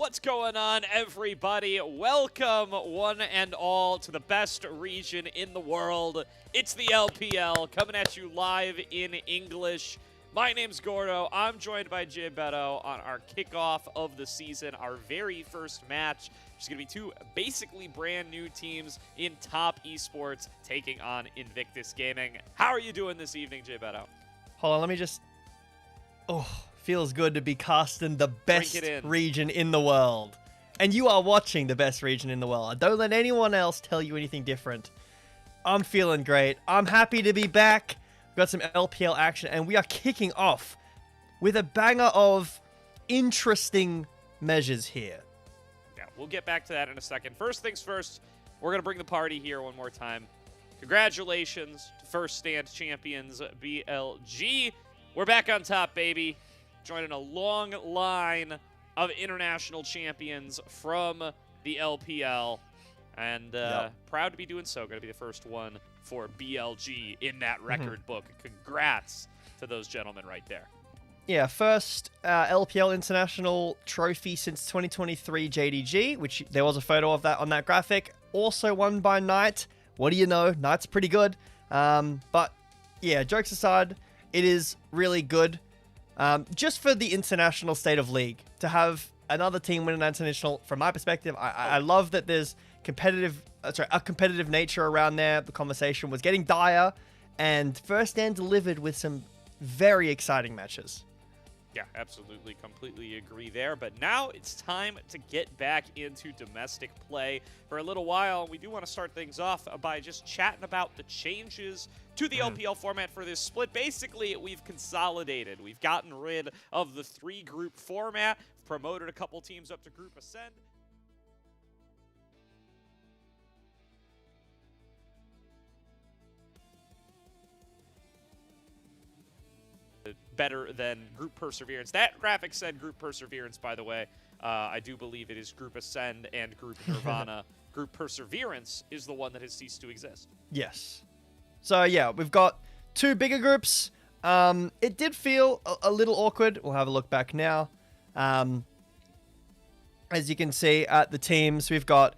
What's going on, everybody? Welcome, one and all, to the best region in the world. It's the LPL, coming at you live in English. My name's Gordo. I'm joined by Jay Beto on our kickoff of the season, our very first match, which is going to be two basically brand new teams in top esports taking on Invictus Gaming. How are you doing this evening, Jay Beto? Hold on, let me just... Oh, feels good to be casting the best region in the world. And you are watching the best region in the world. Don't let anyone else tell you anything different. I'm feeling great. I'm happy to be back. We've got some LPL action, and we are kicking off with a banger of interesting measures here. Yeah, we'll get back to that in a second. First things first, we're going to bring the party here one more time. Congratulations to first stand champions, BLG. We're back on top, baby. Joining a long line of international champions from the LPL. And proud to be doing so. Going to be the first one for BLG in that record book. Congrats to those gentlemen right there. Yeah, first LPL International trophy since 2023 JDG, which there was a photo of that on that graphic. Also won by Knight. What do you know? Knight's pretty good. But yeah, jokes aside, it is really good. Just for the international state of league, to have another team win an international, from my perspective, I love that there's a competitive nature around there. The conversation was getting dire, and first stand delivered with some very exciting matches. Yeah, absolutely. Completely agree there. But now it's time to get back into domestic play for a little while. We do want to start things off by just chatting about the changes to the LPL format for this split. Basically, we've consolidated. We've gotten rid of the 3-group format, promoted a couple teams up to Group Ascend. Better than Group Perseverance. That graphic said Group Perseverance, by the way. I do believe it is Group Ascend and Group Nirvana. Group Perseverance is the one that has ceased to exist. Yes. So yeah, we've got 2 bigger groups. It did feel a little awkward. We'll have a look back now. As you can see at the teams, we've got,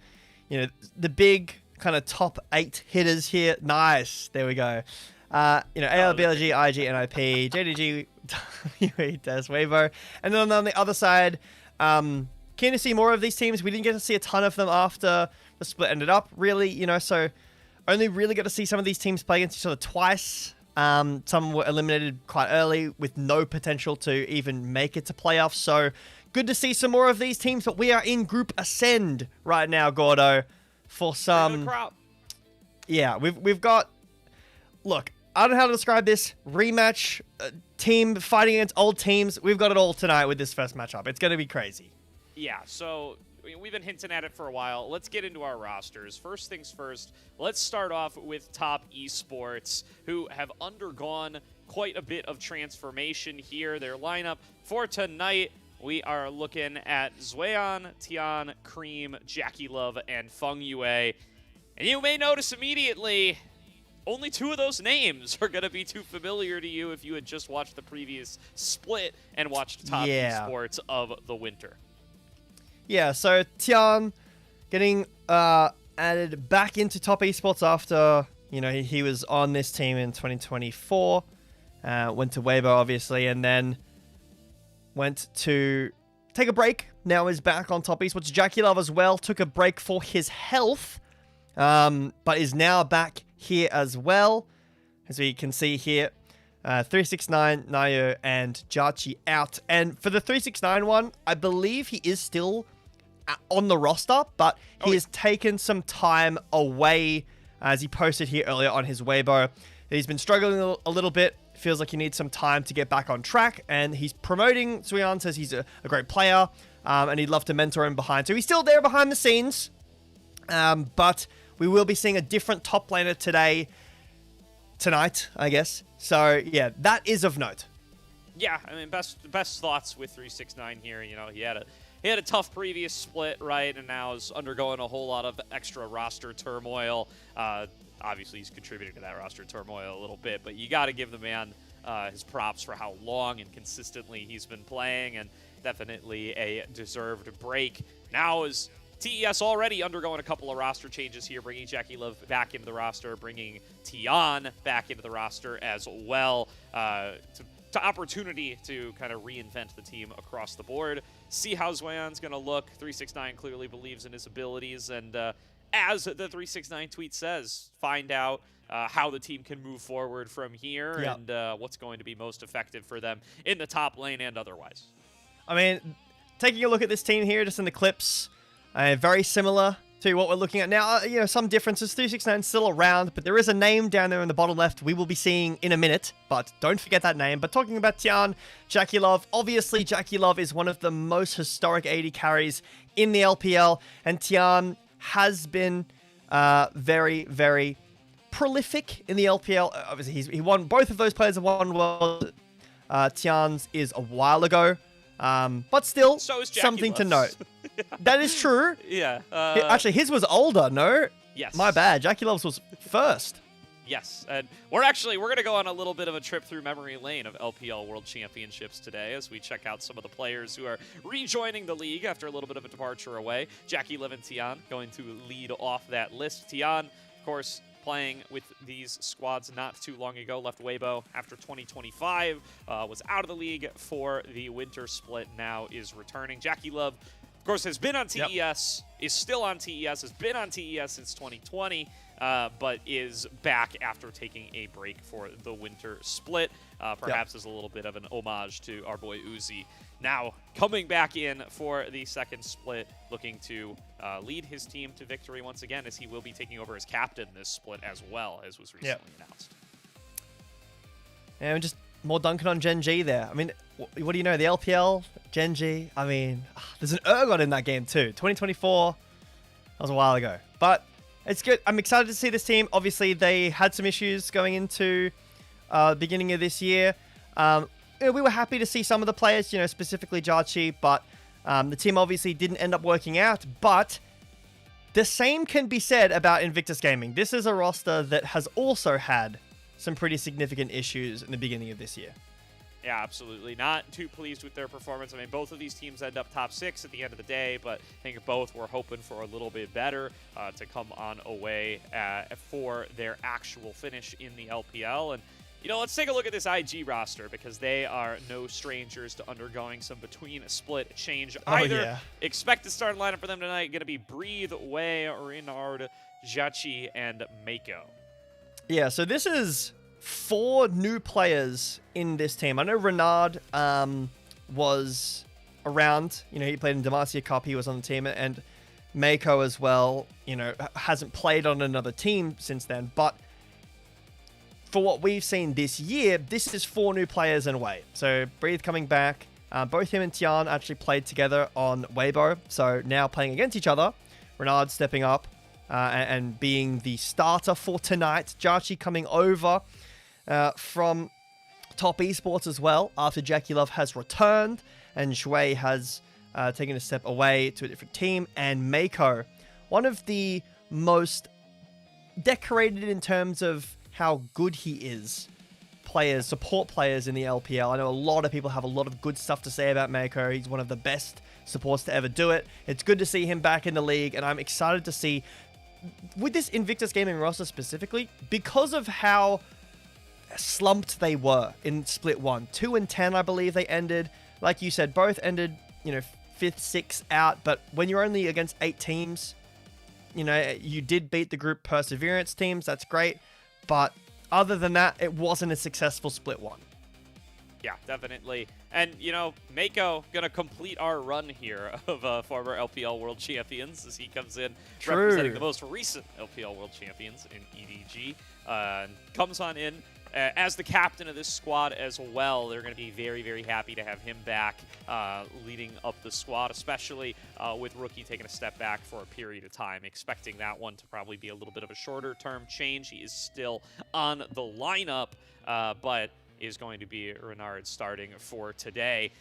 the big kind of top 8 hitters here. Nice. There we go. AL, BLG, IG, NiP, JDG, WBG, TES, Weibo. And then on the other side, keen to see more of these teams. We didn't get to see a ton of them after the split ended up, really, so only really got to see some of these teams play against each other twice. Some were eliminated quite early with no potential to even make it to playoffs. So good to see some more of these teams, but we are in Group Ascend right now, Gordo, for some... Yeah, we've got... Look, I don't know how to describe this. Rematch, team fighting against old teams. We've got it all tonight with this first matchup. It's going to be crazy. Yeah, so we've been hinting at it for a while. Let's get into our rosters. First things first, let's start off with Top Esports, who have undergone quite a bit of transformation here. Their lineup for tonight, we are looking at Zwayan, Tian, Cream, Jackie Love, and Feng Yue. And you may notice immediately... only 2 of those names are going to be too familiar to you if you had just watched the previous split and watched Top Esports of the winter. Yeah, so Tian getting added back into Top Esports after, he was on this team in 2024. Went to Weibo, obviously, and then went to take a break. Now is back on Top Esports. Jackie Love as well took a break for his health, but is now back here as well, as we can see here. 369, Nayo, and Jachi out. And for the 369 one, I believe he is still on the roster, but he has taken some time away, as he posted here earlier on his Weibo. He's been struggling a little bit. Feels like he needs some time to get back on track, and he's promoting. Zuyan says he's a great player, and he'd love to mentor him behind. So he's still there behind the scenes, but we will be seeing a different top laner tonight, I guess. So, yeah, that is of note. Yeah, I mean, best thoughts with 369 here. He had a tough previous split, right, and now is undergoing a whole lot of extra roster turmoil. Obviously, he's contributing to that roster turmoil a little bit, but you got to give the man his props for how long and consistently he's been playing, and definitely a deserved break. Now is TES already undergoing a couple of roster changes here, bringing Jackie Love back into the roster, bringing Tian back into the roster as well. To opportunity to kind of reinvent the team across the board. See how Zwayan's going to look. 369 clearly believes in his abilities, and as the 369 tweet says, find out how the team can move forward from here and what's going to be most effective for them in the top lane and otherwise. I mean, taking a look at this team here, just in the clips, very similar to what we're looking at now. You know, some differences. 369 still around, but there is a name down there in the bottom left we will be seeing in a minute, but don't forget that name. But talking about Tian, Jackie Love, obviously Jackie Love is one of the most historic AD carries in the LPL, and Tian has been very, very prolific in the LPL. Obviously, he won, both of those players have won World. Tian's is a while ago. But still, so something to note. That is true. Yeah. Actually, his was older, no? Yes. My bad. Jackie Love's was first. Yes, and we're going to go on a little bit of a trip through memory lane of LPL World Championships today as we check out some of the players who are rejoining the league after a little bit of a departure away. Jackie Love and Tian going to lead off that list. Tian, of course, playing with these squads not too long ago, left Weibo after 2025, was out of the league for the winter split, now is returning. Jackie Love, of course, has been on TES, is still on TES, has been on TES since 2020, but is back after taking a break for the winter split, perhaps as a little bit of an homage to our boy Uzi. Now, coming back in for the second split, looking to lead his team to victory once again, as he will be taking over as captain this split as well, as was recently announced. And just more dunking on Gen G there. I mean, what do you know? The LPL, Gen G, I mean, there's an Ergon in that game too. 2024, that was a while ago. But it's good. I'm excited to see this team. Obviously, they had some issues going into the beginning of this year. We were happy to see some of the players, you know, specifically Jarchi, but the team obviously didn't end up working out. But the same can be said about Invictus Gaming. This is a roster that has also had some pretty significant issues in the beginning of this year. Yeah, absolutely. Not too pleased with their performance. I mean, both of these teams end up top 6 at the end of the day, but I think both were hoping for a little bit better to come on away for their actual finish in the LPL. And you know, let's take a look at this IG roster, because they are no strangers to undergoing some between split change either. Expect the starting lineup for them tonight going to be Breathe, Wei, Renard, Jachi, and Mako. Yeah, so this is 4 new players in this team. I know Renard was around. You know, he played in Demacia Cup. He was on the team. And Mako as well, you know, hasn't played on another team since then. But for what we've seen this year, this is 4 new players in a way. So Breathe coming back. Both him and Tian actually played together on Weibo. So now playing against each other. Renard stepping up and being the starter for tonight. Jarchi coming over from Top Esports as well after Jackie Love has returned. And Shui has taken a step away to a different team. And Mako, one of the most decorated in terms of how good he is, support players in the LPL. I know a lot of people have a lot of good stuff to say about Mako. He's one of the best supports to ever do it. It's good to see him back in the league, and I'm excited to see, with this Invictus Gaming roster specifically, because of how slumped they were in Split 1. 2 and 10, I believe they ended. Like you said, both ended, you know, 5th, 6th out, but when you're only against 8 teams, you know, you did beat the group Perseverance teams. That's great. But other than that, it wasn't a successful Split 1. Yeah, definitely. And, you know, Mako going to complete our run here of former LPL World Champions as he comes in representing the most recent LPL World Champions in EDG. Comes on in as the captain of this squad as well. They're going to be very, very happy to have him back leading up the squad, especially with Rookie taking a step back for a period of time. Expecting that one to probably be a little bit of a shorter-term change. He is still on the lineup, but is going to be Renard starting for today,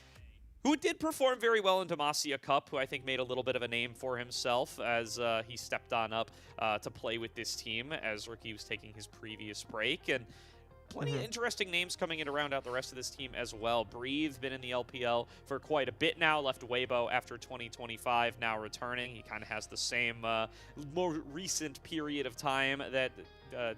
who did perform very well in Demacia Cup, who I think made a little bit of a name for himself as he stepped on up to play with this team as Rookie was taking his previous break. And plenty of interesting names coming in to round out the rest of this team as well. Breathe, been in the LPL for quite a bit now, left Weibo after 2025, now returning. He kind of has the same more recent period of time that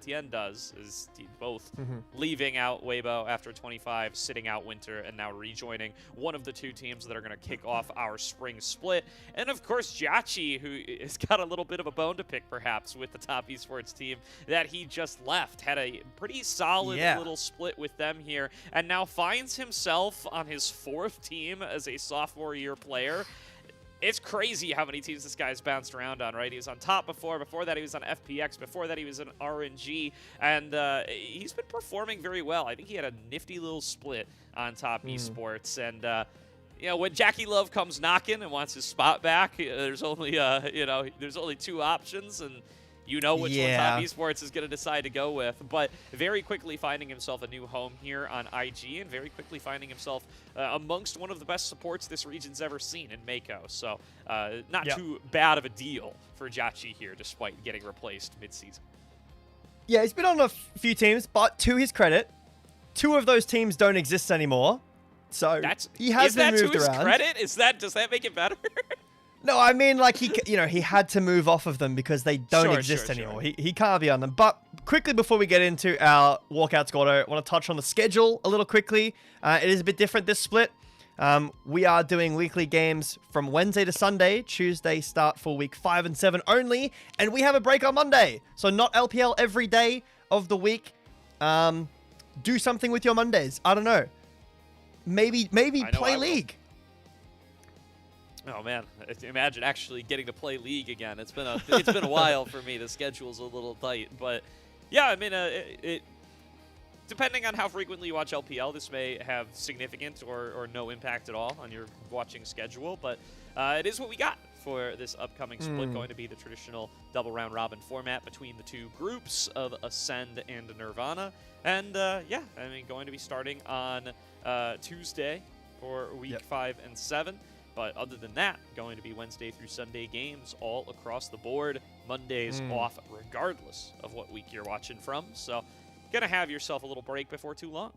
TES does, is both leaving out Weibo after 25, sitting out Winter, and now rejoining one of the two teams that are going to kick off our spring split. And of course, Jachi, who has got a little bit of a bone to pick perhaps with the top esports team that he just left, had a pretty solid little split with them here, and now finds himself on his 4th team as a sophomore year player. It's crazy how many teams this guy's bounced around on, right? He was on top before that he was on FPX, before that he was in RNG, and he's been performing very well. I think he had a nifty little split on top esports, and you know, when Jackie Love comes knocking and wants his spot back, there's only there's only 2 options, and you know which one top esports is going to decide to go with. But very quickly finding himself a new home here on IG, and very quickly finding himself amongst one of the best supports this region's ever seen in Mako. So not too bad of a deal for Jachi here, despite getting replaced mid-season. Yeah, he's been on a few teams, but to his credit, 2 of those teams don't exist anymore. So he has been moved around. Is that to his credit? Does that make it better? No, I mean, like, he had to move off of them because they don't exist anymore. He can't be on them. But quickly before we get into our walkout squad, I want to touch on the schedule a little quickly. It is a bit different this split. We are doing weekly games from Wednesday to Sunday. Tuesday start for week 5 and 7 only. And we have a break on Monday. So not LPL every day of the week. Do something with your Mondays. I don't know. Maybe play League. Oh man, imagine actually getting to play League again. It's been a while for me. The schedule's a little tight, but yeah, I mean, depending on how frequently you watch LPL, this may have significant or no impact at all on your watching schedule. But it is what we got for this upcoming split. Going to be the traditional double round robin format between the 2 groups of Ascend and Nirvana, and yeah, I mean, going to be starting on Tuesday for week 5 and 7. But other than that, going to be Wednesday through Sunday games all across the board. Mondays off regardless of what week you're watching from. So going to have yourself a little break before too long.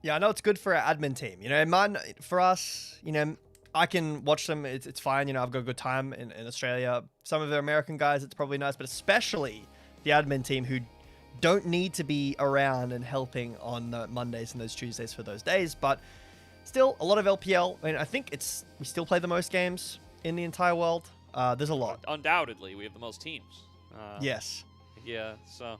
Yeah, I know it's good for our admin team. You know, for us, you know, I can watch them. It's fine. You know, I've got a good time in Australia. Some of the American guys, it's probably nice. But especially the admin team who don't need to be around and helping on the Mondays and those Tuesdays for those days. But still, a lot of LPL. I mean, I think we still play the most games in the entire world. There's a lot. Undoubtedly, we have the most teams. Yes. Yeah, so,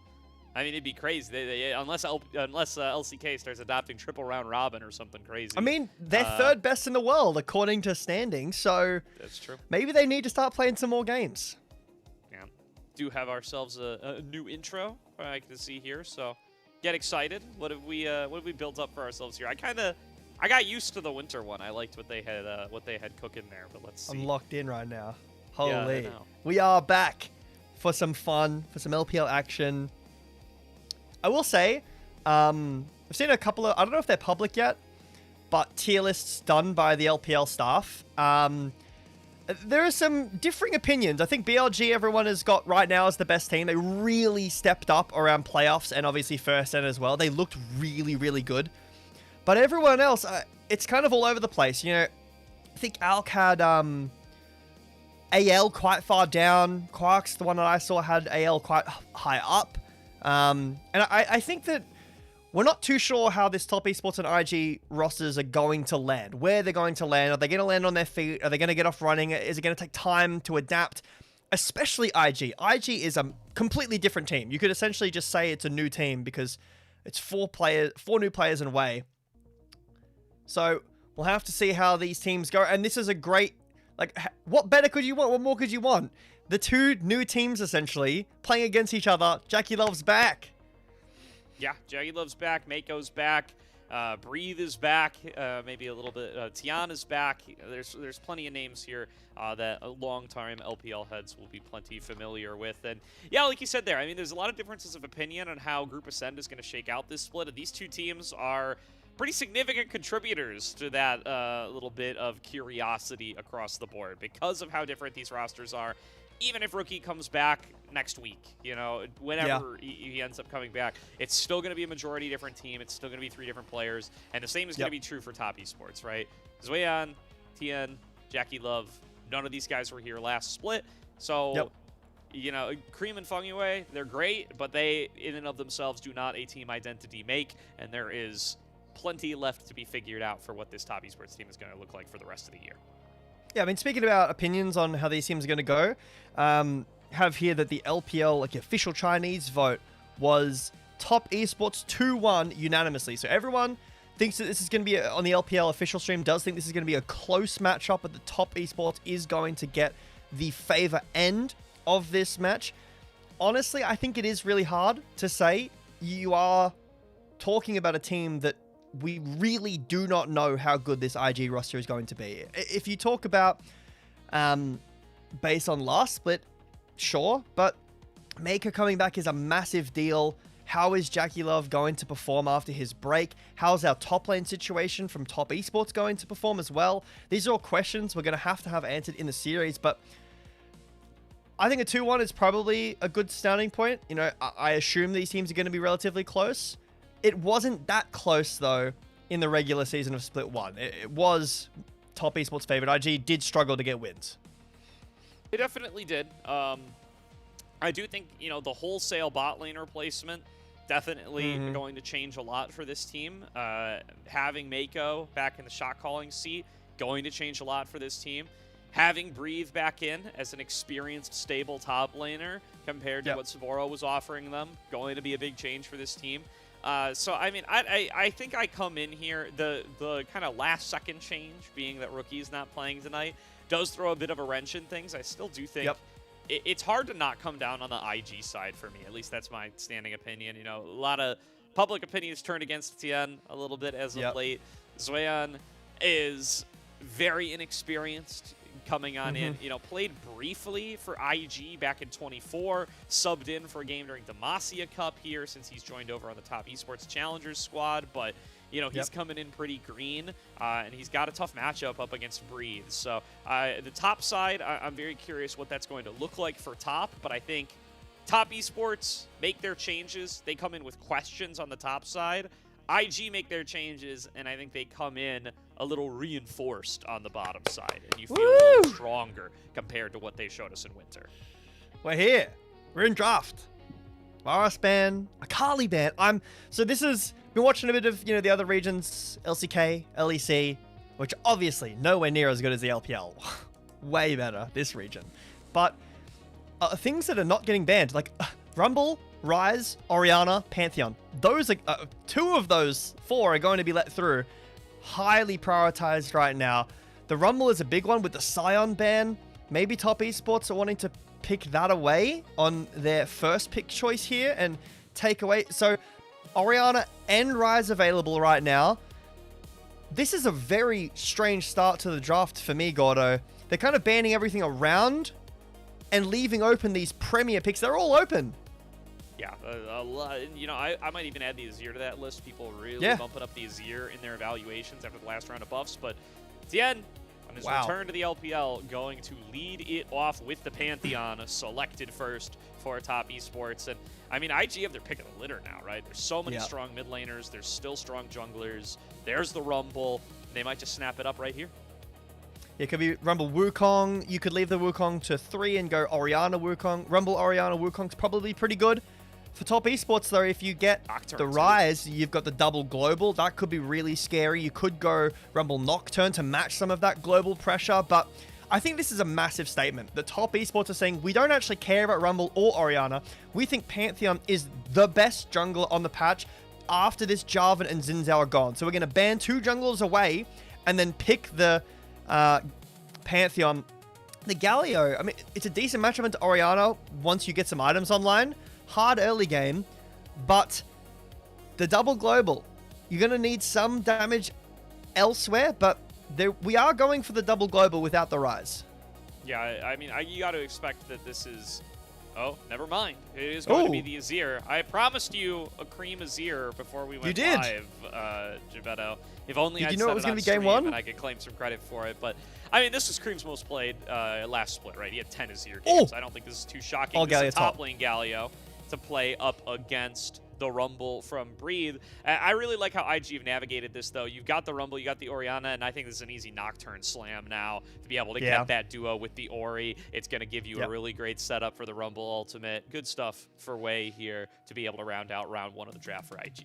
I mean, it'd be crazy. Unless LCK starts adopting triple round robin or something crazy. I mean, they're 3rd best in the world, according to standings, so that's true. Maybe they need to start playing some more games. Yeah. Do have ourselves a new intro I can see here, so get excited. What have we built up for ourselves here? I got used to the winter one. I liked what they had cooking there, but let's see. I'm locked in right now. Holy. Yeah, we are back for some fun, for some LPL action. I will say, I've seen a couple of, I don't know if they're public yet, but tier lists done by the LPL staff. There are some differing opinions. I think BLG, everyone has got right now as the best team. They really stepped up around playoffs and obviously first end as well. They looked really, really good. But everyone else, it's kind of all over the place. You know, I think Alk had AL quite far down. Quark's, the one that I saw, had AL quite high up. And I think that we're not too sure how this top esports and IG rosters are going to land. Where they're going to land. Are they going to land on their feet? Are they going to get off running? Is it going to take time to adapt? Especially IG. IG is a completely different team. You could essentially just say it's a new team because it's 4 new players in way. So we'll have to see how these teams go. And this is a great, like, what better could you want? What more could you want? The 2 new teams, essentially, playing against each other. Jackie Love's back. Yeah, Jackie Love's back. Mako's back. Breathe is back. Maybe a little bit. Tian is back. There's plenty of names here that long-time LPL heads will be plenty familiar with. And yeah, like you said there, I mean, there's a lot of differences of opinion on how Group Ascend is going to shake out this split. And these 2 teams are pretty significant contributors to that little bit of curiosity across the board because of how different these rosters are. even if Rookie comes back next week, you know, whenever he ends up coming back, it's still going to be a majority different team. It's still going to be 3 different players, and the same is going to be true for top esports, right? Zweyan, Tien, Jackie Love, none of these guys were here last split, so you know, Cream and Fungway, they're great, but they in and of themselves do not a team identity make, and there is plenty left to be figured out for what this top esports team is going to look like for the rest of the year. Yeah, I mean, speaking about opinions on how these teams are going to go, have here that the LPL, like official Chinese vote, was top esports 2-1 unanimously. So everyone thinks that this is going to be, on the LPL official stream, does think this is going to be a close matchup, but the top esports is going to get the favor end of this match. Honestly, I think it is really hard to say. You are talking about a team that we really do not know how good this IG roster is going to be. If you talk about based on last split, sure, but Maker coming back is a massive deal. How is Jackie Love going to perform after his break? How's our top lane situation from top esports going to perform as well? These are all questions we're going to have answered in the series, but I think a 2-1 is probably a good starting point. You know, I assume these teams are going to be relatively close. It wasn't that close, though, in the regular season of Split 1. It was top esports favorite. IG did struggle to get wins. They definitely did. I do think, you know, the wholesale bot lane replacement definitely going to change a lot for this team. Having Mako back in the shot calling seat, going to change a lot for this team. Having Breathe back in as an experienced, stable top laner compared to what Saboro was offering them, going to be a big change for this team. So, I mean, I think I come in here, the kind of last second change being that Rookie's not playing tonight does throw a bit of a wrench in things. I still do think it's hard to not come down on the IG side for me. At least that's my standing opinion. You know, a lot of public opinions turned against Tien a little bit as of late. Zweyan is very inexperienced coming on in, you know, played briefly for IG back in 24, subbed in for a game during Demacia Cup here since he's joined over on the top esports challengers squad, but you know, he's coming in pretty green, and he's got a tough matchup up against Breathe. So the top side, I'm very curious what that's going to look like for top, but I think top esports make their changes. They come in with questions on the top side. IG make their changes, and I think they come in a little reinforced on the bottom side, and you feel a little stronger compared to what they showed us in winter. We're here. We're in draft. Varus ban, Akali ban. So this is, been watching a bit of, you know, the other regions, LCK, LEC, which obviously nowhere near as good as the LPL. Way better, this region. But things that are not getting banned, like Rumble, Rise, Orianna, Pantheon. Those are, 2 of those 4 are going to be let through. Highly prioritized right now. The Rumble is a big one with the Scion ban. Maybe top esports are wanting to pick that away on their first pick choice here and take away. So Orianna and Rise available right now. This is a very strange start to the draft for me, Gordo. They're kind of banning everything around and leaving open these premier picks. They're all open. Yeah, a lot. You know, I might even add the Azir to that list. People really bumping up the Azir in their evaluations after the last round of buffs. But Tien, on his return to the LPL, going to lead it off with the Pantheon, selected first for top esports. And I mean, IG have their pick of the litter now, right? There's so many strong mid laners. There's still strong junglers. There's the Rumble. They might just snap it up right here. It could be Rumble Wukong. You could leave the Wukong to 3 and go Orianna Wukong. Rumble Orianna Wukong's probably pretty good. For top esports, though, if you get the Rise, you've got the double global. That could be really scary. You could go Rumble Nocturne to match some of that global pressure, but I think this is a massive statement. The top esports are saying, we don't actually care about Rumble or Orianna. We think Pantheon is the best jungler on the patch after this Jarvan and Xin Zhao are gone. So we're going to ban 2 junglers away and then pick the Pantheon. The Galio, I mean, it's a decent matchup into Orianna once you get some items online. Hard early game, but the double global, you're going to need some damage elsewhere, but we are going for the double global without the Rise. Yeah, I mean, you got to expect that this is Oh, never mind. It is going to be Ooh. the Azir. I promised you a cream Azir before we went did. live, Gebetto. If only Did I'd you know said it was on gonna be game stream one? and I could claim some credit for it. But, I mean, this was Cream's most played last split, right? He had 10 Azir games. Oh. I don't think this is too shocking. All This is Galio a top top. lane Galio to play up against the Rumble from Breathe. I really like how IG have navigated this, though. You've got the Rumble, you got the Orianna, and I think this is an easy Nocturne slam now to be able to get that duo with the Ori. It's going to give you a really great setup for the Rumble ultimate. Good stuff for Wei here to be able to round out round 1 of the draft for IG.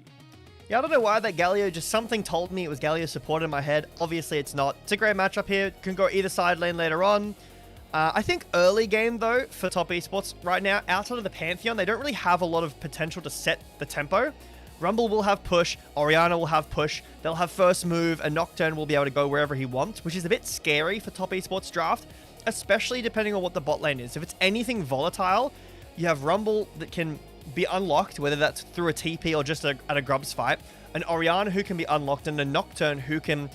Yeah, I don't know why that Galio, just something told me it was Galio support in my head. Obviously, it's not. It's a great matchup here. Can go either side lane later on. I think early game, though, for top esports right now, outside of the Pantheon, they don't really have a lot of potential to set the tempo. Rumble will have push, Orianna will have push, they'll have first move, and Nocturne will be able to go wherever he wants, which is a bit scary for top esports draft, especially depending on what the bot lane is. If it's anything volatile, you have Rumble that can be unlocked, whether that's through a TP or just at a Grubs fight, an Orianna who can be unlocked, and a Nocturne who can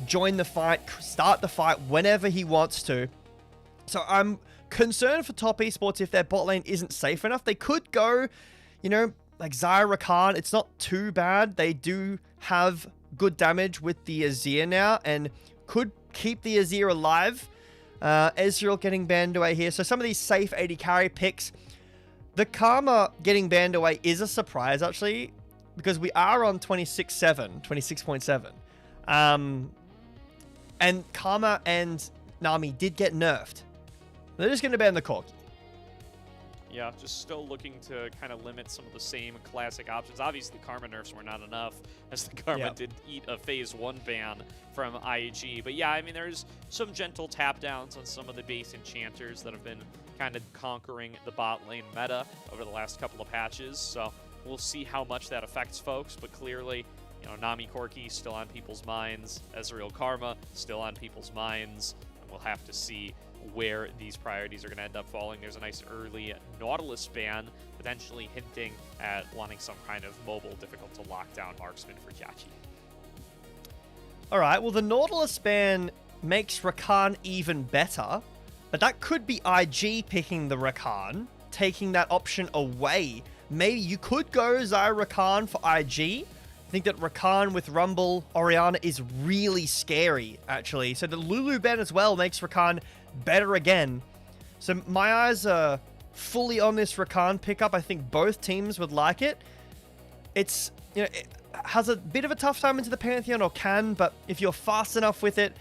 join the fight, start the fight whenever he wants to. So I'm concerned for top esports if their bot lane isn't safe enough. They could go, you know, like Zyra Khan. It's not too bad. They do have good damage with the Azir now and could keep the Azir alive. Ezreal getting banned away here. So some of these safe AD carry picks. The Karma getting banned away is a surprise, actually, because we are on 26.7. And Karma and Nami did get nerfed. They're just going to ban the Corki. Yeah, just still looking to kind of limit some of the same classic options. Obviously, the Karma nerfs were not enough, as the Karma did eat a Phase 1 ban from IG. But yeah, I mean, there's some gentle tap downs on some of the base enchanters that have been kind of conquering the bot lane meta over the last couple of patches. So we'll see how much that affects folks. But clearly, you know, Nami Corki still on people's minds. Ezreal Karma still on people's minds. And we'll have to see where these priorities are going to end up falling. There's a nice early Nautilus ban, potentially hinting at wanting some kind of mobile, difficult to lock down marksman for Jachi. All right, well, the Nautilus ban makes Rakan even better, but that could be IG picking the Rakan, taking that option away. Maybe you could go Zyra Rakan for IG. I think that Rakan with Rumble, Orianna is really scary, actually. So the Lulu ban as well makes Rakan better again. So my eyes are fully on this Rakan pickup. I think both teams would like it. It's, you know, it has a bit of a tough time into the Pantheon, or can, but if you're fast enough with it,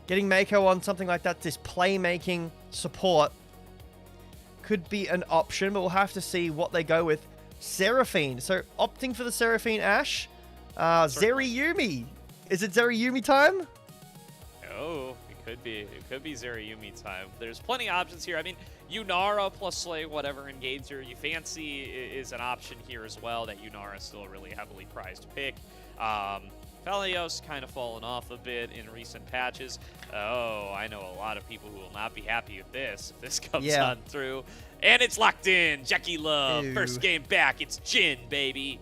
getting Mako on something like that, this playmaking support could be an option, but we'll have to see what they go with. Seraphine. So opting for the Seraphine Ashe. Zeriyumi. Is it Zeriyumi time? Oh, it could be. It could be Zeriyumi time. There's plenty of options here. I mean, Yunara plus Slay, whatever engager you fancy is an option here as well. That Yunara is still a really heavily prized pick. Felios kind of fallen off a bit in recent patches. Oh, I know a lot of people who will not be happy with this if this comes on through. And it's locked in. Jackie Love, first game back. It's Jhin, baby.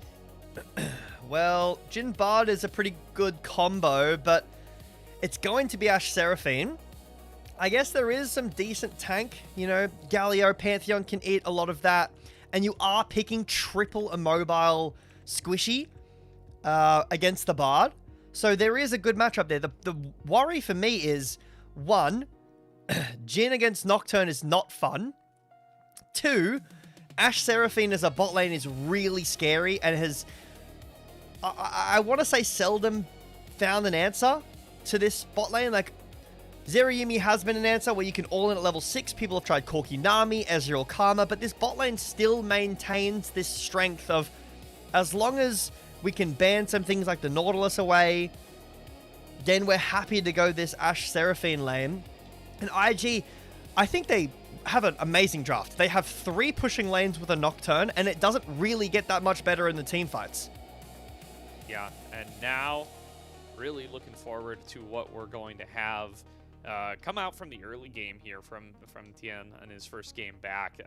Well, Jhin Bard is a pretty good combo, but it's going to be Ashe Seraphine. I guess there is some decent tank. You know, Galio, Pantheon can eat a lot of that. And you are picking triple immobile squishy against the Bard. So there is a good matchup there. The worry for me is, 1, Jhin against Nocturne is not fun. 2, Ashe Seraphine as a bot lane is really scary and has, I want to say, seldom found an answer to this bot lane. Like, Zeriyumi has been an answer where you can all in at level 6. People have tried Corki Nami, Ezreal Karma, but this bot lane still maintains this strength of, as long as we can ban some things like the Nautilus away, then we're happy to go this Ashe Seraphine lane. And IG, I think they have an amazing draft. They have 3 pushing lanes with a Nocturne, and it doesn't really get that much better in the team fights. Yeah, and now really looking forward to what we're going to have come out from the early game here from Tien in his first game back.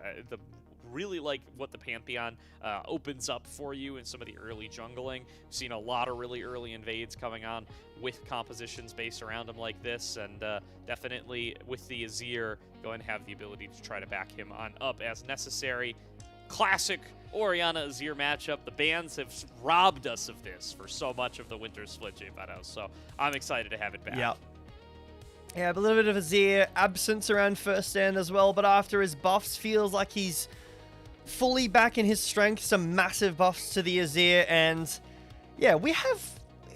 Really like what the Pantheon opens up for you in some of the early jungling. We've seen a lot of really early invades coming on with compositions based around them like this, and definitely with the Azir go and have the ability to try to back him on up as necessary. Classic Orianna Azir matchup. The bans have robbed us of this for so much of the Winter Split, J-Pato, so I'm excited to have it back. Yeah, a little bit of Azir absence around first stand as well, but after his buffs, feels like he's fully back in his strength. Some massive buffs to the Azir, and yeah,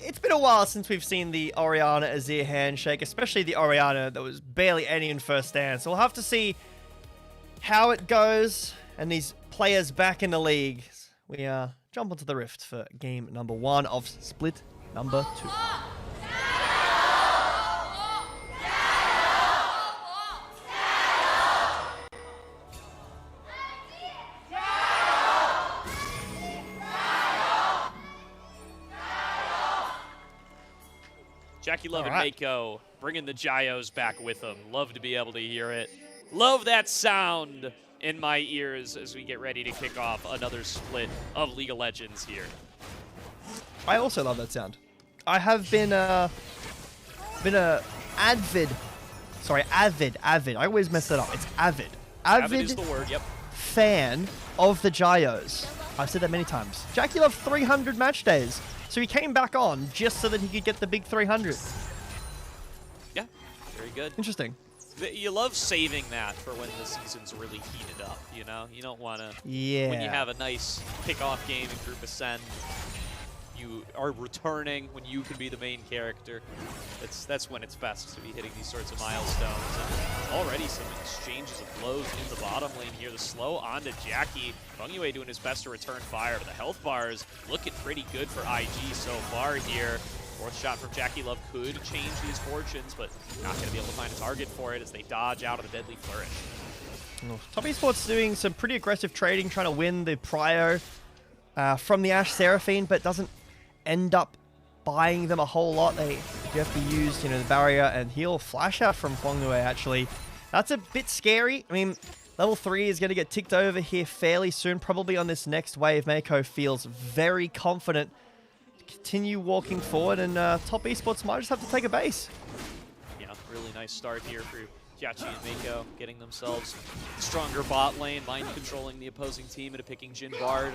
it's been a while since we've seen the Orianna Azir handshake, especially the Orianna that was barely any in first stand. So we'll have to see how it goes, and these players back in the league. We jump onto the Rift for game number 1 of Split number 2. Jackie Love and Mako bringing the gyos back with them. Love to be able to hear it. Love that sound in my ears as we get ready to kick off another split of League of Legends here. I also love that sound. I have been a avid. I always mess it up. It's avid. Avid is the word, yep. Fan of the gyos. I've said that many times. Jackie Love 300 match days. So he came back on just so that he could get the big 300. Yeah, very good. Interesting. You love saving that for when the season's really heated up, you know? You don't want to... Yeah. When you have a nice kickoff game in Group Ascend, you are returning when you can be the main character. That's when it's best to be hitting these sorts of milestones. And already some exchanges of blows in the bottom lane here. The slow onto Jackie. Fengyue doing his best to return fire, but the health bars looking pretty good for IG so far here. Fourth shot from Jackie Love could change these fortunes, but not going to be able to find a target for it as they dodge out of the deadly flourish. Top Esports doing some pretty aggressive trading, trying to win the prio from the Ashe Seraphine, but doesn't end up buying them a whole lot. They have to use, the barrier and heal flash out from Fengyue, actually. That's a bit scary. I mean, level 3 is going to get ticked over here fairly soon, probably on this next wave. Mako feels very confident to continue walking forward, and Top Esports might just have to take a base. Yeah, really nice start here for Jackie and Mako, getting themselves stronger bot lane, mind controlling the opposing team into picking Jhin Bard,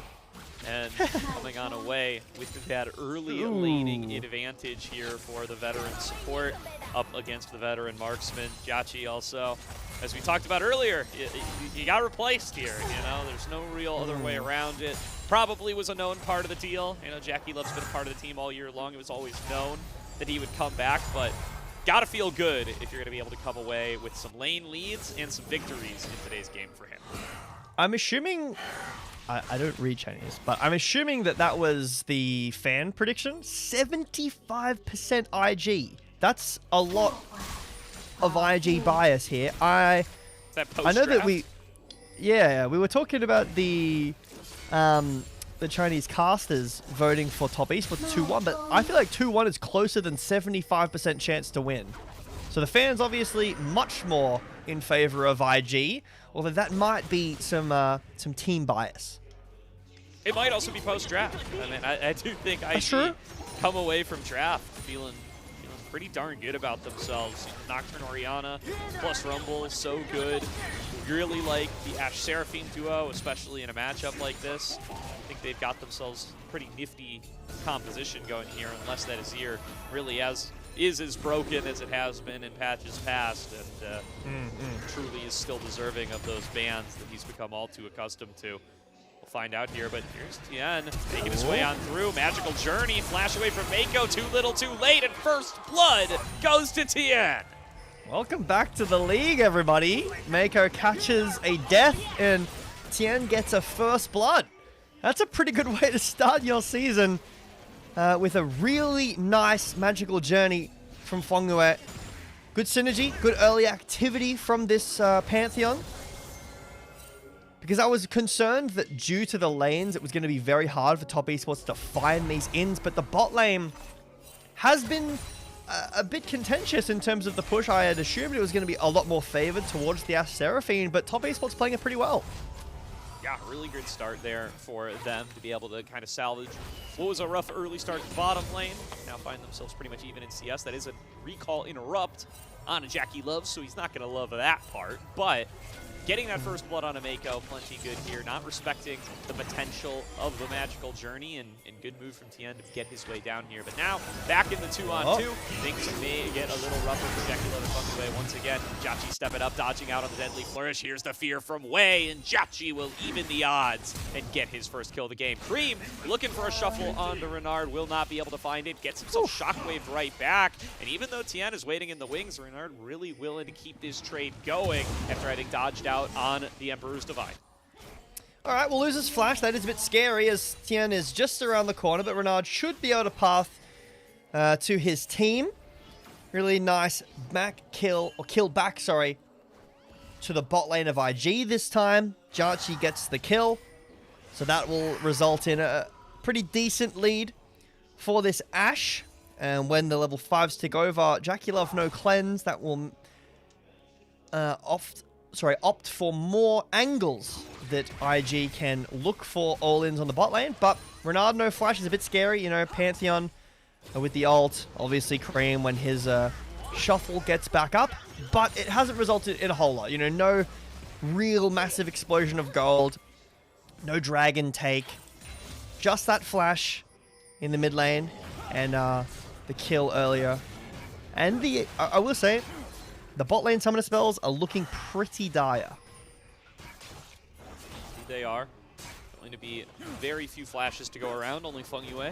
and coming on away with that early laning advantage here for the veteran support up against the veteran marksman. Jackie also, as we talked about earlier, you got replaced here, there's no real other way around it. Probably was a known part of the deal. Jackie Love's been a part of the team all year long. It was always known that he would come back, but gotta feel good if you're gonna be able to come away with some lane leads and some victories in today's game for him. I'm assuming, I don't read Chinese, but I'm assuming that was the fan prediction. 75% IG. That's a lot of IG bias here. I know that we were talking about the Chinese casters voting for Top Esports 2-1, but I feel like 2-1 is closer than 75% chance to win. So the fans obviously much more in favor of IG, although that might be some team bias. It might also be post-draft. I mean, I do think IG come away from draft feeling pretty darn good about themselves. Nocturne Orianna plus Rumble, so good. Really like the Ashe Seraphine duo, especially in a matchup like this. I think they've got themselves pretty nifty composition going here, unless that Azir really is as broken as it has been in patches past, and truly is still deserving of those bans that he's become all too accustomed to. We'll find out here, but here's Tien making his way on through. Magical Journey, flash away from Mako, too little, too late, and first blood goes to Tien. Welcome back to the league, everybody. Mako catches a death, and Tien gets a first blood. That's a pretty good way to start your season, with a really nice Magical Journey from Fengyue. Good synergy, good early activity from this Pantheon. Because I was concerned that due to the lanes, it was going to be very hard for Top Esports to find these ins, but the bot lane has been a bit contentious in terms of the push. I had assumed it was going to be a lot more favored towards the Ashe Seraphine, but Top Esports playing it pretty well. Yeah, really good start there for them to be able to kind of salvage what was a rough early start bottom lane. Now find themselves pretty much even in CS. That is a recall interrupt on a Jackie Love, so he's not going to love that part. But getting that first blood on a Mako, plenty good here. Not respecting the potential of the magical journey, and good move from TN to get his way down here. But now, back in the 2-on-2, things may get a little rougher for Jackie Love and Funky once again. Jachi stepping up, dodging out on the deadly flourish. Here's the fear from Wei, and Jachi will even the odds and get his first kill of the game. Cream looking for a shuffle onto Renard, will not be able to find it. Gets himself shockwaved right back, and even though TN is waiting in the wings, Renard really willing to keep this trade going after having dodged out on the Emperor's Divide. All right, we'll lose his flash. That is a bit scary as Tien is just around the corner, but Renard should be able to path to his team. Really nice kill back, sorry, to the bot lane of IG this time. Jachi gets the kill, so that will result in a pretty decent lead for this Ashe. And when the level 5s take over, Jackie Love no cleanse. That will opt for more angles that IG can look for all-ins on the bot lane. But Renard no flash is a bit scary, you know, Pantheon with the ult, obviously Cream when his shuffle gets back up, but it hasn't resulted in a whole lot, you know, no real massive explosion of gold, no dragon take, just that flash in the mid lane and the kill earlier. And I will say, the bot lane summoner spells are looking pretty dire. They are. Going to be very few flashes to go around. Only Feng Yue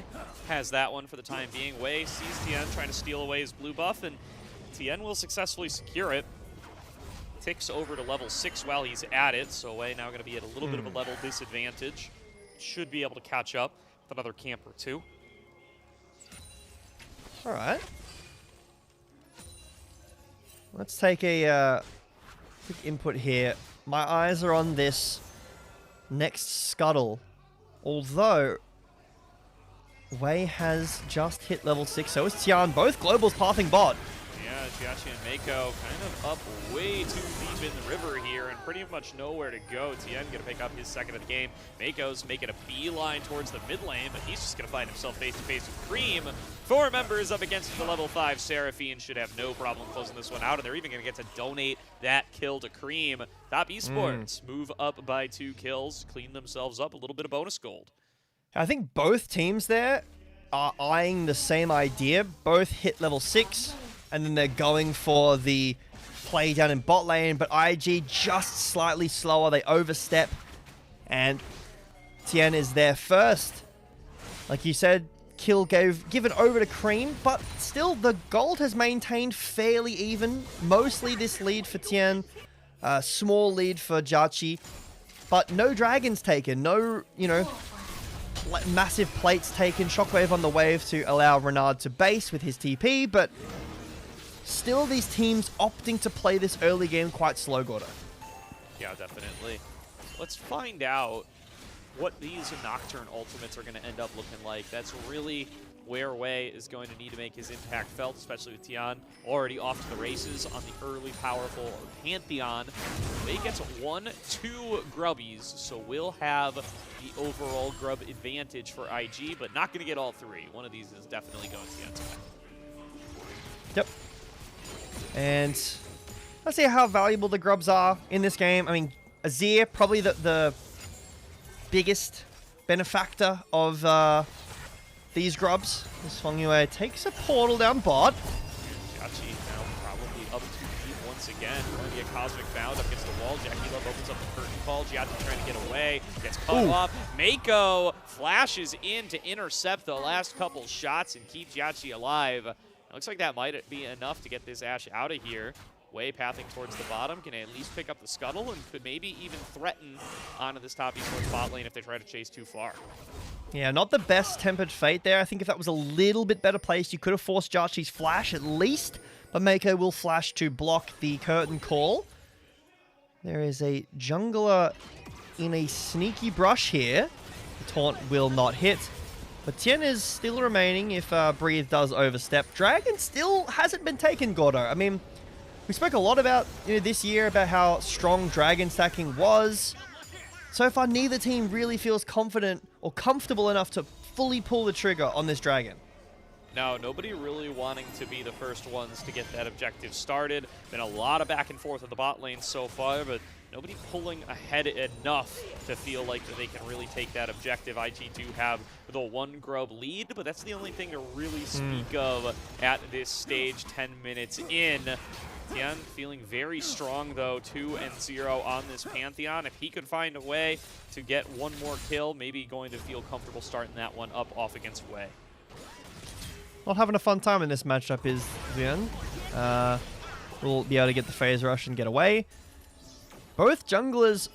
has that one for the time being. Wei sees Tien trying to steal away his blue buff, and Tien will successfully secure it. Ticks over to level 6 while he's at it, so Wei now going to be at a little bit of a level disadvantage. Should be able to catch up with another camp or two. All right. Let's take a quick input here. My eyes are on this next scuttle. Although, Wei has just hit level 6, so is Tian. Both globals pathing bot. Yeah, Jiachi and Mako kind of up way too deep in the river here and pretty much nowhere to go. Tian going to pick up his second of the game. Mako's making a beeline towards the mid lane, but he's just going to find himself face-to-face with Cream. 4 members up against the level 5 Seraphine should have no problem closing this one out, and they're even going to get to donate that kill to Cream. Top Esports move up by 2 kills, clean themselves up a little bit of bonus gold. I think both teams there are eyeing the same idea. Both hit level 6, and then they're going for the play down in bot lane, but IG just slightly slower. They overstep, and Tien is there first. Like you said, kill given over to Cream, but still the gold has maintained fairly even. Mostly this lead for Tien, small lead for Jachi, but no dragons taken, no, you know, massive plates taken. Shockwave on the wave to allow Renard to base with his TP, but still these teams opting to play this early game quite slow, Gordo. Yeah, definitely. Let's find out what these Nocturne ultimates are going to end up looking like. That's really where Wei is going to need to make his impact felt, especially with Tian already off to the races on the early powerful Pantheon. Wei gets 1-2 grubbies, so we'll have the overall grub advantage for IG, but not going to get all 3. One of these is definitely going to Tian's way. Yep. And let's see how valuable the grubs are in this game. I mean, Azir, probably the biggest benefactor of these grubs. This Feng Yue takes a portal down bot. Jachi now probably up 2 feet once again. Going to get Cosmic Bound up against the wall. Jackie Love opens up the curtain call. Jachi trying to get away. Gets cut off. Mako flashes in to intercept the last couple shots and keep Jachi alive. It looks like that might be enough to get this Ashe out of here. Wei pathing towards the bottom, can at least pick up the scuttle and could maybe even threaten onto this top Esports bot lane if they try to chase too far. Yeah, not the best tempered fate there. I think if that was a little bit better placed, you could have forced Jachi's flash at least, but Mako will flash to block the curtain call. There is a jungler in a sneaky brush here. The taunt will not hit. But Tien is still remaining if Breathe does overstep. Dragon still hasn't been taken, Gordo. I mean, we spoke a lot about this year about how strong Dragon stacking was. So far, neither team really feels confident or comfortable enough to fully pull the trigger on this Dragon. Now, nobody really wanting to be the first ones to get that objective started. Been a lot of back and forth at the bot lane so far, but nobody pulling ahead enough to feel like that they can really take that objective. IG do have the 1 grub lead, but that's the only thing to really speak of at this stage, 10 minutes in. Tian feeling very strong, though, 2-0 on this Pantheon. If he could find a way to get one more kill, maybe going to feel comfortable starting that one up off against Wei. Not having a fun time in this matchup is Tian. We'll be able to get the phase rush and get away. Both junglers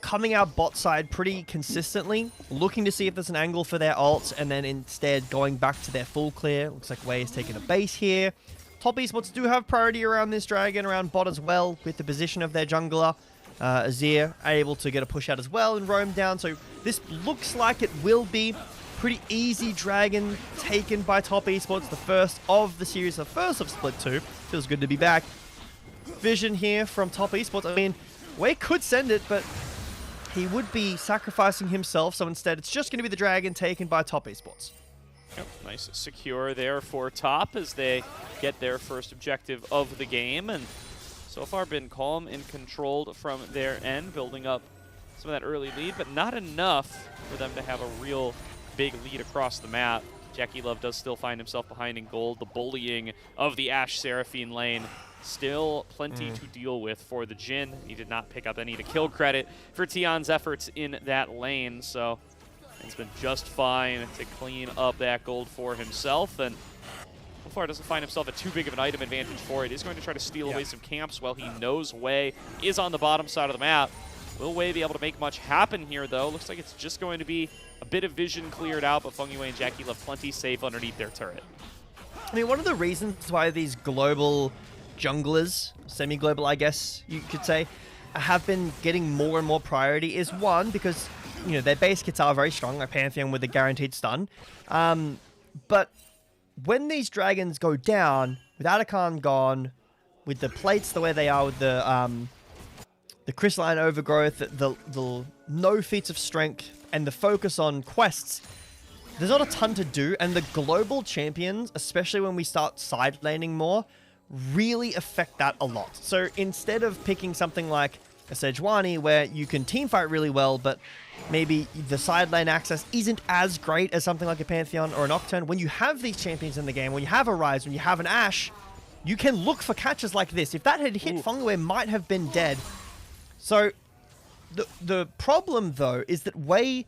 coming out bot side pretty consistently, looking to see if there's an angle for their ults, and then instead going back to their full clear. Looks like Wei is taking a base here. Top Esports do have priority around this dragon, around bot as well, with the position of their jungler. Azir able to get a push out as well and roam down. So this looks like it will be pretty easy dragon taken by Top Esports. The first of the series, the first of Split 2. Feels good to be back. Vision here from Top Esports. I mean, Wei could send it, but he would be sacrificing himself. So instead, it's just going to be the dragon taken by Top Esports. Yep, nice secure there for Top as they get their first objective of the game, and so far been calm and controlled from their end, building up some of that early lead, but not enough for them to have a real big lead across the map. JackeyLove does still find himself behind in gold. The bullying of the Ashe Seraphine lane still plenty to deal with for the Jhin. He did not pick up any to kill credit for Tian's efforts in that lane, so it's been just fine to clean up that gold for himself, and so far doesn't find himself at too big of an item advantage for it. He's going to try to steal away some camps while he knows Wei is on the bottom side of the map. Will Wei be able to make much happen here, though? Looks like it's just going to be a bit of vision cleared out, but Feng Yue and JackeyLove plenty safe underneath their turret. I mean, one of the reasons why these global junglers, semi-global I guess you could say, have been getting more and more priority is, one, because you know, their base kits are very strong, like Pantheon with a guaranteed stun. But when these dragons go down, with Atakan gone, with the plates the way they are, with the crystalline overgrowth, the no feats of strength, and the focus on quests, there's not a ton to do, and the global champions, especially when we start side laning more, really affect that a lot. So instead of picking something like a Sejuani where you can teamfight really well, but maybe the side lane access isn't as great as something like a Pantheon or a Nocturne, when you have these champions in the game, when you have a Ryze, when you have an Ashe, you can look for catches like this. If that had hit, Feng Yue might have been dead. So the problem, though, is that Wei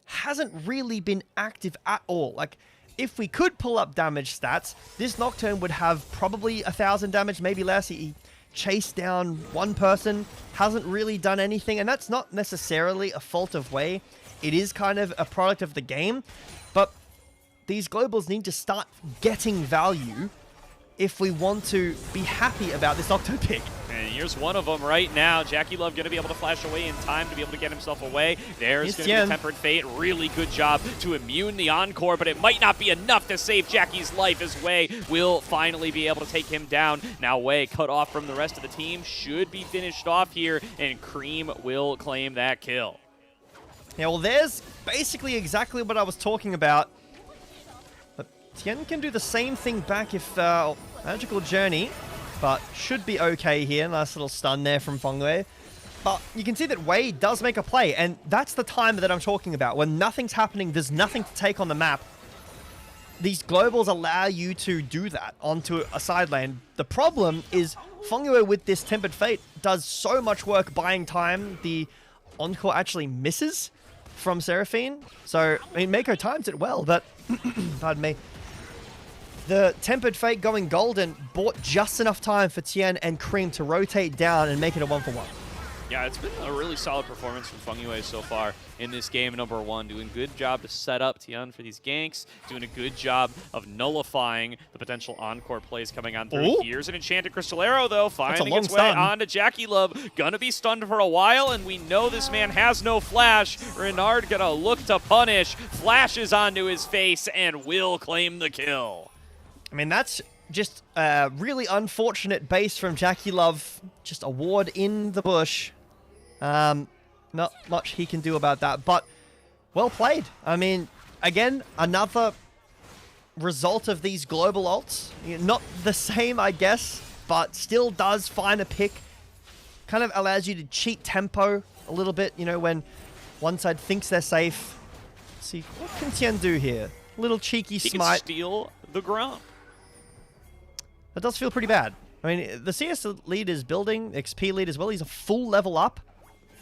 hasn't really been active at all. Like, if we could pull up damage stats, this Nocturne would have probably 1,000 damage, maybe less. He chased down one person, hasn't really done anything, and that's not necessarily a fault of Wei. It is kind of a product of the game, but these globals need to start getting value if we want to be happy about this Nocturne pick. And here's one of them right now. JackeyLove going to be able to flash away in time to be able to get himself away. There's going to be Tempered Fate. Really good job to immune the Encore, but it might not be enough to save Jackie's life as Wei will finally be able to take him down. Now Wei, cut off from the rest of the team, should be finished off here, and Cream will claim that kill. Yeah, well, there's basically exactly what I was talking about. But Tian can do the same thing back if Magical Journey, but should be okay here. Nice little stun there from Feng Yue. But you can see that Wei does make a play, and that's the time that I'm talking about. When nothing's happening, there's nothing to take on the map. These globals allow you to do that onto a side lane. The problem is Feng Yue with this Tempered Fate does so much work buying time. The Encore actually misses from Seraphine. So, I mean, Mako times it well, but pardon me. The Tempered Fate going golden bought just enough time for Tian and Cream to rotate down and make it a 1-for-1. Yeah, it's been a really solid performance from Feng Yue so far in this game, number one. Doing a good job to set up Tian for these ganks. Doing a good job of nullifying the potential Encore plays coming on through. Here's an Enchanted Crystal Arrow, though, finding its way onto JackeyLove. Gonna be stunned for a while, and we know this man has no flash. Renard gonna look to punish. Flashes onto his face and will claim the kill. I mean, that's just a really unfortunate base from JackeyLove. Just a ward in the bush. Not much he can do about that, but well played. I mean, again, another result of these global ults. Not the same, I guess, but still does find a pick. Kind of allows you to cheat tempo a little bit, you know, when one side thinks they're safe. Let's see, what can Tien do here? Little cheeky he smite. Can steal the ground. That does feel pretty bad. I mean, the CS lead is building, XP lead as well. He's a full level up.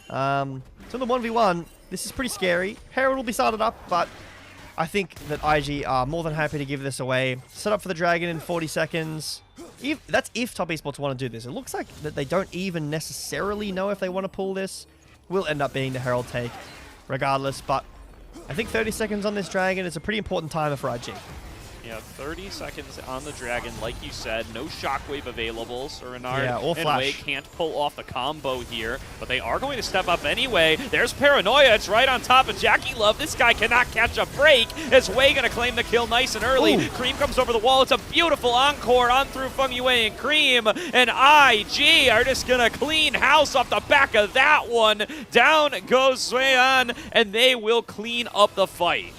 So in the 1v1, this is pretty scary. Herald will be started up, but I think that IG are more than happy to give this away. Set up for the Dragon in 40 seconds. That's if Top Esports want to do this. It looks like that they don't even necessarily know if they want to pull this. Will end up being the Herald take regardless, but I think 30 seconds on this Dragon is a pretty important timer for IG. Yeah, 30 seconds on the Dragon, like you said. No shockwave available, so Renard or and Wei can't pull off the combo here, but they are going to step up anyway. There's Paranoia. It's right on top of Jackie Love. This guy cannot catch a break. Is Wei going to claim the kill nice and early? Ooh. Cream comes over the wall. It's a beautiful encore on through Feng Yue and Cream, and IG are just going to clean house off the back of that one. Down goes Zueyan, and they will clean up the fight.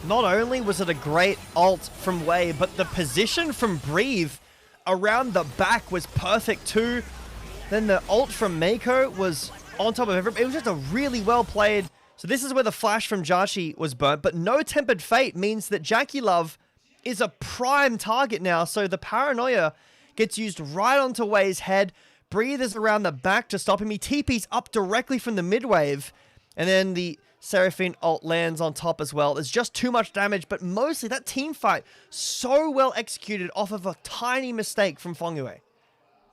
Not only was it a great ult from Wei, but the position from Breathe around the back was perfect too. Then the ult from Mako was on top of everything. It was just a really well played. So this is where the flash from Jachi was burnt, but no Tempered Fate means that Jackie Love is a prime target now. So the Paranoia gets used right onto Wei's head. Breathe is around the back to stop him. He TP's up directly from the mid-wave. And then the Seraphine ult lands on top as well. There's just too much damage, but mostly that team fight so well executed off of a tiny mistake from Feng Yue.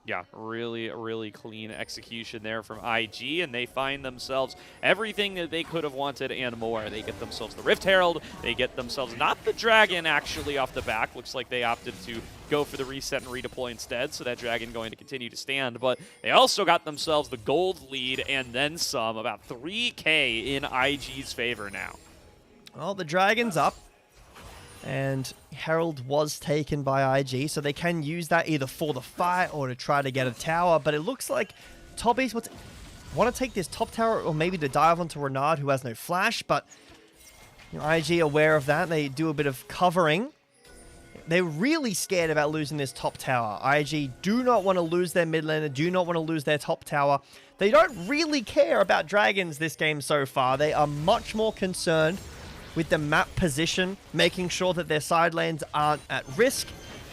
Yeah, really, really clean execution there from IG, and they find themselves everything that they could have wanted and more. They get themselves the Rift Herald. They get themselves not the Dragon actually off the back. Looks like they opted to go for the reset and redeploy instead, so that Dragon going to continue to stand. But they also got themselves the gold lead and then some, about 3K in IG's favor now. Well, the Dragon's up. And Herald was taken by IG, so they can use that either for the fight or to try to get a tower. But it looks like Top Esports want to take this top tower or maybe to dive onto Renard, who has no flash. But you know, IG aware of that. They do a bit of covering. They're really scared about losing this top tower. IG do not want to lose their mid laner, do not want to lose their top tower. They don't really care about Dragons this game so far. They are much more concerned with the map position, making sure that their side lanes aren't at risk,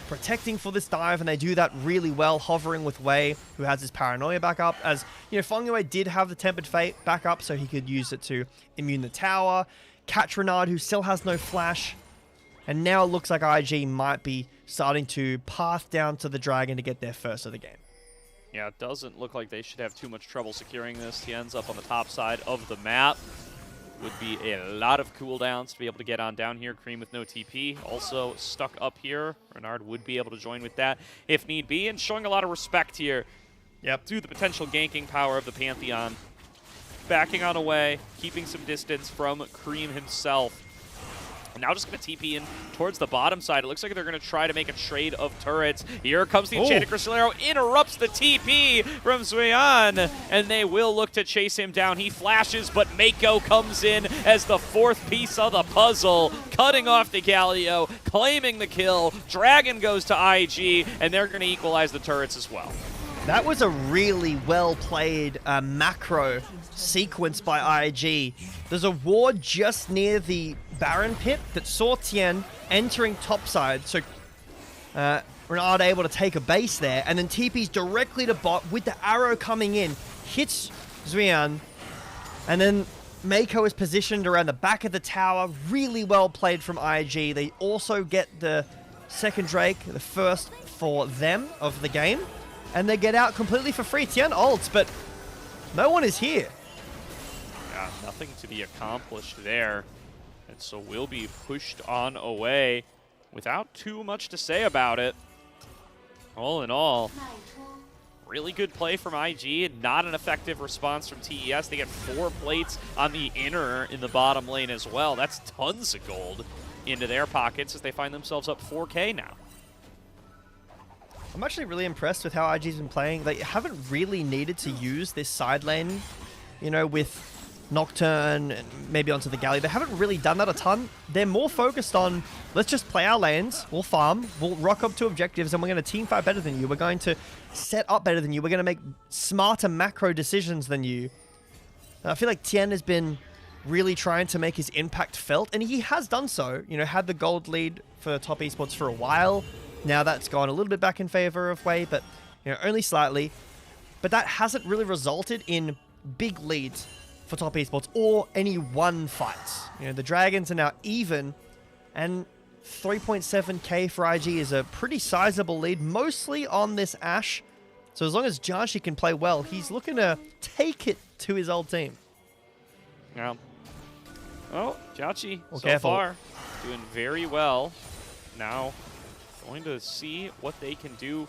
protecting for this dive, and they do that really well, hovering with Wei, who has his Paranoia back up, as, you know, Feng Yue did have the Tempered Fate back up, so he could use it to immune the tower, catch Renard, who still has no flash, and now it looks like IG might be starting to path down to the Dragon to get their first of the game. Yeah, it doesn't look like they should have too much trouble securing this. He ends up on the top side of the map. Would be a lot of cooldowns to be able to get on down here. Cream with no TP. Also stuck up here. Renard would be able to join with that if need be. And showing a lot of respect here to the potential ganking power of the Pantheon. Backing on away, keeping some distance from Cream himself. And now just going to TP in towards the bottom side. It looks like they're going to try to make a trade of turrets. Here comes the Enchanted Crystal Arrow, interrupts the TP from Zueyan, and they will look to chase him down. He flashes, but Mako comes in as the fourth piece of the puzzle, cutting off the Galio, claiming the kill. Dragon goes to IG, and they're going to equalize the turrets as well. That was a really well-played macro sequence by IG. There's a ward just near the Baron pit that saw Tien entering topside, so Renard able to take a base there, and then TP's directly to bot with the arrow coming in, hits Zueyan, and then Mako is positioned around the back of the tower. Really well played from IG. They also get the second Drake, the first for them of the game, and they get out completely for free. Tien ults, but no one is here. Yeah, nothing to be accomplished there. And so we'll be pushed on away without too much to say about it. All in all, really good play from IG and not an effective response from TES. They get 4 plates on the inner in the bottom lane as well. That's tons of gold into their pockets as they find themselves up 4K now. I'm actually really impressed with how IG's been playing. They haven't really needed to use this side lane, you know, with Nocturne, and maybe onto the Galio. They haven't really done that a ton. They're more focused on, let's just play our lanes, we'll farm, we'll rock up to objectives, and we're going to team fight better than you. We're going to set up better than you. We're going to make smarter macro decisions than you. I feel like Tien has been really trying to make his impact felt, and he has done so. You know, had the gold lead for top esports for a while. Now that's gone a little bit back in favor of Wei, but you know, only slightly. But that hasn't really resulted in big leads for top esports or any one fights. You know, the Dragons are now even, and 3.7k for IG is a pretty sizable lead, mostly on this Ashe. So as long as Jiangxi can play well, he's looking to take it to his old team. Yeah. Oh, Jiangxi so careful. far doing very well. Now going to see what they can do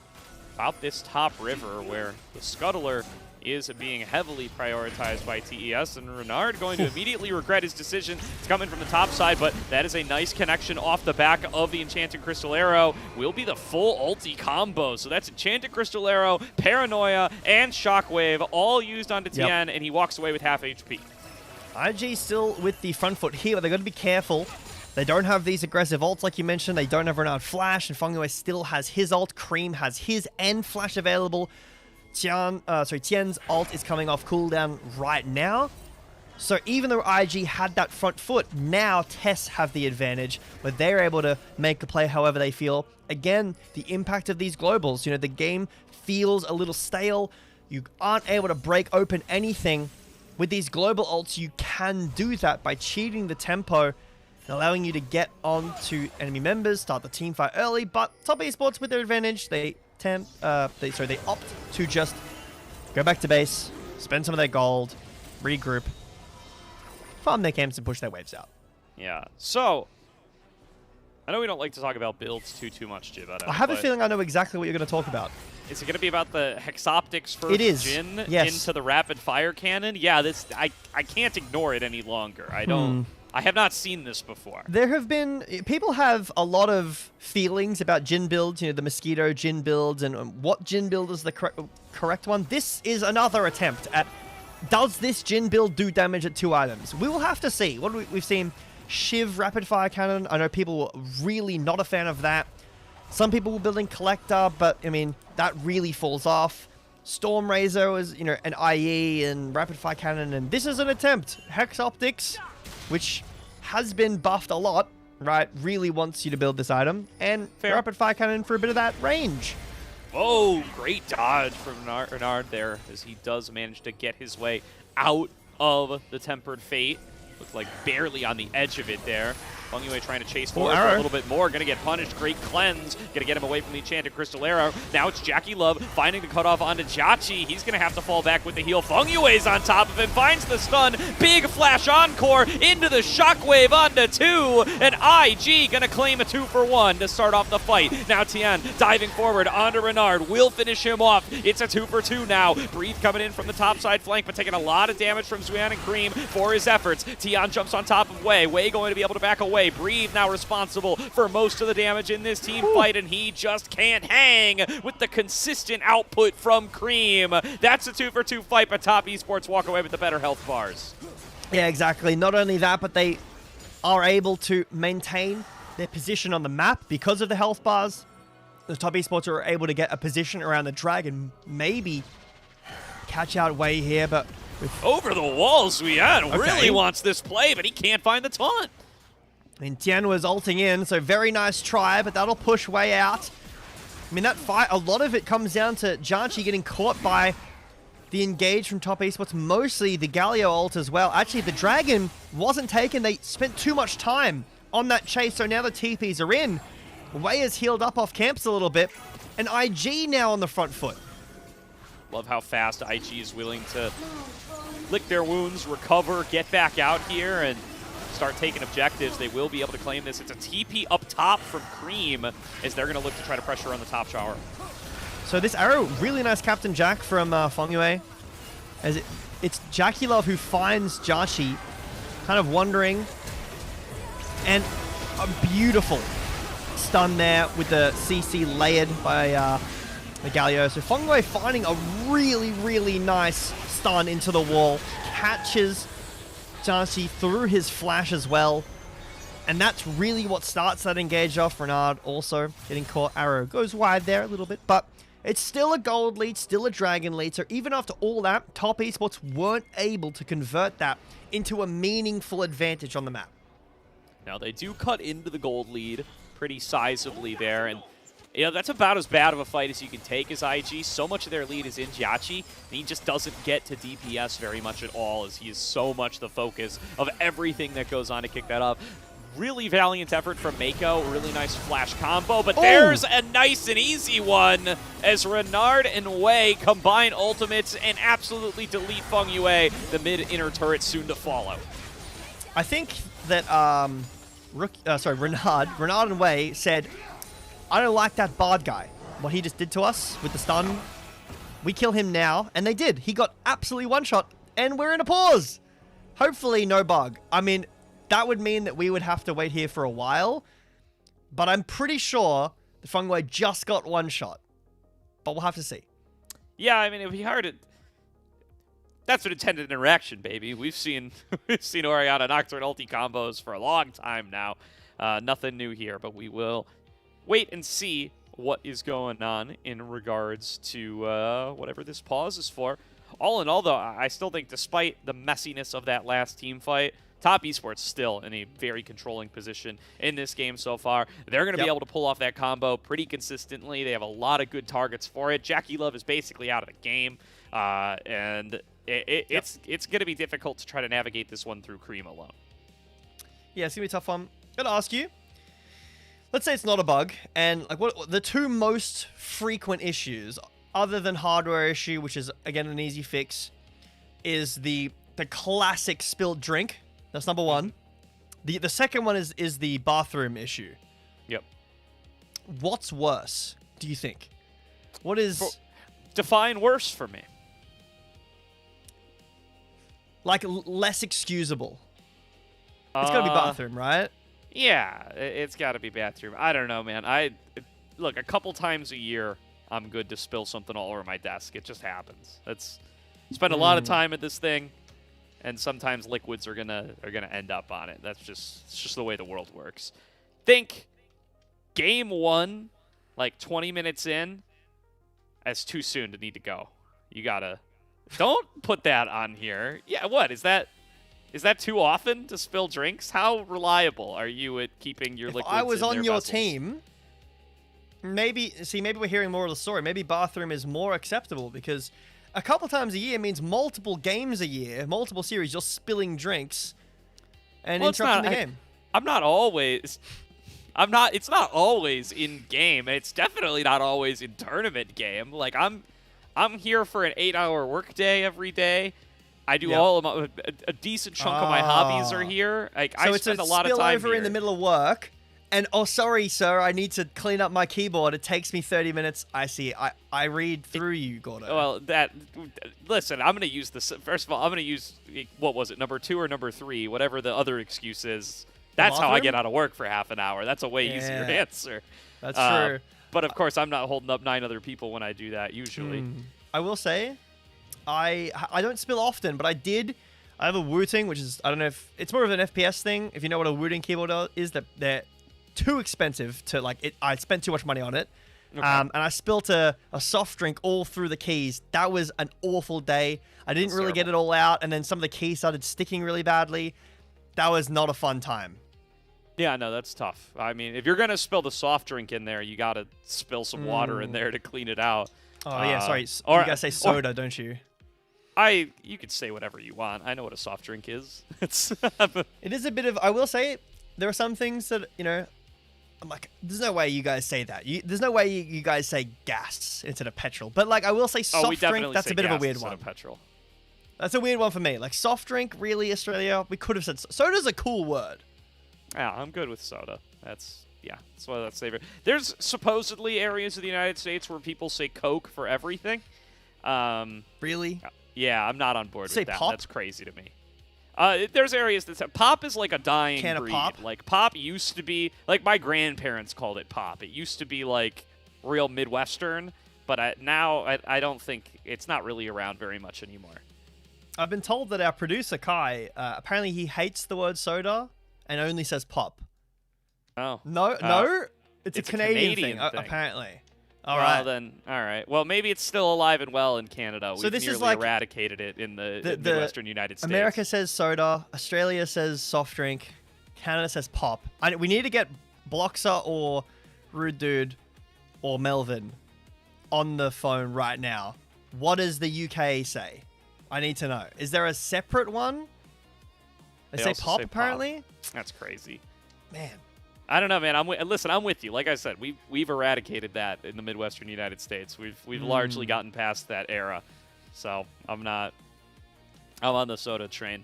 about this top river, where the Scuttler is being heavily prioritized by TES, and Renard going to immediately regret his decision. It's coming from the top side, but that is a nice connection off the back of the Enchanted Crystal Arrow. Will be the full ulti combo. So that's Enchanted Crystal Arrow, Paranoia, and Shockwave all used onto Tien, and he walks away with half HP. IG still with the front foot here, but they've got to be careful. They don't have these aggressive ults like you mentioned. They don't have Renard Flash, and Fengyue still has his ult. Cream has his and Flash available. Tien's ult is coming off cooldown right now. So even though IG had that front foot, now TES have the advantage, where they're able to make a play however they feel. Again, the impact of these globals. You know, the game feels a little stale. You aren't able to break open anything. With these global ults, you can do that by cheating the tempo and allowing you to get onto enemy members, start the team fight early. But top esports with their advantage, they opt to just go back to base, spend some of their gold, regroup, farm their camps, and push their waves out. Yeah. So I know we don't like to talk about builds too much, Jib. I have a feeling I know exactly what you're going to talk about. Is it going to be about the Hexoptics first Jin into the rapid fire cannon? Yeah, this I can't ignore it any longer. I have not seen this before. There have been... People have a lot of feelings about Jin builds, you know, the Mosquito Jin builds, and what Jin build is the correct one. This is another attempt at, does this Jin build do damage at 2 items? We will have to see. What we've seen, Shiv rapid fire cannon. I know people were really not a fan of that. Some people were building Collector, but, I mean, that really falls off. Storm Razor was, you know, an IE and rapid fire cannon, and this is an attempt. Hex Optics, which has been buffed a lot, right, really wants you to build this item. And rapid fire cannon for a bit of that range. Oh, great dodge from Renard there, as he does manage to get his way out of the Tempered Fate. Looked like barely on the edge of it there. Fengyue trying to chase forward for a little bit more. Going to get punished. Great cleanse. Going to get him away from the Enchanted Crystal Arrow. Now it's Jackie Love finding the cutoff onto Jiangxi. He's going to have to fall back with the heal. Fengyue's on top of him. Finds the stun. Big flash encore into the Shockwave onto 2. And IG going to claim a 2-for-1 to start off the fight. Now Tien diving forward onto Renard. Will finish him off. It's a 2-for-2 now. Breathe coming in from the top side flank, but taking a lot of damage from Zuyan and Cream for his efforts. Tien jumps on top of Wei. Wei going to be able to back away. Breathe now responsible for most of the damage in this team fight, and he just can't hang with the consistent output from Cream. That's a 2-for-2 fight, but top esports walk away with the better health bars. Yeah, exactly. Not only that, but they are able to maintain their position on the map because of the health bars. The top esports are able to get a position around the dragon, maybe catch out Wei here, but... Over the walls, Zuyan really wants this play, but he can't find the taunt. And Tien was ulting in, so very nice try, but that'll push Wei out. I mean, that fight, a lot of it comes down to Jiangxi getting caught by the engage from top esports, mostly the Galio ult as well. Actually, the dragon wasn't taken. They spent too much time on that chase, so now the TPs are in. Wei has healed up off camps a little bit, and IG now on the front foot. Love how fast IG is willing to lick their wounds, recover, get back out here, and start taking objectives. They will be able to claim this. It's a TP up top from Cream, as they're going to look to try to pressure on the top tower. So this arrow, really nice Captain Jack from Fengyue. As it's Jackie Love who finds Jiangxi, kind of wandering. And a beautiful stun there with the CC layered by the Galio. So Fengyue finding a really, really nice stun into the wall. Catches Darcy through his flash as well. And that's really what starts that engage off. Renard also getting caught. Arrow goes wide there a little bit, but it's still a gold lead, still a dragon lead. So even after all that, Top Esports weren't able to convert that into a meaningful advantage on the map. Now, they do cut into the gold lead pretty sizably there, and you know, that's about as bad of a fight as you can take as IG. So much of their lead is in Jacci, and he just doesn't get to DPS very much at all, as he is so much the focus of everything that goes on to kick that up. Really valiant effort from Mako, really nice flash combo, but there's a nice and easy one as Renard and Wei combine ultimates and absolutely delete Feng Yue, the mid-inner turret soon to follow. I think that, Renard and Wei said, I don't like that Bard guy. What he just did to us with the stun, we kill him now, and they did. He got absolutely one-shot, and we're in a pause. Hopefully no bug. I mean, that would mean that we would have to wait here for a while, but I'm pretty sure the Feng Yue just got one shot. But we'll have to see. Yeah, I mean, it'd be hard to... That's an intended interaction, baby. We've seen Orianna Nocturne ulti combos for a long time now. Nothing new here, but we will wait and see what is going on in regards to whatever this pause is for. All in all, though, I still think despite the messiness of that last team fight, Top Esports still in a very controlling position in this game so far. They're going to be able to pull off that combo pretty consistently. They have a lot of good targets for it. Jackie Love is basically out of the game, and it's going to be difficult to try to navigate this one through Cream alone. Yeah, it's going to be a tough one. Got to ask you, let's say it's not a bug, and like what the two most frequent issues, other than hardware issue, which is, again, an easy fix, is the classic spilled drink. That's number one. The second one is the bathroom issue. Yep. What's worse, do you think? What is... Define worse for me. Like, less excusable. It's got to be bathroom, right? Yeah, it's got to be bathroom. I don't know, man. Look, a couple times a year, I'm good to spill something all over my desk. It just happens. Spend a lot of time at this thing. And sometimes liquids are gonna end up on it. It's just the way the world works. Think game one, like 20 minutes in, as too soon to need to go. You gotta don't put that on here. Yeah, what is that? Is that too often to spill drinks? How reliable are you at keeping your liquids? If I was on your vessels? team, maybe we're hearing more of the story. Maybe bathroom is more acceptable because a couple times a year means multiple games a year, multiple series, you're spilling drinks and interrupting the game. It's not always in game, and it's definitely not always in tournament game. Like I'm here for an 8-hour workday every day. I do a decent chunk of my hobbies are here. Like so I spend a lot of time spill over here. in the middle of work. And, oh, sorry, sir, I need to clean up my keyboard. It takes me 30 minutes. I see. I read through you, Gordo. Well, listen, I'm going to use this. First of all, I'm going to use, what was it, number 2 or number 3, whatever the other excuse is. That's how I get out of work for half an hour. That's a way easier answer. That's true. But, of course, I'm not holding up 9 other people when I do that, usually. I will say, I don't spill often, but I have a Wooting, which is, I don't know if, it's more of an FPS thing. If you know what a Wooting keyboard is, that they're too expensive to I spent too much money on it. Okay. And I spilt a soft drink all through the keys. That was an awful day. I didn't really get it all out, and then some of the keys started sticking really badly. That was not a fun time. Yeah, no, that's tough. I mean, if you're going to spill the soft drink in there, you got to spill some water in there to clean it out. Oh, yeah, sorry. You guys say soda, don't you? You could say whatever you want. I know what a soft drink is. It is a bit of, I will say, there are some things that, I'm like, there's no way you guys say that. There's no way you guys say gas instead of petrol. But, like, I will say soft drink, that's a bit of a weird one. Petrol. That's a weird one for me. Like, soft drink, really, Australia? We could have said soda's a cool word. Yeah, I'm good with soda. That's why that's favorite. There's supposedly areas of the United States where people say Coke for everything. Really? Yeah, I'm not on board with that. Pop? That's crazy to me. There's areas that say pop is like a dying breed. Of pop? Like pop used to be like my grandparents called it pop. It used to be like real Midwestern, but now I don't think it's not really around very much anymore. I've been told that our producer, Kai, apparently he hates the word soda and only says pop. Oh. No? It's a Canadian thing, thing. apparently. All right. Then, all right. Well, maybe it's still alive and well in Canada. So We've this is nearly like eradicated it in the Midwestern United States. America says soda. Australia says soft drink. Canada says pop. We need to get Bloxer or Rude Dude or Melvin on the phone right now. What does the UK say? I need to know. Is there a separate one? They say pop, apparently? Pop. That's crazy. Man. I don't know, man. Listen, I'm with you. Like I said, we've eradicated that in the Midwestern United States. We've largely gotten past that era. So I'm on the soda train.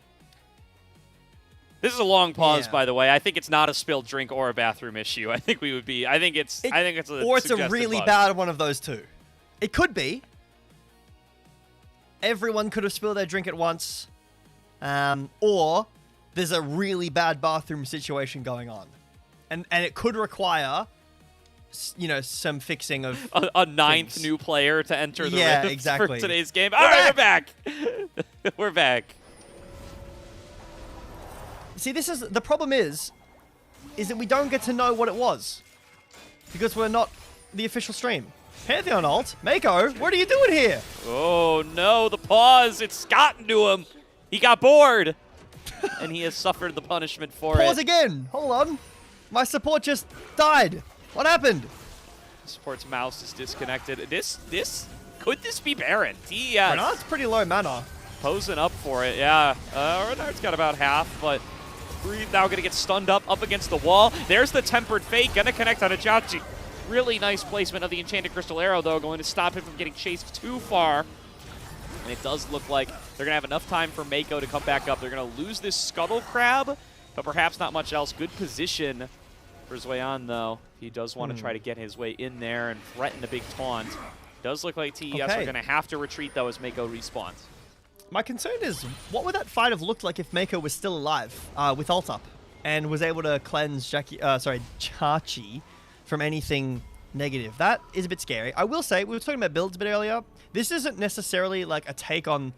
This is a long pause, by the way. I think it's not a spilled drink or a bathroom issue. I think it's a really bad one of those two. It could be. Everyone could have spilled their drink at once. Or there's a really bad bathroom situation going on. And it could require, some fixing of a ninth new player to enter the rift exactly. for today's game. All right, we're back. We're back. See, the problem is that we don't get to know what it was because we're not the official stream. Pantheon ult, Mako, what are you doing here? Oh no, the pause! It's gotten to him. He got bored, and he has suffered the punishment for it. Pause again. Hold on. My support just died. What happened? Support's mouse is disconnected. Could this be Baron? TES. Renard's pretty low mana. Posing up for it, yeah. Renard's got about half, but Breathe now going to get stunned up against the wall. There's the Tempered Fate, going to connect on a Jachi. Really nice placement of the Enchanted Crystal Arrow, though, going to stop him from getting chased too far. And it does look like they're going to have enough time for Mako to come back up. They're going to lose this Scuttle Crab, but perhaps not much else. Good position for Zwayan, though. He does want to try to get his way in there and threaten a big taunt. Does look like TES are going to have to retreat, though, as Mako respawns. My concern is, what would that fight have looked like if Mako was still alive with ult up and was able to cleanse Chachi from anything negative? That is a bit scary. I will say, we were talking about builds a bit earlier. This isn't necessarily like a take on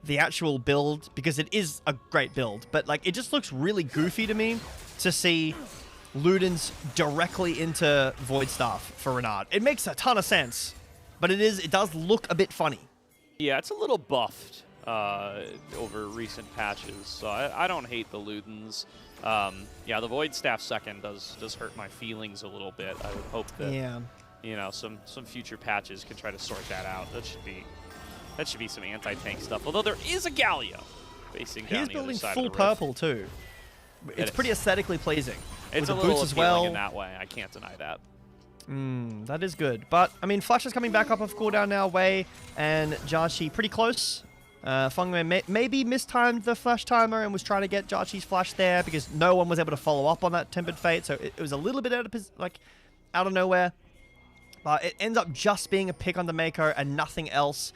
the actual build, because it is a great build, but like it just looks really goofy to me to see Ludens directly into Void Staff for Renard. It makes a ton of sense, but it does look a bit funny. Yeah, it's a little buffed over recent patches, so I don't hate the Ludens. Yeah, the Void Staff second does hurt my feelings a little bit. I would hope that some future patches can try to sort that out. That should be some anti-tank stuff. Although there is a Galio facing down the other side of the rift. He's building full purple too. It's pretty aesthetically pleasing. It's a little appealing in that way. I can't deny that. That is good. But, I mean, Flash is coming back up off cooldown now. Wei and Jachi pretty close. Fengmei maybe mistimed the Flash timer and was trying to get Jachi's Flash there because no one was able to follow up on that Tempered Fate. So it was a little bit out of nowhere. But it ends up just being a pick on the Mako and nothing else.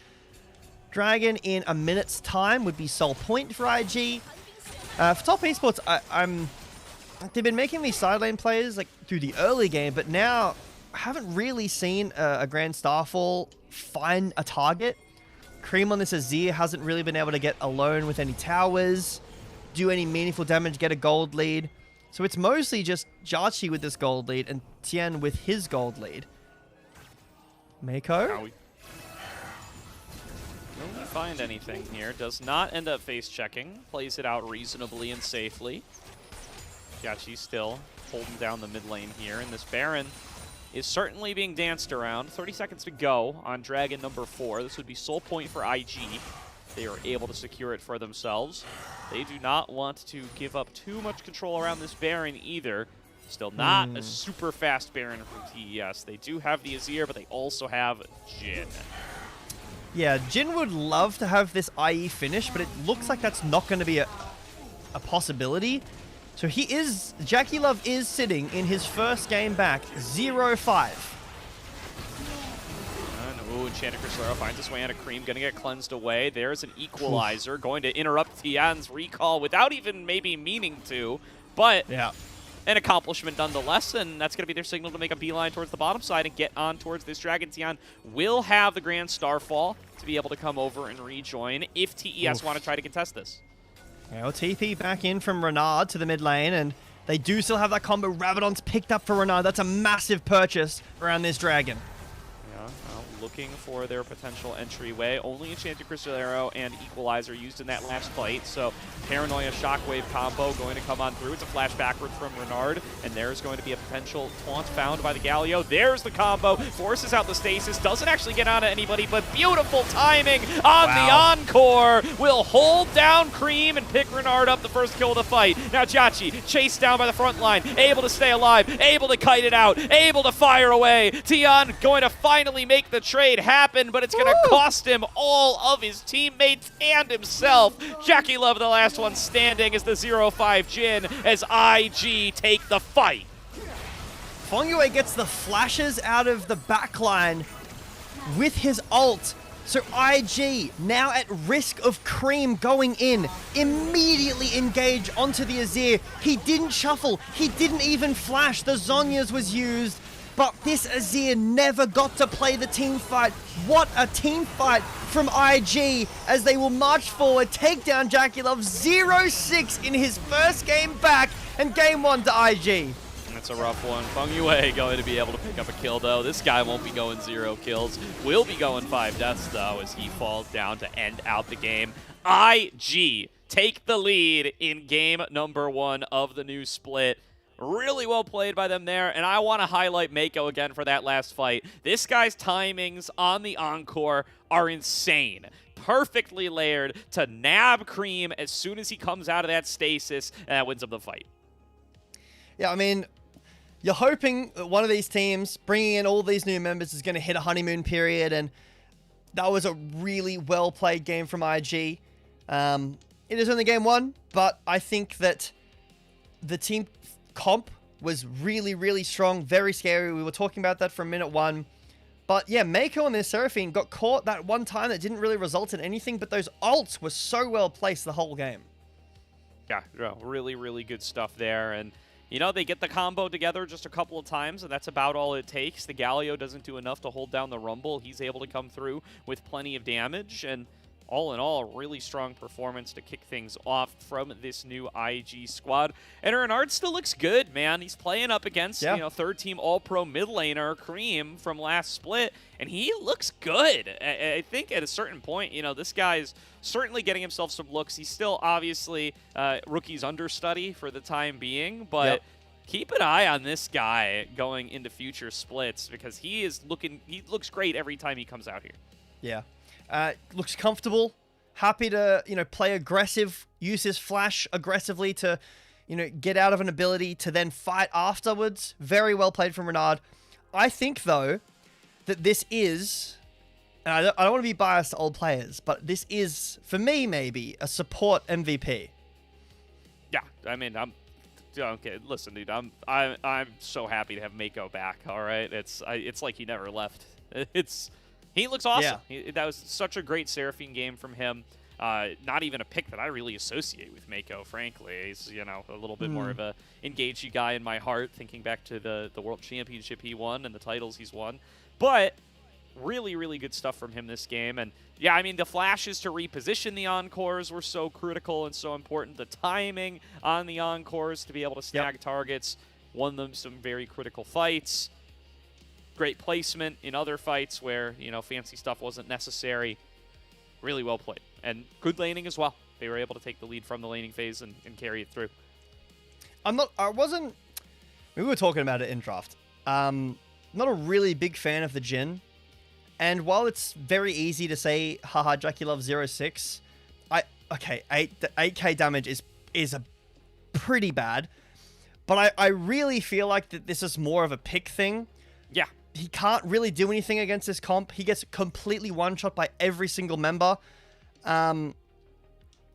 Dragon in a minute's time would be Soul Point for IG. For top esports, they've been making these side lane plays like through the early game, but now I haven't really seen a Grand Starfall find a target. Cream on this Azir hasn't really been able to get alone with any towers, do any meaningful damage, get a gold lead. So it's mostly just Jachi with this gold lead and Tien with his gold lead. Mako? Don't find anything here. Does not end up face checking. Plays it out reasonably and safely. Jachi's still holding down the mid lane here, and this Baron is certainly being danced around. 30 seconds to go on Dragon number 4. This would be Soul Point for IG. They are able to secure it for themselves. They do not want to give up too much control around this Baron either. Still not a super fast Baron from TES. They do have the Azir, but they also have Jhin. Yeah, Jhin would love to have this IE finish, but it looks like that's not going to be a possibility. So Jackie Love is sitting in his first game back, 0-5. Ooh, Enchanted Crystal Arrow finds his way into Cream, going to get cleansed away. There's an Equalizer, going to interrupt Tian's recall without even maybe meaning to, but yeah, an accomplishment nonetheless, and that's going to be their signal to make a beeline towards the bottom side and get on towards this dragon. Tian will have the Grand Starfall to be able to come over and rejoin if TES want to try to contest this. Well, TP back in from Renard to the mid lane, and they do still have that combo. Rabadon's picked up for Renard. That's a massive purchase around this dragon. Yeah, well, looking for their potential entryway. Only Enchanted Crystal Arrow and Equalizer used in that last fight, so Paranoia Shockwave combo going to come on through. It's a flash backwards from Renard, and there's going to be a potential taunt found by the Galio. There's the combo, forces out the stasis, doesn't actually get onto anybody, but beautiful timing on the Encore. Will hold down Cream and pick Renard up the first kill of the fight. Now Jachi, chased down by the front line, able to stay alive, able to kite it out, able to fire away. Tian going to finally make the trade happen, but it's going to cost him all of his teammates and himself. Jackie Love, the last one standing, as the 0-5 Jin as IG take the fight. Fongyue gets the flashes out of the backline with his ult. So IG, now at risk of Cream going in, immediately engage onto the Azir. He didn't shuffle. He didn't even flash. The Zhonya's was used. But this Azir never got to play the team fight. What a team fight from IG as they will march forward, take down Jackie Love 0-6 in his first game back, and game 1 to IG. That's a rough one. Feng Yue going to be able to pick up a kill, though. This guy won't be going 0 kills. Will be going 5 deaths, though, as he falls down to end out the game. IG take the lead in game number 1 of the new split. Really well played by them there, and I want to highlight Mako again for that last fight. This guy's timings on the Encore are insane. Perfectly layered to nab Cream as soon as he comes out of that stasis, and that wins him the fight. Yeah, I mean, you're hoping that one of these teams bringing in all these new members is going to hit a honeymoon period, and that was a really well-played game from IG. It is only game 1, but I think that the team comp was really, really strong, very scary. We were talking about that from minute 1. But yeah, Mako and their Seraphine got caught that one time that didn't really result in anything, but those ults were so well placed the whole game. Yeah, really, really good stuff there. And, you know, they get the combo together just a couple of times, and that's about all it takes. The Galio doesn't do enough to hold down the Rumble. He's able to come through with plenty of damage, and all in all, really strong performance to kick things off from this new IG squad. And Renard still looks good, man. He's playing up against, you know, third-team All-Pro mid laner Cream from last split, and he looks good. I think at a certain point, you know, this guy's certainly getting himself some looks. He's still obviously rookie's understudy for the time being, but keep an eye on this guy going into future splits because he looks great every time he comes out here. Yeah. Looks comfortable, happy to, you know, play aggressive, use his flash aggressively to, you know, get out of an ability to then fight afterwards. Very well played from Renard. I think, though, that this is, and I don't want to be biased to old players, but this is, for me, maybe, a support MVP. Yeah, I mean, okay, listen, dude, I'm so happy to have Mako back, all right? It's like he never left. He looks awesome. Yeah. That was such a great Seraphine game from him. Not even a pick that I really associate with Mako, frankly. He's, you know, a little bit more of a engagey guy in my heart, thinking back to the World Championship he won and the titles he's won. But really, really good stuff from him this game. And, yeah, I mean, the flashes to reposition the Encores were so critical and so important. The timing on the Encores to be able to snag targets won them some very critical fights. Great placement in other fights where, you know, fancy stuff wasn't necessary. Really well played. And good laning as well. They were able to take the lead from the laning phase and carry it through. We were talking about it in draft. Not a really big fan of the Jhin. And while it's very easy to say, haha, Jackie Love 0-6, 8k damage is a pretty bad. But I really feel like that this is more of a pick thing. Yeah. He can't really do anything against this comp. He gets completely one-shot by every single member. And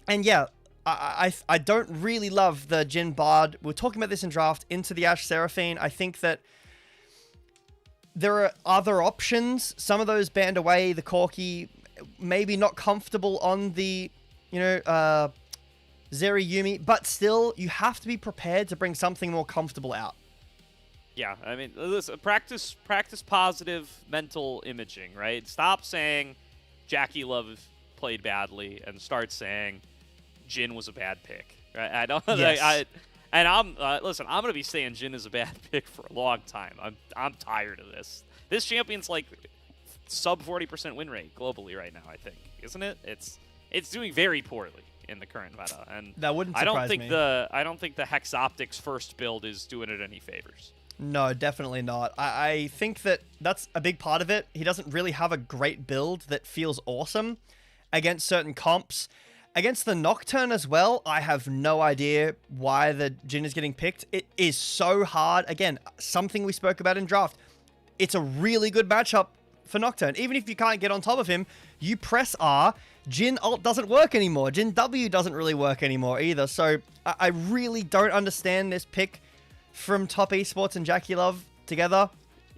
yeah, I don't really love the Jhin Bard. We were talking about this in draft into the Ashe Seraphine. I think that there are other options. Some of those banned away. The Corki maybe not comfortable on the, you know, Zeri, Yumi, but still, you have to be prepared to bring something more comfortable out. Yeah, I mean, listen, practice positive mental imaging, right? Stop saying Jackie Love played badly and start saying Jhin was a bad pick. Right? I don't. Yes. Listen, I'm gonna be saying Jhin is a bad pick for a long time. I'm tired of this. This champion's like sub 40% win rate globally right now. I think, isn't it? It's doing very poorly in the current meta, and that wouldn't surprise me. I don't think the Hex Optics first build is doing it any favors. No, definitely not. I think that's a big part of it. He doesn't really have a great build that feels awesome against certain comps. Against the Nocturne as well, I have no idea why the Jhin is getting picked. It is so hard. Again, something we spoke about in draft. It's a really good matchup for Nocturne. Even if you can't get on top of him, you press R, Jhin ult doesn't work anymore. Jhin W doesn't really work anymore either. So I really don't understand this pick from Top Esports and Jackie Love together.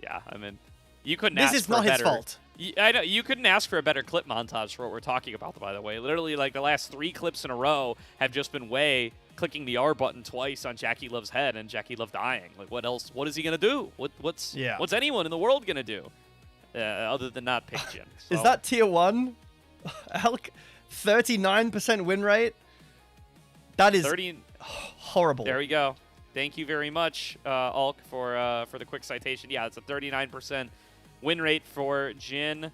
Yeah, I mean, you couldn't ask for This is not his fault. I know you couldn't ask for a better clip montage for what we're talking about, by the way. Literally, like, the last 3 clips in a row have just been Wei clicking the R button twice on Jackie Love's head and Jackie Love dying. Like, what else? What is he gonna do? What's anyone in the world gonna do other than not pick Jhin? So. Is that tier 1? Elk, 39% win rate. That is horrible. There we go. Thank you very much, Ulk, for the quick citation. Yeah, it's a 39% win rate for Jhin.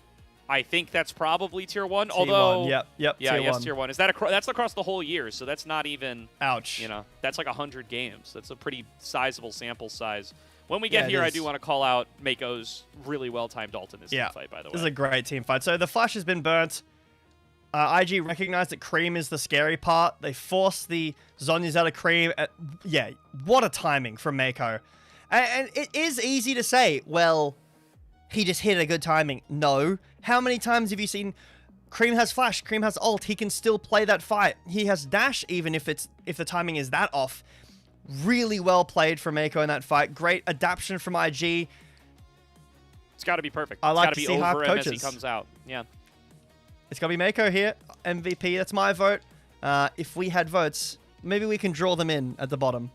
I think that's probably tier 1. Although, yep, yeah, tier 1. Tier 1. Is that that's across the whole year? So that's not even. Ouch. You know, that's like 100 games. That's a pretty sizable sample size. When we get here, I do want to call out Mako's really well-timed ult in this team fight. By the way, this is a great team fight. So the flash has been burnt. IG recognized that Cream is the scary part. They forced the Zhonya's out of Cream. Yeah, what a timing from Mako. And it is easy to say, well, he just hit a good timing. No. How many times have you seen Cream has flash, Cream has ult, he can still play that fight. He has dash even if the timing is that off. Really well played from Mako in that fight. Great adaptation from IG. It's got to be perfect. I like it's to got to see be over him as coaches. he comes out. Yeah. It's got to be Mako here. MVP, that's my vote. If we had votes, maybe we can draw them in at the bottom.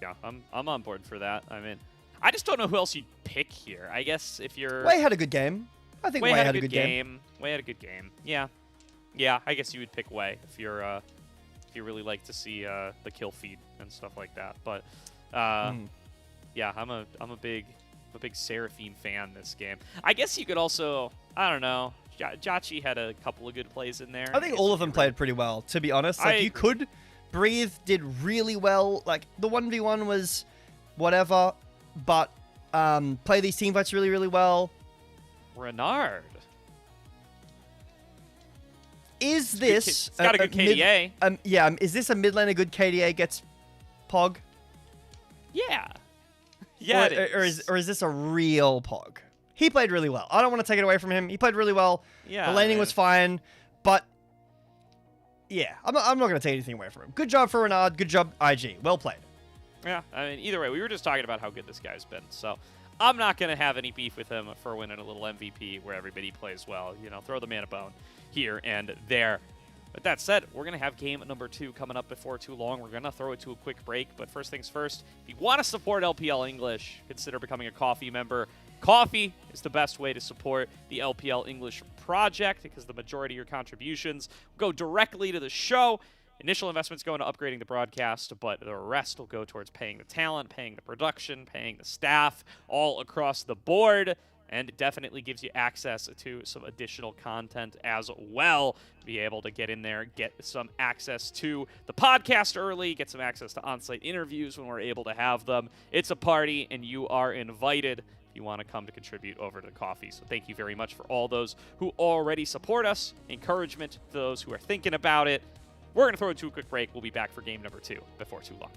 Yeah, I'm on board for that. I mean, I just don't know who else you'd pick here. I guess if you're... Wei had a good game. I think Wei had a good game. Wei had a good game. Yeah. Yeah, I guess you would pick Wei if you're if you really like to see the kill feed and stuff like that. But yeah, I'm a big Seraphine fan this game. I guess you could also, I don't know, Jachi had a couple of good plays in there. I think all of them played pretty well, to be honest. Like, you could... Breathe did really well. Like, the 1v1 was whatever, but play these team fights really, really well. Renard. Is this... It's got a good KDA. Yeah, is this a mid laner good KDA gets Pog? Yeah. Yeah, or is this a real Pog? He played really well. I don't want to take it away from him. He played really well. Yeah. The laning was fine, but... Yeah, I'm not going to take anything away from him. Good job for Renard. Good job, IG. Well played. Yeah, I mean, either way, we were just talking about how good this guy's been. So I'm not going to have any beef with him for winning a little MVP where everybody plays well. You know, throw the man a bone here and there. But that said, we're going to have game number 2 coming up before too long. We're going to throw it to a quick break. But first things first, if you want to support LPL English, consider becoming a coffee member. Coffee is the best way to support the LPL English project because the majority of your contributions go directly to the show. Initial investments go into upgrading the broadcast, but the rest will go towards paying the talent, paying the production, paying the staff, all across the board. And it definitely gives you access to some additional content as well. Be able to get in there, get some access to the podcast early, get some access to on-site interviews when we're able to have them. It's a party, and you are invited if you want to come to contribute over to the coffee. So thank you very much for all those who already support us. Encouragement to those who are thinking about it. We're going to throw it to a quick break. We'll be back for game number 2 before too long.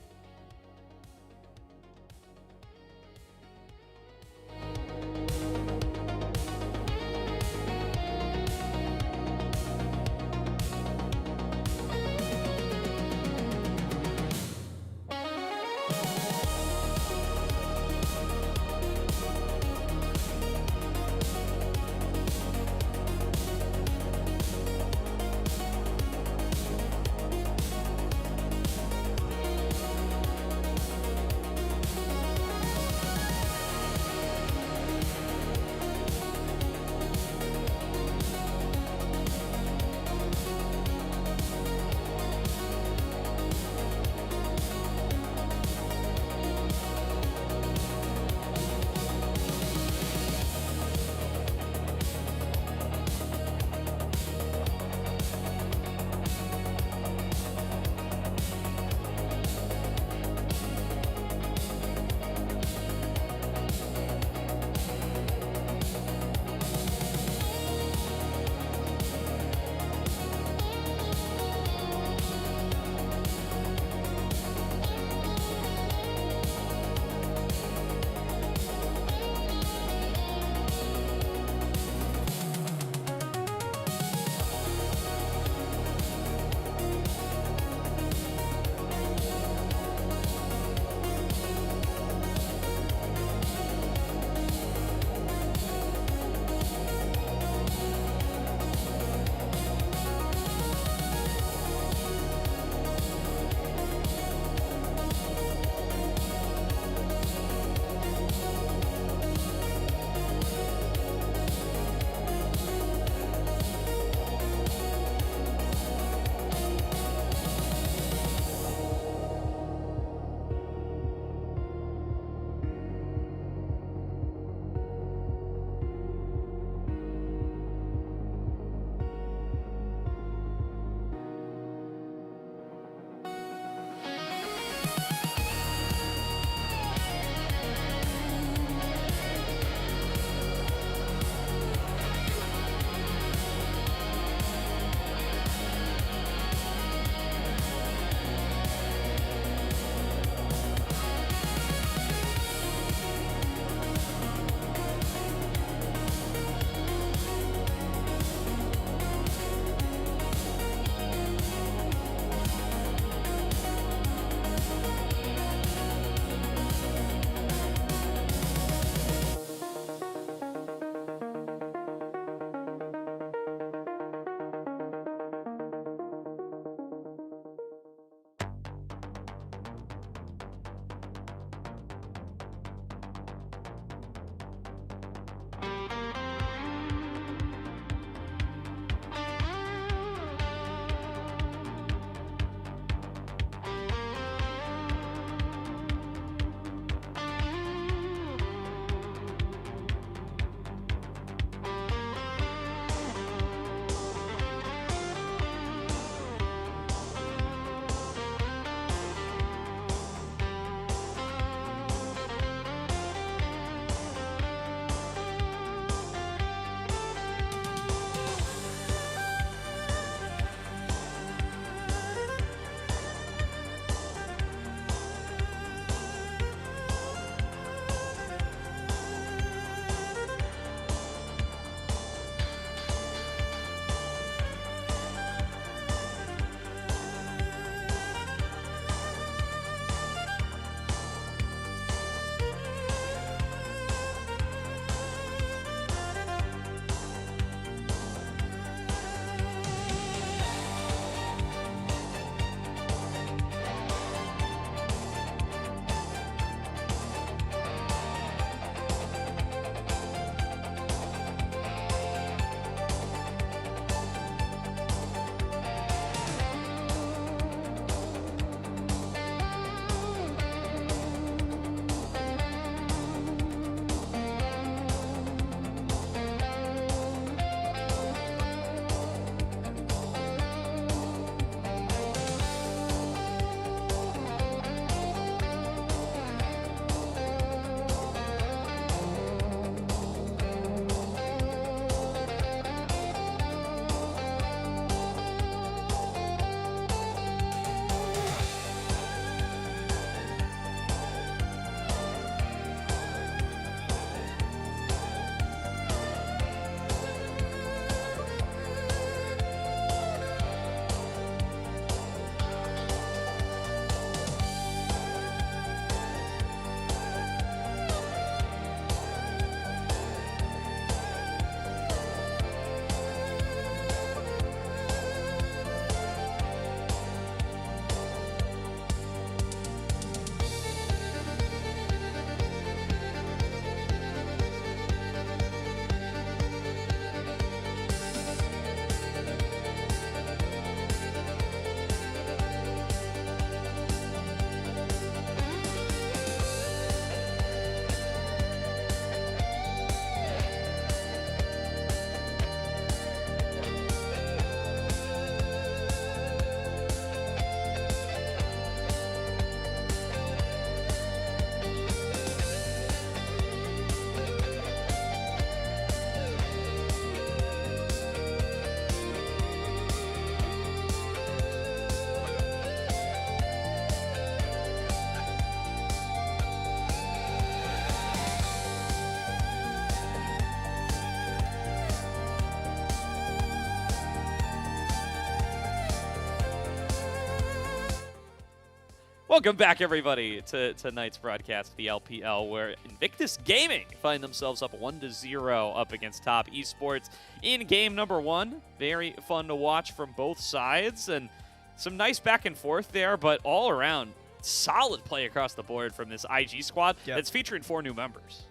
Welcome back, everybody, to tonight's broadcast of the LPL, where Invictus Gaming find themselves up 1-0 up against Top Esports in game number 1. Very fun to watch from both sides, and some nice back and forth there, but all around, solid play across the board from this IG squad that's featuring 4 new members.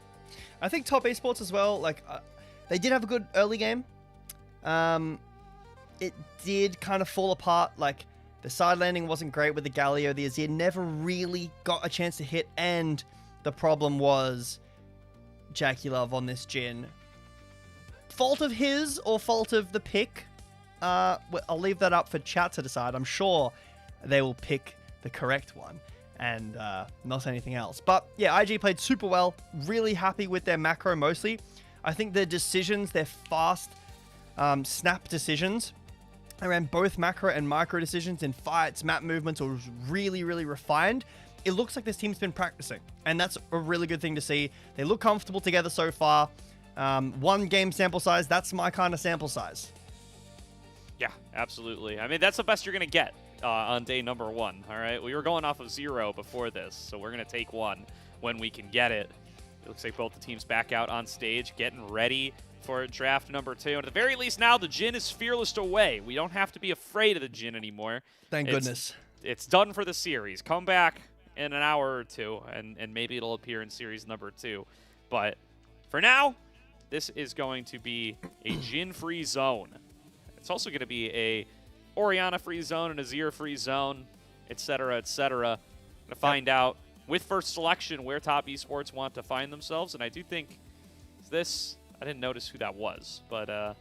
I think Top Esports as well, like, they did have a good early game. It did kind of fall apart, like, the side landing wasn't great with the Galio. The Azir never really got a chance to hit, and the problem was Jackie Love on this Jhin. Fault of his or fault of the pick? I'll leave that up for chat to decide. I'm sure they will pick the correct one and not anything else. But yeah, IG played super well. Really happy with their macro mostly. I think their decisions, their fast snap decisions around both macro and micro decisions in fights, map movements, was really, really refined. It looks like this team's been practicing, and that's a really good thing to see. They look comfortable together so far. 1 game sample size, that's my kind of sample size. Yeah, absolutely. I mean, that's the best you're going to get on day number 1, all right? We were going off of 0 before this, so we're going to take 1 when we can get it. It looks like both the teams back out on stage, getting ready for draft number 2. And at the very least now, the Jhin is fearless away. We don't have to be afraid of the Jhin anymore. Thank goodness. It's done for the series. Come back in an hour or 2, and maybe it'll appear in series number 2. But for now, this is going to be a Jhin-free zone. It's also going to be a Orianna-free zone, an Azir-free zone, etc., etc. To find out with first selection where Top Esports want to find themselves. And I do think this... I didn't notice who that was, but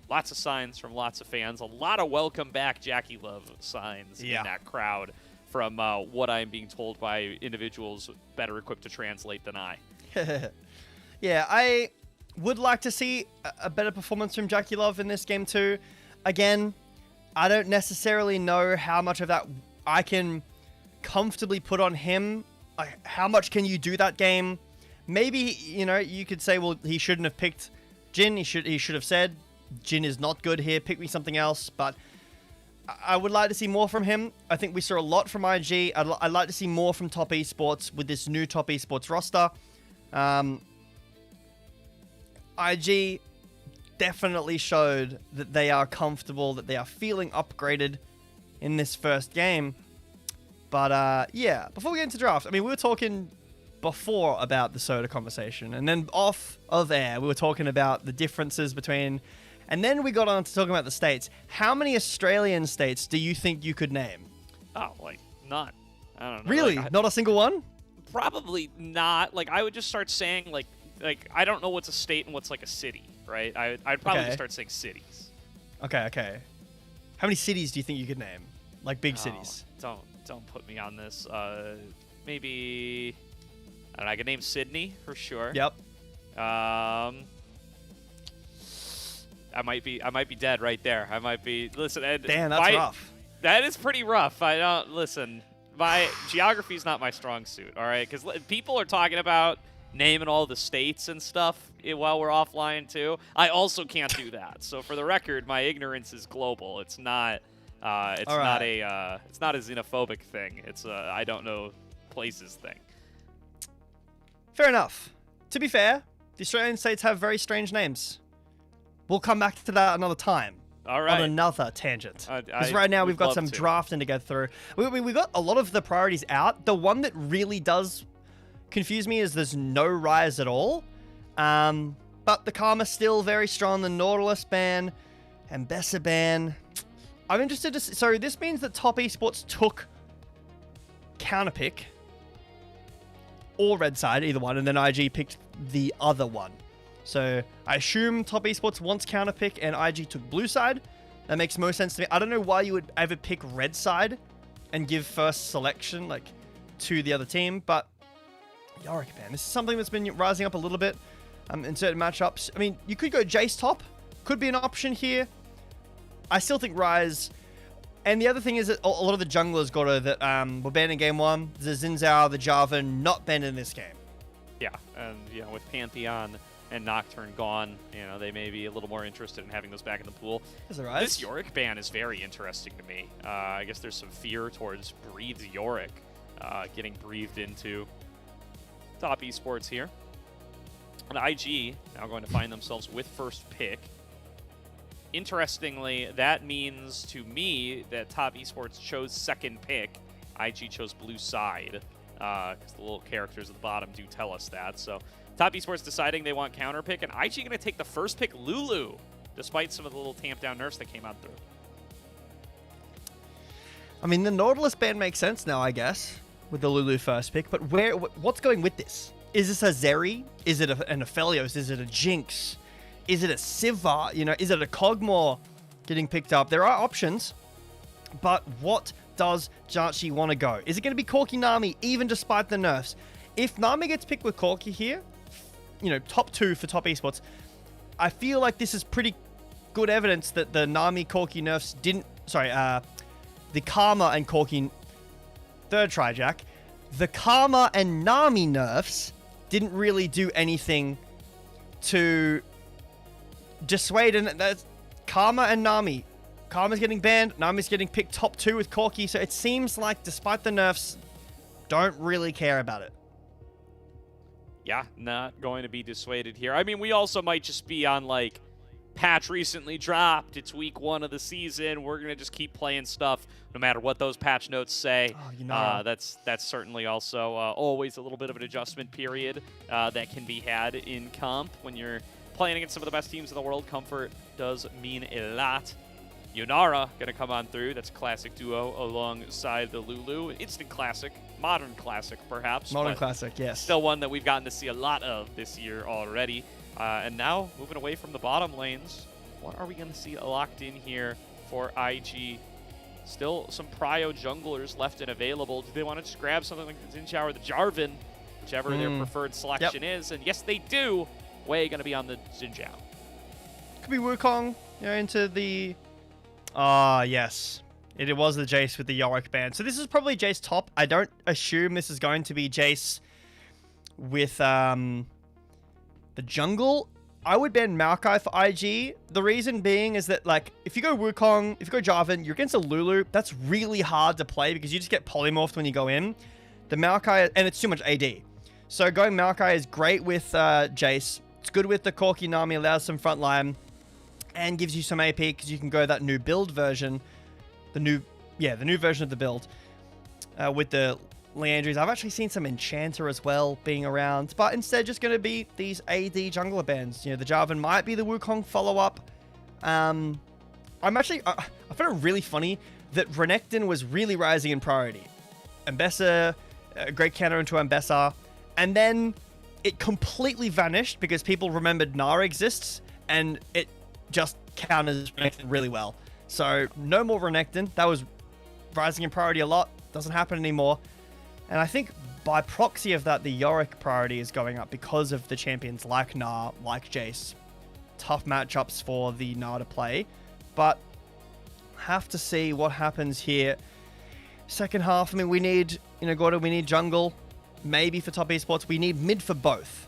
lots of signs from lots of fans. A lot of welcome back Jackie Love signs in that crowd from what I'm being told by individuals better equipped to translate than I. Yeah, I would like to see a better performance from Jackie Love in this game too. Again, I don't necessarily know how much of that I can comfortably put on him. Like, how much can you do that game? Maybe, you know, you could say, well, he shouldn't have picked Jhin. He should have said, Jhin is not good here. Pick me something else. But I would like to see more from him. I think we saw a lot from IG. I'd like to see more from Top Esports with this new Top Esports roster. IG definitely showed that they are comfortable, that they are feeling upgraded in this first game. But yeah, before we get into draft, I mean, we were talking before about the soda conversation, and then off of air we were talking about the differences between, and then we got on to talking about the states. How many Australian states do you think you could name? Oh, like none. I don't know. Really? Like, not a single one? Probably not. Like, I would just start saying like I don't know what's a state and what's like a city, right? I'd probably just start saying cities. Okay. How many cities do you think you could name? Like big cities? Don't put me on this. Maybe I don't know, I could name Sydney for sure. Yep. I might be dead right there. I might be. Listen, damn, that's rough. That is pretty rough. I don't listen. My geography is not my strong suit. All right, because people are talking about naming all the states and stuff while we're offline too. I also can't do that. So for the record, my ignorance is global. It's not. It's not a xenophobic thing. It's a I don't know places thing. Fair enough. To be fair, the Australian states have very strange names. We'll come back to that another time. All right. On another tangent. Because right now we've got some drafting to go through. We got a lot of the priorities out. The one that really does confuse me is there's no Rise at all. But the Karma's still very strong. The Nautilus ban and Bessa ban. I'm interested to see. So this means that Top Esports took Counterpick or Red Side, either one, and then IG picked the other one. So I assume Top Esports wants Counterpick and IG took Blue Side. That makes most sense to me. I don't know why you would ever pick Red Side and give first selection like to the other team, but Yorick ban. This is something that's been rising up a little bit in certain matchups. I mean, you could go Jace top. Could be an option here. I still think Rise. And the other thing is that a lot of the junglers got that were banned in game 1. The Xin Zhao, the Jarvan, not banned in this game. Yeah, and with Pantheon and Nocturne gone, they may be a little more interested in having those back in the pool. This Yorick ban is very interesting to me. I guess there's some fear towards Breathe Yorick getting breathed into. Top Esports here. And IG now going to find themselves with first pick. Interestingly, that means to me that Top Esports chose second pick. IG chose blue side, because the little characters at the bottom do tell us that. So Top Esports deciding they want counter pick, and IG going to take the first pick, Lulu, despite some of the little tamp down nerfs that came out through. I mean, the Nautilus ban makes sense now, I guess, with the Lulu first pick, but what's going with this? Is this a Zeri? Is it an Aphelios? Is it a Jinx? Is it a Siva? You know, is it a Kog'Maw getting picked up? There are options, but what does Jarchi want to go? Is it going to be Corki Nami, even despite the nerfs? If Nami gets picked with Corki here, you know, top 2 for Top Esports, I feel like this is pretty good evidence that the Nami Corki nerfs didn't... Sorry, the Karma and Corki... Third try, Jack. The Karma and Nami nerfs didn't really do anything to dissuade, and that's Karma and Nami. Karma's getting banned, Nami's getting picked top 2 with Corki, so it seems like despite the nerfs, don't really care about it. Yeah, not going to be dissuaded here. I mean, we also might just be on, like, patch recently dropped, it's week 1 of the season, we're going to just keep playing stuff no matter what those patch notes say. Oh, you know. That's certainly also always a little bit of an adjustment period that can be had in comp when you're playing against some of the best teams in the world. Comfort does mean a lot. Yunara going to come on through. That's a classic duo alongside the Lulu. Instant classic. Modern classic, perhaps. Modern classic, yes. Still one that we've gotten to see a lot of this year already. And now, moving away from the bottom lanes, what are we going to see locked in here for IG? Still some prio junglers left and available. Do they want to just grab something like the Xin Zhao or the Jarvan, whichever their preferred selection is? And yes, they do. Wei going to be on the Xin Zhao. Could be Wukong, you know, into the... Ah, yes. It was the Jace with the Yorick ban. So this is probably Jace top. I don't assume this is going to be Jace with the jungle. I would ban Maokai for IG. The reason being is that, like, if you go Wukong, if you go Jarvan, you're against a Lulu. That's really hard to play because you just get polymorphed when you go in. The Maokai, and it's too much AD. So going Maokai is great with Jace. It's good with the Corki Nami, allows some frontline, and gives you some AP because you can go that new build version. The new version of the build with the Leandries. I've actually seen some Enchanter as well being around, but instead just going to be these AD jungler bans. You know, the Jarvan might be the Wukong follow-up. I find it really funny that Renekton was really rising in priority. Ambessa, a great counter into Ambessa, and then it completely vanished because people remembered Nara exists, and it just counters Renekton really well. So no more Renekton. That was rising in priority a lot. Doesn't happen anymore. And I think by proxy of that, the Yorick priority is going up because of the champions like Gnar, like Jace. Tough matchups for the Gnar to play. But have to see what happens here. Second half, I mean, we need, you know, Gordo, we need jungle. Maybe for Top Esports. We need mid for both.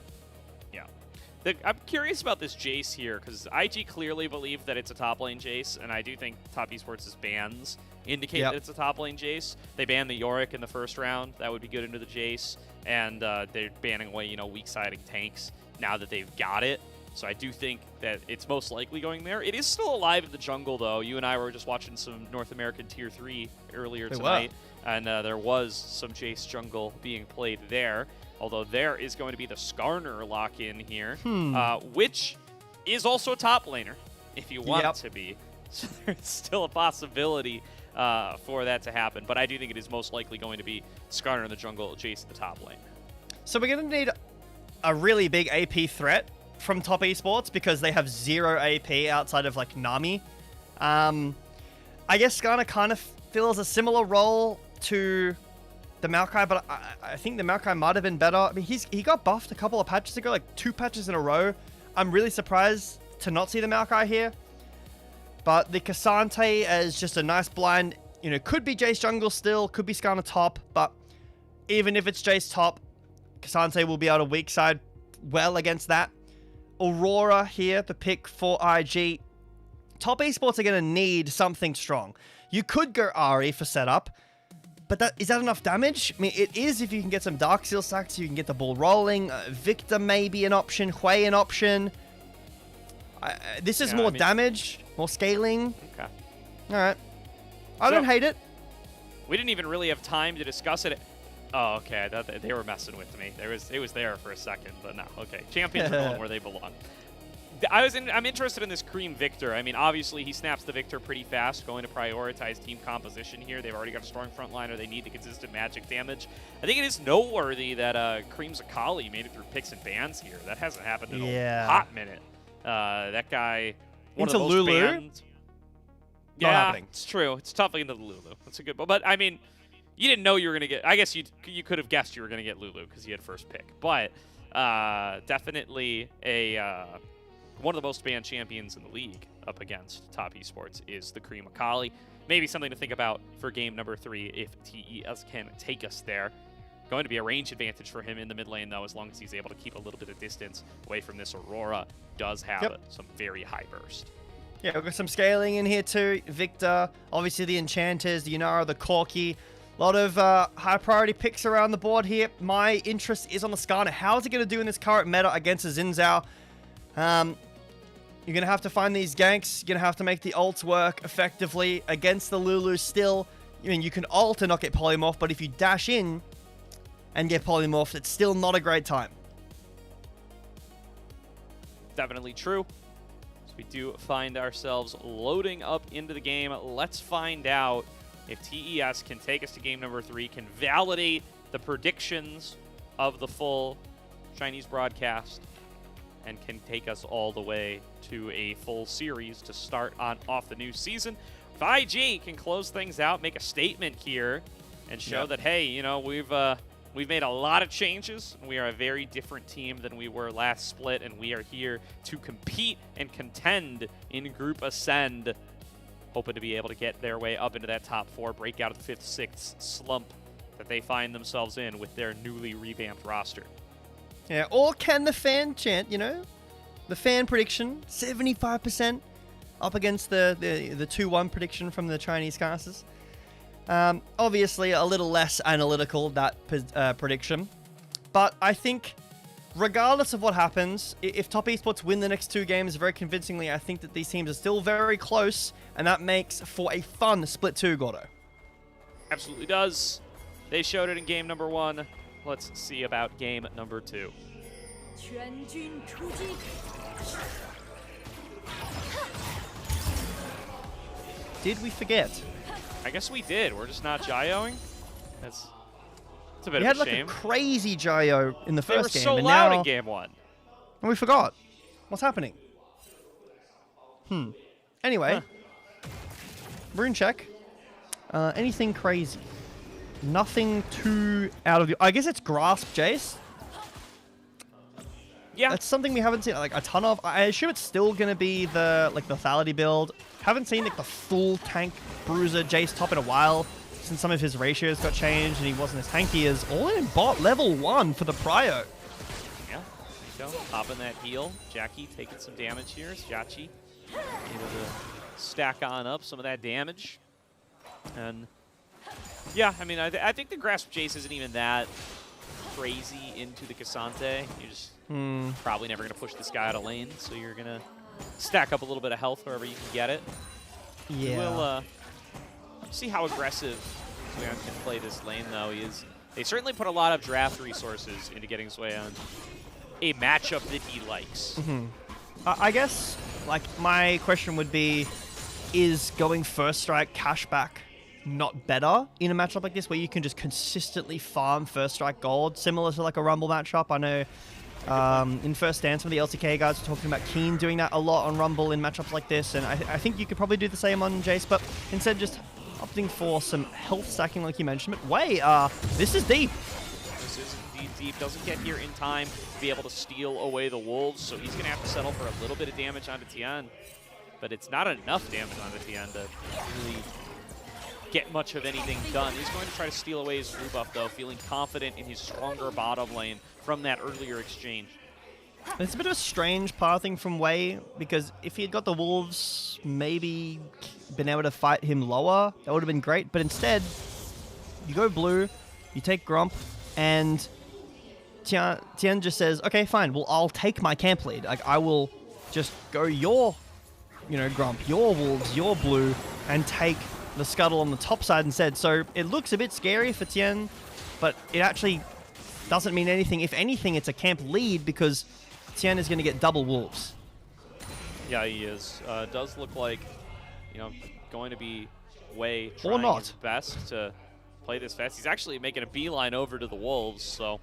I'm curious about this Jace here, because IG clearly believe that it's a top lane Jace, and I do think Top Esports' bans indicate that it's a top lane Jace. They banned the Yorick in the first round. That would be good into the Jace, and they're banning away, you know, weak-siding tanks now that they've got it. So I do think that it's most likely going there. It is still alive in the jungle, though. You and I were just watching some North American Tier 3 earlier tonight, and there was some Jace jungle being played there. Although there is going to be the Skarner lock-in here, which is also a top laner, if you want it to be. So there's still a possibility for that to happen. But I do think it is most likely going to be Skarner in the jungle, Jace in the top lane. So we're going to need a really big AP threat from Top Esports because they have 0 AP outside of, like, Nami. I guess Skarner kind of fills a similar role to the Maokai, but I think the Maokai might have been better. I mean, he got buffed a couple of patches ago, like 2 patches in a row. I'm really surprised to not see the Maokai here. But the Cassante as just a nice blind, you know, could be Jace jungle still, could be Skarner top, but even if it's Jace top, Cassante will be able to weak side well against that. Aurora here, the pick for IG. Top Esports are going to need something strong. You could go Ahri for setup. But is that enough damage? I mean, it is if you can get some Dark Seal stacks, you can get the ball rolling. Victor may be an option, Hui an option. This is more damage, more scaling. Okay. All right. I don't hate it. We didn't even really have time to discuss it. Oh, okay. I thought they were messing with me. It was there for a second, but no. Okay. Champions are going where they belong. I'm interested in this Cream Victor. I mean, obviously, he snaps the Victor pretty fast, going to prioritize team composition here. They've already got a strong front liner. They need the consistent magic damage. I think it is noteworthy that Cream's Akali made it through picks and bans here. That hasn't happened in a hot minute. That guy, one of the most Lulu? banned. Not happening. It's true. It's tough into the Lulu. That's a good, but I mean, you didn't know you were gonna get. I guess you could have guessed you were gonna get Lulu because he had first pick, but definitely one of the most banned champions in the league up against top esports is the Cream Akali. Maybe something to think about for game number 3 if TES can take us there. Going to be a range advantage for him in the mid lane, though, as long as he's able to keep a little bit of distance away from this Aurora. Does have some very high burst. Yeah, we've got some scaling in here too. Victor, obviously the Enchanters, the Yunara, the Corki. A lot of high priority picks around the board here. My interest is on the Skarner. How is it going to do in this current meta against a Xin Zhao? You're going to have to find these ganks. You're going to have to make the ults work effectively against the Lulu still. I mean, you can ult and not get polymorph, but if you dash in and get polymorphed, it's still not a great time. Definitely true. So we do find ourselves loading up into the game. Let's find out if TES can take us to game number 3, can validate the predictions of the full Chinese broadcast, and can take us all the way to a full series to start off the new season. If IG can close things out, make a statement here, and show that, hey, you know, we've made a lot of changes. We are a very different team than we were last split, and we are here to compete and contend in Group Ascend, hoping to be able to get their way up into that top 4, break out of the 5th, 6th slump that they find themselves in with their newly revamped roster. Yeah, or can the fan chant, you know? The fan prediction, 75% up against the 2-1 prediction from the Chinese casters. Obviously, a little less analytical, that prediction. But I think, regardless of what happens, if Top Esports win the next 2 games very convincingly, I think that these teams are still very close, and that makes for a fun Split 2, Gordo. Absolutely does. They showed it in game number 1. Let's see about game number 2. Did we forget? I guess we did. We're just not Jayoing. It's a bit We of had a shame. like a crazy Jayo in the first game. They were so and loud now, in game 1. And we forgot. What's happening? Anyway. Rune check. Anything crazy? Nothing too out of the... I guess it's Grasp, Jace. Yeah. That's something we haven't seen like a ton of. I assume it's still going to be the lethality build. Haven't seen like the full tank bruiser Jace top in a while since some of his ratios got changed and he wasn't as tanky as all in bot level 1 for the Prio. Yeah, there you go. Popping that heal. Jackie taking some damage here. Jachi able to stack on up some of that damage. And yeah, I mean, I think the Grasp Jace isn't even that crazy into the Cassante. You're just probably never going to push this guy out of lane, so you're going to stack up a little bit of health wherever you can get it. Yeah. We'll see how aggressive Zweon can play this lane, though. They certainly put a lot of draft resources into getting Zweon a matchup that he likes. I guess, like, my question would be, is going first strike cashback not better in a matchup like this where you can just consistently farm first strike gold, similar to like a Rumble matchup? I know in First Stand, some of the LCK guys were talking about Keen doing that a lot on Rumble in matchups like this, and I think you could probably do the same on Jace, but instead just opting for some health stacking like you mentioned. But wait, this is deep. This is indeed deep. Doesn't get here in time to be able to steal away the Wolves, so he's going to have to settle for a little bit of damage onto Tian, but it's not enough damage onto Tian to really get much of anything done. He's going to try to steal away his blue buff, though, feeling confident in his stronger bottom lane from that earlier exchange. It's a bit of a strange pathing from Wei, because if he had got the Wolves, maybe been able to fight him lower, that would have been great. But instead, You go blue, you take Grump, and Tien just says, okay, fine, well, I'll take my camp lead. Like, I will just go your, Grump, your Wolves, your blue, and take the Scuttle on the top side instead. So it looks a bit scary for Tien, but it actually doesn't mean anything. If anything, it's a camp lead because Tien is going to get double Wolves. Yeah, he is. Does look like, going to be Wei trying his best to play this fast. He's actually making a beeline over to the Wolves, so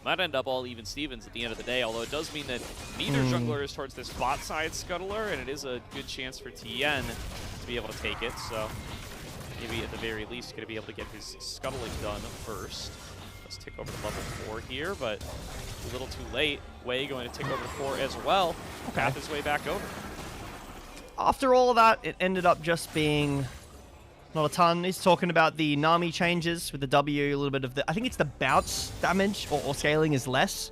might end up all even Stevens at the end of the day, although it does mean that neither jungler is towards this bot side scuttler, and it is a good chance for Tien to be able to take it, so maybe at the very least going to be able to get his scuttling done first. Let's tick over to level 4 here, but a little too late. Wei going to tick over to 4 as well. Okay. Path his way back over. After all of that, it ended up just being not a ton. He's talking about the Nami changes with the W, a little bit of the... I think it's the bounce damage or scaling is less.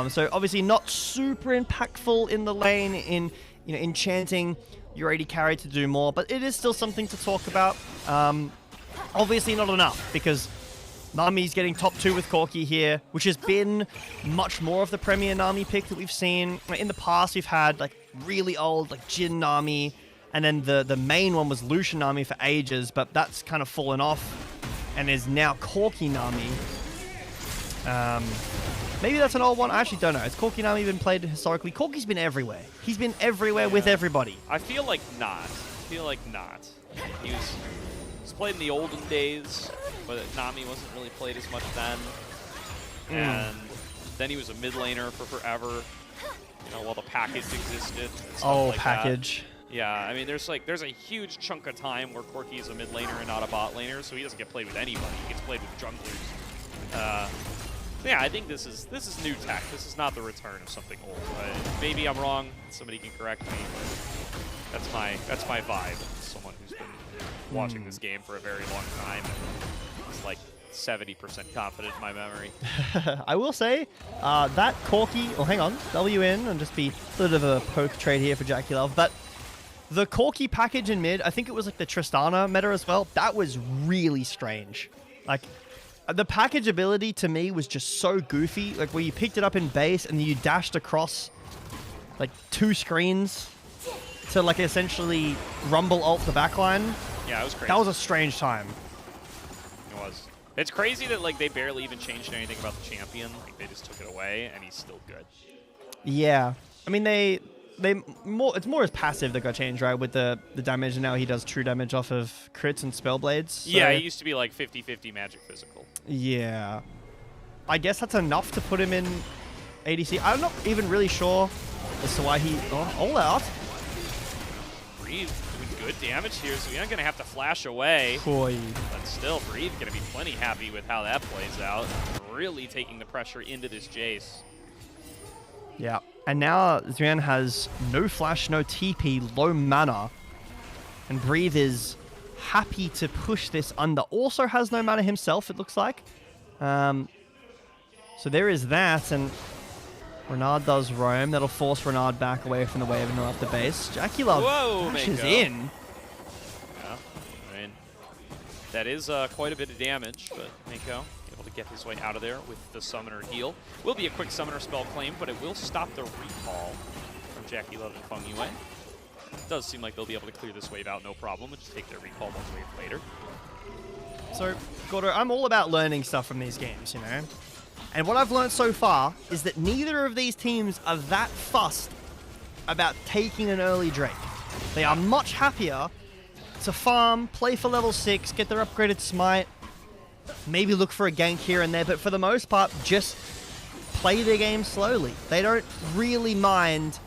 So obviously not super impactful in the lane in enchanting your AD carry to do more, but it is still something to talk about. Obviously not enough because Nami's getting top 2 with Corki here, which has been much more of the premier Nami pick that we've seen. In the past, we've had like really old like Jhin Nami, and then the main one was Lucian Nami for ages, but that's kind of fallen off and is now Corki Nami. Maybe that's an old one. I actually don't know. Has Corki Nami been played historically? Corki's been everywhere. He's been everywhere with everybody. I feel like not. He was played in the olden days, but Nami wasn't really played as much then. And then he was a mid laner for forever, while the package existed. Oh, package. That. Yeah, I mean, there's a huge chunk of time where Corki is a mid laner and not a bot laner, so he doesn't get played with anybody. He gets played with junglers. Yeah, I think this is new tech. This is not the return of something old. Maybe I'm wrong. Somebody can correct me. But that's my vibe. Someone who's been watching this game for a very long time. It's like 70% confident in my memory. I will say that Corki. Oh, hang on. W in and just be a little bit of a poke trade here for Jackie Love, but the Corki package in mid, I think it was like the Tristana meta as well. That was really strange. Like, the package ability to me was just so goofy. Like, where you picked it up in base and then you dashed across like 2 screens to like essentially rumble ult the backline. Yeah, it was crazy. That was a strange time. It was. It's crazy that like they barely even changed anything about the champion. Like, they just took it away and he's still good. Yeah. I mean, it's more his passive that got changed, right? With the damage, and now he does true damage off of crits and spell blades. So. Yeah, he used to be like 50-50 magic physical. Yeah. I guess that's enough to put him in ADC. I'm not even really sure as to why he... Oh, all out. Breathe doing good damage here, so he's not going to have to flash away. Boy. But still, Breathe going to be plenty happy with how that plays out. Really taking the pressure into this Jace. Yeah. And now Zuyan has no flash, no TP, low mana. And Breathe is happy to push this under. Also has no mana himself, it looks like. So there is that. And Renard does roam. That'll force Renard back away from the wave and off the base. Jackie Love pushes in. Yeah, I mean, that is quite a bit of damage, but Mako able to get his way out of there with the summoner heal. Will be a quick summoner spell claim, but it will stop the recall from Jackie Love and Feng Yue. It does seem like they'll be able to clear this wave out no problem and just take their recall one wave later. So, Gordo, I'm all about learning stuff from these games, And what I've learned so far is that neither of these teams are that fussed about taking an early Drake. They are much happier to farm, play for level 6, get their upgraded smite, maybe look for a gank here and there, but for the most part, just play their game slowly. They don't really mind.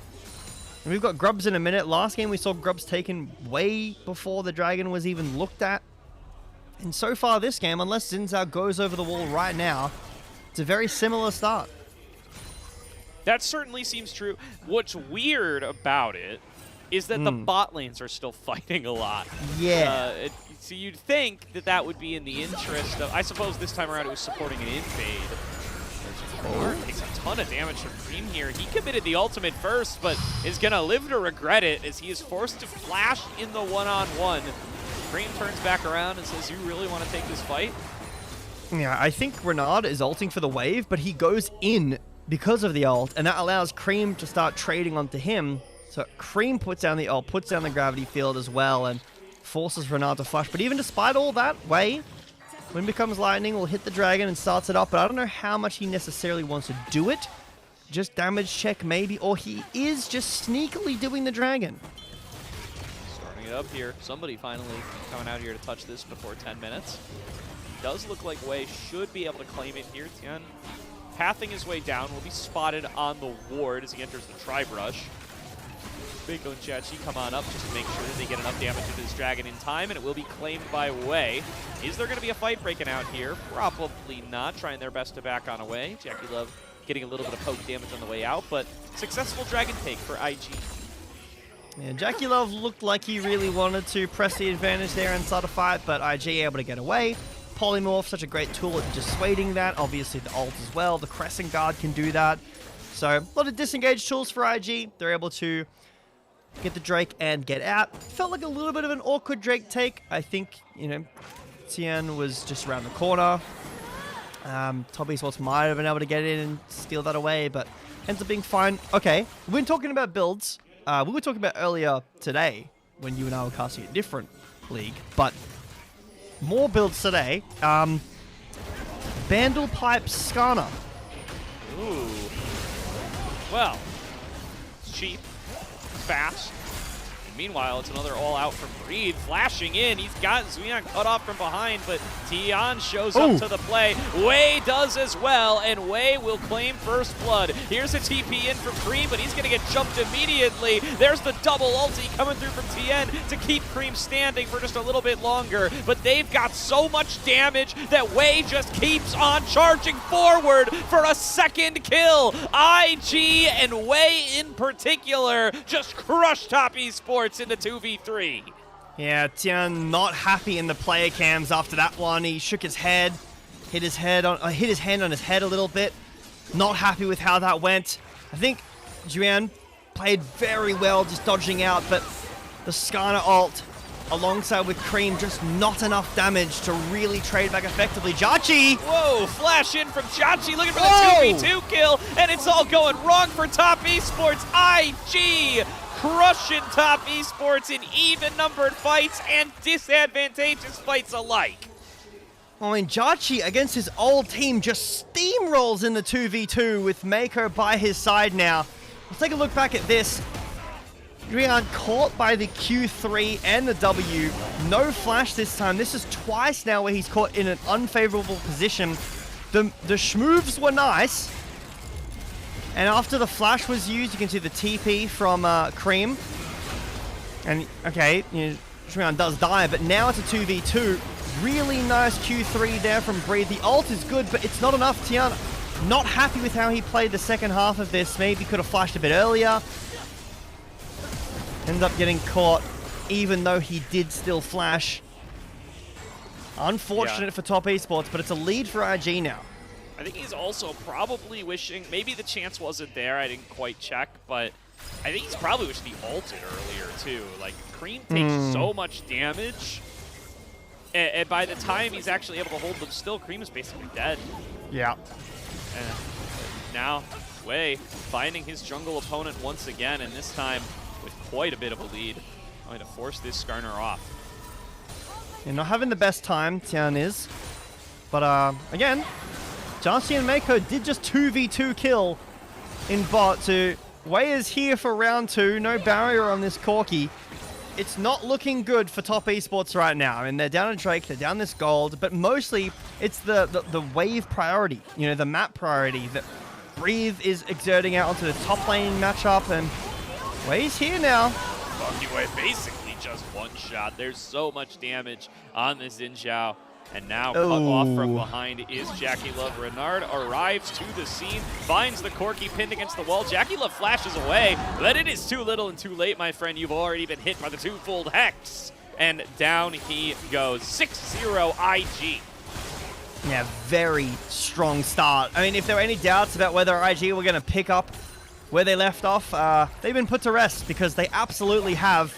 And we've got Grubs in a minute. Last game we saw Grubs taken way before the dragon was even looked at. And so far this game, unless Xin Zhao goes over the wall right now, it's a very similar start. That certainly seems true. What's weird about it is that the bot lanes are still fighting a lot. Yeah. So you'd think that that would be in the interest of... I suppose this time around it was supporting an invade. Takes a ton of damage from Dream here. He committed the ultimate first, but is going to live to regret it as he is forced to flash in the one-on-one. Cream turns back around and says, you really want to take this fight? Yeah, I think Renard is ulting for the wave, but he goes in because of the ult, and that allows Cream to start trading onto him. So Cream puts down the ult, puts down the gravity field as well, and forces Renard to flash. But even despite all that, Wei, when becomes lightning, will hit the dragon and starts it up, but I don't know how much he necessarily wants to do it. Just damage check maybe, or he is just sneakily doing the dragon. Starting it up here. Somebody finally coming out here to touch this before 10 minutes. Does look like Wei should be able to claim it here. Tian pathing his way down, will be spotted on the ward as he enters the tri-brush. Bako and Chachi come on up just to make sure that they get enough damage into this dragon in time, and it will be claimed by Wei. Is there going to be a fight breaking out here? Probably not. Trying their best to back on away. Jackie Love getting a little bit of poke damage on the way out, but successful dragon take for IG. Yeah, Jackie Love looked like he really wanted to press the advantage there and start a fight, but IG able to get away. Polymorph, such a great tool at dissuading that. Obviously the ult as well. The Crescent Guard can do that. So a lot of disengaged tools for IG. They're able to get the Drake and get out. Felt like a little bit of an awkward Drake take. I think, you know, Tian was just around the corner. Top Esports might have been able to get in and steal that away, but ends up being fine. Okay, we've been talking about builds. We were talking about earlier today when you and I were casting a different league, but more builds today. Bandle Pipe Skarner. Ooh. Well, it's cheap, fast. And meanwhile, it's another all-out from Breathe, flashing in. He's got Zuyan cut off from behind, but Tian shows up to the play. Wei does as well, and Wei will claim first blood. Here's a TP in from Cream, but he's going to get jumped immediately. There's the double ulti coming through from Tien to keep Cream standing for just a little bit longer, but they've got so much damage that Wei just keeps on charging forward for a second kill. IG and Wei in particular just crushed Top Esports in the 2v3. Yeah, Tian not happy in the player cams after that one. He shook his head, hit his hand on his head a little bit. Not happy with how that went. I think Juan played very well just dodging out, but the Skarner ult alongside with Cream just not enough damage to really trade back effectively. Jachi! Whoa, flash in from Jachi looking for the 2v2 kill, and it's all going wrong for Top Esports. IG crushing Top Esports in even-numbered fights and disadvantageous fights alike. I mean, Jachi against his old team just steamrolls in the 2v2 with Mako by his side now. Let's take a look back at this. Juan caught by the Q3 and the W. No flash this time. This is twice now where he's caught in an unfavorable position. The schmoves were nice. And after the flash was used, you can see the TP from Cream. And, okay, you know, Juan does die, but now it's a 2v2. Really nice Q3 there from Breathe. The ult is good, but it's not enough. Tian not happy with how he played the second half of this. Maybe could have flashed a bit earlier. Ends up getting caught, even though he did still flash. Unfortunate for Top Esports, but it's a lead for IG now. I think he's also probably wishing, maybe the chance wasn't there, I didn't quite check, but I think he's probably wishing he ulted earlier too. Like, Cream takes so much damage, and by the time he's actually able to hold them still, Cream is basically dead. Yeah. And now, Wei finding his jungle opponent once again, and this time with quite a bit of a lead, going to force this Skarner off. You're not having the best time, Tian is. But again, Jansi and Mako did just 2v2 kill in bot. So Wei is here for round 2. No barrier on this Corki. It's not looking good for Top Esports right now. I mean, they're down a Drake, they're down this gold, but mostly it's the wave priority, you know, the map priority that Breathe is exerting out onto the top lane matchup, and Wei's here now. Funky Wei basically just one shot. There's so much damage on this Xin Zhao. And now cut off from behind is Jackie Love. Renard arrives to the scene, finds the Corki pinned against the wall. Jackie Love flashes away, but it is too little and too late, my friend. You've already been hit by the twofold Hex. And down he goes. 6-0 IG. Yeah, very strong start. I mean, if there were any doubts about whether IG were going to pick up where they left off, they've been put to rest because they absolutely have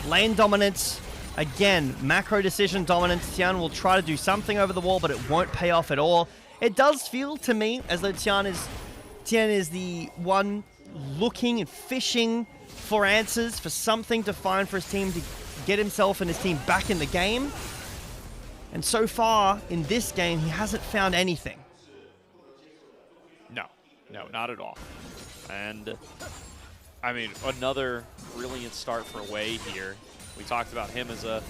lane dominance, Again, macro decision dominance. Tian will try to do something over the wall, but it won't pay off at all. It does feel to me as though Tian is the one looking and fishing for answers, for something to find for his team to get himself and his team back in the game. And so far in this game, he hasn't found anything. No, not at all. And I mean, another brilliant start for Wei here. We talked about him as a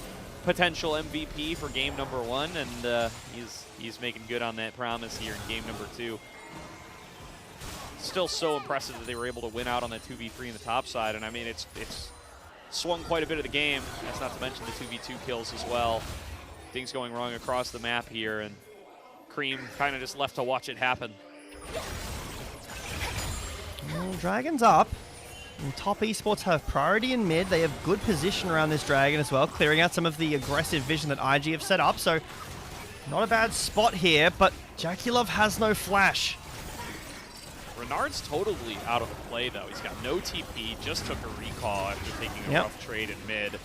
potential MVP for game number 1, and he's making good on that promise here in game number 2. Still so impressive that they were able to win out on that 2v3 in the top side, and I mean, it's swung quite a bit of the game. That's not to mention the 2v2 kills as well. Things going wrong across the map here, and Cream kind of just left to watch it happen. Well, Dragon's up. And top esports have priority in mid. They have good position around this Dragon as well, clearing out some of the aggressive vision that IG have set up. So, not a bad spot here, but JackeyLove has no flash. Renard's totally out of the play, though. He's got no TP, just took a recall after taking a rough trade in mid.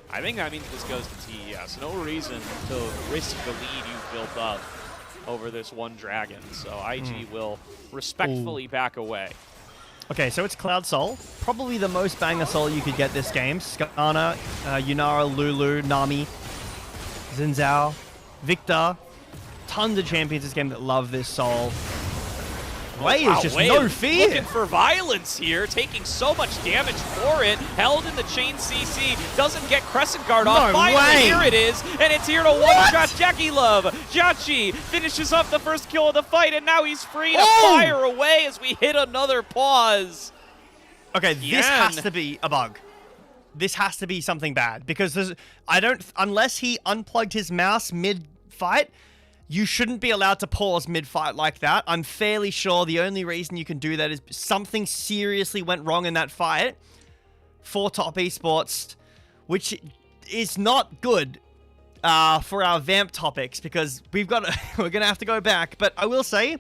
I think that means this goes to TES. No reason to risk the lead you've built up over this one Dragon. So IG will respectfully back away. Okay, so it's Cloud Soul. Probably the most banger soul you could get this game. Skana, Yunara, Lulu, Nami, Xin Zhao, Victor. Tons of champions this game that love this soul. Wei is just no fear. Looking for violence here, taking so much damage for it. Held in the chain CC, doesn't get Crescent Guard off. Finally, here it is, and it's here to one-shot JackeyLove. Jachi finishes up the first kill of the fight, and now he's free to fire away as we hit another pause. Okay, this has to be a bug. This has to be something bad, because unless he unplugged his mouse mid-fight, you shouldn't be allowed to pause mid-fight like that. I'm fairly sure the only reason you can do that is something seriously went wrong in that fight for top esports, which is not good for our Vamp topics, because we're gonna have to go back. But I will say,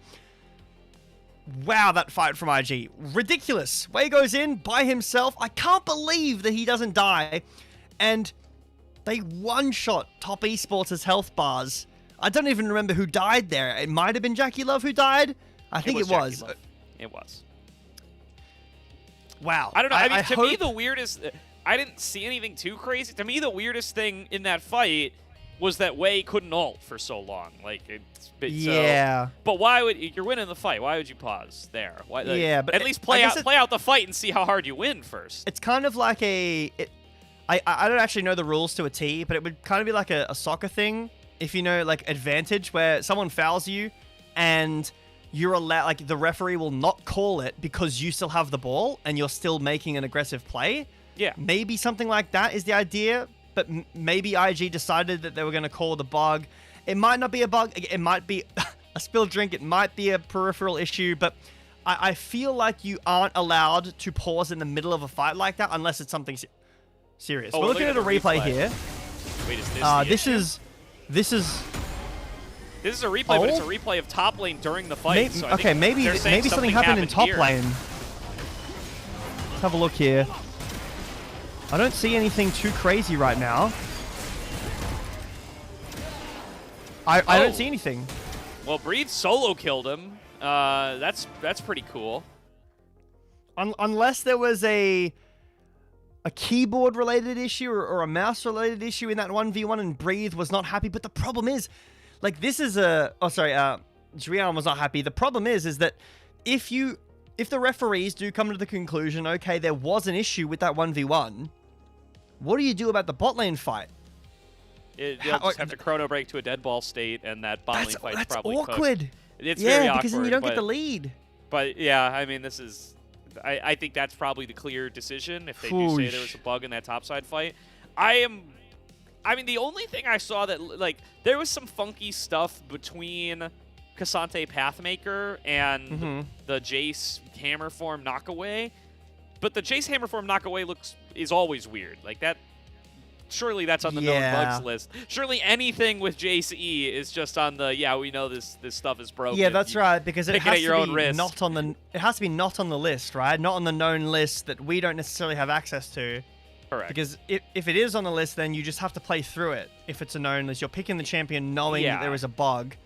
wow, that fight from IG, ridiculous. Wei goes in by himself. I can't believe that he doesn't die, and they one-shot top esports' health bars. I don't even remember who died there. It might have been JackeyLove who died. I think it was. It was. Wow. I don't know. I mean, to me, the weirdest... I didn't see anything too crazy. To me, the weirdest thing in that fight was that Wei couldn't ult for so long. Like, yeah. But why would... You're winning the fight. Why would you pause there? Why, like, yeah, but... At least play out the fight and see how hard you win first. It's kind of like a... I don't actually know the rules to a T, but it would kind of be like a soccer thing. If you know, like, advantage, where someone fouls you and you're allowed, like, the referee will not call it because you still have the ball and you're still making an aggressive play. Yeah. Maybe something like that is the idea, but maybe IG decided that they were going to call the bug. It might not be a bug. It might be a spilled drink. It might be a peripheral issue, but I feel like you aren't allowed to pause in the middle of a fight like that unless it's something serious. We're looking at a replay here. Wait, is this is a replay, but it's a replay of top lane during the fight. Maybe something happened in top lane. Let's have a look here. I don't see anything too crazy right now. I don't see anything. Well, Breathe solo killed him. That's pretty cool. Unless there was a keyboard-related issue or a mouse-related issue in that 1v1 and Breathe was not happy. But the problem is, like, this is a... Oh, sorry, Julian was not happy. The problem is that if the referees do come to the conclusion, okay, there was an issue with that 1v1, what do you do about the bot lane fight? You'll just have to chrono break to a dead ball state, and that bot lane fight's probably awkward. Cooked. It's very awkward. Because then you don't get the lead. But, yeah, I mean, this is... I think that's probably the clear decision if they do say there was a bug in that topside fight. I mean, the only thing I saw that, like, there was some funky stuff between Cassante Pathmaker and the Jace Hammerform Knockaway. But the Jace Hammerform Knockaway is always weird. Like, that... Surely that's on the known bugs list. Surely anything with Jace E is just on the, we know this stuff is broken. Yeah, that's right, because it has to be not on the list, right? Not on the known list that we don't necessarily have access to. Correct. Because if it is on the list, then you just have to play through it. If it's a known list, you're picking the champion knowing that there is a bug.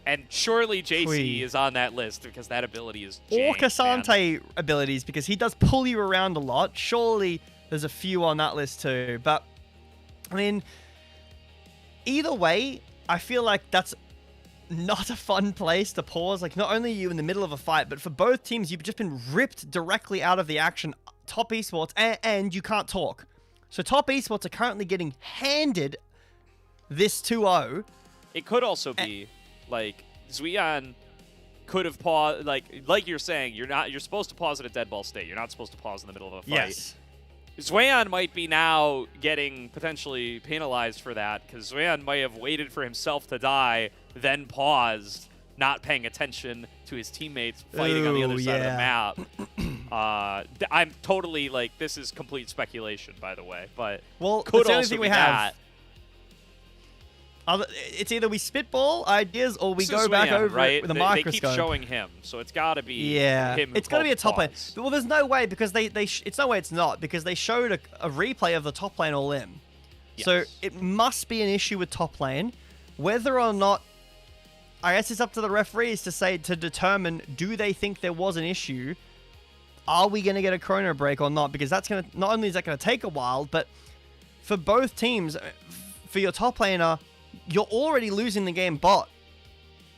And surely JC is on that list because that ability is jank, or Cassante abilities, because he does pull you around a lot. Surely there's a few on that list too. But, I mean, either way, I feel like that's not a fun place to pause. Like, not only are you in the middle of a fight, but for both teams, you've just been ripped directly out of the action. Top Esports, and you can't talk. So Top Esports are currently getting handed this 2-0. It could also be like Zuian could have paused. Like you're saying, you're supposed to pause at a dead ball state. You're not supposed to pause in the middle of a fight. Yes. Zuian might be now getting potentially penalized for that because Zuian might have waited for himself to die, then paused, not paying attention to his teammates fighting on the other side of the map. I'm totally like, this is complete speculation, by the way, but could the only also thing be we that. It's either we spitball ideas or we go back over it with a microscope. They keep showing him, so it's got to be him. It's got to be a top lane. Well, there's no way because it's no way it's not because they showed a replay of the top lane all in. Yes. So it must be an issue with top lane, whether or not. I guess it's up to the referees to determine, do they think there was an issue? Are we going to get a chrono break or not? Because that's going to, not only is that going to take a while, but for both teams, for your top laner, you're already losing the game bot.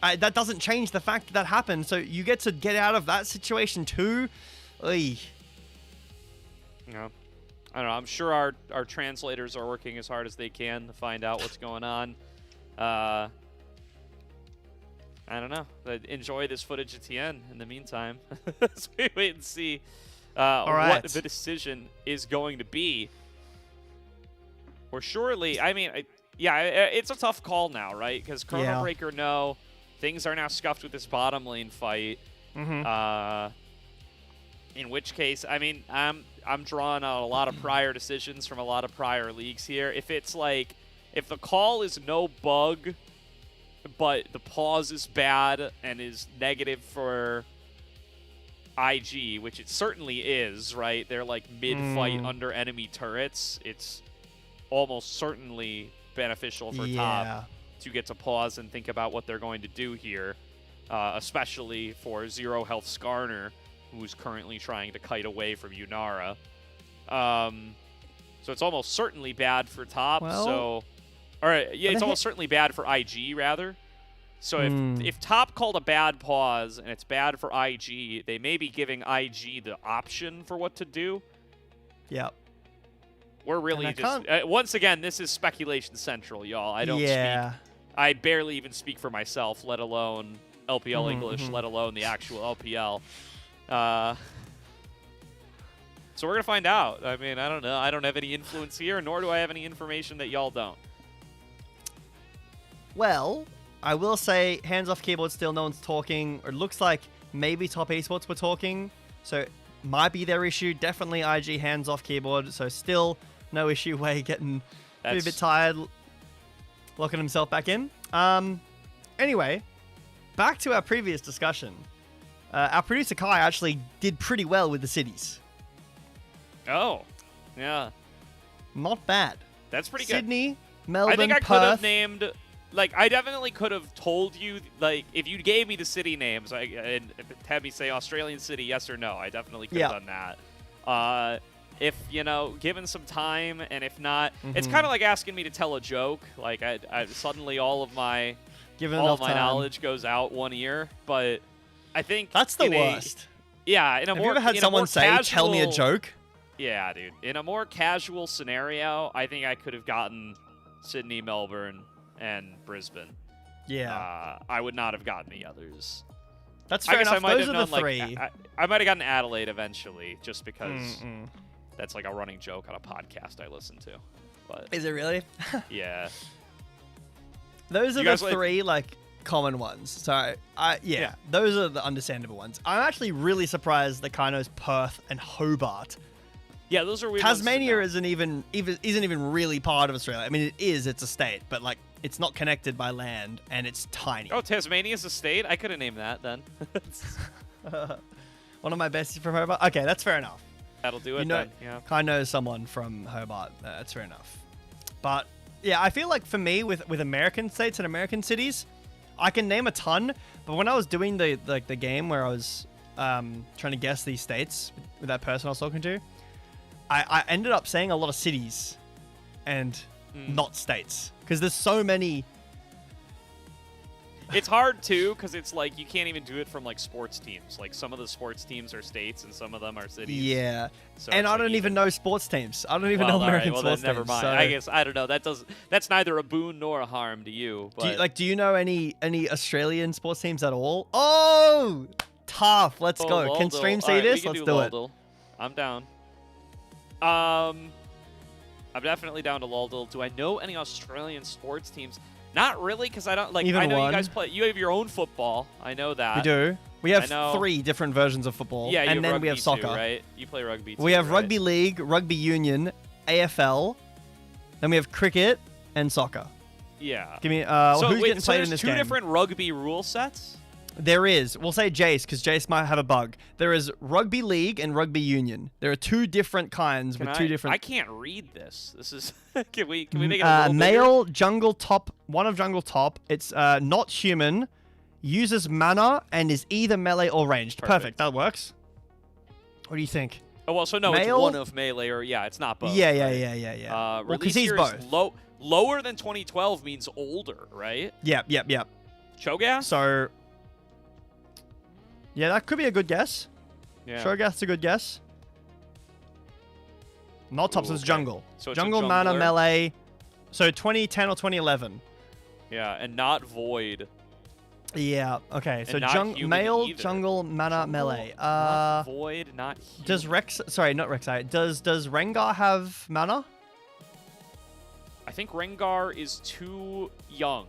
That doesn't change the fact that happened. So you get to get out of that situation too. Oy. Yeah. I don't know. I'm sure our translators are working as hard as they can to find out what's going on. I don't know. Enjoy this footage at TN in the meantime. As we wait and see what the decision is going to be. Or surely, I mean, it's a tough call now, right? Because Chrono Breaker, no. Things are now scuffed with this bottom lane fight. In which case, I mean, I'm drawing out a lot of prior decisions from a lot of prior leagues here. If it's like, if the call is no bug, but the pause is bad and is negative for IG, which it certainly is, right? They're like mid-fight under enemy turrets. It's almost certainly beneficial for top to get to pause and think about what they're going to do here, especially for zero health Skarner, who's currently trying to kite away from Yunara. So it's almost certainly bad for top. It's almost certainly bad for IG, rather. So if top called a bad pause and it's bad for IG, they may be giving IG the option for what to do. Yep. We're really just... once again, this is speculation central, y'all. I don't speak... I barely even speak for myself, let alone LPL English, let alone the actual LPL. So we're going to find out. I mean, I don't know. I don't have any influence here, nor do I have any information that y'all don't. Well, I will say, hands off keyboard still, no one's talking. It looks like maybe Top Esports were talking, so might be their issue. Definitely IG hands off keyboard, so still no issue. Way getting a bit tired, locking himself back in. Anyway, back to our previous discussion. Our producer Kai actually did pretty well with the cities. Oh, yeah. Not bad. That's pretty good. Sydney, Melbourne, I think I Perth. could have named... Like, I definitely could have told you, like, if you gave me the city names and had me say Australian city, yes or no, I definitely could have done that. If, you know, given some time, and if not, it's kind of like asking me to tell a joke. Like, I suddenly all of my knowledge goes out one ear. But I think that's the worst. Yeah, have you ever had someone say, "Tell me a joke"? Yeah, dude. In a more casual scenario, I think I could have gotten Sydney, Melbourne, and Brisbane. Yeah. I would not have gotten the others. That's fair enough. Those are the three. I might have gotten Adelaide eventually, just because that's like a running joke on a podcast I listen to. But is it really? Yeah. Those are the three like common ones. So those are the understandable ones. I'm actually really surprised that Kano's Perth and Hobart. Yeah, those are weird. Tasmania isn't even really part of Australia. I mean, it is. It's a state, but like it's not connected by land, and it's tiny. Oh, Tasmania's a state? I could have named that then. One of my besties from Hobart. Okay, that's fair enough. That'll do it you know, then. Yeah. I know someone from Hobart. That's fair enough. But yeah, I feel like for me with American states and American cities, I can name a ton. But when I was doing the game where I was trying to guess these states with that person I was talking to, I ended up saying a lot of cities and not states because there's so many. It's hard too because it's like you can't even do it from like sports teams. Like some of the sports teams are states and some of them are cities. Yeah, so and I don't even know sports teams. I don't even know American sports never teams. Mind. So. I guess I don't know. That's neither a boon nor a harm to you. But... Do you know any Australian sports teams at all? Oh, tough. Let's go. Laldal. Can stream see right, this? Let's do it. I'm down. I'm definitely down to Laldal. Do I know any Australian sports teams? Not really, because I don't like. Even I know one. you guys play. You have your own football. I know that. We do. We have 3 different versions of football. Yeah, and then we have soccer. too, right? You play rugby too, we have right? rugby league, rugby union, AFL. Then we have cricket and soccer. Yeah. Give me. So who's getting played in there's this game? 2 different rugby rule sets. There is. We'll say Jace, because Jace might have a bug. There is rugby league and rugby union. There are 2 different kinds with 2 different. I can't read this. This is. Can we make it a little male bigger? jungle top. One of jungle top. It's not human. Uses mana and is either melee or ranged. Perfect. That works. What do you think? Oh well, so no, male? it's one of melee or it's not both. Yeah. Well, Because he's both. Lower than 2012 means older, right? Yep. Cho'Gath? So. Yeah, that could be a good guess. Yeah. Cho'Gath's a good guess. Not top, so it's jungle. So it's jungle, a mana, jungler. melee. So 2010 or 2011. Yeah, and not void. Yeah, okay. So not human male, either. jungle, mana, melee. Not void, not human. Does Rex... Sorry, not Rek'Sai. Does Rengar have mana? I think Rengar is too young.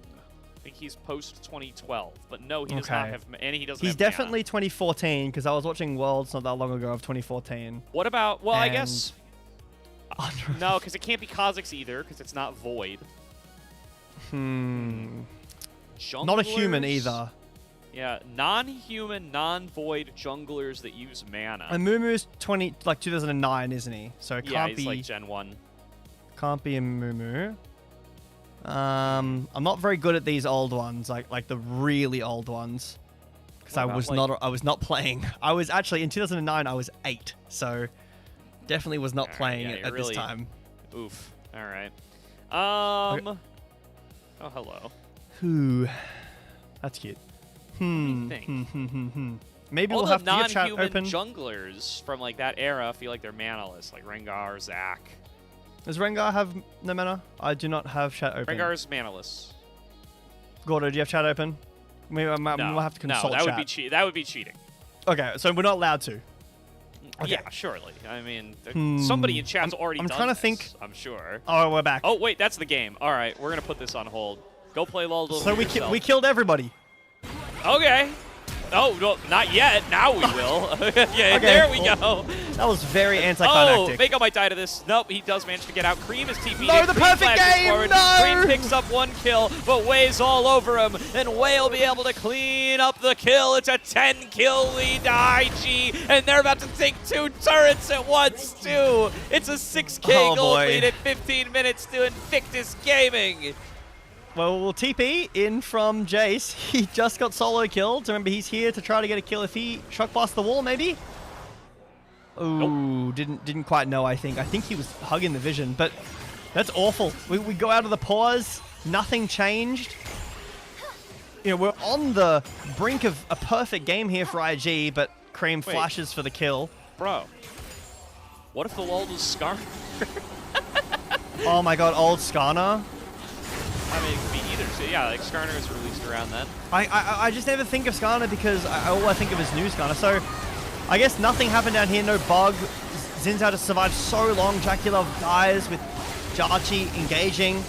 I think he's post 2012. But no, he does not have... And he doesn't He's have definitely mana. 2014, because I was watching Worlds not that long ago of 2014. What about... Well, I guess... And- No, because it can't be Kha'Zix either, because it's not void. Not a human Junglers? either. Yeah, non-human, non-void junglers that use mana. And Mumu's 2009, isn't he? So it yeah, can't he's be like Gen 1. can't be a Mumu. I'm not very good at these old ones, like the really old ones, because I was not playing. I was actually in 2009. I was 8, so definitely was not playing it at this time. Oof. All right. Okay. Oh, hello. Who? That's cute. Think. Maybe All we'll the have to get chat non-human open. junglers from like that era feel like they're manaless, like Rengar, Zac. Does Rengar have no mana? I do not have chat open. Rengar is manaless. Gordo, do you have chat open? Maybe we'll have to consult that chat. that would be cheating. Okay, so we're not allowed to. Okay. Yeah, surely. I mean, somebody in chat's already I'm done trying to this, think. I'm sure. Oh, we're back. Oh, wait, that's the game. All right, we're going to put this on hold. Go play Laldal. So we killed everybody. Okay. Oh, no, not yet. Now we will. Okay, there we go. That was very anticlimactic. Oh, Mako might die to this. Nope, he does manage to get out. Cream is TP'd. No, the Cream perfect flashes game, forward. no! Cream picks up 1 kill, but Way's all over him, and Way will be able to clean up the kill. It's a 10-kill lead to IG, and they're about to take 2 turrets at once, too. It's a 6K gold lead at 15 minutes to Invictus Gaming. Well, we'll TP in from Jace. He just got solo killed. Remember, he's here to try to get a kill if he shock blast the wall, maybe? Ooh, didn't quite know, I think. I think he was hugging the vision, but that's awful. We go out of the pause. Nothing changed. You know, we're on the brink of a perfect game here for IG, but Cream flashes for the kill. Bro, what if the Lald was Skarner? Oh my god, old Skarner. I mean, it could be either. So yeah, like Skarner is released around then. I just never think of Skarner because all I think of is new Skarner. So I guess nothing happened down here. No bug. Xin Zhao to survive so long. Dracula dies with Jarchi engaging.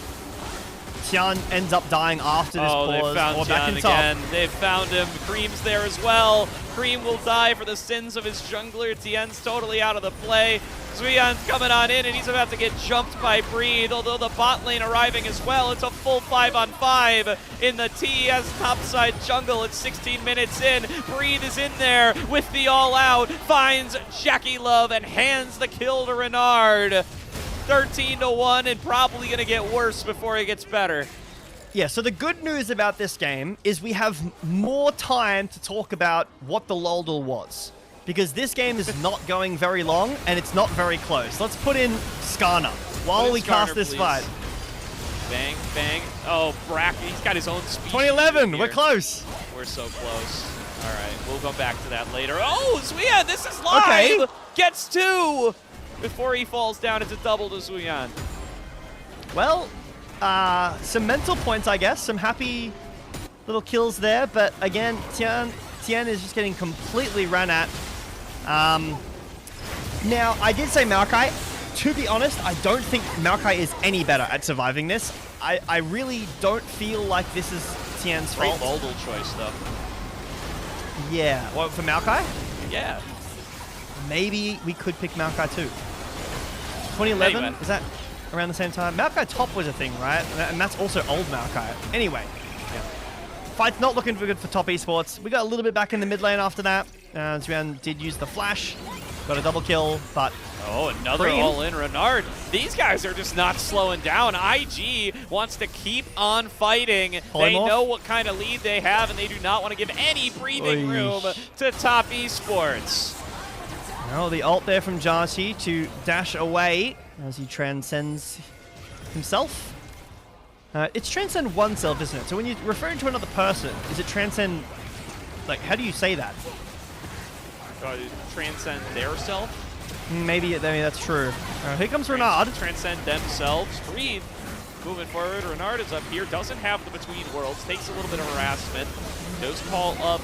Tian ends up dying after this pause. They found Tian again. They found him. Cream's there as well. Cream will die for the sins of his jungler. TN's totally out of the play. Zuyan's coming on in, and he's about to get jumped by Breathe, although the bot lane arriving as well. It's a full 5-on-5 in the TES topside jungle. It's 16 minutes in. Breathe is in there with the all-out, finds Jackie Love and hands the kill to Renard. 13-1, and probably going to get worse before it gets better. Yeah, so the good news about this game is we have more time to talk about what the Loldal was. Because this game is not going very long, and it's not very close. Let's put in Skarner while we cast this fight. Bang, bang. Oh, Brack, he's got his own speed. 2011, we're close. We're so close. All right, we'll go back to that later. Oh, Zuyan, this is live. Okay. Gets 2 before he falls down. It's a double to Zuyan. Well, some mental points, I guess. Some happy little kills there, but again, Tian is just getting completely ran at. Now, I did say Maokai. To be honest, I don't think Maokai is any better at surviving this. I really don't feel like this is Tian's fault. Great Loldal choice, though. Yeah. What, for Maokai? Yeah. Maybe we could pick Maokai too. 2011? Anyway. Is that around the same time? Maokai top was a thing, right? And that's also old Maokai. Anyway. Yeah. Fight's not looking good for top esports. We got a little bit back in the mid lane after that. Zuyan did use the flash. Got a double kill, but... Oh, another all-in Renard. These guys are just not slowing down. IG wants to keep on fighting. They know what kind of lead they have, and they do not want to give any breathing room to top esports. No, the ult there from Jarchi to dash away as he transcends himself. It's transcend oneself, isn't it? So when you're referring to another person, is it transcend... Like, how do you say that? Transcend their self? Maybe that's true. Here comes Renard. Transcend themselves. Breathe. Moving forward. Renard is up here. Doesn't have the between worlds. Takes a little bit of harassment. Does call up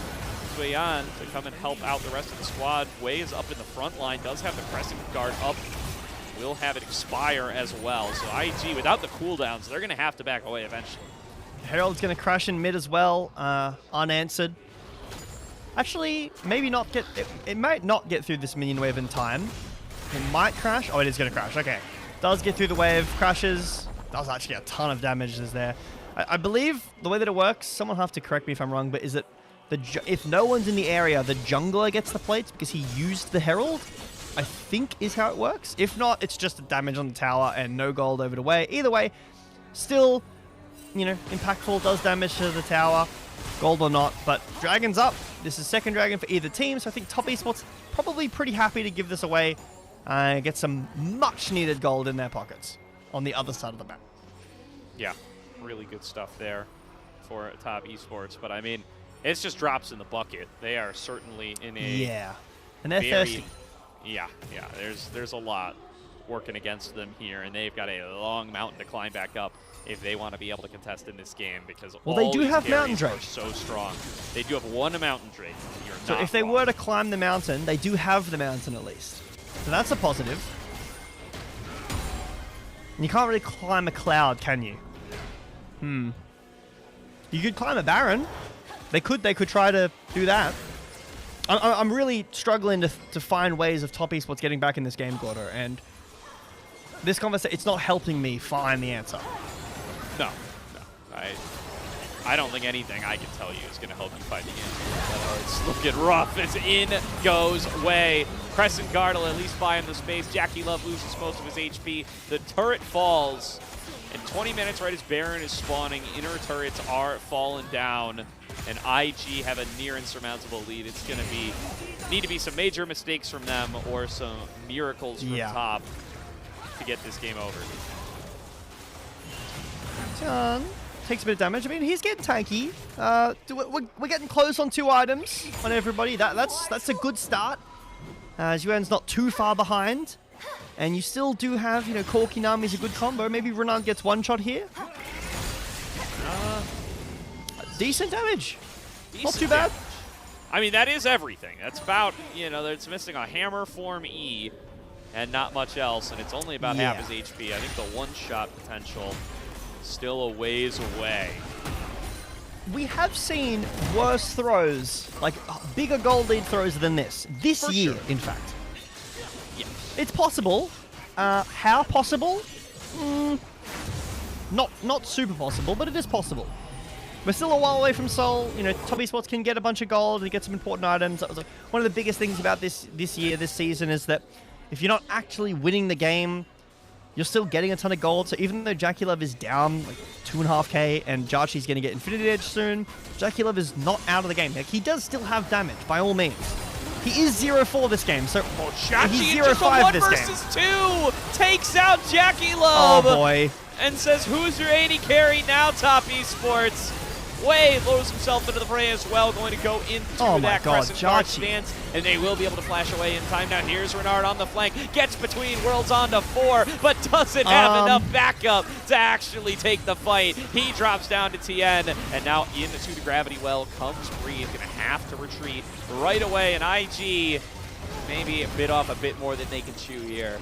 Zuyan to come and help out the rest of the squad. Wei is up in the front line. Does have the Crescent Guard up. Will have it expire as well. So IG, without the cooldowns, they're going to have to back away eventually. Herald's going to crash in mid as well. Unanswered. Actually, maybe not get... It might not get through this minion wave in time. It might crash. Oh, it is going to crash. Okay. Does get through the wave. Crashes. Does actually a ton of damage is there. I believe the way that it works, someone will have to correct me if I'm wrong, but is it... if no one's in the area, the jungler gets the plates because he used the Herald? I think is how it works. If not, it's just a damage on the tower and no gold over the way. Either way, still, you know, impactful, does damage to the tower. Gold or not, but Dragon's up. This is second Dragon for either team, so I think top esports probably pretty happy to give this away and get some much needed gold in their pockets on the other side of the map. Yeah, really good stuff there for top esports, but I mean, it's just drops in the bucket. They are certainly in a and they're thirsty. Yeah, there's a lot working against them here, and they've got a long mountain to climb back up if they want to be able to contest in this game, because well, they do have Mountain Drake. Are so strong. They do have one Mountain Drake. So if they were to climb the mountain, they do have the mountain at least. So that's a positive. And you can't really climb a cloud, can you? You could climb a Baron. They could try to do that. I'm really struggling to find ways of top esports getting back in this game, Gordo, and this conversation, it's not helping me find the answer. No. I don't think anything I can tell you is going to help you find the answer. It's looking rough. It's in goes Wei. Crescent Guard will at least buy him the space. Jackie Love loses most of his HP. The turret falls. In 20 minutes, right as Baron is spawning, inner turrets are falling down, and IG have a near insurmountable lead. It's going to need to be some major mistakes from them or some miracles from top to get this game over. John takes a bit of damage. I mean, he's getting tanky. We're getting close on 2 items on everybody. That's a good start. Yuan's not too far behind. And you still do have, you know, Corki Nami's a good combo. Maybe Renard gets one shot here. Decent damage. Not too bad. I mean, that is everything. That's about, you know, it's missing a hammer form E and not much else. And it's only about half his HP. I think the one-shot potential still a ways away. we have seen worse throws, like bigger goal lead throws than this year, in fact. Yeah. It's possible. How possible? Not super possible, but it is possible. We're still a while away from Seoul. You know, Top Esports can get a bunch of gold and get some important items. One of the biggest things about this season is that if you're not actually winning the game, you're still getting a ton of gold. So even though JackieLove is down like 2.5k and Jarchi's going to get Infinity Edge soon, JackieLove is not out of the game. Like, he does still have damage, by all means. He is 0-4 this game, so he's 0-5 this game. 1 versus 2 takes out JackieLove. Oh boy. And says, who's your AD carry now, Top Esports? Way throws himself into the fray as well, going to go into that crescent guard stance, and they will be able to flash away in time. Now here's Renard on the flank, gets between, worlds on to 4, but doesn't have enough backup to actually take the fight. He drops down to Tien, and now into the gravity well comes Breathe, gonna have to retreat right away, and IG maybe bit off a bit more than they can chew here.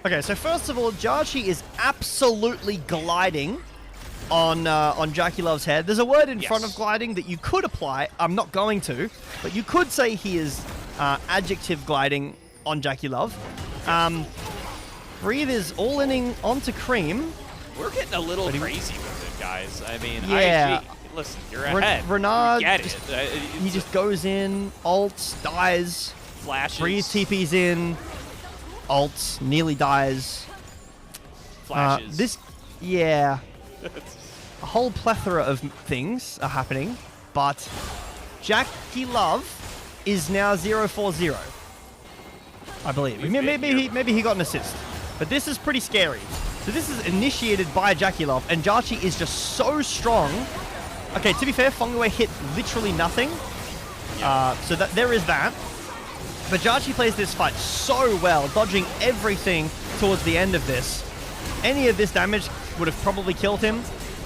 Okay, so first of all, Jarchi is absolutely gliding on JackieLove's head. There's a word in front of gliding that you could apply. I'm not going to, but you could say he is adjective gliding on JackieLove. Breathe is all-inning onto Cream. We're getting a little crazy with it, guys. I mean, yeah. IG, listen, you're ahead. Renard, get it. He just goes in, ults, dies. Flashes. Breathe TP's in, ults, nearly dies. Flashes. Yeah. A whole plethora of things are happening, but JackieLove is now 0-4-0, I believe. Maybe he got an assist, but this is pretty scary. So this is initiated by JackieLove, and Jarchi is just so strong. Okay, to be fair, Fongwei hit literally nothing, so there is that. But Jarchi plays this fight so well, dodging everything towards the end of this. Any of this damage would have probably killed him.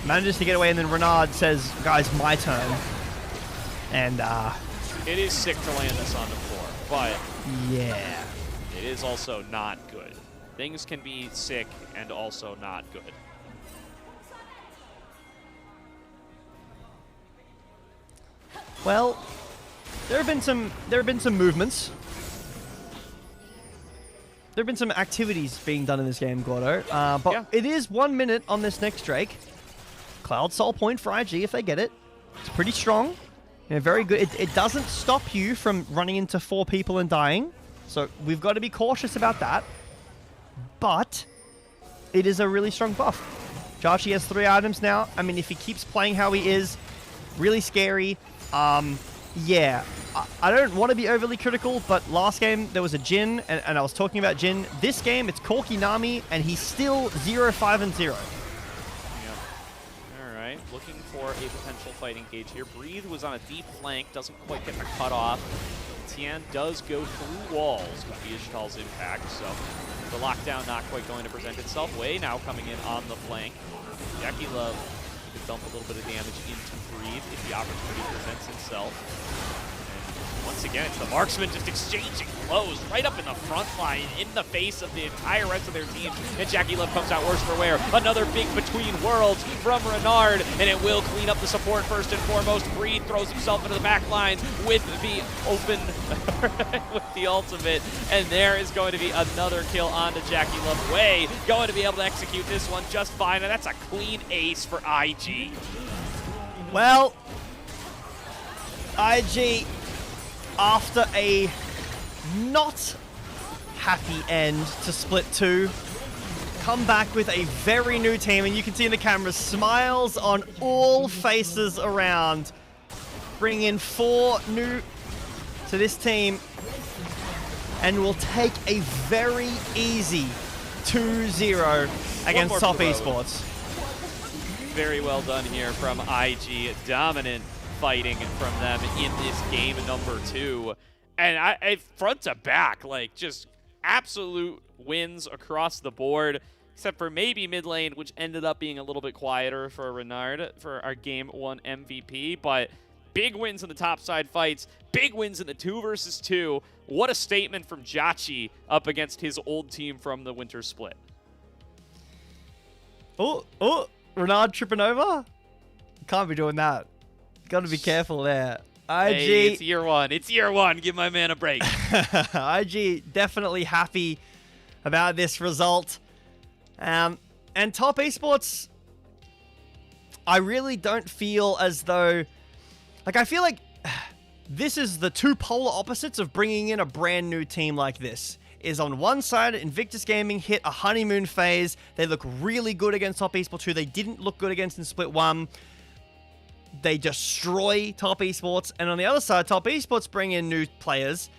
Manages to get away, and then Renard says, guys, my turn. And, it is sick to land this on the floor, but yeah, it is also not good. Things can be sick and also not good. Well, there have been some movements. There have been some activities being done in this game, Gordo. But it is 1 minute on this next Drake. Cloud Soul point for IG if they get it. It's pretty strong. You know, very good. It doesn't stop you from running into 4 people and dying. So we've got to be cautious about that. But it is a really strong buff. Jarchi has 3 items now. I mean, if he keeps playing how he is, really scary. Yeah. I don't want to be overly critical, but last game there was a Jin, and I was talking about Jin. This game, it's Corki Nami, and he's still 0-5-0. Looking for a potential fight engage here. Breathe was on a deep flank, doesn't quite get the cutoff. Tien does go through walls with Ishtal's impact, so the lockdown not quite going to present itself. Way now coming in on the flank. JackieLove could dump a little bit of damage into Breathe if the opportunity presents itself. Once again, it's the marksman just exchanging blows right up in the front line, in the face of the entire rest of their team. And JackieLove comes out worse for wear. Another big between worlds from Renard, and it will clean up the support first and foremost. Breathe throws himself into the back lines with the open, with the ultimate. And there is going to be another kill onto JackieLove. Way going to be able to execute this one just fine, and that's a clean ace for IG. Well, IG, after a not happy end to Split 2, come back with a very new team, and you can see in the camera smiles on all faces around. Bring in 4 new to this team, and will take a very easy 2-0 against Top Esports. Very well done here from IG. Dominant fighting from them in this game number 2. And I front to back, like, just absolute wins across the board, except for maybe mid lane, which ended up being a little bit quieter for Renard for our game 1 MVP. But big wins in the top side fights, big wins in the 2 versus 2. What a statement from Jachi up against his old team from the Winter Split. Oh, Renard tripping over. Can't be doing that. Got to be careful there. IG. Hey, it's year one. It's year one. Give my man a break. IG definitely happy about this result. And Top Esports, I really don't feel as though... Like, I feel like this is the two polar opposites of bringing in a brand new team like this. Is on one side, Invictus Gaming hit a honeymoon phase. They look really good against Top Esports 2. They didn't look good against in Split 1. They destroy Top Esports. And on the other side, Top Esports bring in new players.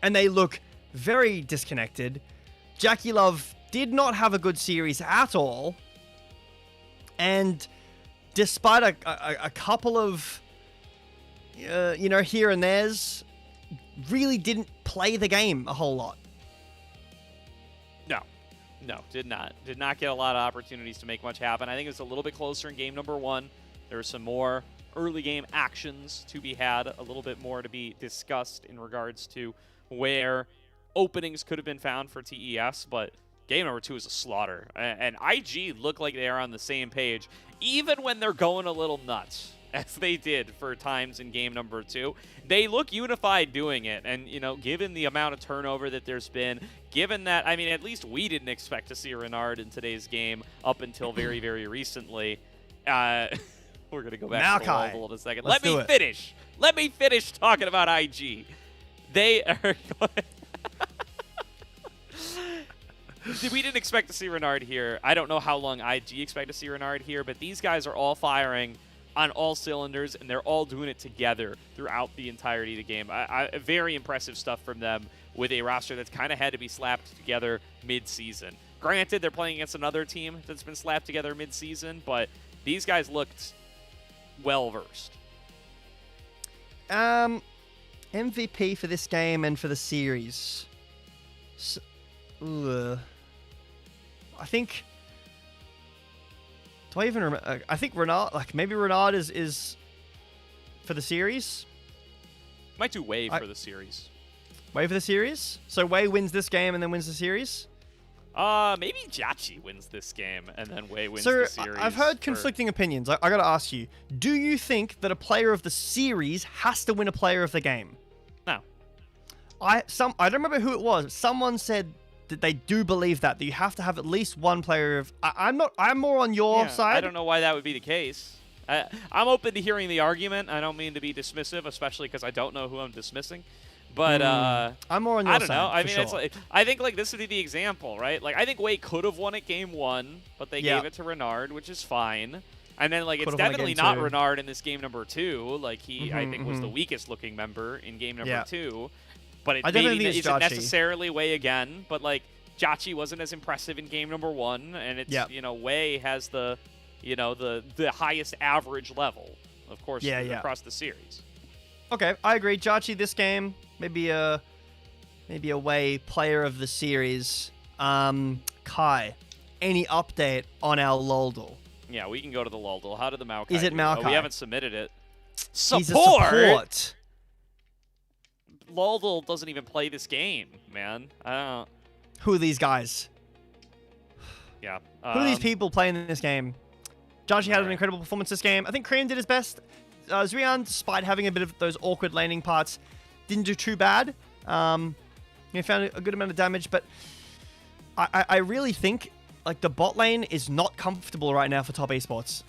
And they look very disconnected. Jackie Love did not have a good series at all. And despite a couple of, here and there's, really didn't play the game a whole lot. No, did not. Did not get a lot of opportunities to make much happen. I think it was a little bit closer in game number 1. There were some more early game actions to be had, a little bit more to be discussed in regards to where openings could have been found for TES, but game number 2 is a slaughter. And IG look like they are on the same page, even when they're going a little nuts, as they did for times in game number 2. They look unified doing it, and, given the amount of turnover that there's been, given that, I mean, at least we didn't expect to see Renard in today's game up until very, very recently. We're going to go back to the level in a second. Let me finish. Let me finish talking about IG. They are we didn't expect to see Renard here. I don't know how long IG expect to see Renard here, but these guys are all firing on all cylinders, and they're all doing it together throughout the entirety of the game. Very impressive stuff from them with a roster that's kind of had to be slapped together mid-season. Granted, they're playing against another team that's been slapped together mid-season, but these guys looked well-versed. MVP for this game and for the series. I think... Do I even remember? I think Renard, maybe Renard is for the series. Might do Wei for the series. Wei for the series? So Wei wins this game and then wins the series? Maybe Jachi wins this game and then Wei wins the series. I've heard conflicting opinions. I gotta ask you, do you think that a player of the series has to win a player of the game? No. I don't remember who it was. Someone said that they do believe that you have to have at least one player of... I'm more on your side. I don't know why that would be the case. I'm open to hearing the argument. I don't mean to be dismissive, especially because I don't know who I'm dismissing. But I'm more on your side. I don't know. I mean, I think this would be the example, right? I think Wei could have won it game 1, but they gave it to Renard, which is fine. And then it's definitely not Renard in this game number 2. He I think was the weakest looking member in game number 2. But it maybe isn't necessarily Wei again. But Jachi wasn't as impressive in game number 1, and it's Wei has the the highest average level, of course, across the series. Okay, I agree. Jachi this game, maybe a Wei player of the series. Kai, any update on our Loldal? Yeah, we can go to the Loldal. How did the Maokai Is it Maokai? Oh, we haven't submitted it. He's a support. Loldal doesn't even play this game, man. I don't... Who are these guys? Yeah. Who are these people playing in this game? Jachi had an incredible performance this game. I think Korean did his best. Zrian, despite having a bit of those awkward landing parts, didn't do too bad. Found a good amount of damage, but I really think the bot lane is not comfortable right now for Top Esports.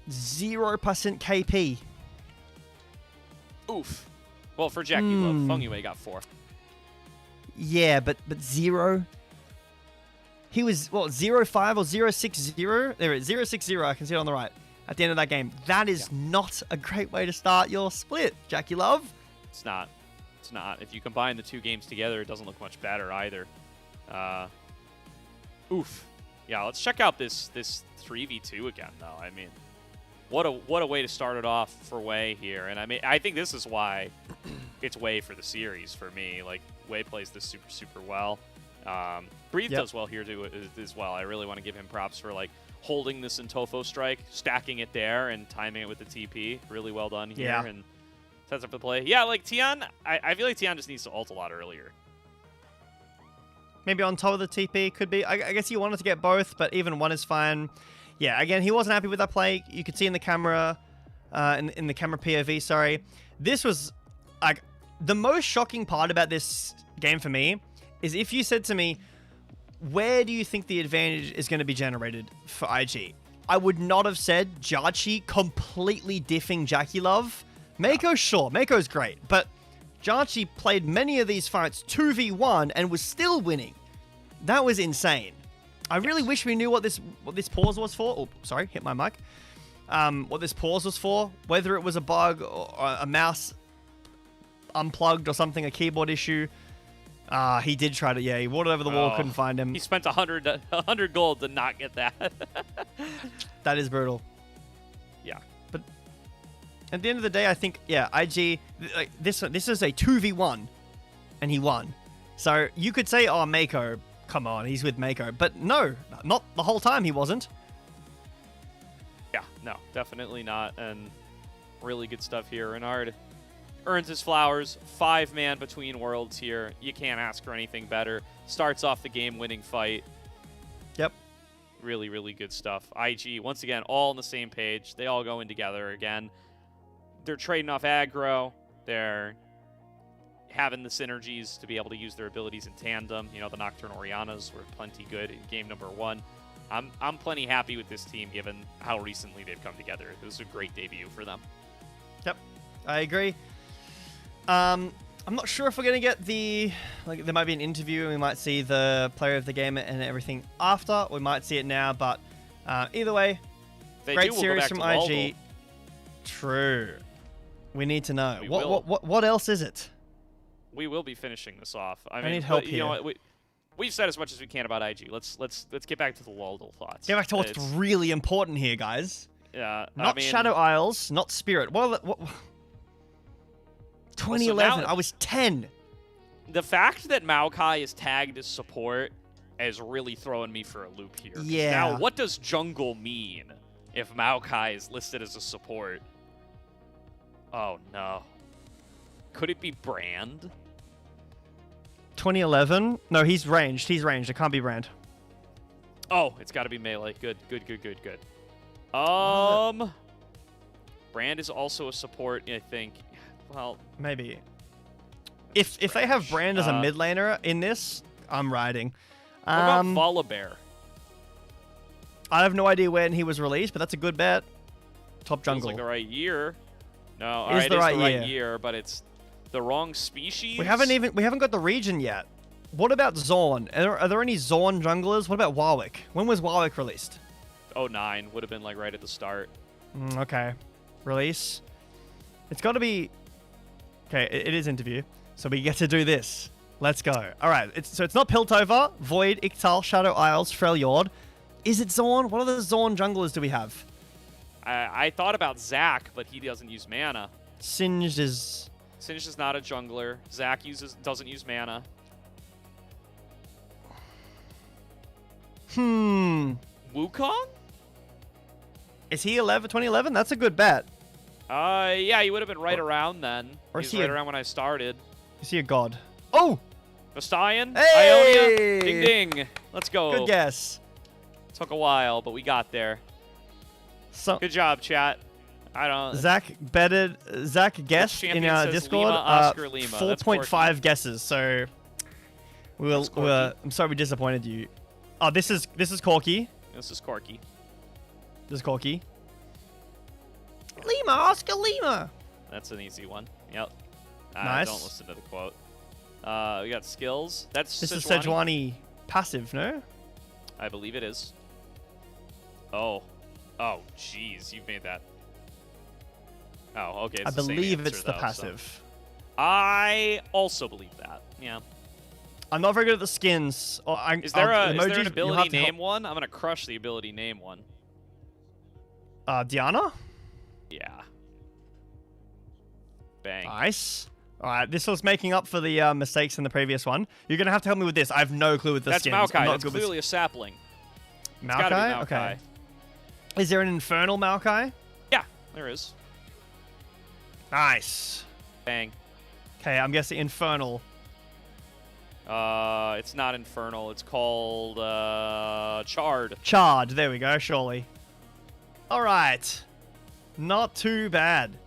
0% KP. Oof. Well, for Jackie Love, Feng Yue got 4. Yeah, but 0. He was, 0-5 or 0-6-0? There it is, 0-6-0. I can see it on the right at the end of that game. That is not a great way to start your split, Jackie Love. It's not. It's not. If you combine the two games together, it doesn't look much better either. Oof. Yeah, let's check out this 3v2 again, though. I mean, what a way to start it off for Wei here. And I mean, I think this is why it's Wei for the series for me. Wei plays this super, super well. Breathe does well here too as well. I really want to give him props for holding this Intofo strike, stacking it there, and timing it with the TP. Really well done here, and sets up the play. Yeah, Tian, I feel like Tian just needs to ult a lot earlier. Maybe on top of the TP could be. I guess he wanted to get both, but even one is fine. yeah, again, he wasn't happy with that play. You could see in the camera, in the camera POV, sorry. This was, like, the most shocking part about this game for me is if you said to me, where do you think the advantage is going to be generated for IG? I would not have said Jarchi completely diffing Jackie Love. Mako, sure, Mako's great, but Jarchi played many of these fights 2v1 and was still winning. That was insane. I really wish we knew what this pause was for. Oh, sorry, hit my mic. What this pause was for, whether it was a bug or a mouse unplugged or something, a keyboard issue. He did try to, yeah, he walked over the wall, couldn't find him. He spent 100 gold to not get that. That is brutal. Yeah. But at the end of the day, I think, yeah, IG, like, this is a 2v1, and he won. So you could say, oh, Mako, come on, he's with Mako. But no, not the whole time he wasn't. Yeah, no, definitely not. And really good stuff here. Renard earns his flowers. 5-man between worlds here. You can't ask for anything better. Starts off the game-winning fight. Yep. Really, really good stuff. IG, once again, all on the same page. They all go in together again. They're trading off aggro. They're having the synergies to be able to use their abilities in tandem. You know, the Nocturne Orianas were plenty good in game number 1. I'm plenty happy with this team given how recently they've come together. It was a great debut for them. Yep, I agree. I'm not sure if we're going to get there might be an interview and we might see the player of the game and everything after. We might see it now, but either way, great series from IG. True. We need to know. What else is it? We will be finishing this off. I need help here. You know what? We've said as much as we can about IG. Let's get back to the Laldal thoughts. Get back to what's really important here, guys. Yeah. Not Shadow Isles, not Spirit. What 2011. Now, I was 10. The fact that Maokai is tagged as support is really throwing me for a loop here. Yeah. Now, what does jungle mean if Maokai is listed as a support? Oh, no. Could it be Brand? 2011? No, he's ranged. He's ranged. It can't be Brand. Oh, it's got to be melee. Good. Brand is also a support, I think. Well, maybe. If they have Brand as a mid laner in this, I'm riding. What about Volibear? I have no idea when he was released, but that's a good bet. Top jungle. Feels like the right year. No, it is the right year, but it's the wrong species. We haven't got the region yet. What about Zorn? Are there any Zorn junglers? What about Warwick? When was Warwick released? 09 would have been like right at the start. Okay. Release. It's got to be. Okay, it is interview, so we get to do this. Let's go. All right, so it's not Piltover, Void, Ictal, Shadow Isles, Freljord. Is it Zorn? What other Zorn junglers do we have? I thought about Zac, but he doesn't use mana. Singed is not a jungler. Zac doesn't use mana. Wukong? Is he 2011? That's a good bet. Yeah, he would have been right around then. Or he was right around when I started. Is he a god? Oh! Bastion? Hey! Ionia? Ding ding. Let's go. Good guess. Took a while, but we got there. Good job, chat. I don't. Zach guessed in our Discord. Lima, Oscar, Lima. 4.5 guesses. So I'm sorry we disappointed you. Oh, this is Corky. This is Corky. This is Corky. Lima, Oscar, Lima. That's an easy one. Yep. Nice. Don't listen to the quote. We got skills. This is Sejuani passive, no? I believe it is. Oh, jeez, you've made that. Oh, okay. I believe it's the passive. So. I also believe that. Yeah. I'm not very good at the skins. Is there an ability name one? I'm gonna crush the ability name one. Diana? Yeah. Bang. Nice. All right, this was making up for the mistakes in the previous one. You're gonna have to help me with this. I have no clue with the skins. That's Maokai. That's clearly a sapling. Maokai? Okay. Is there an infernal Maokai? Yeah, there is. Nice. Bang. Okay, I'm guessing infernal. It's not infernal. It's called Charred. Charred. There we go. Surely. All right. Not too bad.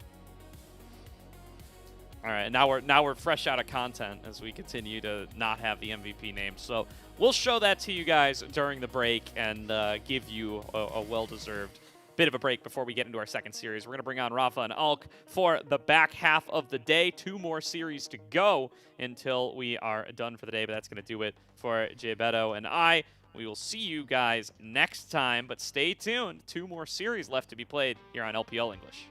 All right, now we're fresh out of content as we continue to not have the MVP name. So we'll show that to you guys during the break and give you a well-deserved bit of a break before we get into our second series. We're going to bring on Rafa and Alk for the back half of the day. 2 more series to go until we are done for the day, but that's going to do it for Jay Beto and I. We will see you guys next time, but stay tuned. 2 more series left to be played here on LPL English.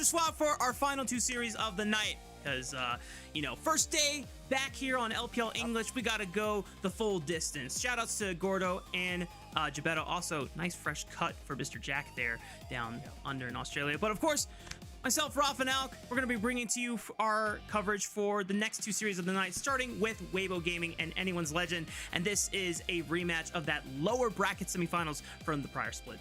swap for our final 2 series of the night. Because, you know, first day back here on LPL English, we got to go the full distance. Shoutouts to Gordo and Gebetto. Also, nice fresh cut for Mr. Jack there down under in Australia. But, of course, myself, Raf, and Alk, we're going to be bringing to you our coverage for the next 2 series of the night, starting with WBG Gaming and Anyone's Legend. And this is a rematch of that lower bracket semifinals from the prior split.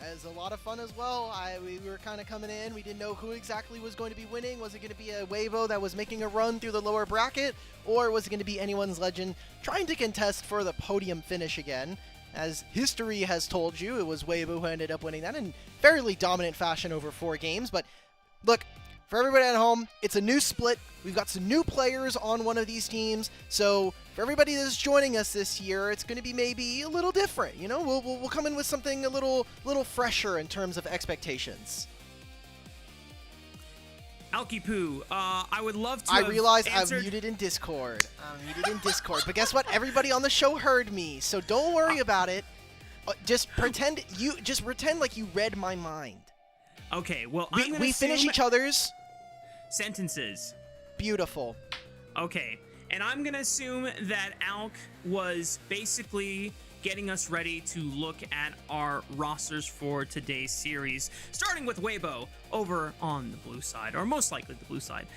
As a lot of fun as well. We were kind of coming in. We didn't know who exactly was going to be winning. Was it going to be a WBG that was making a run through the lower bracket, or was it going to be Anyone's Legend trying to contest for the podium finish again? As history has told you, it was WBG who ended up winning that in fairly dominant fashion over 4 games. But look, for everybody at home, it's a new split. We've got some new players on one of these teams, so for everybody that's joining us this year, it's going to be maybe a little different. You know, we'll come in with something a little fresher in terms of expectations. Alky Poo, I would love to. I realize I'm muted in Discord. But guess what? Everybody on the show heard me, so don't worry about it. Just pretend like you read my mind. Okay, well, we finish each other's sentences. Beautiful. Okay, and I'm gonna assume that Alk was basically getting us ready to look at our rosters for today's series, starting with WBG over on the blue side, or most likely the blue side.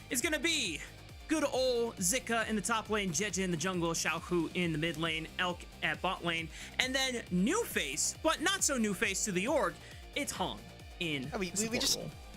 It's gonna be good old Zika in the top lane, Jeje in the jungle, Xiaohu in the mid lane, Elk at bot lane, and then new face, but not so new face to the org, it's Hong in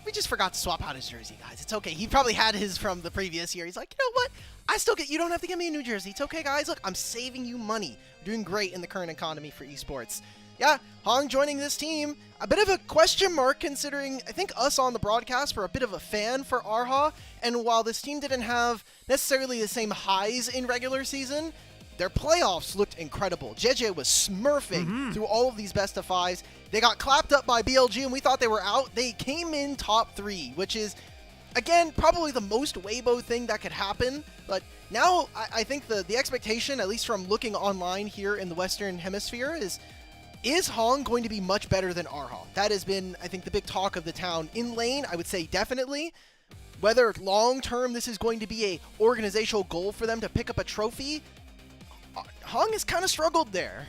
we just forgot to swap out his jersey, guys. It's okay. He probably had his from the previous year. He's like, you know what? You don't have to get me a new jersey. It's okay, guys. Look, I'm saving you money. We're doing great in the current economy for esports. Yeah, Hong joining this team. A bit of a question mark considering I think us on the broadcast were a bit of a fan for Arha. And while this team didn't have necessarily the same highs in regular season, their playoffs looked incredible. Jeje was smurfing through all of these best of 5s. They got clapped up by BLG and we thought they were out. They came in top 3, which is, again, probably the most WBG thing that could happen. But now I think the expectation, at least from looking online here in the Western Hemisphere, is Hong going to be much better than Arha? That has been, I think, the big talk of the town. In lane, I would say definitely. Whether long-term this is going to be a organizational goal for them to pick up a trophy, Hong has kind of struggled there.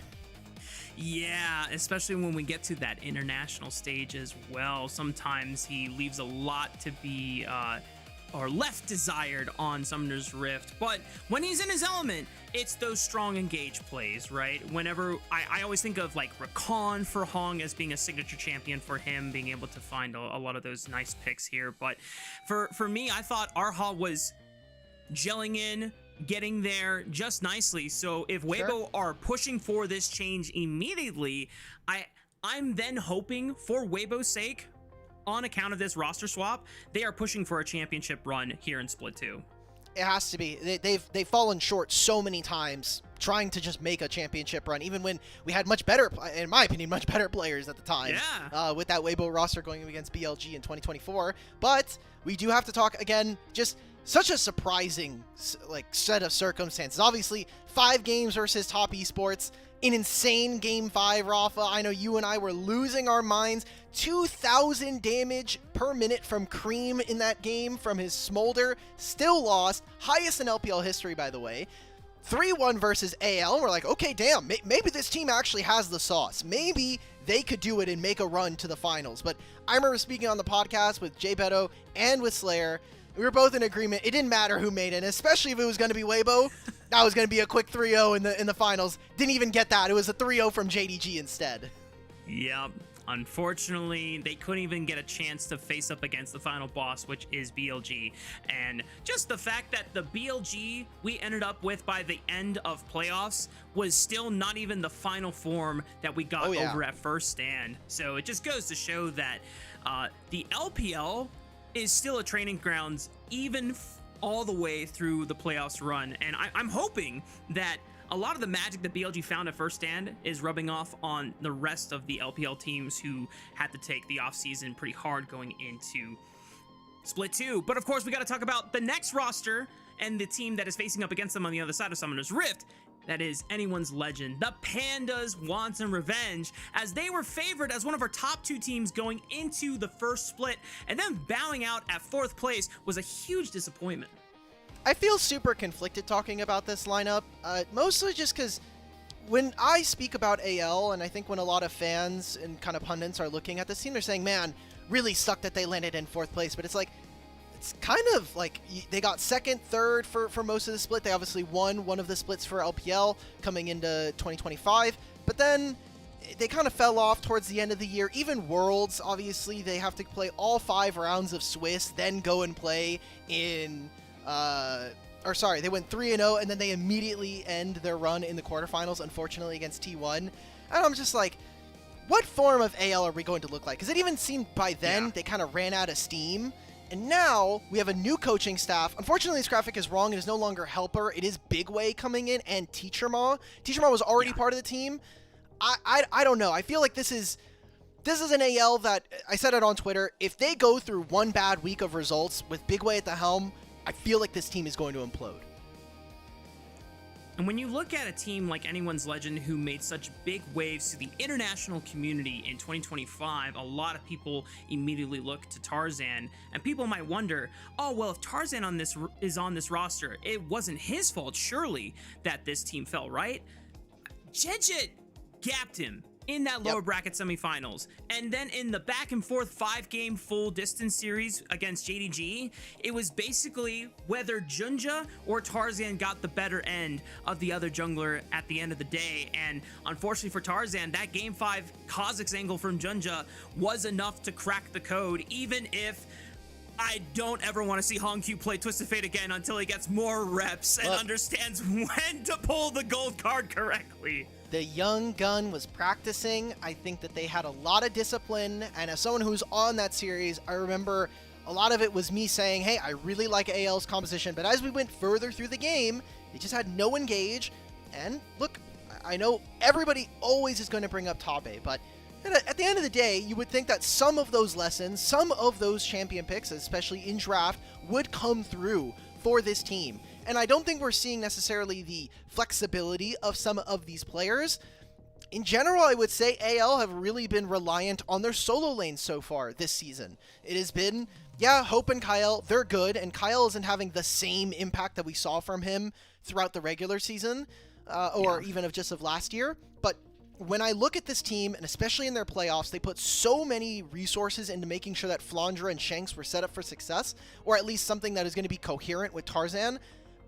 Yeah, especially when we get to that international stage as well. Sometimes he leaves a lot to be, or left desired on Summoner's Rift. But when he's in his element, it's those strong engage plays, right? Whenever, I always think of like Rakan for Hong as being a signature champion for him, being able to find a lot of those nice picks here. But for me, I thought Arha was gelling in, getting there just nicely. So if WBG are pushing for this change immediately, I'm then hoping for WBG's sake, on account of this roster swap, they are pushing for a championship run here in Split 2. It has to be. They've fallen short so many times trying to just make a championship run, even when we had much better, in my opinion, much better players at the time. Yeah. With that WBG roster going against BLG in 2024. But we do have to talk again, just such a surprising set of circumstances. Obviously, 5 games versus top esports, an insane game 5, Rafa. I know you and I were losing our minds. 2,000 damage per minute from Cream in that game from his Smolder. Still lost. Highest in LPL history, by the way. 3-1 versus AL. We're like, okay, damn, maybe this team actually has the sauce. Maybe they could do it and make a run to the finals. But I remember speaking on the podcast with Gebetto and with Slayer. We were both in agreement. It didn't matter who made it, especially if it was going to be WBG. That was going to be a quick 3-0 in the finals. Didn't even get that. It was a 3-0 from JDG instead. Yep. Unfortunately, they couldn't even get a chance to face up against the final boss, which is BLG. And just the fact that the BLG we ended up with by the end of playoffs was still not even the final form that we got over at first stand. So it just goes to show that the LPL is still a training grounds even all the way through the playoffs run. And I'm hoping that a lot of the magic that BLG found at first stand is rubbing off on the rest of the LPL teams who had to take the offseason pretty hard going into Split 2. But of course, we got to talk about the next roster and the team that is facing up against them on the other side of Summoner's Rift. that is anyone's legend. The Pandas want some revenge, as they were favored as one of our top 2 teams going into the first split, and then bowing out at 4th place was a huge disappointment. I feel super conflicted talking about this lineup, mostly just because when I speak about AL, and I think when a lot of fans and kind of pundits are looking at this team, they're saying, man, really sucked that they landed in 4th place, but it's like, it's kind of like they got 2nd, 3rd for most of the split. They obviously won one of the splits for LPL coming into 2025, but then they kind of fell off towards the end of the year. Even Worlds, obviously, they have to play all 5 rounds of Swiss, then go and play in, they went 3-0, and then they immediately end their run in the quarterfinals, unfortunately, against T1. And I'm just like, what form of AL are we going to look like? Because it even seemed by then they kind of ran out of steam. And now we have a new coaching staff. Unfortunately, this graphic is wrong. It is no longer Helper. It is Big Way coming in and Teacher Ma. Teacher Ma was already part of the team. I don't know. I feel like this is an AL that, I said it on Twitter, if they go through one bad week of results with Big Way at the helm, I feel like this team is going to implode. And when you look at a team like anyone's legend who made such big waves to the international community in 2025, a lot of people immediately look to Tarzan, and people might wonder, oh, well, if Tarzan is on this roster, it wasn't his fault, surely, that this team fell, right? Jedget gapped him in that lower bracket semifinals, and then in the back and forth 5-game full distance series against JDG, it was basically whether Junja or Tarzan got the better end of the other jungler at the end of the day. And unfortunately for Tarzan, that game 5 Kha'Zix angle from Junja was enough to crack the code, even if I don't ever want to see Hongq play Twisted Fate again until he gets more reps and understands when to pull the gold card correctly. The young gun was practicing. I think that they had a lot of discipline, and as someone who's on that series, I remember a lot of it was me saying, hey, I really like AL's composition, but as we went further through the game, they just had no engage. And look, I know everybody always is going to bring up Tabe, but at the end of the day, you would think that some of those lessons, some of those champion picks, especially in draft, would come through for this team. And I don't think we're seeing necessarily the flexibility of some of these players. In general, I would say AL have really been reliant on their solo lanes so far this season. It has been, Hope and Kyle, they're good, and Kyle isn't having the same impact that we saw from him throughout the regular season, even of last year. But when I look at this team, and especially in their playoffs, they put so many resources into making sure that Flandra and Shanks were set up for success, or at least something that is going to be coherent with Tarzan.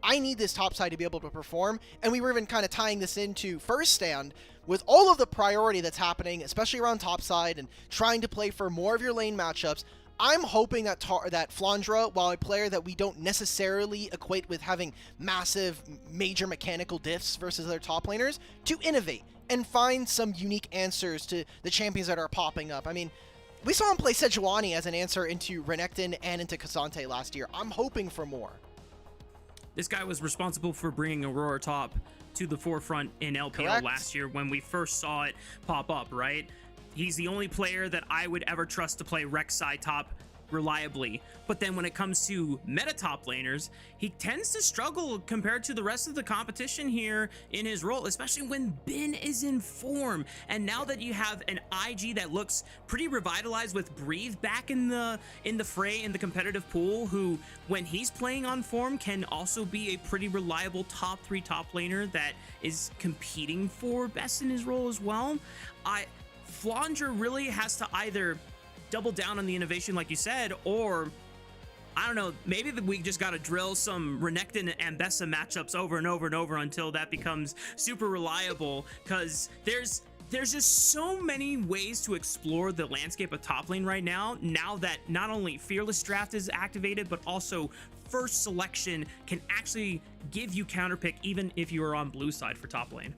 I need this top side to be able to perform, and we were even kind of tying this into First Stand with all of the priority that's happening, especially around top side and trying to play for more of your lane matchups. I'm hoping that Flandra, while a player that we don't necessarily equate with having massive, major mechanical diffs versus other top laners, to innovate and find some unique answers to the champions that are popping up. I mean, we saw him play Sejuani as an answer into Renekton and into K'Sante last year. I'm hoping for more. This guy was responsible for bringing Aurora Top to the forefront in LPL last year when we first saw it pop up, right? He's the only player that I would ever trust to play Rek'Sai top reliably. But then when it comes to meta top laners, he tends to struggle compared to the rest of the competition here in his role, especially when Bin is in form. And now that you have an IG that looks pretty revitalized with Breathe back in the fray in the competitive pool, who when he's playing on form can also be a pretty reliable top 3 top laner that is competing for best in his role as well. Flandra really has to either double down on the innovation like you said, or I don't know, maybe we just got to drill some Renekton and Bessa matchups over and over and over until that becomes super reliable, because there's just so many ways to explore the landscape of top lane right now that not only Fearless Draft is activated, but also First Selection can actually give you counterpick even if you are on blue side for top lane.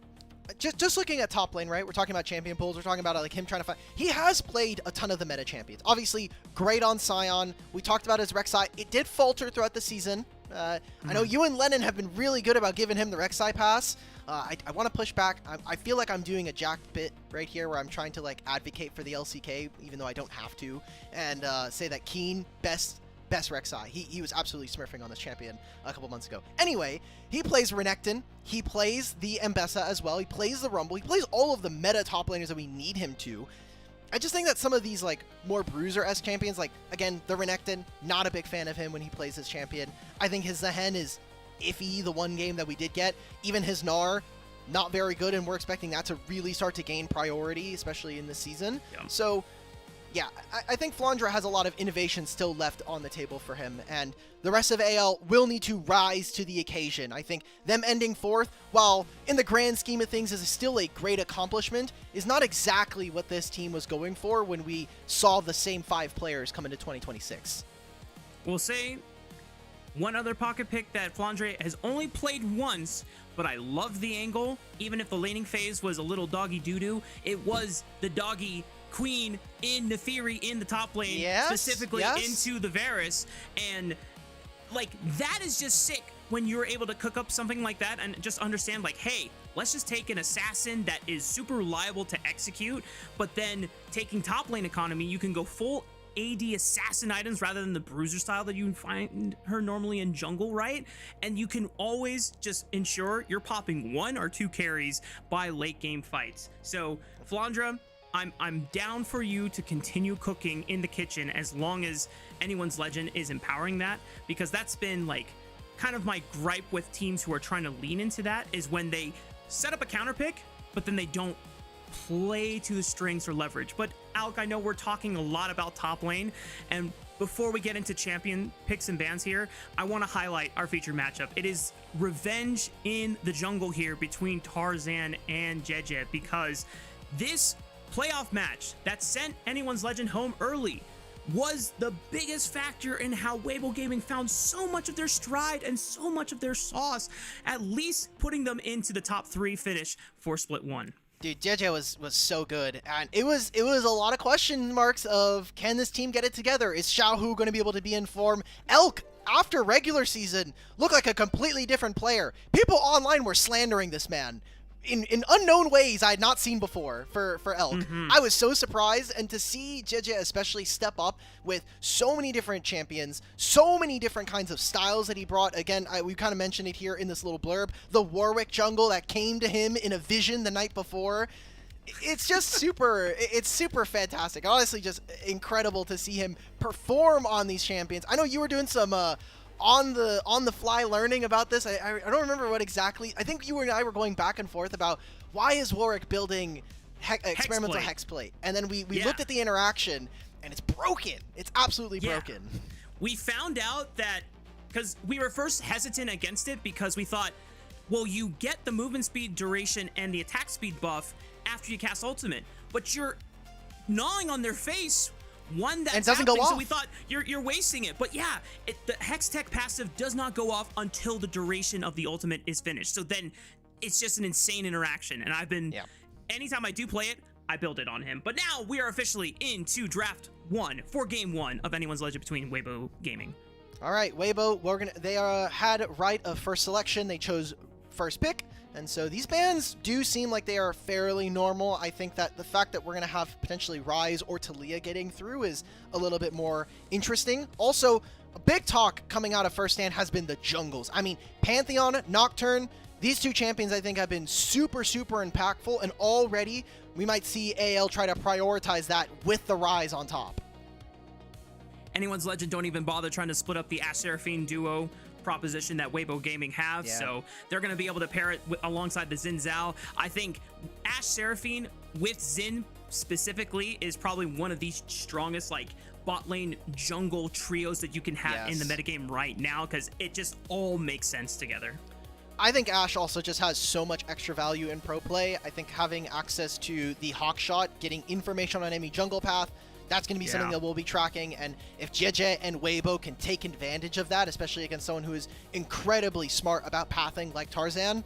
Just looking at top lane, right? We're talking about champion pools. We're talking about like him trying to find. He has played a ton of the meta champions. Obviously, great on Sion. We talked about his Rek'Sai. It did falter throughout the season. I know you and Lennon have been really good about giving him the Rek'Sai pass. I want to push back. I feel like I'm doing a jacked bit right here where I'm trying to like advocate for the LCK, even though I don't have to, and say that Keen best best Rek'Sai. He was absolutely smurfing on this champion a couple months ago. Anyway, he plays Renekton. He plays the Mbessa as well. He plays the Rumble. He plays all of the meta top laners that we need him to. I just think that some of these, like, more bruiser-esque champions, like, again, the Renekton, not a big fan of him when he plays his champion. I think his Zehen is iffy, the one game that we did get. Even his Gnar, not very good, and we're expecting that to really start to gain priority, especially in this season. Yeah. So, yeah, I think Flandre has a lot of innovation still left on the table for him, and the rest of AL will need to rise to the occasion. I think them ending 4th, while in the grand scheme of things is still a great accomplishment, is not exactly what this team was going for when we saw the same 5 players come into 2026. We'll say one other pocket pick that Flandre has only played once, but I love the angle. Even if the laning phase was a little doggy doo-doo, it was the doggy Queen in Nefiri in the top lane, specifically into the Varus, and like that is just sick when you're able to cook up something like that and just understand, like, hey, let's just take an assassin that is super reliable to execute, but then taking top lane economy, you can go full AD assassin items rather than the bruiser style that you find her normally in jungle, right? And you can always just ensure you're popping 1 or 2 carries by late game fights. So Flandre, I'm down for you to continue cooking in the kitchen as long as anyone's legend is empowering that, because that's been like kind of my gripe with teams who are trying to lean into that, is when they set up a counter pick, but then they don't play to the strengths or leverage. But Alec, I know we're talking a lot about top lane, and before we get into champion picks and bans here, I want to highlight our featured matchup. It is revenge in the jungle here between Tarzan and Jeje, because this playoff match that sent anyone's legend home early was the biggest factor in how Weibo Gaming found so much of their stride and so much of their sauce, at least putting them into the top 3 finish for Split 1. Dude, Jeje was so good, and it was a lot of question marks of, can this team get it together? Is Xiaohu going to be able to be in form? Elk, after regular season, looked like a completely different player. People online were slandering this man in unknown ways I had not seen before for Elk. I was so surprised, and to see Jeje especially step up with so many different champions, so many different kinds of styles that he brought. Again, we kind of mentioned it here in this little blurb, the Warwick jungle that came to him in a vision the night before. It's just super fantastic. Honestly, just incredible to see him perform on these champions. I know you were doing some on the fly learning about this. I don't remember what exactly. I think you and I were going back and forth about why is Warwick building experimental hexplate, and then we looked at the interaction, and it's broken. It's absolutely broken. We found out that because we were first hesitant against it because we thought, well, you get the movement speed, duration, and the attack speed buff after you cast ultimate, but you're gnawing on their face. One that doesn't go off. So we thought you're wasting it. But yeah, the Hex Tech passive does not go off until the duration of the ultimate is finished. So then it's just an insane interaction. And I've been, anytime I do play it, I build it on him. But now we are officially into draft 1 for game 1 of anyone's legend between Weibo Gaming. All right, Weibo, they had right of first selection. They chose first pick. And so these bans do seem like they are fairly normal. I think that the fact that we're going to have potentially Ryze or Taliyah getting through is a little bit more interesting. Also, a big talk coming out of First Stand has been the jungles. I mean, Pantheon, Nocturne, these 2 champions I think have been super impactful, and already we might see AL try to prioritize that with the Ryze on top. Anyone's legend don't even bother trying to split up the Ashe Seraphine duo proposition that Weibo Gaming have, so they're going to be able to pair it alongside the Xin Zhao. I think Ashe Seraphine with Xin specifically is probably one of the strongest like bot lane jungle trios that you can have in the metagame right now, because it just all makes sense together. I think Ashe also just has so much extra value in pro play. I think having access to the Hawk Shot, getting information on enemy jungle path, that's going to be something that we'll be tracking, and if Jeje and Weibo can take advantage of that, especially against someone who is incredibly smart about pathing like Tarzan,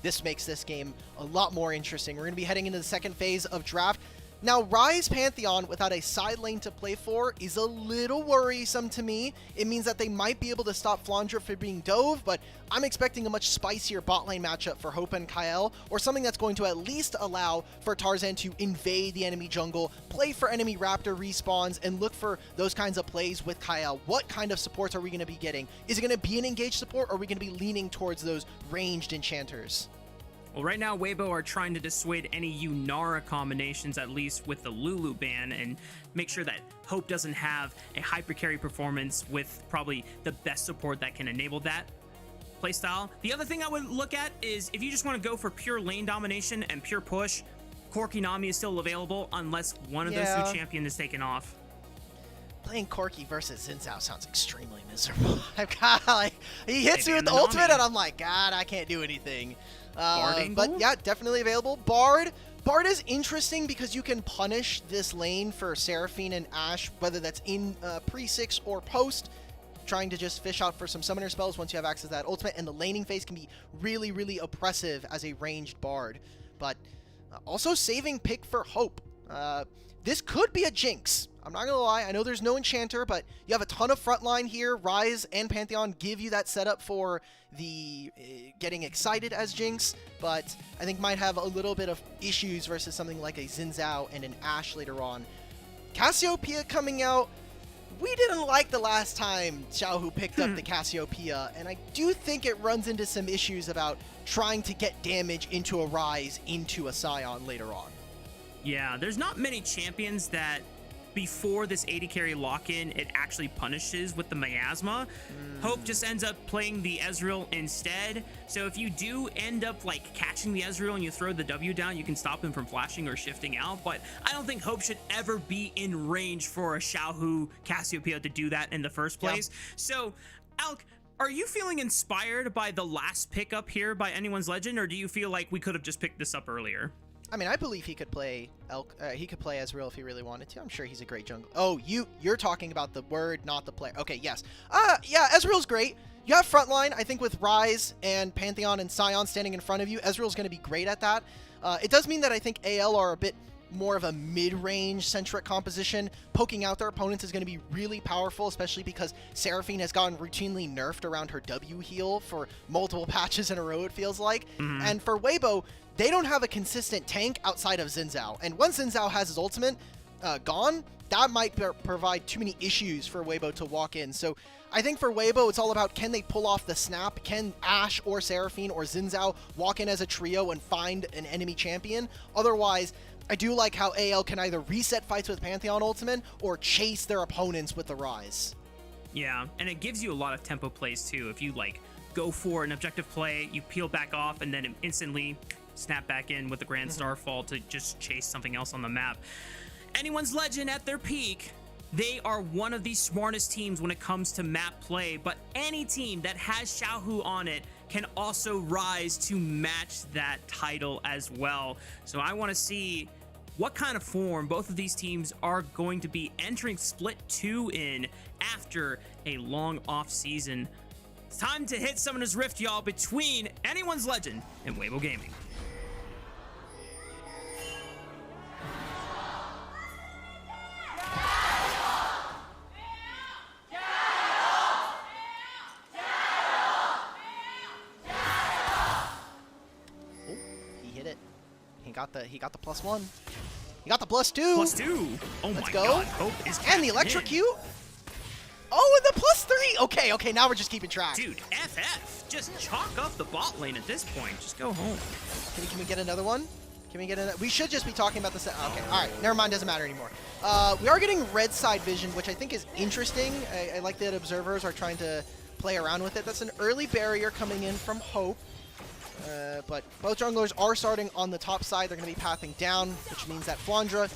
this makes this game a lot more interesting. We're going to be heading into the second phase of draft. Now, Ryze Pantheon without a side lane to play for is a little worrisome to me. It means that they might be able to stop Flandra from being dove, but I'm expecting a much spicier bot lane matchup for Hope and Kael, or something that's going to at least allow for Tarzan to invade the enemy jungle, play for enemy Raptor respawns, and look for those kinds of plays with Kael. What kind of supports are we going to be getting? Is it going to be an engaged support, or are we going to be leaning towards those ranged enchanters? Well, right now, Weibo are trying to dissuade any Yunara combinations, at least with the Lulu ban, and make sure that Hope doesn't have a hyper carry performance with probably the best support that can enable that playstyle. The other thing I would look at is if you just want to go for pure lane domination and pure push, Corki Nami is still available unless one of those two champions is taken off. Playing Corki versus Xin Zhao sounds extremely miserable. I've got, like, he hits me with the ultimate, and I'm like, God, I can't do anything. But yeah, definitely available. Bard is interesting because you can punish this lane for Seraphine and Ashe, whether that's in pre-6 or post, trying to just fish out for some summoner spells once you have access to that ultimate, and the laning phase can be really, really oppressive as a ranged Bard. But also saving pick for Hope. This could be a jinx. I'm not going to lie. I know there's no enchanter, but you have a ton of frontline here. Ryze and Pantheon give you that setup for the getting excited as jinx, but I think might have a little bit of issues versus something like a Xin Zhao and an Ashe later on. Cassiopeia coming out. We didn't like the last time Xiaohu picked up the Cassiopeia, and I do think it runs into some issues about trying to get damage into a Ryze into a Scion later on. Yeah, there's not many champions that before this 80 carry lock-in, it actually punishes with the Miasma. Hope just ends up playing the Ezreal instead. So if you do end up like catching the Ezreal and you throw the W down, you can stop him from flashing or shifting out. But I don't think Hope should ever be in range for a Xiaohu Cassiopeia to do that in the first place. Yeah. So, Alk, are you feeling inspired by the last pickup here by Anyone's Legend, or do you feel like we could have just picked this up earlier? I mean, I believe he could play he could play Ezreal if he really wanted to. I'm sure he's a great jungle. Oh, you're talking about the word, not the player. Okay, yes. Yeah, Ezreal's great. You have frontline. I think with Ryze and Pantheon and Scion standing in front of you, Ezreal's going to be great at that. It does mean that I think AL are a bit more of a mid-range centric composition. Poking out their opponents is going to be really powerful, especially because Seraphine has gotten routinely nerfed around her W heal for multiple patches in a row, it feels like. And for Weibo, they don't have a consistent tank outside of Xin Zhao. And once Xin Zhao has his ultimate gone, that might provide too many issues for Weibo to walk in. So I think for Weibo, it's all about, can they pull off the snap? Can Ashe or Seraphine or Xin Zhao walk in as a trio and find an enemy champion? Otherwise, I do like how AL can either reset fights with Pantheon Ultimate or chase their opponents with the Ryze. Yeah, and it gives you a lot of tempo plays too. If you like go for an objective play, you peel back off, and then instantly snap back in with the Grand Starfall to just chase something else on the map. Anyone's Legend at their peak, they are one of the smartest teams when it comes to map play, but any team that has Xiaohu on it can also rise to match that title as well. So I want to see what kind of form both of these teams are going to be entering Split 2 in after a long off season. It's time to hit Summoner's Rift, y'all, between Anyone's Legend and Weibo Gaming. He got the +1. He got the +2. +2. Oh Let's my go. God. Hope is and the electrocute. Oh, and the +3. Okay, now we're just keeping track. Dude, FF, just chalk up the bot lane at this point. Just go home. Can we get another one? Can we get another? We should just be talking about the set. Okay, all right, never mind. Doesn't matter anymore. We are getting red side vision, which I think is interesting. I like that observers are trying to play around with it. That's an early barrier coming in from Hope. But both junglers are starting on the top side. They're going to be pathing down, which means that Flandra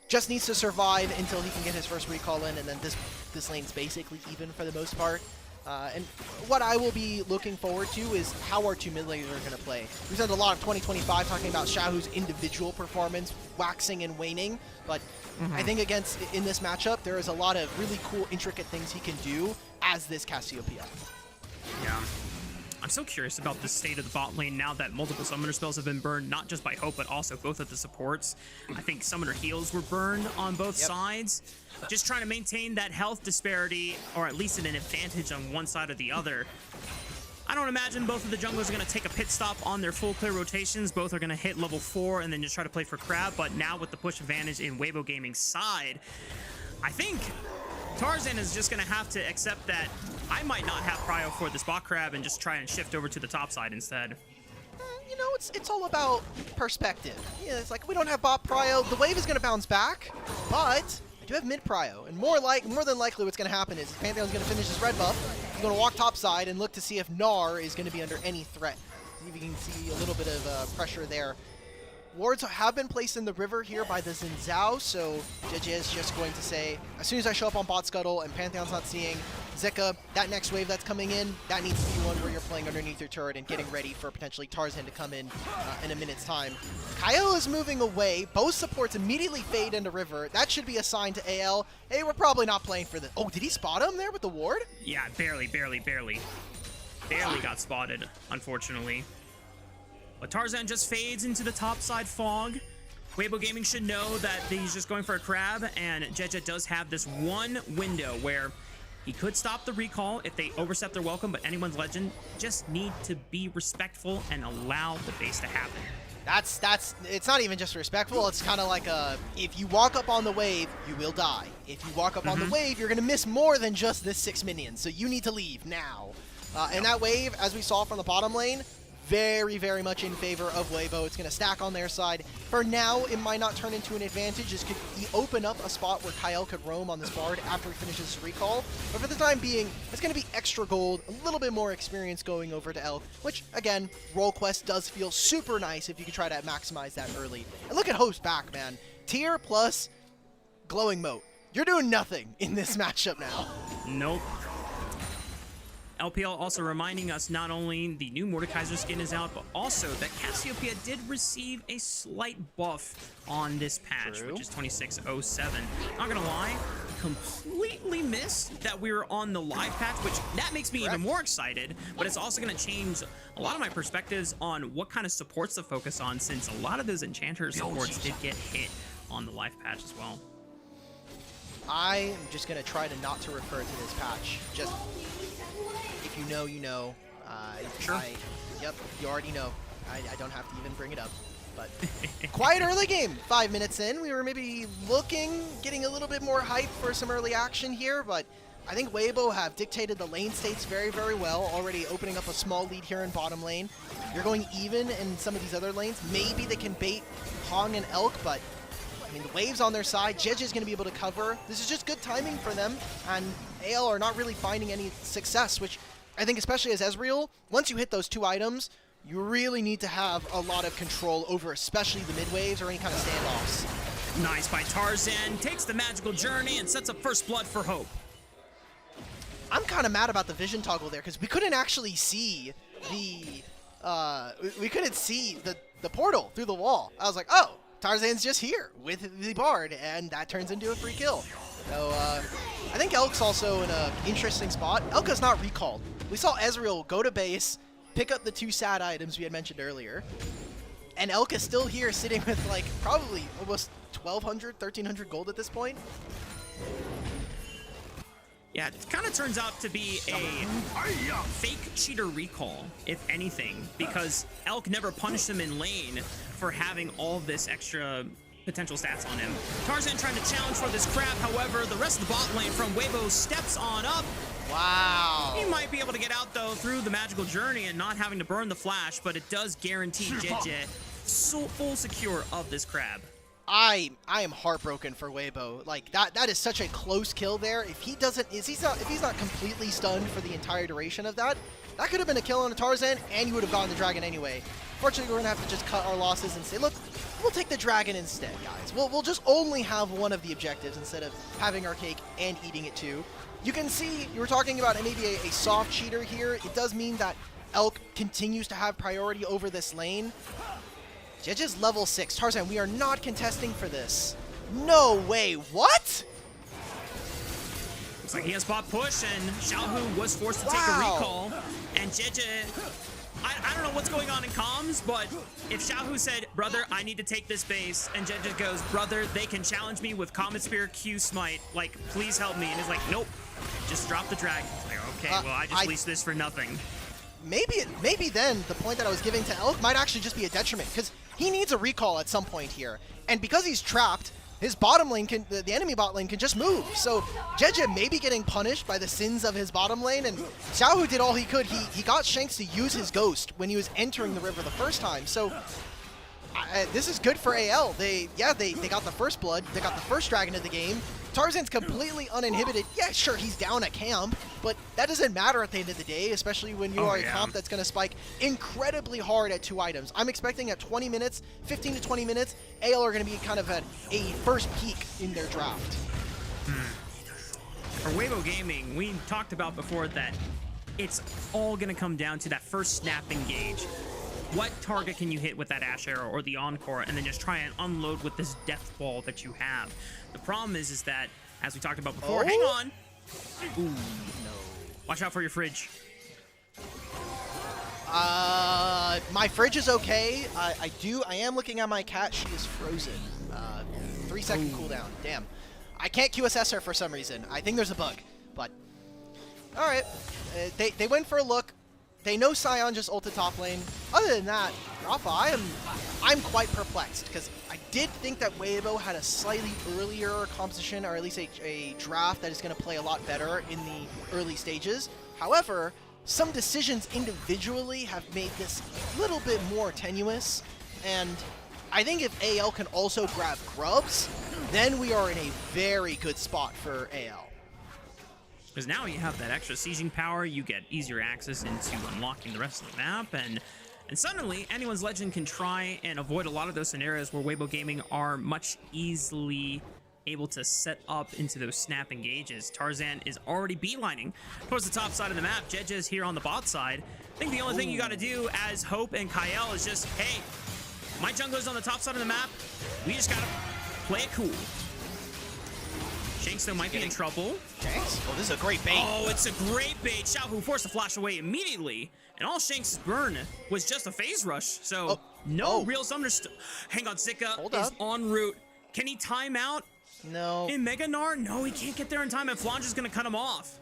just needs to survive until he can get his first recall in, and then this lane's basically even for the most part. And what I will be looking forward to is how our two mid laners are going to play. We've spent a lot of 2025 talking about Xiaohu's individual performance waxing and waning, but I think in this matchup, there is a lot of really cool, intricate things he can do as this Cassiopeia. Yeah. I'm so curious about the state of the bot lane now that multiple summoner spells have been burned, not just by Hope, but also both of the supports. I think summoner heals were burned on both sides. Just trying to maintain that health disparity, or at least an advantage on one side or the other. I don't imagine both of the junglers are going to take a pit stop on their full clear rotations. Both are going to hit level 4 and then just try to play for Crab. But now with the push advantage in WBG Gaming's side, I think Tarzan is just going to have to accept that I might not have prio for this bot Crab and just try and shift over to the top side instead. You know, it's all about perspective. Yeah, it's like we don't have bot prio. The wave is going to bounce back, but I do have mid prio, and more than likely what's going to happen is Pantheon's going to finish his red buff. He's going to walk top side and look to see if Gnar is going to be under any threat. See if you can see a little bit of pressure there. Wards have been placed in the river here by the Xin Zhao, so JJ is just going to say, as soon as I show up on bot scuttle and Pantheon's not seeing Zeka, that next wave that's coming in, that needs to be one where you're playing underneath your turret and getting ready for potentially Tarzan to come in a minute's time. Kyle is moving away. Both supports immediately fade into river. That should be a sign to AL. Hey, we're probably not playing for this. Oh, did he spot him there with the ward? Yeah, barely. Barely got spotted, unfortunately. But Tarzan just fades into the topside fog. WBG Gaming should know that he's just going for a Crab, and Jeje does have this one window where he could stop the recall if they overstep their welcome, but anyone's legend just need to be respectful and allow the base to happen. It's not even just respectful, it's kind of like if you walk up on the wave, you will die. If you walk up on the wave, you're going to miss more than just this 6 minions, so you need to leave now. And that wave, as we saw from the bottom lane, very, very much in favor of WBG. It's going to stack on their side. For now, it might not turn into an advantage. This could open up a spot where Kyle could roam on this Bard after he finishes his recall. But for the time being, it's going to be extra gold, a little bit more experience going over to Elk, which, again, role quest does feel super nice if you can try to maximize that early. And look at Host back, man. Tier plus glowing moat. You're doing nothing in this matchup now. Nope. LPL also reminding us not only the new Mordekaiser skin is out, but also that Cassiopeia did receive a slight buff on this patch, which is 2607. Not gonna lie, completely missed that we were on the live patch, which that makes me even more excited, but it's also gonna change a lot of my perspectives on what kind of supports to focus on, since a lot of those enchanter supports did get hit on the live patch as well. I am just gonna try to not to refer to this patch. Just if you know, you know. Sure. Yep, you already know. I don't have to even bring it up. But quiet early game. 5 minutes in, we were maybe getting a little bit more hype for some early action here, but I think WBG have dictated the lane states very, very well, already opening up a small lead here in bottom lane. You're going even in some of these other lanes. Maybe they can bait Hong and Elk, but I mean, the wave's on their side. Jeje is going to be able to cover. This is just good timing for them, and AL are not really finding any success, which I think especially as Ezreal, once you hit those 2 items, you really need to have a lot of control over especially the mid waves or any kind of standoffs. Nice by Tarzan, takes the magical journey and sets up first blood for Hope. I'm kind of mad about the vision toggle there because we couldn't actually see the the portal through the wall. I was like, oh, Tarzan's just here with the Bard, and that turns into a free kill. So I think Elk's also in an interesting spot. Elk is not recalled. We saw Ezreal go to base, pick up the 2 sad items we had mentioned earlier, and Elk is still here sitting with like probably almost 1,200, 1,300 gold at this point. Yeah, it kind of turns out to be a fake cheater recall, if anything, because Elk never punished him in lane for having all this extra potential stats on him. Tarzan trying to challenge for this Crab, however, the rest of the bot lane from WBG steps on up. Wow. He might be able to get out, though, through the magical journey and not having to burn the flash, but it does guarantee Jeje full secure of this Crab. I am heartbroken for WBG. Like that is such a close kill there. If he's not completely stunned for the entire duration of that, that could have been a kill on a Tarzan, and you would have gotten the dragon anyway. Fortunately, we're gonna have to just cut our losses and say, look, we'll take the dragon instead, guys. We'll just only have one of the objectives instead of having our cake and eating it too. You can see you were talking about maybe a soft cheater here. It does mean that Elk continues to have priority over this lane. Jeje's level 6. Tarzan, we are not contesting for this. No way. What? Looks like he has bot push, and Xiaohu was forced to take a recall. And JJ, I don't know what's going on in comms, but if Xiaohu said, brother, I need to take this base, and JJ goes, brother, they can challenge me with Comet Spear Q Smite, like, please help me. And he's like, nope, just drop the dragon. It's like, okay, well, I just leased this for nothing. Maybe then the point that I was giving to Elk might actually just be a detriment, because he needs a recall at some point here. And because he's trapped, his bottom lane can, the enemy bot lane can just move. So Jeje may be getting punished by the sins of his bottom lane, and Xiaohu did all he could. He got Shanks to use his ghost when he was entering the river the first time. So this is good for AL. They got the first blood. They got the first dragon of the game. Tarzan's completely uninhibited. Yeah, sure, he's down at camp, but that doesn't matter at the end of the day, especially when you are a comp that's going to spike incredibly hard at 2 items. I'm expecting at 20 minutes, 15 to 20 minutes, AL are going to be kind of at a first peak in their draft. For Weibo Gaming, we talked about before that it's all going to come down to that first snap engage. What target can you hit with that Ash Arrow or the Encore, and then just try and unload with this Death Ball that you have? The problem is that, as we talked about before, hang on. Ooh, no. Watch out for your fridge. My fridge is okay. I am looking at my cat. She is frozen. 3-second cooldown. Damn. I can't QSS her for some reason. I think there's a bug. But, all right. They went for a look. They know Sion just ulted top lane. Other than that, Rafa, I'm quite perplexed, because I did think that Weibo had a slightly earlier composition, or at least a draft that is going to play a lot better in the early stages. However, some decisions individually have made this a little bit more tenuous, and I think if AL can also grab Grubs, then we are in a very good spot for AL. Because now you have that extra sieging power, you get easier access into unlocking the rest of the map, and suddenly anyone's legend can try and avoid a lot of those scenarios where Weibo Gaming are much easily able to set up into those snap engages. Tarzan is already beelining towards the top side of the map. Jeje is here on the bot side. I think the only thing you got to do as Hope and Kyle is just, hey, my jungler's on the top side of the map. We just got to play it cool. Shanks though might be in trouble. Shanks? Oh, this is a great bait. Oh, it's a great bait. Xiaohu forced to flash away immediately. And all Shanks' burn was just a phase rush. So no real summoner. Hang on, Zika is en route. Can he time out? No. In Mega Gnar? No, he can't get there in time, and Flange is going to cut him off.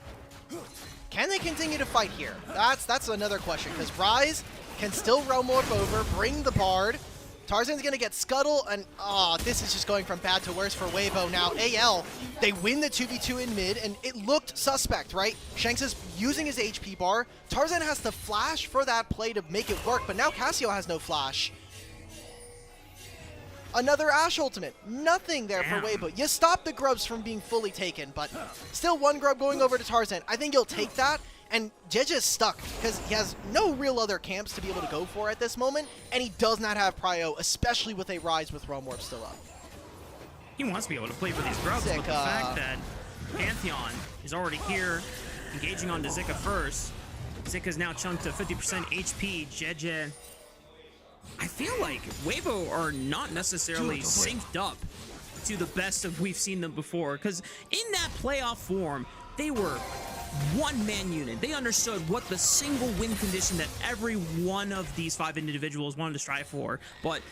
Can they continue to fight here? That's another question, because Ryze can still realm warp over, bring the Bard. Tarzan's going to get Scuttle, and this is just going from bad to worse for Weibo now. AL, they win the 2v2 in mid, and it looked suspect, right? Shanks is using his HP bar. Tarzan has to flash for that play to make it work, but now Cassio has no flash. Another Ashe ultimate. Nothing there for Weibo. You stop the Grubs from being fully taken, but still one Grub going over to Tarzan. I think he'll take that. And Jeje is stuck because he has no real other camps to be able to go for at this moment, and he does not have prio, especially with a Rise with Realm Warp still up. He wants to be able to play for these Grubs, but the fact that Pantheon is already here, engaging on to Zika first. Zika's now chunked to 50% HP. Jeje, I feel like Weibo are not necessarily synced up to the best of we've seen them before, because in that playoff form, they were one-man unit. They understood what the single win condition that every one of these 5 individuals wanted to strive for. But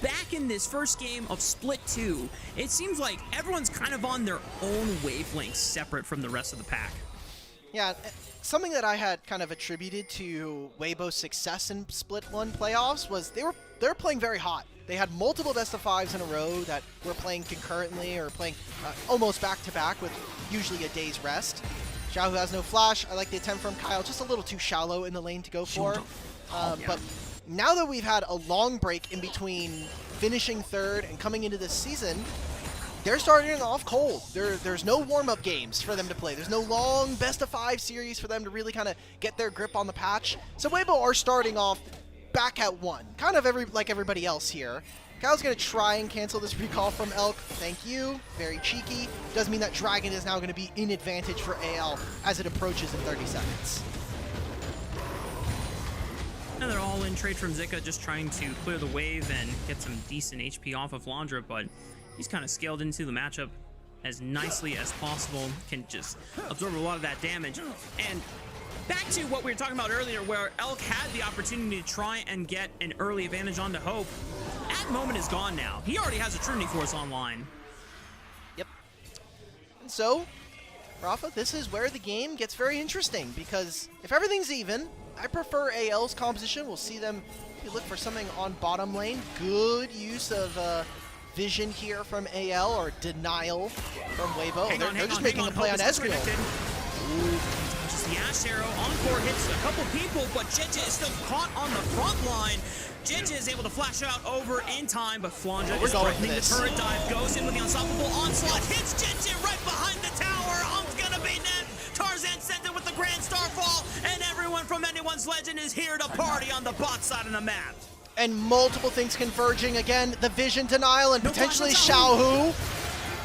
back in this first game of Split 2, it seems like everyone's kind of on their own wavelengths separate from the rest of the pack. Yeah, something that I had kind of attributed to Weibo's success in Split 1 playoffs was they were playing very hot. They had multiple best of 5s in a row that were playing concurrently or playing almost back-to-back with usually a day's rest. Xiaohu has no flash. I like the attempt from Kyle, just a little too shallow in the lane to go for. But now that we've had a long break in between finishing 3rd and coming into this season, they're starting off cold. There's no warm-up games for them to play. There's no long best-of-5 series for them to really kind of get their grip on the patch. So Weibo are starting off back at 1, kind of like everybody else here. Kyle's going to try and cancel this recall from Elk. Thank you. Very cheeky. Does mean that Dragon is now going to be in advantage for AL as it approaches in 30 seconds. Another all-in trade from Zika, just trying to clear the wave and get some decent HP off of Landra, but he's kind of scaled into the matchup as nicely as possible, can just absorb a lot of that damage. And back to what we were talking about earlier, where Elk had the opportunity to try and get an early advantage onto Hope. That moment is gone now. He already has a Trinity Force online. Yep. And so, Rafa, this is where the game gets very interesting, because if everything's even, I prefer AL's composition. We'll see them look for something on bottom lane. Good use of vision here from AL, or denial from Weibo. They're just making a play on Ezreal. Just the Ash Arrow, Encore hits a couple people, but JJ is still caught on the front line. JJ is able to flash out over in time, but Flandra is threatening the turret dive, goes in with the unstoppable onslaught, hits JJ right behind the tower. Hump's gonna be net. Tarzan sent it with the Grand Starfall, and everyone from Anyone's Legend is here to party on the bot side of the map. And multiple things converging again. The vision denial and potentially Xiaohu.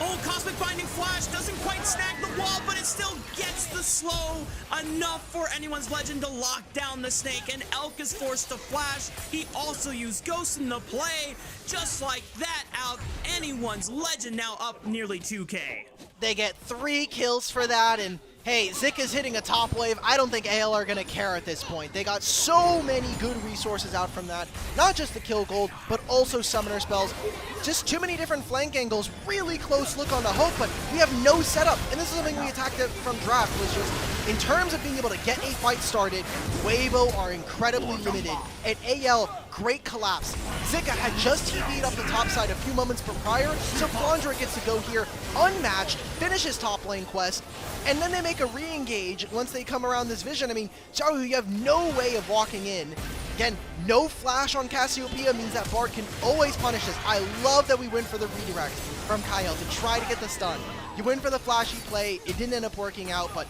Oh, Cosmic Binding Flash doesn't quite snag the wall, but it still gets the slow enough for Anyone's Legend to lock down the snake, and Elk is forced to flash. He also used Ghost in the play. Just like that, out Anyone's Legend now up nearly 2K. They get 3 kills for that, and hey, Zik is hitting a top wave. I don't think AL are going to care at this point. They got so many good resources out from that. Not just the kill gold, but also summoner spells. Just too many different flank angles. Really close look on the Hope, but we have no setup. And this is something we attacked it from draft, was just, in terms of being able to get a fight started, Weibo are incredibly limited. And AL, great collapse. Zika had just TP'd up the top side a few moments prior, so Flandra gets to go here unmatched, finish his top lane quest, and then they make a re-engage once they come around this vision. I mean, Xiaohu, you have no way of walking in. Again, no flash on Cassiopeia means that Bard can always punish this. I love that we went for the redirect from Kyle to try to get the stun. You went for the flashy play, it didn't end up working out, but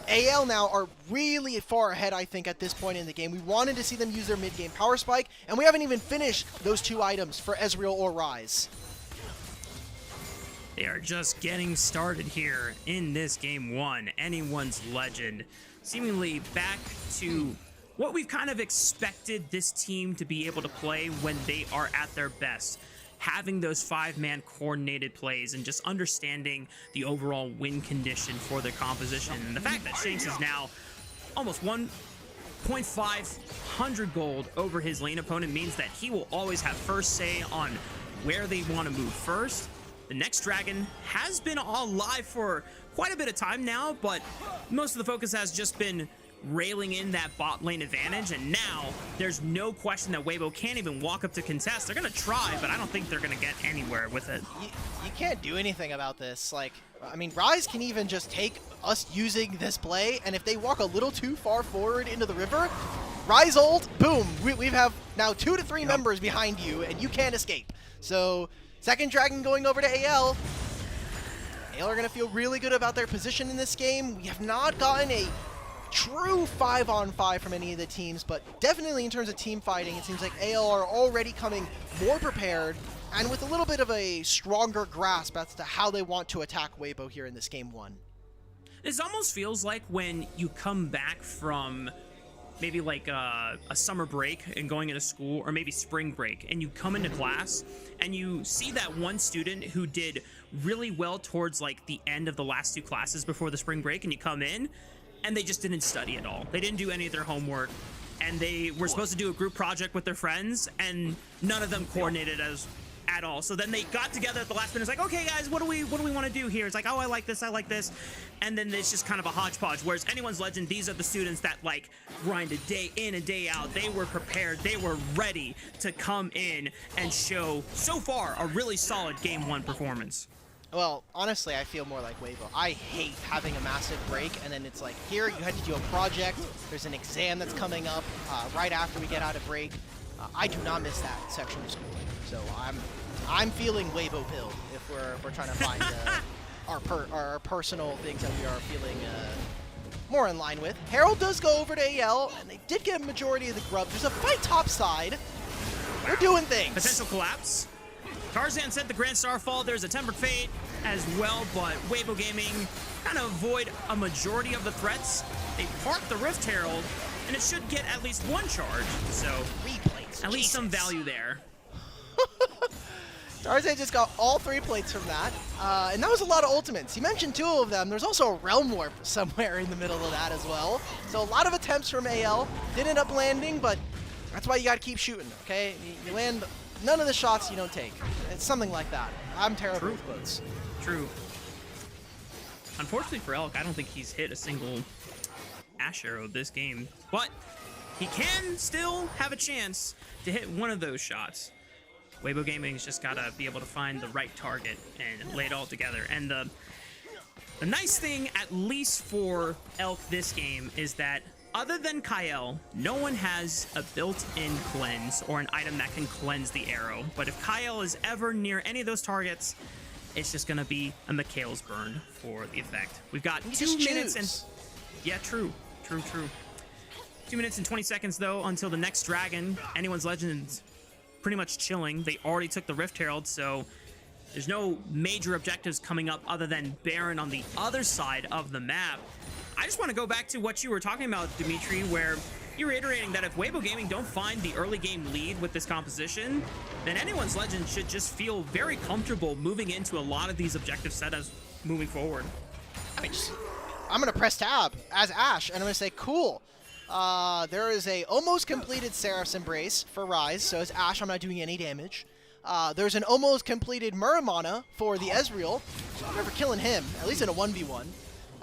AL now are really far ahead, I think, at this point in the game. We wanted to see them use their mid-game power spike, and we haven't even finished those 2 items for Ezreal or Ryze. They are just getting started here in this game 1. Anyone's Legend. Seemingly back to what we've kind of expected this team to be able to play when they are at their best. Having those 5-man coordinated plays and just understanding the overall win condition for their composition. And the fact that Shanks is now almost 1,500 gold over his lane opponent means that he will always have first say on where they want to move first. The next dragon has been alive for quite a bit of time now, but most of the focus has just been railing in that bot lane advantage, and now there's no question that Weibo can't even walk up to contest. They're gonna try, but I don't think they're gonna get anywhere with it. You can't do anything about this. Like, I mean, Ryze can even just take us using this play, and if they walk a little too far forward into the river, Ryze ult, boom, we have now 2 to 3 members behind you, and you can't escape. So, second dragon going over to AL. AL are gonna feel really good about their position in this game. We have not gotten a true 5-on-5 from any of the teams, but definitely in terms of team fighting, it seems like AL are already coming more prepared and with a little bit of a stronger grasp as to how they want to attack Weibo here in this game 1. This almost feels like when you come back from maybe like a summer break and going into school, or maybe spring break, and you come into class and you see that one student who did really well towards like the end of the last 2 classes before the spring break, and you come in and they just didn't study at all. They didn't do any of their homework, and they were supposed to do a group project with their friends, and none of them coordinated at all. So then they got together at the last minute. It's like, okay, guys, what do we want to do here? It's like, oh, I like this, and then it's just kind of a hodgepodge. Whereas Anyone's Legend, these are the students that like grinded day in and day out. They were prepared. They were ready to come in and show so far a really solid game 1 performance. Well, honestly, I feel more like Weibo. I hate having a massive break, and then it's like, here, you had to do a project, there's an exam that's coming up right after we get out of break. I do not miss that section of school. So I'm feeling Weibo pill if we're trying to find our personal things that we are feeling more in line with. Herald does go over to AL, and they did get a majority of the grub. There's a fight top side. We're doing things. Potential collapse. Tarzan said the Grand Starfall. There's a Tempered Fate as well, but Weibo Gaming kind of avoid a majority of the threats. They park the Rift Herald, and it should get at least 1 charge, so replays. At least some value there. Tarzan just got all 3 plates from that, and that was a lot of ultimates. You mentioned 2 of them. There's also a Realm Warp somewhere in the middle of that as well. So a lot of attempts from AL. Did end up landing, but that's why you got to keep shooting, okay? You land none of the shots you don't take. It's something like that. I'm terrible with quotes. True. Unfortunately for Elk, I don't think he's hit a single Ash Arrow this game, but he can still have a chance to hit one of those shots. Weibo Gaming's just gotta be able to find the right target and lay it all together. And the nice thing, at least for Elk this game, is that other than Kyle, no one has a built-in cleanse or an item that can cleanse the arrow. But if Kyle is ever near any of those targets, it's just gonna be a Mikhail's burn for the effect. We've got 2 minutes and... Yeah, true. 2 minutes and 20 seconds, though, until the next dragon. Anyone's Legend's pretty much chilling. They already took the Rift Herald, so there's no major objectives coming up other than Baron on the other side of the map. I just want to go back to what you were talking about, Dimitri, where you're reiterating that if Weibo Gaming don't find the early game lead with this composition, then Anyone's Legend should just feel very comfortable moving into a lot of these objective setups moving forward. I'm going to press tab as Ash, and I'm going to say, cool. There is a almost completed Seraph's Embrace for Ryze, so as Ash, I'm not doing any damage. There's an almost completed Muramana for the Ezreal, so I'm never killing him, at least in a 1v1.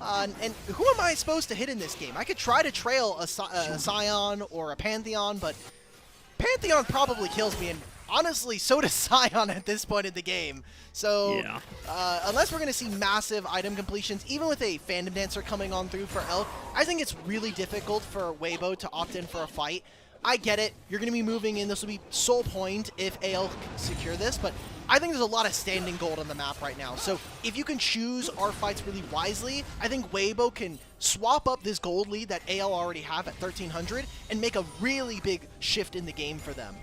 And who am I supposed to hit in this game? I could try to trail a Scion or a Pantheon, but Pantheon probably kills me, and honestly, so does Scion at this point in the game. So, yeah. Unless we're going to see massive item completions, even with a Fandom Dancer coming on through for Elk, I think it's really difficult for Weibo to opt in for a fight. I get it. You're going to be moving in. This will be sole point if AL can secure this, but I think there's a lot of standing gold on the map right now. So if you can choose our fights really wisely, I think Weibo can swap up this gold lead that AL already have at 1,300 and make a really big shift in the game for them.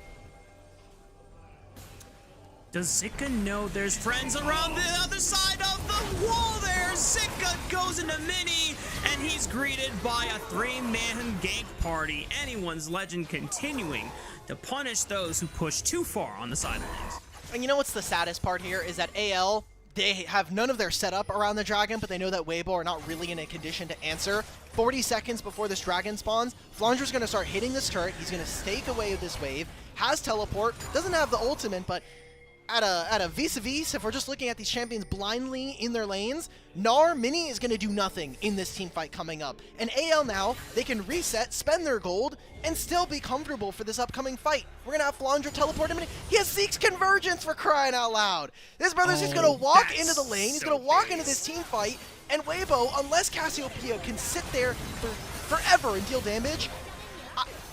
Does Zika know there's friends around the other side of the wall there? Zika goes into mini, and he's greeted by a 3-man gank party. Anyone's Legend continuing to punish those who push too far on the sidelines. And you know what's the saddest part here is that AL, they have none of their setup around the dragon, but they know that Weibo are not really in a condition to answer. 40 seconds before this dragon spawns, Flandre's going to start hitting this turret. He's going to stake away with this wave, has teleport, doesn't have the ultimate, but at a vis-a-vis, if we're just looking at these champions blindly in their lanes, Gnar Mini is going to do nothing in this team fight coming up. And AL now, they can reset, spend their gold, and still be comfortable for this upcoming fight. We're going to have Flandre teleport him in. He has Zeke's Convergence, for crying out loud. This brother's just going to walk into the lane. He's going to walk into this team fight. And Weibo, unless Cassiopeia can sit there for forever and deal damage,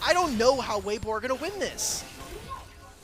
I don't know how Weibo are going to win this.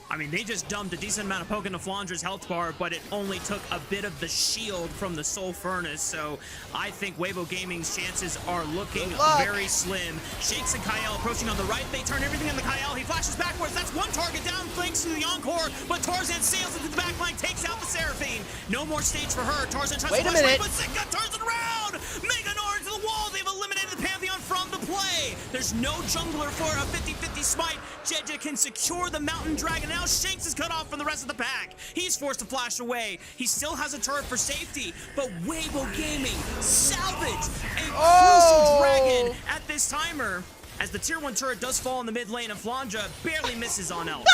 I mean, they just dumped a decent amount of poke into Flandre's health bar, but it only took a bit of the shield from the Soul Furnace, so I think Weibo Gaming's chances are looking very slim. Shakes and Kyle approaching on the right. They turn everything on the Kyle. He flashes backwards. That's one target down, thanks to the Encore, but Tarzan sails into the backline, takes out the Seraphine. No more stage for her. Tarzan tries to push away, but Zika turns it around. Mega Gnar into the wall. They've eliminated the Pantheon from the play. There's no jungler for a 50-50 smite. Jeje can secure the Mountain Dragon. Now Shanks is cut off from the rest of the pack. He's forced to flash away. He still has a turret for safety, but Weibo Gaming salvaged a crucial dragon at this timer, as the tier 1 turret does fall in the mid lane, and Flandre barely misses on Elk.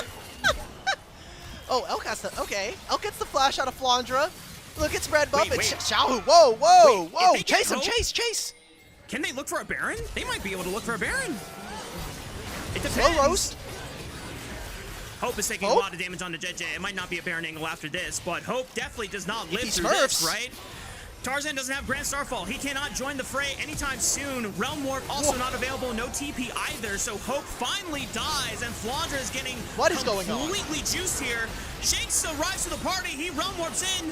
Oh, Elk has the... Okay. Elk gets the flash out of Flandre. Look, it's red buff. It's Xiaohu. Whoa. Chase him, chase. Can they look for a Baron? They might be able to look for a Baron. It depends. Slow roast. Hope is taking a lot of damage on the Jeje. It might not be a Baron angle after this, but Hope definitely does not live through this, right? Tarzan doesn't have Grand Starfall. He cannot join the fray anytime soon. Realm Warp also not available. No TP either, so Hope finally dies, and Flandre is getting completely juiced here. Shanks arrives to the party. He Realm Warps in.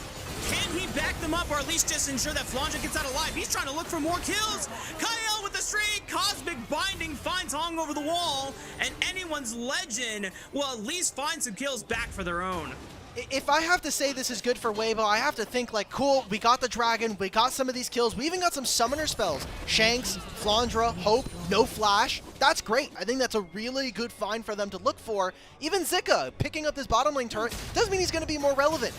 Can he back them up, or at least just ensure that Flandre gets out alive? He's trying to look for more kills. Kyle with the streak. Cosmic Binding finds Hong over the wall, and Anyone's Legend will at least find some kills back for their own. If I have to say this is good for Weibo, I have to think like, cool, we got the dragon, we got some of these kills, we even got some summoner spells. Shanks, Flandra, Hope, no flash. That's great. I think that's a really good find for them to look for. Even Zika picking up this bottom lane turret doesn't mean he's going to be more relevant.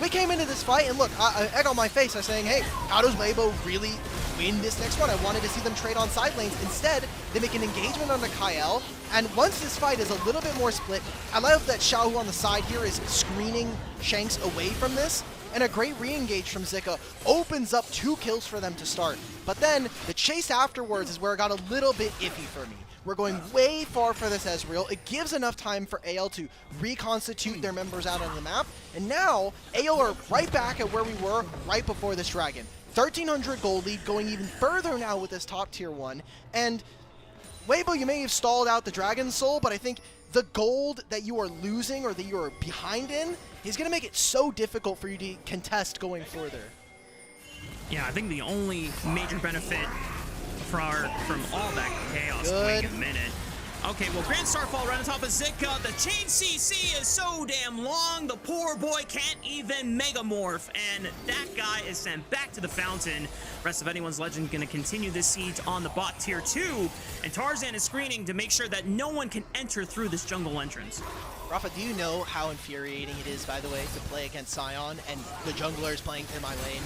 We came into this fight, and look, egg on my face, I was saying, hey, how does Weibo really win this next one? I wanted to see them trade on side lanes. Instead, they make an engagement onto Kyle, and once this fight is a little bit more split, I love that Xiaohu on the side here is screening Shanks away from this, and a great re-engage from Zika opens up 2 kills for them to start. But then, the chase afterwards is where it got a little bit iffy for me. We're going way far for this Ezreal. It gives enough time for AL to reconstitute their members out on the map. And now, AL are right back at where we were right before this dragon. 1,300 gold lead, going even further now with this top tier 1. And Weibo, you may have stalled out the Dragon Soul, but I think the gold that you are losing or that you are behind in is going to make it so difficult for you to contest going further. Yeah, I think the only major benefit from all that chaos. Good. Wait a minute. Okay, well, Grand Starfall right on top of Zika. The chain CC is so damn long, the poor boy can't even megamorph, and that guy is sent back to the fountain. Rest of Anyone's Legend gonna continue this siege on the bot tier 2, and Tarzan is screening to make sure that no one can enter through this jungle entrance. Rafa, do you know how infuriating it is, by the way, to play against Sion and the jungler is playing through my lane?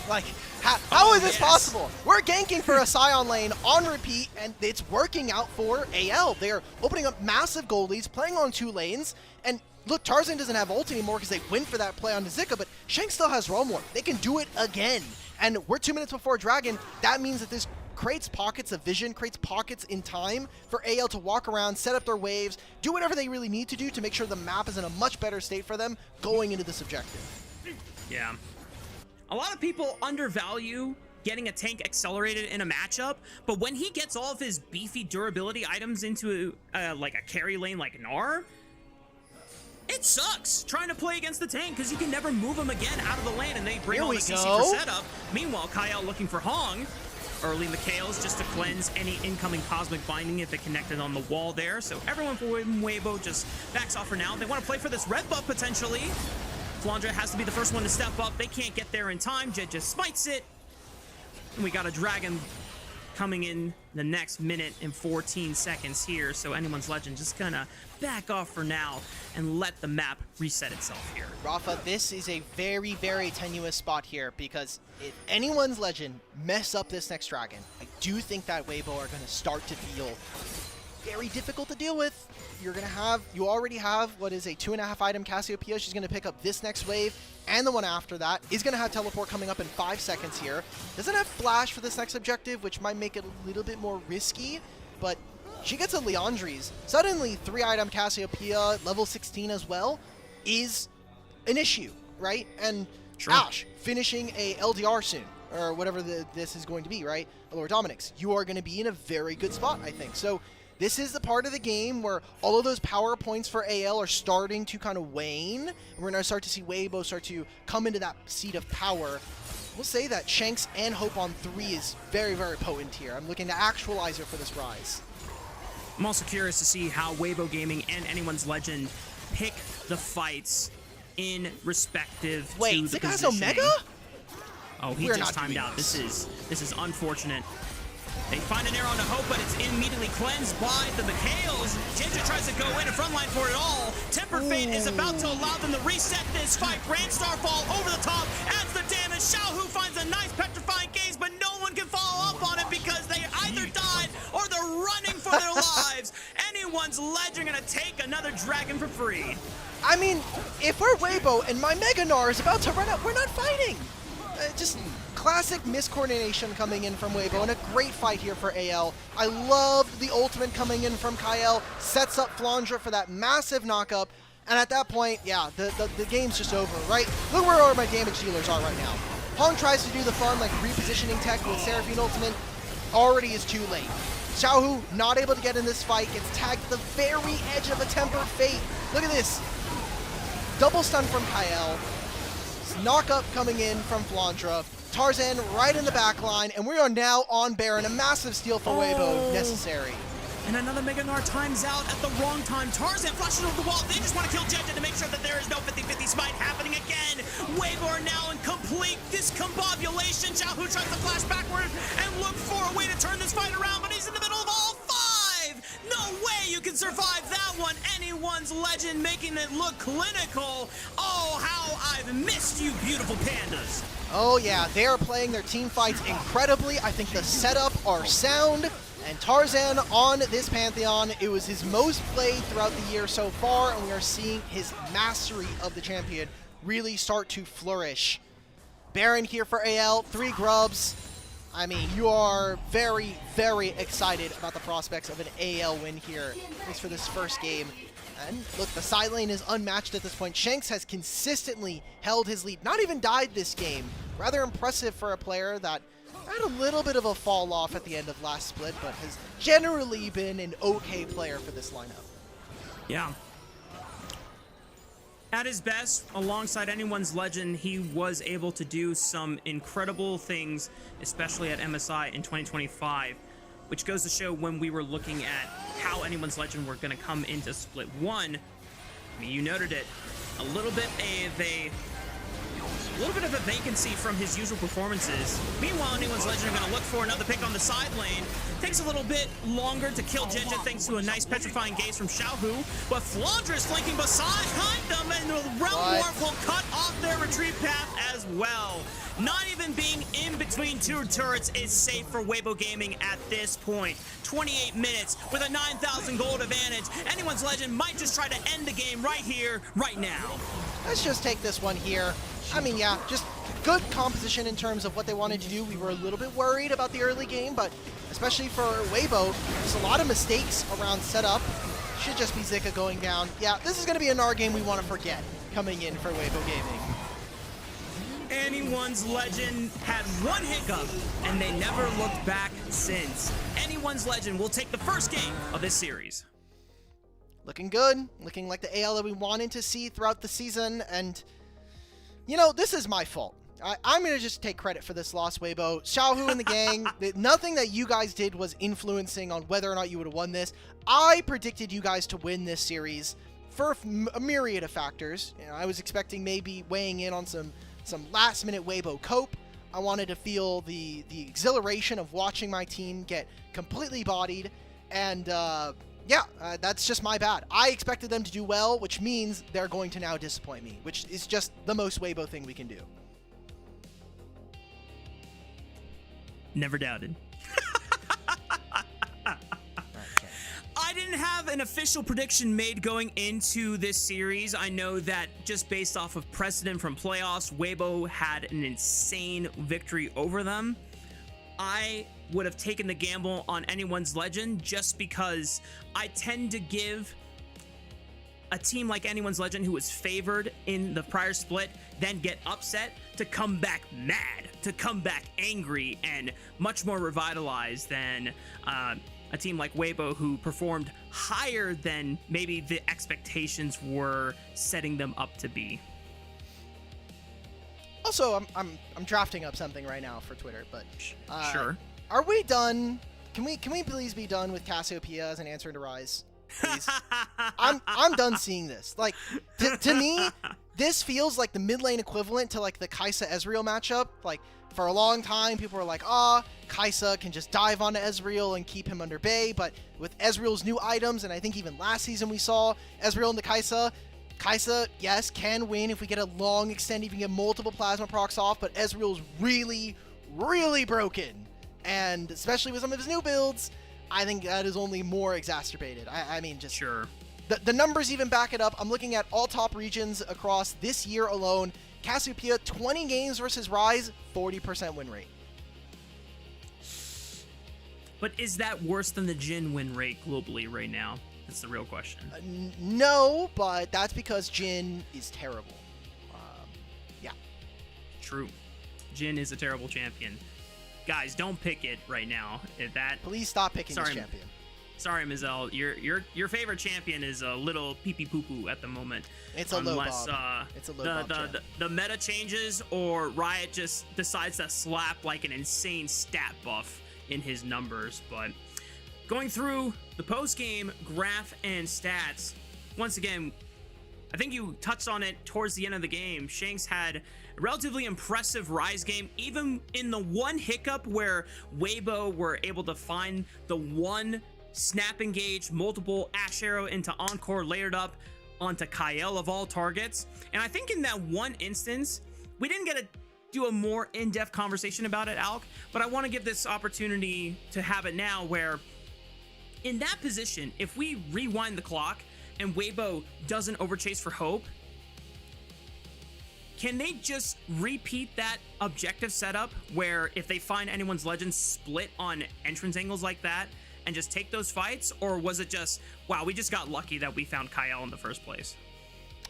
Like, how is this possible? We're ganking for a Sion lane on repeat, and it's working out for AL. They're opening up massive gold leads, playing on 2 lanes, and look, Tarzan doesn't have ult anymore because they went for that play on Zika, but Shank still has Realm Warp. They can do it again, and we're 2 minutes before Dragon. That means that this creates pockets of vision, creates pockets in time for AL to walk around, set up their waves, do whatever they really need to do to make sure the map is in a much better state for them going into this objective. Yeah. A lot of people undervalue getting a tank accelerated in a matchup, but when he gets all of his beefy durability items into like a carry lane like Gnar, it sucks trying to play against the tank because you can never move him again out of the lane, and they bring all the CC for setup. Meanwhile, Kyle looking for Hong. Early Mikhails just to cleanse any incoming Cosmic Binding if it connected on the wall there. So everyone for Weibo just backs off for now. They want to play for this red buff potentially. Flandra has to be the first one to step up. They can't get there in time. Jed just smites it. And we got a dragon coming in the next minute and 14 seconds here. So Anyone's Legend just gonna back off for now and let the map reset itself here. Rafa, this is a very, very tenuous spot here because if Anyone's Legend mess up this next dragon, I do think that Weibo are going to start to feel very difficult to deal with. You already have what is a 2.5 item Cassiopeia. She's going to pick up this next wave, and the one after that is going to have teleport coming up in 5 seconds here. Doesn't have flash for this next objective, which might make it a little bit more risky, but she gets a Leandri's. Suddenly, 3 item Cassiopeia, level 16 as well, is an issue, right? And sure. Ash finishing a LDR soon, or whatever this is going to be, right? Lord Dominic's. You are going to be in a very good spot, I think. So this is the part of the game where all of those power points for AL are starting to kind of wane. And we're going to start to see Weibo start to come into that seat of power. We'll say that Shanks and Hope on 3 is very, very potent here. I'm looking to actualize her for this rise. I'm also curious to see how Weibo Gaming and Anyone's Legend pick the fights in respective to the Wait, Zika has Omega? Oh, he just timed out. This is unfortunate. They find an arrow on the Hope, but it's immediately cleansed by the Mikhails. Ginger tries to go in and frontline for it all. Temper Fate is about to allow them to reset this fight. Grand Starfall over the top adds the damage. Xiaohu finds a nice petrifying gaze, but no one can follow up on it because they either died or they're running for their lives. Anyone's Legend gonna take another dragon for free. I mean, if we're Weibo and my Mega Gnar is about to run out, we're not fighting. Just classic miscoordination coming in from Weibo, and a great fight here for AL. I love the ultimate coming in from Kyle, sets up Flandra for that massive knockup, and at that point, yeah, the game's just over, right? Look where all my damage dealers are right now. Hong tries to do the fun, like, repositioning tech with Seraphine ultimate, already is too late. Xiaohu not able to get in this fight, gets tagged at the very edge of a Tempered Fate. Look at this. Double stun from Kyle. Knock-up coming in from Flandra. Tarzan right in the back line, and we are now on Baron. A massive steal for Weibo necessary. And another Mega Gnar times out at the wrong time. Tarzan flashes over the wall. They just want to kill Jeje to make sure that there is no 50-50 smite happening again. Weibo are now in complete discombobulation. Xiaohu tries to flash backward and look for a way to turn this fight around, but he's in the middle of all 5. No way you can survive that one. Anyone's Legend making it look clinical. Oh, how I've missed you, beautiful pandas. Oh yeah, they are playing their team fights incredibly. I think the setup are sound. And Tarzan on this Pantheon, it was his most played throughout the year so far, and we are seeing his mastery of the champion really start to flourish. Baron here for AL, 3 grubs. I mean, you are very, very excited about the prospects of an AL win here, at least for this first game. And look, the side lane is unmatched at this point. Shanks has consistently held his lead, not even died this game. Rather impressive for a player that had a little bit of a fall off at the end of last split, but has generally been an okay player for this lineup. Yeah. At his best, alongside Anyone's Legend, he was able to do some incredible things, especially at MSI in 2025, which goes to show when we were looking at how Anyone's Legend were going to come into Split 1. I mean, you noted it, a little bit of a vacancy from his usual performances. Meanwhile, Anyone's Legend are going to look for another pick on the side lane. Takes a little bit longer to kill Jeje thanks to a nice petrifying gaze from Xiaohu, but Flandre is flanking behind them, and the Realm Warp will cut off their retreat path as well. Not even being in between 2 turrets is safe for Weibo Gaming at this point. 28 minutes with a 9,000 gold advantage. Anyone's Legend might just try to end the game right here, right now. Let's just take this one here. I mean, yeah, just good composition in terms of what they wanted to do. We were a little bit worried about the early game, but especially for Weibo, there's a lot of mistakes around setup. Should just be Zika going down. Yeah, this is going to be a Gnar game we want to forget coming in for Weibo Gaming. Anyone's Legend had one hiccup, and they never looked back since. Anyone's Legend will take the first game of this series. Looking good, looking like the AL that we wanted to see throughout the season, and you know, this is my fault. I'm going to just take credit for this loss, Weibo. Xiaohu and the gang, nothing that you guys did was influencing on whether or not you would have won this. I predicted you guys to win this series for a myriad of factors. You know, I was expecting maybe weighing in on some last-minute Weibo cope. I wanted to feel the exhilaration of watching my team get completely bodied, and that's just my bad. I expected them to do well, which means they're going to now disappoint me, which is just the most Weibo thing we can do. Never doubted. I didn't have an official prediction made going into this series. I know that just based off of precedent from playoffs, Weibo had an insane victory over them. I would have taken the gamble on Anyone's Legend just because I tend to give a team like Anyone's Legend, who was favored in the prior split, then get upset, to come back mad, to come back angry and much more revitalized than a team like Weibo, who performed higher than maybe the expectations were setting them up to be. Also, I'm drafting up something right now for Twitter, but sure. Are we done? Can we please be done with Cassiopeia as an answer to Rise? Please. I'm done seeing this. Like, to me, this feels like the mid lane equivalent to like the Kai'Sa Ezreal matchup. Like, for a long time, people were like, Kai'Sa can just dive onto Ezreal and keep him under bay. But with Ezreal's new items, and I think even last season we saw Ezreal into Kai'Sa, yes, can win if we get a long extend, even get multiple plasma procs off, but Ezreal's really, really broken. And especially with some of his new builds, I think that is only more exacerbated. I mean, just sure. The numbers even back it up. I'm looking at all top regions across this year alone. Cassiopeia, 20 games versus Rise, 40% win rate. But is that worse than the Jhin win rate globally right now? That's the real question. No, but that's because Jhin is terrible. Yeah. True. Jhin is a terrible champion. Guys, don't pick it right now. Please stop picking this champion. Sorry, Mizell. Your favorite champion is a little pee-pee poo-poo at the moment. It's a low bob. It's a low bob. The meta changes, or Riot just decides to slap like an insane stat buff in his numbers. But Going through the post-game graph and stats, once again, I think you touched on it towards the end of the game. Shanks had a relatively impressive Rise game, even in the one hiccup where Weibo were able to find the one snap engage, multiple Ash Arrow into Encore layered up onto Kyle of all targets. And I think in that one instance, we didn't get to do a more in-depth conversation about it, Alk, but I want to give this opportunity to have it now where in that position, if we rewind the clock and Weibo doesn't overchase for Hope, can they just repeat that objective setup where if they find anyone's legend split on entrance angles like that and just take those fights? Or was it just, wow, we just got lucky that we found Kyle in the first place?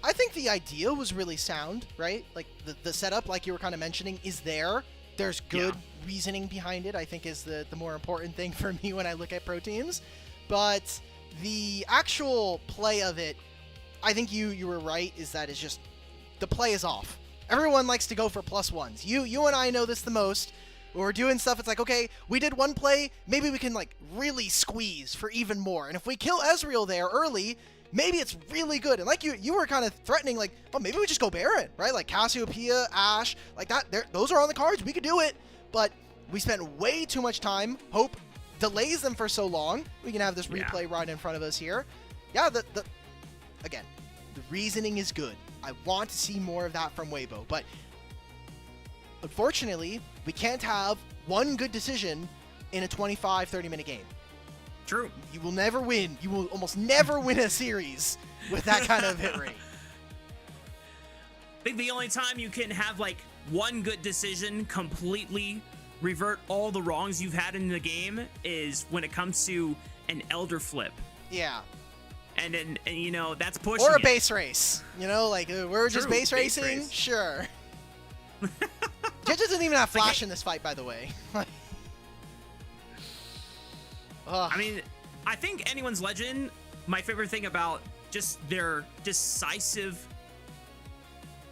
I think the idea was really sound, right? Like the setup, like you were kind of mentioning, is there. There's good reasoning behind it, I think is the more important thing for me when I look at pro teams. But the actual play of it, I think you were right, is that it's just, the play is off. Everyone likes to go for +1s. You and I know this the most. When we're doing stuff, it's like, okay, we did one play, maybe we can like really squeeze for even more. And if we kill Ezreal there early, maybe it's really good. And like you were kind of threatening, like, oh, maybe we just go Baron, right? Like Cassiopeia, Ashe, like that. Those are on the cards. We could do it. But we spent way too much time. Hope delays them for so long. We can have this replay right in front of us here. Yeah, again, the reasoning is good. I want to see more of that from Weibo, but unfortunately, we can't have one good decision in a 25-30 minute game. True. You will never win. You will almost never win a series with that kind of hit rate. I think the only time you can have like one good decision completely revert all the wrongs you've had in the game is when it comes to an Elder flip. Yeah. And you know, that's pushing Or a it. base race. You know, like we're just base racing. Race. Sure. Judges doesn't even have flash in this fight, by the way. I mean, I think anyone's legend, my favorite thing about just their decisive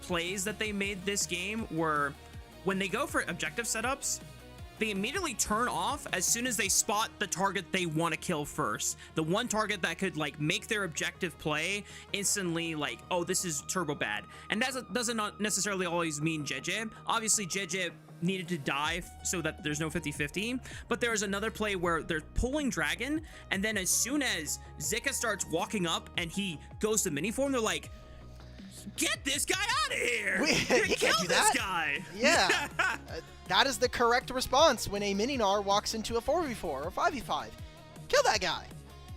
plays that they made this game were when they go for objective setups, they immediately turn off as soon as they spot the target they want to kill first. The one target that could like make their objective play instantly like, oh, this is turbo bad. And that doesn't not necessarily always mean JJ. Obviously, JJ needed to die so that there's no 50-50. But there was another play where they're pulling Dragon, and then as soon as Zika starts walking up and he goes to mini form, they're like, get this guy out of here! He can't do that. This guy! Yeah. That is the correct response when a Mininar walks into a 4v4 or 5v5. Kill that guy.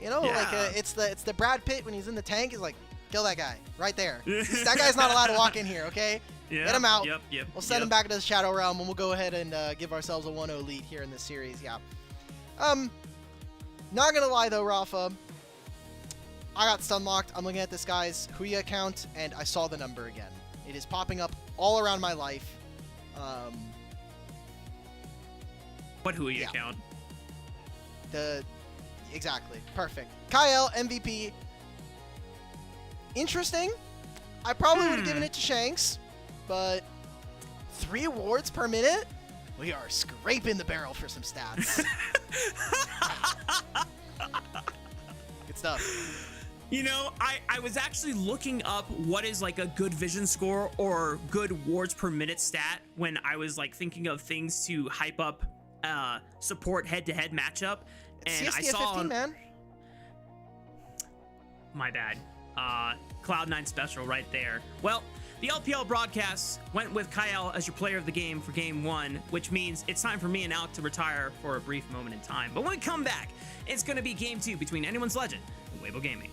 You know, like it's the Brad Pitt when he's in the tank. He's like, kill that guy right there. That guy's not allowed to walk in here, okay? Get him out. Yep. We'll send him back into the Shadow Realm, and we'll go ahead and give ourselves a 1-0 lead here in this series. Yeah. Not gonna lie though, Rafa. I got stun locked. I'm looking at this guy's Huya account, and I saw the number again. It is popping up all around my life. What Huya account? Exactly. Perfect. Kyle, MVP. Interesting. I probably would have given it to Shanks, but 3 awards per minute? We are scraping the barrel for some stats. Good stuff. You know, I was actually looking up what is like a good vision score or good wards per minute stat when I was like thinking of things to hype up support head-to-head matchup, and I saw 15, man. My bad. Cloud9 special right there. Well, the LPL broadcast went with Kyle as your player of the game for game 1, which means it's time for me and Alk to retire for a brief moment in time. But when we come back, it's going to be game 2 between anyone's legend and WBG Gaming.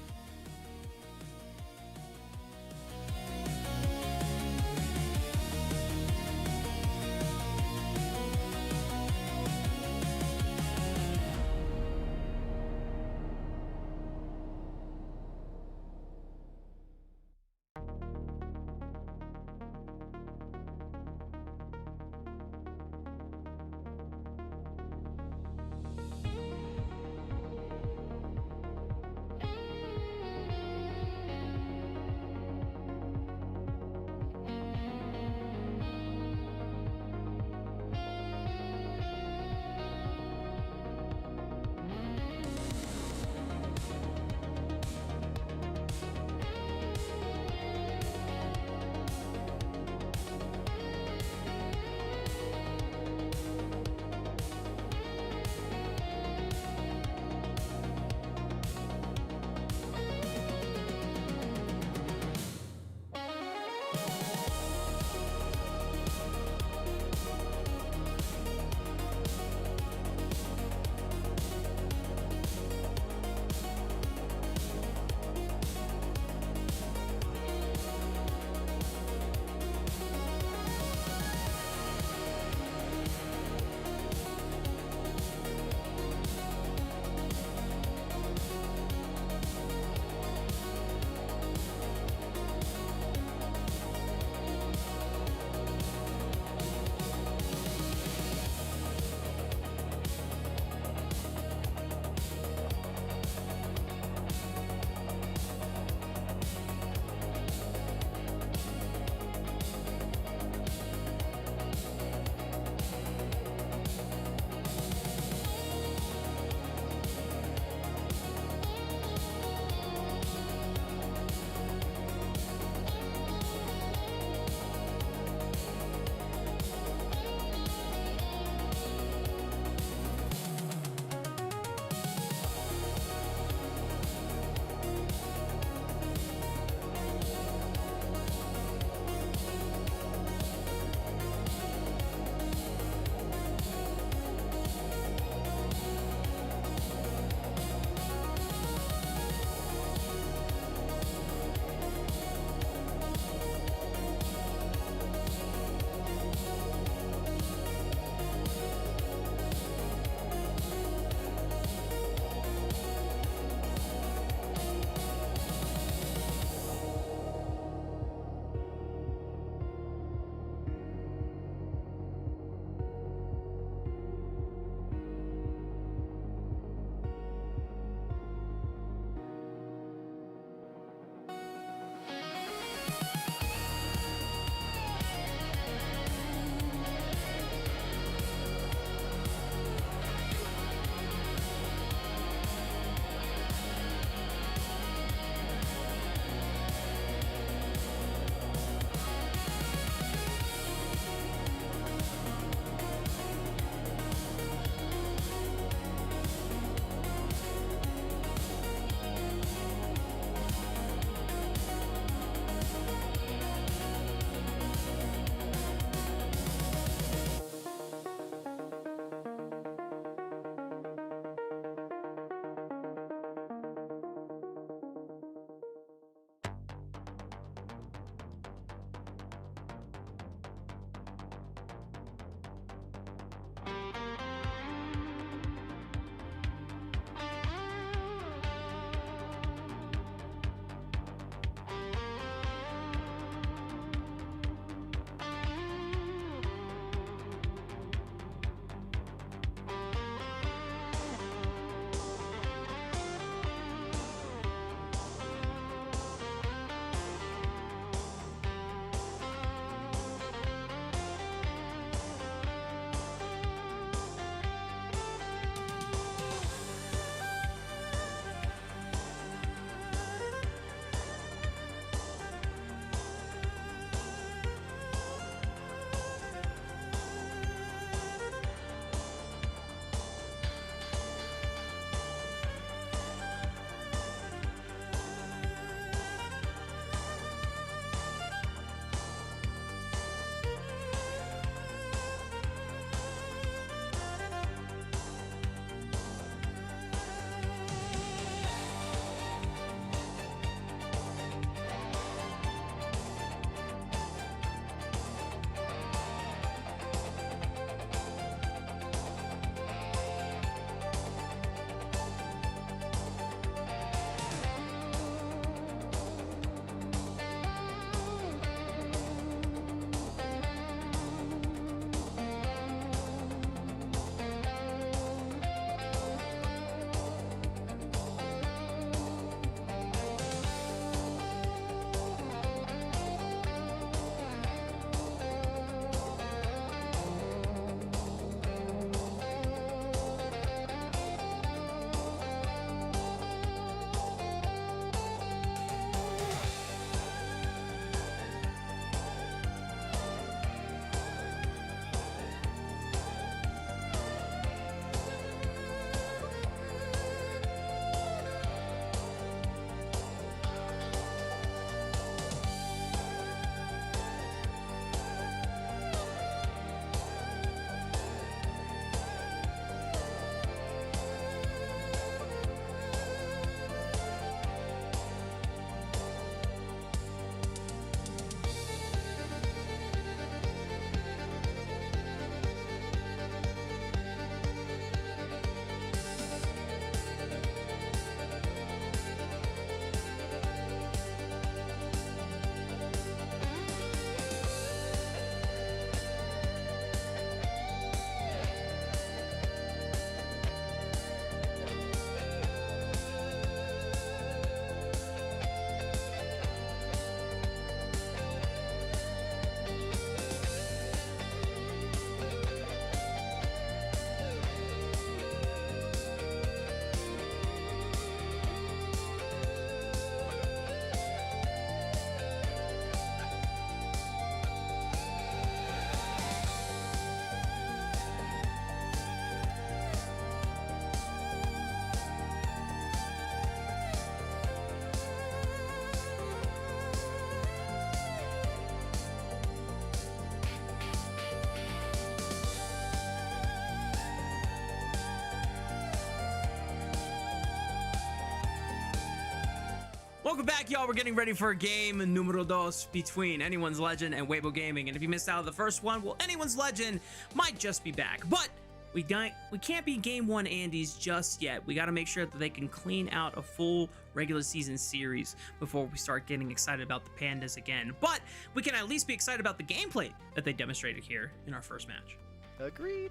Welcome back, y'all. We're getting ready for a game numero dos between Anyone's Legend and Weibo Gaming. And if you missed out on the first one, well, Anyone's Legend might just be back. But we can't be Game 1 Andes just yet. We got to make sure that they can clean out a full regular season series before we start getting excited about the Pandas again. But we can at least be excited about the gameplay that they demonstrated here in our first match. Agreed.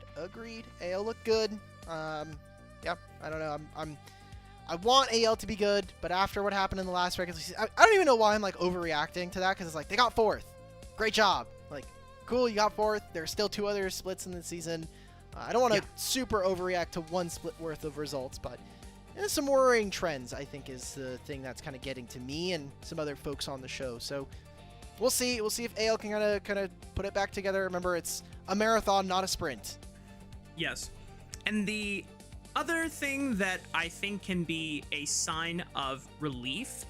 AL looked good. Yeah, I don't know. I want AL to be good, but after what happened in the last regular season, I don't even know why I'm like overreacting to that, because it's like they got 4th. Great job. Like, cool, you got 4th. There's still 2 other splits in the season. I don't want to super overreact to 1 split worth of results, but some worrying trends, I think, is the thing that's kind of getting to me and some other folks on the show. So we'll see. We'll see if AL can kind of put it back together. Remember, it's a marathon, not a sprint. Yes. And the other thing that I think can be a sign of relief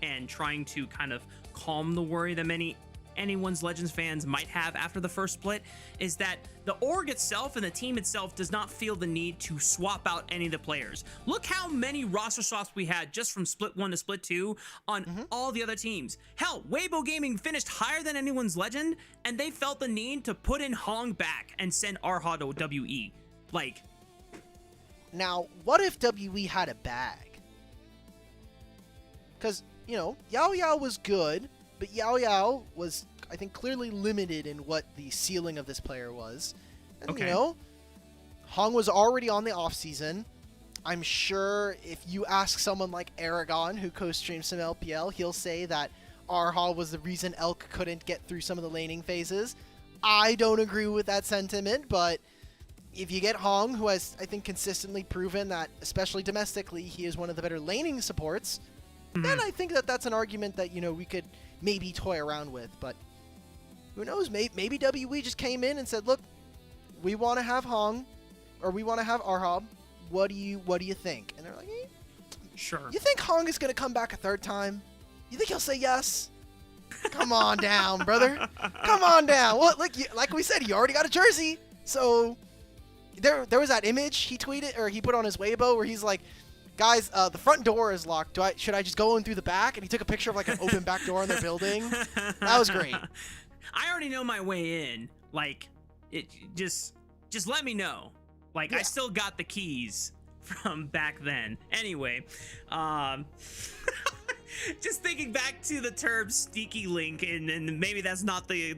and trying to kind of calm the worry that many Anyone's Legends fans might have after the first split is that the org itself and the team itself does not feel the need to swap out any of the players. Look how many roster swaps we had just from Split 1 to Split 2 on all the other teams. Hell, Weibo Gaming finished higher than Anyone's Legend, and they felt the need to put in Hong back and send Arha to WE. Like, now, what if WE had a bag? Because, you know, Yao Yao was good, but Yao Yao was, I think, clearly limited in what the ceiling of this player was. And, you know, Hong was already on the offseason. I'm sure if you ask someone like Aragon, who co-streams some LPL, he'll say that Arha was the reason Elk couldn't get through some of the laning phases. I don't agree with that sentiment, but if you get Hong, who has, I think, consistently proven that, especially domestically, he is one of the better laning supports, then I think that that's an argument that, you know, we could maybe toy around with. But who knows? Maybe WE just came in and said, look, we want to have Hong, or we want to have Arhab. What do you think? And they're like, sure. You think Hong is going to come back a 3rd time? You think he'll say yes? Come on down, brother. Come on down. Well, like we said, he already got a jersey. So there was that image he tweeted, or he put on his Weibo, where he's like, guys, the front door is locked. Should I just go in through the back? And he took a picture of like an open back door in their building. That was great. I already know my way in. Like, just let me know. Like, I still got the keys from back then. Anyway, just thinking back to the term "sneaky link," and maybe that's not the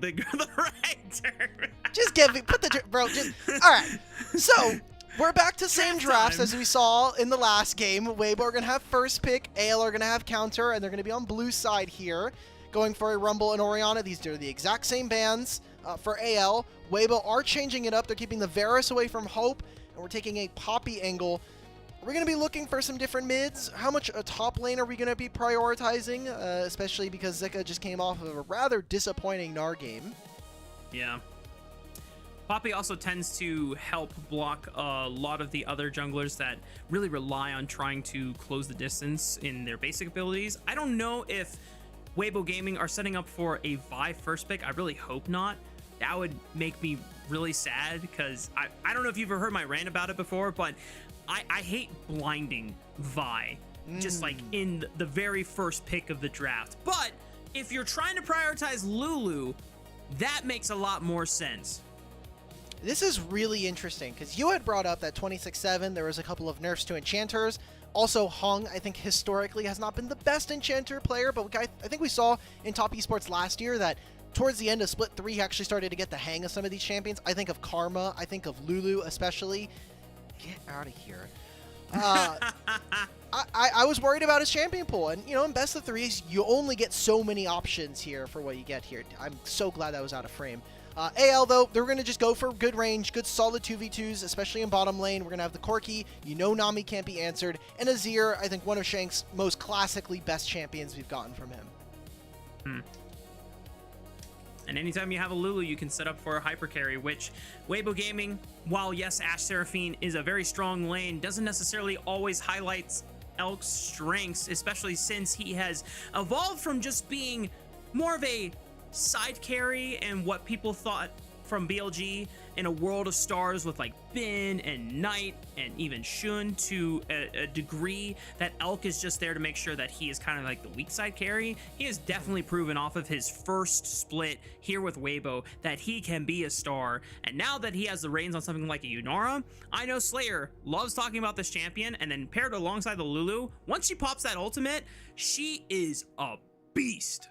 right term. Just put the bro. All right. So we're back to same drafts as we saw in the last game. Weibo are gonna have first pick. AL are gonna have counter, and they're gonna be on blue side here, going for a Rumble and Orianna. These are the exact same bans for AL. Weibo are changing it up. They're keeping the Varus away from Hope, and we're taking a Poppy angle. We're going to be looking for some different mids. How much a top lane are we going to be prioritizing? Especially because Zeka just came off of a rather disappointing Gnar game. Yeah. Poppy also tends to help block a lot of the other junglers that really rely on trying to close the distance in their basic abilities. I don't know if Weibo Gaming are setting up for a Vi first pick. I really hope not. That would make me really sad, because I don't know if you've ever heard my rant about it before, but I hate blinding Vi just like in the very first pick of the draft. But if you're trying to prioritize Lulu, that makes a lot more sense. This is really interesting, because you had brought up that 26-7, there was a couple of nerfs to enchanters. Also, Hong, I think, historically has not been the best enchanter player, but I think we saw in top esports last year that towards the end of Split 3, he actually started to get the hang of some of these champions. I think of Karma, I think of Lulu especially. Get out of here. I was worried about his champion pool, and, you know, in best of threes, you only get so many options here for what you get here. I'm so glad that was out of frame. AL, though, they're going to just go for good range, good solid 2v2s, especially in bottom lane. We're going to have the Corki. You know Nami can't be answered. And Azir, I think one of Shank's most classically best champions we've gotten from him. And anytime you have a Lulu, you can set up for a hyper carry, which Weibo Gaming, while yes, Ashe Seraphine is a very strong lane, doesn't necessarily always highlight Elk's strengths, especially since he has evolved from just being more of a side carry and what people thought from BLG in a world of stars with like Bin and Knight and even Shun to a degree that Elk is just there to make sure that he is kind of like the weak side carry. He has definitely proven off of his first split here with Weibo that he can be a star. And now that he has the reins on something like a Yunara, I know Slayer loves talking about this champion, and then paired alongside the Lulu, once she pops that ultimate, she is a beast.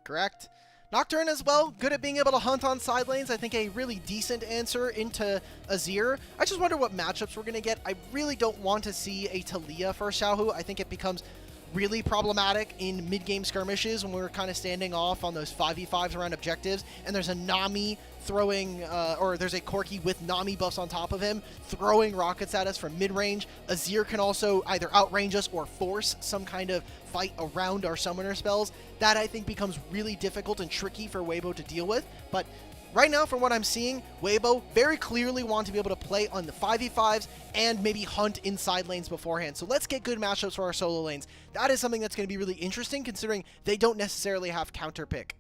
Correct. Nocturne as well, good at being able to hunt on side lanes. I think a really decent answer into Azir. I just wonder what matchups we're going to get. I really don't want to see a Taliyah for Xiaohu. I think it becomes really problematic in mid-game skirmishes when we're kind of standing off on those 5v5s around objectives, and there's a Nami throwing, or there's a Corki with Nami buffs on top of him, throwing rockets at us from mid-range. Azir can also either outrange us or force some kind of fight around our summoner spells. That, I think, becomes really difficult and tricky for Weibo to deal with, but right now, from what I'm seeing, Weibo very clearly want to be able to play on the 5v5s and maybe hunt inside lanes beforehand. So let's get good matchups for our solo lanes. That is something that's going to be really interesting, considering they don't necessarily have counter pick.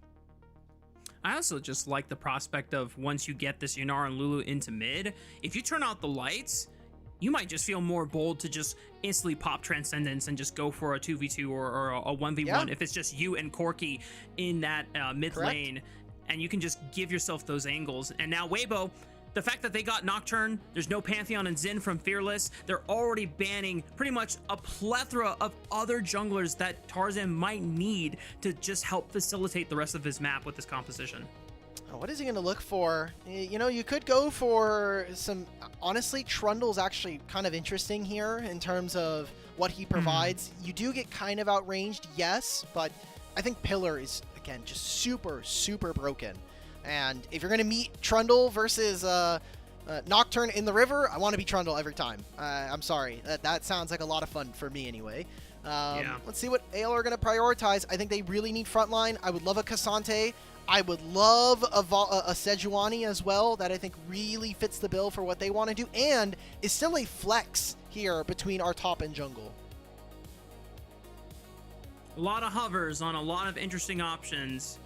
I also just like the prospect of once you get this Yunara and Lulu into mid, if you turn out the lights, you might just feel more bold to just instantly pop Transcendence and just go for a 2v2 or a 1v1 if it's just you and Corki in that mid lane. And you can just give yourself those angles. And now Weibo, the fact that they got Nocturne, there's no Pantheon and Xin from Fearless, they're already banning pretty much a plethora of other junglers that Tarzan might need to just help facilitate the rest of his map with this composition. What is he going to look for? You know, you could go for some... Honestly, Trundle's actually kind of interesting here in terms of what he provides. You do get kind of outranged, yes, but I think Pillar is... again, just super, super broken. And if you're going to meet Trundle versus Nocturne in the river, I want to be Trundle every time. I'm sorry. That sounds like a lot of fun for me anyway. Let's see what AL are going to prioritize. I think they really need frontline. I would love a Cassante. I would love a Sejuani as well. That I think really fits the bill for what they want to do. And is still a flex here between our top and jungle. A lot of hovers on a lot of interesting options.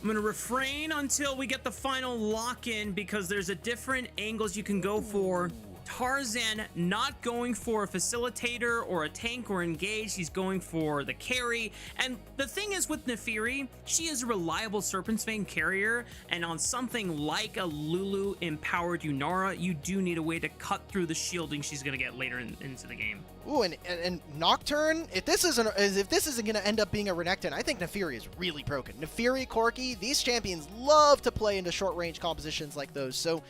I'm going to refrain until we get the final lock-in because there's a different angles you can go for. Tarzan not going for a facilitator or a tank or engage. He's going for the carry. And the thing is with Naafiri, she is a reliable Serpent's Fang carrier. And on something like a Lulu empowered Yunara, you do need a way to cut through the shielding she's going to get later into the game. Ooh, and Nocturne, if this isn't going to end up being a Renekton, I think Naafiri is really broken. Naafiri, Corki, these champions love to play into short-range compositions like those. So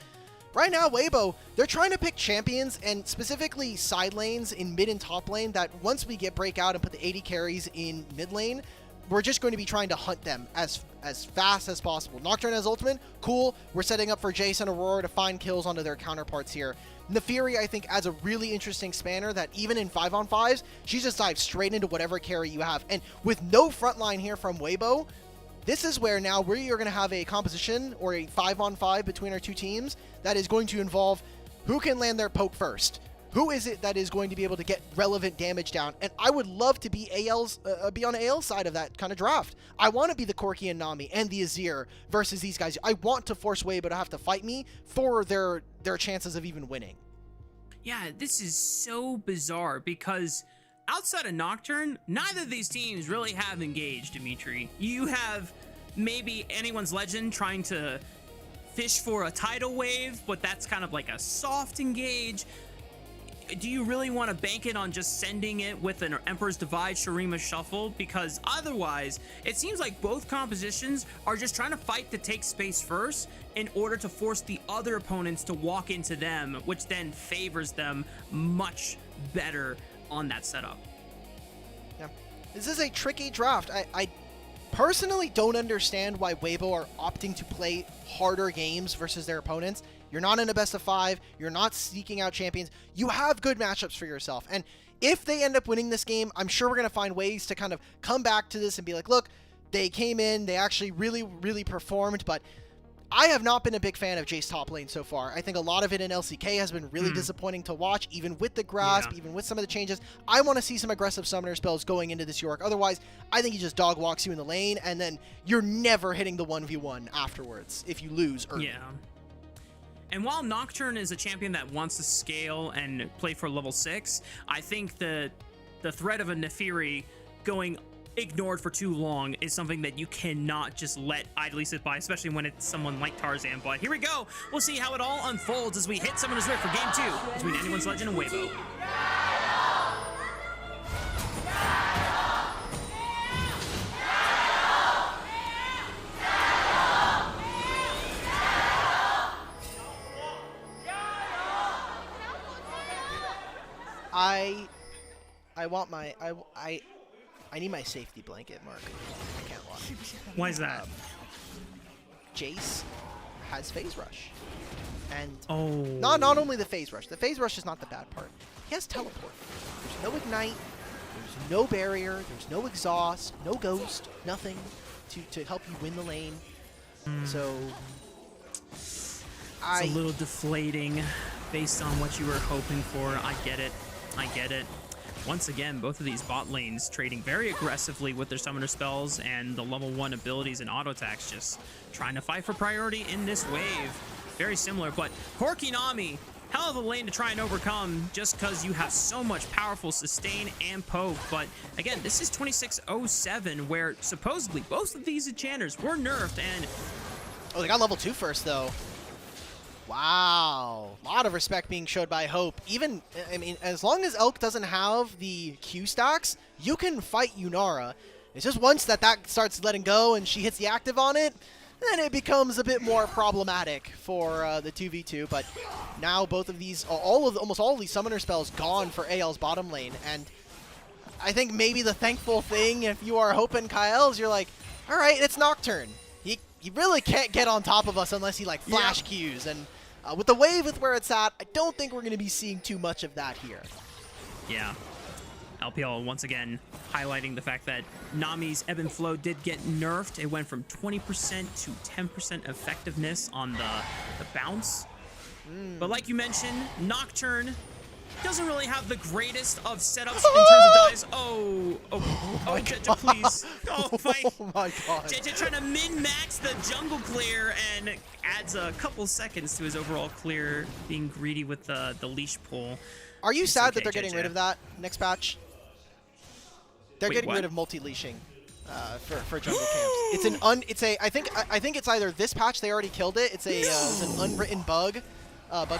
right now, Weibo, they're trying to pick champions and specifically side lanes in mid and top lane that once we get breakout and put the 80 carries in mid lane, we're just going to be trying to hunt them as fast as possible. Nocturne has ultimate, cool. We're setting up for Jace and Aurora to find kills onto their counterparts here. Naafiri, I think, adds a really interesting spanner that even in 5-on-5s, she just dives straight into whatever carry you have. And with no frontline here from Weibo, this is where now we are going to have a composition or a 5-on-5 between our two teams that is going to involve who can land their poke first. Who is it that is going to be able to get relevant damage down? And I would love to be on AL's side of that kind of draft. I want to be the Corki and Nami and the Azir versus these guys. I want to force Weibo to have to fight me for their chances of even winning. Yeah, this is so bizarre because outside of Nocturne, neither of these teams really have engaged, Dimitri. You have maybe anyone's legend trying to fish for a tidal wave, but that's kind of like a soft engage. Do you really want to bank it on just sending it with an Emperor's Divide Shurima Shuffle? Because otherwise, it seems like both compositions are just trying to fight to take space first in order to force the other opponents to walk into them, which then favors them much better on that setup. Yeah, this is a tricky draft. I personally don't understand why Weibo are opting to play harder games versus their opponents. You're not in a best of 5. You're not seeking out champions. You have good matchups for yourself. And if they end up winning this game, I'm sure we're going to find ways to kind of come back to this and be like, look, they came in, they actually really, really performed, but I have not been a big fan of Jace top lane so far. I think a lot of it in LCK has been really disappointing to watch, even with the grasp, even with some of the changes. I want to see some aggressive summoner spells going into this York. Otherwise, I think he just dog walks you in the lane, and then you're never hitting the 1v1 afterwards if you lose early. Yeah. And while Nocturne is a champion that wants to scale and play for level 6, I think the threat of a Nefiri going ignored for too long is something that you cannot just let idly sit by, especially when it's someone like Tarzan. But here we go. We'll see how it all unfolds as we hit Summoner's Rift for Game 2 between Anyone's Legend and Weibo. I need my safety blanket, Mark. I can't lie. Why is that? Jace has phase rush. And Oh. not only the phase rush. The phase rush is not the bad part. He has teleport. There's no ignite. There's no barrier. There's no exhaust. No ghost. Nothing to help you win the lane. So It's a little deflating based on what you were hoping for. I get it. I get it. Once again, both of these bot lanes trading very aggressively with their summoner spells and the level 1 abilities and auto attacks, just trying to fight for priority in this wave. Very similar, but Corki Nami, hell of a lane to try and overcome just because you have so much powerful sustain and poke. But again, this is 2607, where supposedly both of these enchanters were nerfed, and oh, they got level 2 first, though. Wow. A lot of respect being showed by Hope. Even, I mean, as long as Elk doesn't have the Q stacks, you can fight Yunara. It's just once that starts letting go and she hits the active on it, then it becomes a bit more problematic for the 2v2. But now both of these, almost all of these summoner spells gone for AL's bottom lane. And I think maybe the thankful thing, if you are Hope and Kyle, is you're like, all right, it's Nocturne. He really can't get on top of us unless he like flash Qs, and with the wave with where it's at, I don't think we're going to be seeing too much of that here. yeah. LPL once again highlighting the fact that Nami's ebb and flow did get nerfed. It went from 20% to 10% effectiveness on the bounce. But like you mentioned, Nocturne doesn't really have the greatest of setups in terms of dives. Oh, Jeja, please. Oh my god. Jeja trying to min-max the jungle clear and adds a couple seconds to his overall clear, being greedy with the leash pull. Are you sad okay, that they're getting Jeja. rid of that next patch? They're Wait, getting what? rid of multi-leashing for jungle camps. It's I think it's either this patch they already killed it. It's an unwritten bug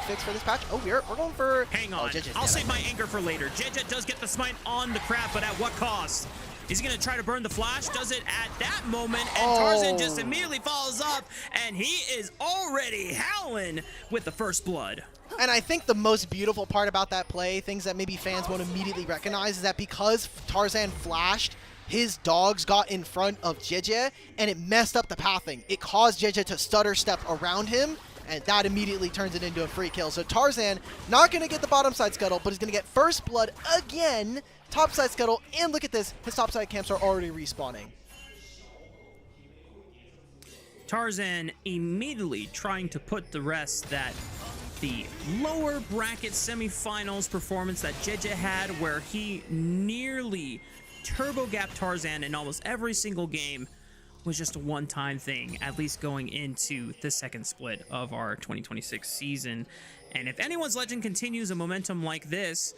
fix for this patch. Oh, we're going for. Hang on. Oh, Jeja's I'll dead, save I my think. anger for later. Jeja does get the smite on the crab, but at what cost? Is he going to try to burn the flash? Does it at that moment, and Tarzan just immediately follows up, and he is already howling with the first blood. And I think the most beautiful part about that play, things that maybe fans won't immediately recognize, is that because Tarzan flashed, his dogs got in front of Jeje, and it messed up the pathing. It caused Jeje to stutter step around him, and that immediately turns it into a free kill. So Tarzan not going to get the bottom side scuttle, but he's going to get first blood again, top side scuttle, and look at this, his top side camps are already respawning. Tarzan immediately trying to put to rest that the lower bracket semifinals performance that Jeje had, where he nearly turbo gapped Tarzan in almost every single game, was just a one-time thing, at least going into the second split of our 2026 season. And if anyone's legend continues a momentum like this,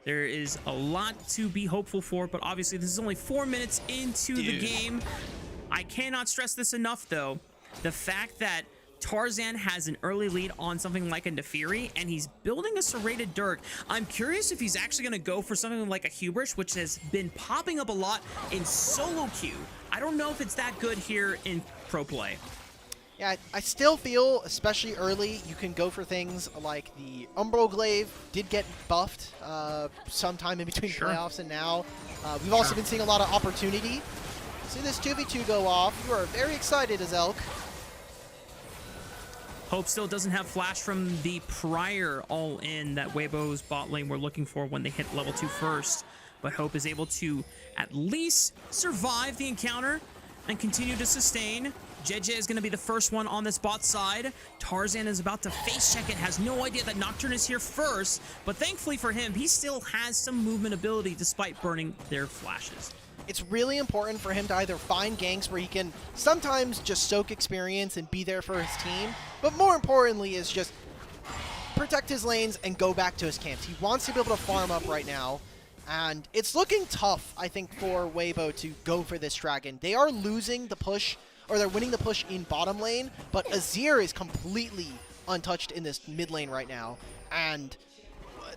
there is a lot to be hopeful for, but obviously this is only 4 minutes into the game. I cannot stress this enough, though. The fact that Tarzan has an early lead on something like a Nefiri, and he's building a serrated Dirk. I'm curious if he's actually going to go for something like a Hubris, which has been popping up a lot in solo queue. I don't know if it's that good here in pro play. Yeah, I still feel, especially early, you can go for things like the Umbro Glaive did get buffed sometime in between playoffs and now. We've also been seeing a lot of opportunity. See this 2v2 go off. You are very excited as Elk. Hope still doesn't have flash from the prior all-in that Weibo's bot lane were looking for when they hit level 2 first. But Hope is able to at least survive the encounter and continue to sustain. Jeje is going to be the first one on this bot side. Tarzan is about to face check it, has no idea that Nocturne is here first, but thankfully for him, he still has some movement ability despite burning their flashes. it's really important for him to either find ganks where he can sometimes just soak experience and be there for his team, but more importantly is just protect his lanes and go back to his camps. He wants to be able to farm up right now, and it's looking tough, I think, for Weibo to go for this dragon. They are losing the push, or they're winning the push in bottom lane, but Azir is completely untouched in this mid lane right now, and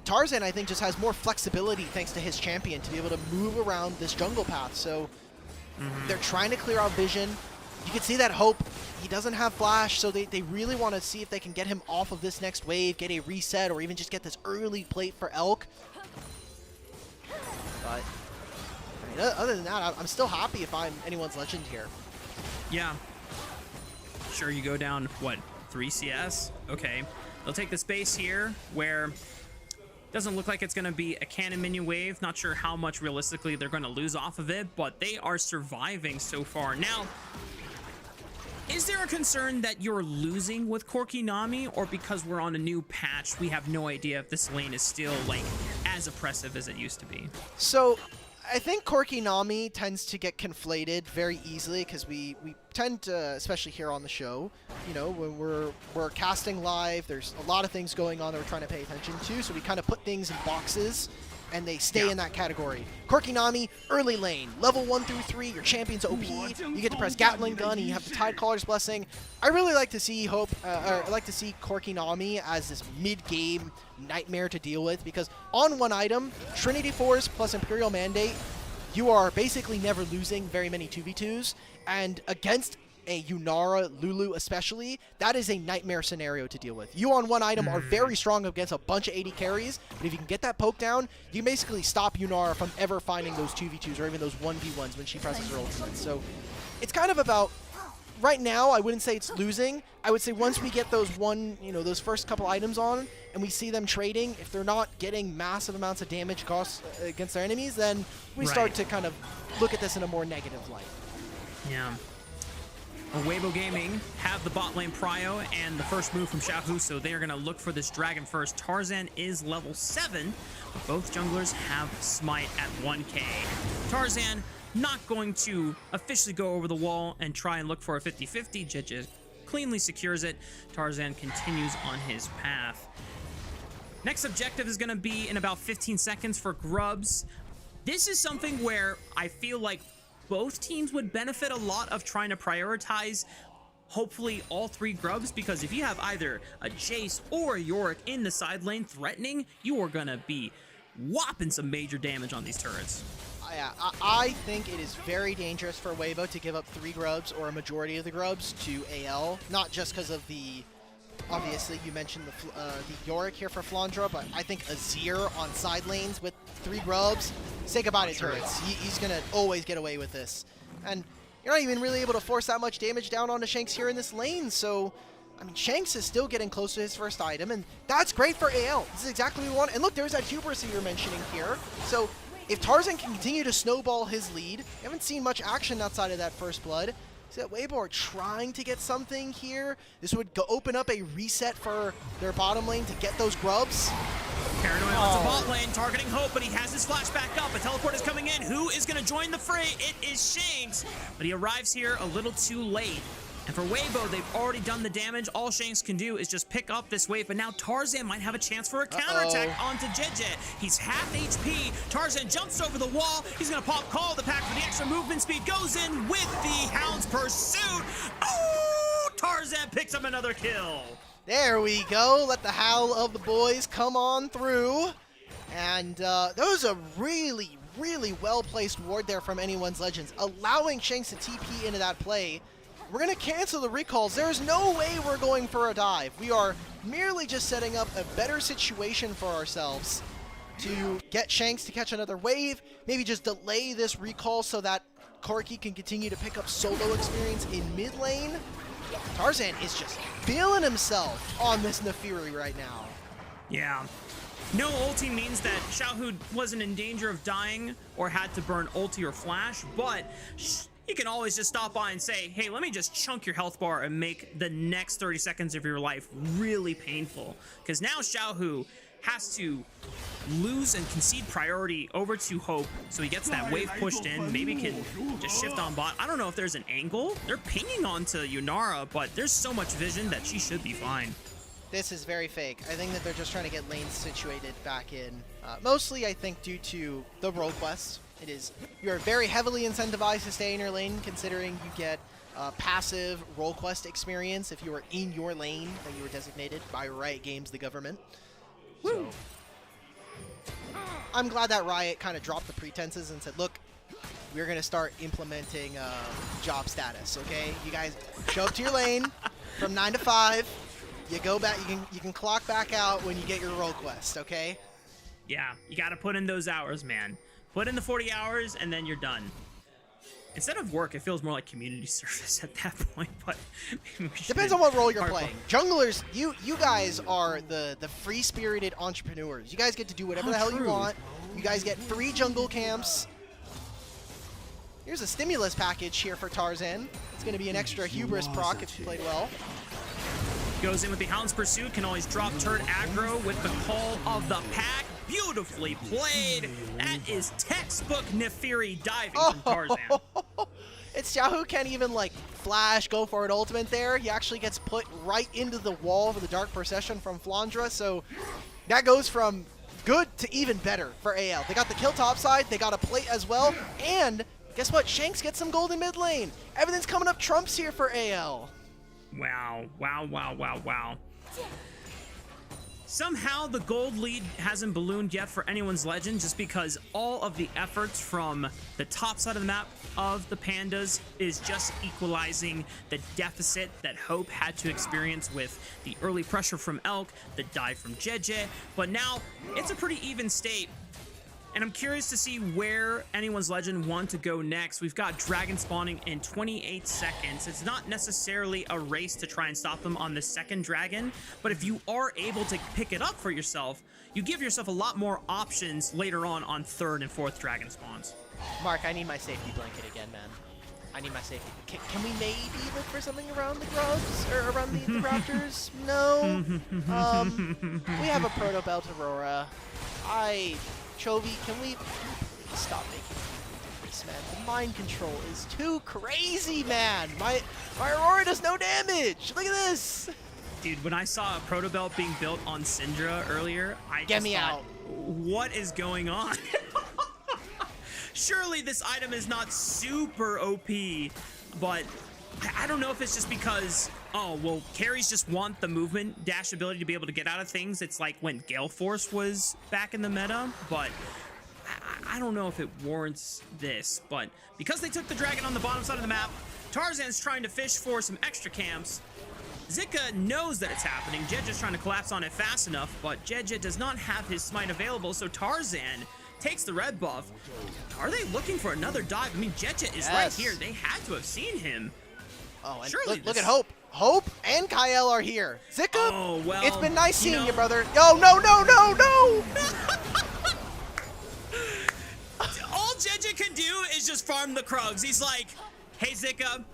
Tarzan, I think, just has more flexibility thanks to his champion to be able to move around this jungle path. So they're trying to clear out vision. You can see that Hope, he doesn't have flash, so they really want to see if they can get him off of this next wave, get a reset, or even just get this early plate for Elk. But I mean, other than that, I'm still happy if I'm anyone's legend here. Yeah. Sure, you go down, what, 3 CS? Okay. They'll take the space here where doesn't look like it's going to be a cannon minion wave. Not sure how much realistically they're going to lose off of it, but they are surviving so far. Now, is there a concern that you're losing with Corki Nami, or because we're on a new patch, we have no idea if this lane is still like as oppressive as it used to be? So I think Corki Nami tends to get conflated very easily because we tend to, especially here on the show, you know, when we're casting live, there's a lot of things going on that we're trying to pay attention to, so we kind of put things in boxes and they stay in that category. Corki Nami, early lane, level 1 through 3, your champion's OP, you get to press Gatling Gun, and you have the Tidecaller's Blessing. I really like to see Corki Nami as this mid-game nightmare to deal with, because on one item, Trinity Force plus Imperial Mandate, you are basically never losing very many 2v2s, and against a Yunara, Lulu especially, that is a nightmare scenario to deal with. You on one item are very strong against a bunch of 80 carries, but if you can get that poke down, you can basically stop Yunara from ever finding those 2v2s or even those 1v1s when she presses her ultimate. So it's kind of about, right now, I wouldn't say it's losing. I would say once we get those those first couple items on and we see them trading, if they're not getting massive amounts of damage costs against their enemies, then we start to kind of look at this in a more negative light. Yeah. Weibo Gaming have the bot lane prio and the first move from Xiaohu, so they are going to look for this dragon first. Tarzan is level 7, but both junglers have smite at 1k. Tarzan not going to officially go over the wall and try and look for a 50-50. JJ cleanly secures it. Tarzan continues on his path. Next objective is going to be in about 15 seconds for Grubs. This is something where I feel like both teams would benefit a lot of trying to prioritize hopefully all 3 Grubs, because if you have either a Jace or a Yorick in the side lane threatening, you are going to be whopping some major damage on these turrets. Yeah, I think it is very dangerous for Weibo to give up 3 Grubs or a majority of the Grubs to AL, not just because of the, obviously you mentioned the Yorick here for Flandra, but I think Azir on side lanes with 3 Grubs, say goodbye to turrets. He's going to always get away with this. And you're not even really able to force that much damage down onto Shanks here in this lane, so I mean, Shanks is still getting close to his first item, and that's great for AL. This is exactly what we want. And look, there's that hubris that you're mentioning here. So if Tarzan can continue to snowball his lead, we haven't seen much action outside of that first blood. See that Weibo are trying to get something here. This would open up a reset for their bottom lane to get those Grubs. Paranoid on the bot lane, targeting Hope, but he has his flash back up. A teleport is coming in. Who is going to join the fray? It is Shanks, but he arrives here a little too late. And for Weibo, they've already done the damage. All Shanks can do is just pick up this wave, but now Tarzan might have a chance for a counterattack onto JJ. He's half HP. Tarzan jumps over the wall. He's going to pop call the pack for the extra movement speed. Goes in with the Hound's Pursuit. Oh! Tarzan picks up another kill. There we go. Let the howl of the boys come on through. And that was a really, really well-placed ward there from anyone's Legends, allowing Shanks to TP into that play. We're going to cancel the recalls. There's no way we're going for a dive. We are merely just setting up a better situation for ourselves to get Shanks to catch another wave, maybe just delay this recall so that Corki can continue to pick up solo experience in mid lane. Tarzan is just feeling himself on this Nefiri right now. Yeah. No ulti means that Xiaohu wasn't in danger of dying or had to burn ulti or flash, but you can always just stop by and say, hey, let me just chunk your health bar and make the next 30 seconds of your life really painful. Because now Xiaohu has to lose and concede priority over to Hope, so he gets that wave pushed in. Maybe can just shift on bot. I don't know if there's an angle. They're pinging onto Yunara, but there's so much vision that she should be fine. This is very fake. I think that they're just trying to get lanes situated back in. Mostly, I think, due to the role quest. You're very heavily incentivized to stay in your lane, considering you get passive role quest experience if you are in your lane that you were designated by Riot Games, the government. So, I'm glad that Riot kind of dropped the pretenses and said, look, we're going to start implementing job status, okay? You guys show up to your lane from 9 to 5. You go back, you can clock back out when you get your role quest, okay? Yeah, you got to put in those hours, man. Put in the 40 hours and then you're done. Instead of work, it feels more like community service at that point, but depends on what role you're playing. Junglers, you guys are the free-spirited entrepreneurs. You guys get to do whatever the hell you want. You guys get free jungle camps. Here's a stimulus package here for Tarzan. It's going to be an extra hubris proc if you played well. Goes in with the Hound's Pursuit, can always drop turret aggro with the call of the pack. Beautifully played. That is textbook Nefiri diving from Tarzan. It's Xiaohu can't even like flash, go for an ultimate there. He actually gets put right into the wall of the Dark Procession from Flandra. So that goes from good to even better for AL. They got the kill topside, they got a plate as well, and guess what? Shanks gets some gold in mid lane. Everything's coming up trumps here for AL. Wow, wow, wow, wow, wow. Somehow the gold lead hasn't ballooned yet for anyone's legend, just because all of the efforts from the top side of the map of the Pandas is just equalizing the deficit that Hope had to experience with the early pressure from Elk, the dive from JJ, but now it's a pretty even state. And I'm curious to see where anyone's legend want to go next. We've got Dragon spawning in 28 seconds. It's not necessarily a race to try and stop them on the second Dragon, but if you are able to pick it up for yourself, you give yourself a lot more options later on third and fourth Dragon spawns. Mark, I need my safety blanket again, man. I need my safety. Can we maybe look for something around the Grubs or around the Raptors? No. We have a Proto Belt Aurora. Chovy, can we stop making this, man? The mind control is too crazy, man. My Aurora does no damage. Look at this. Dude, when I saw a Proto Belt being built on Syndra earlier, I Get just me thought, out. What is going on? Surely this item is not super OP, but I don't know if it's just because, oh, well, carries just want the movement dash ability to be able to get out of things. It's like when Gale Force was back in the meta, but I don't know if it warrants this. But because they took the Dragon on the bottom side of the map, Tarzan's trying to fish for some extra camps. Zika knows that it's happening. Jeja's trying to collapse on it fast enough, but Jeja does not have his smite available, so Tarzan takes the red buff. Are they looking for another dive? I mean, Jeja is right here. They had to have seen him. Oh, and surely look at Hope. Hope and Kyle are here. Zika, oh, well, it's been nice seeing you, brother. Oh, no, no, no, no! All Jeja can do is just farm the Krugs. He's like, hey, Zika,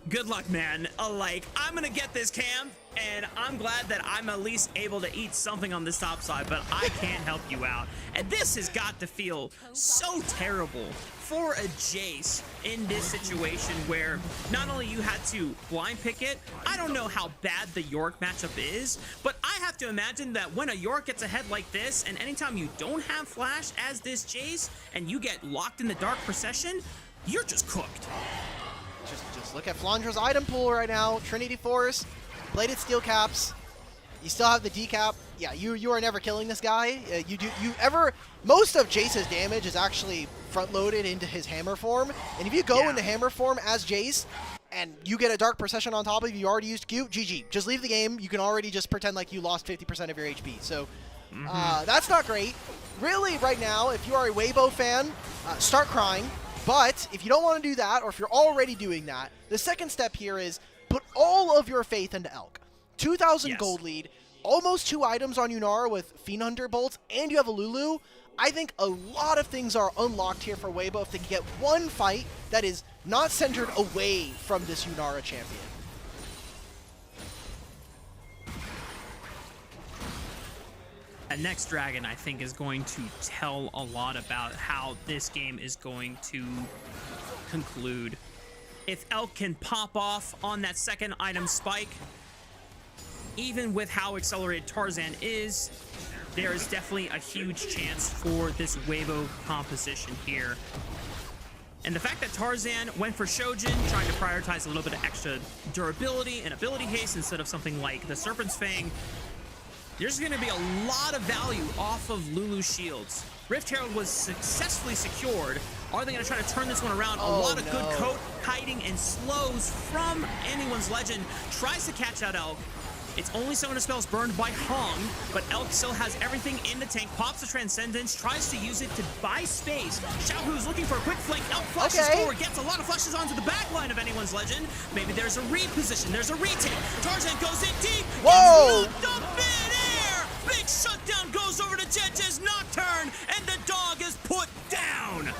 good luck, man. Like, I'm going to get this camp, and I'm glad that I'm at least able to eat something on this top side, but I can't help you out. And this has got to feel so terrible for a Jace in this situation where not only you had to blind pick it, I don't know how bad the York matchup is, but I have to imagine that when a York gets ahead like this, and anytime you don't have flash as this Jace, and you get locked in the Dark Procession, you're just cooked. Just look at Flandra's item pool right now. Trinity Force, Bladed Steel Caps. You still have the decap. Yeah, you are never killing this guy. Most of Jace's damage is actually front-loaded into his hammer form. And if you go into hammer form as Jace, and you get a Dark Procession on top of you already used Q, GG. Just leave the game. You can already just pretend like you lost 50% of your HP. So that's not great. Really, right now, if you are a Weibo fan, start crying. But if you don't want to do that, or if you're already doing that, the second step here is put all of your faith into Elk. 2,000 gold lead, almost 2 items on Yunara with Fiend Hunter bolts, and you have a Lulu. I think a lot of things are unlocked here for Weibo if they can get one fight that is not centered away from this Yunara champion. That next dragon, I think, is going to tell a lot about how this game is going to conclude. If Elk can pop off on that second item spike, even with how accelerated Tarzan is, there is definitely a huge chance for this Weibo composition here. And the fact that Tarzan went for Shojin, trying to prioritize a little bit of extra durability and ability haste instead of something like the Serpent's Fang, there's going to be a lot of value off of Lulu's shields. Rift Herald was successfully secured. Are they going to try to turn this one around? A lot of good coat, kiting, and slows from Anyone's Legend. Tries to catch out Elk. It's only summoner spells burned by Hong, but Elk still has everything in the tank. Pops the Transcendence, tries to use it to buy space. Xiaohu's looking for a quick flank. Elk flushes forward, gets a lot of flushes onto the back line of Anyone's Legend. Maybe there's a reposition, there's a retake. Tarzan goes in deep. Whoa! Gets knocked up mid-air. Big shutdown goes over to Jeje's Nocturne, and the dog is put down.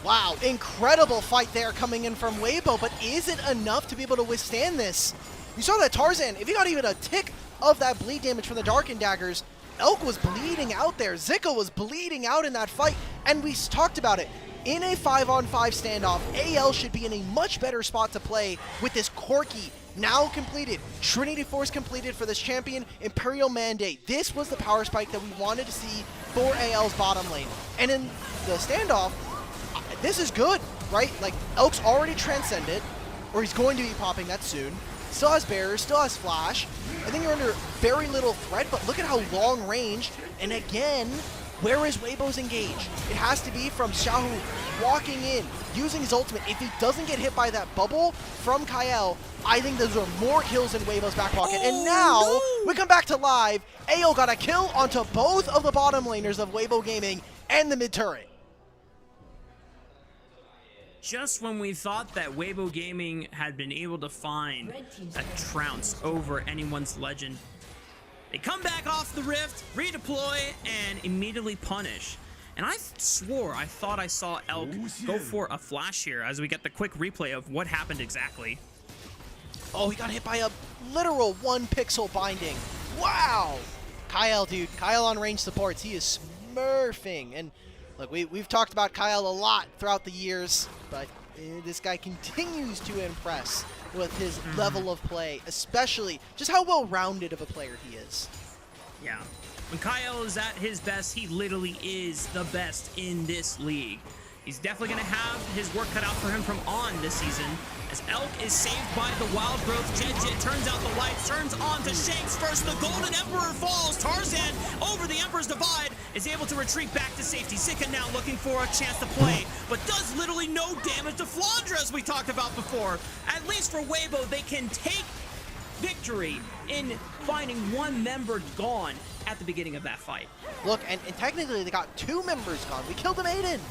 Wow, incredible fight there coming in from Weibo, but is it enough to be able to withstand this? You saw that Tarzan, if he got even a tick of that bleed damage from the Darkin Daggers, Elk was bleeding out there. Zika was bleeding out in that fight, and we talked about it. In a 5-on-5 standoff, AL should be in a much better spot to play with this Corki now completed. Trinity Force completed for this champion. Imperial Mandate. This was the power spike that we wanted to see for AL's bottom lane. And in the standoff, this is good, right? Like, Elk's already transcended, or he's going to be popping that soon. Still has barriers, still has flash. I think you're under very little threat, but look at how long range. And again, where is Weibo's engage? It has to be from Xiaohu walking in, using his ultimate. If he doesn't get hit by that bubble from Kael, I think those are more kills in Weibo's back pocket. And now, we come back to live. AO got a kill onto both of the bottom laners of Weibo Gaming and the mid turret. Just when we thought that Weibo Gaming had been able to find a trounce over Anyone's Legend, they come back off the rift, redeploy, and immediately punish. And I swore I thought I saw Elk go for a flash here as we get the quick replay of what happened exactly. Oh, he got hit by a literal 1 pixel binding. Wow! Kyle, dude. Kyle on range supports. He is smurfing. And look, we've talked about Kyle a lot throughout the years, but this guy continues to impress with his level of play, especially just how well-rounded of a player he is. Yeah. When Kyle is at his best, he literally is the best in this league. He's definitely going to have his work cut out for him from on this season, as Elk is saved by the wild growth. Jed turns out the lights, turns on to Shanks first. The Golden Emperor falls. Tarzan, over the Emperor's Divide, is able to retreat back to safety. Zika now looking for a chance to play, but does literally no damage to Flandra, as we talked about before. At least for Weibo, they can take victory in finding one member gone at the beginning of that fight. Look, and technically they got 2 members gone. We killed the Maiden.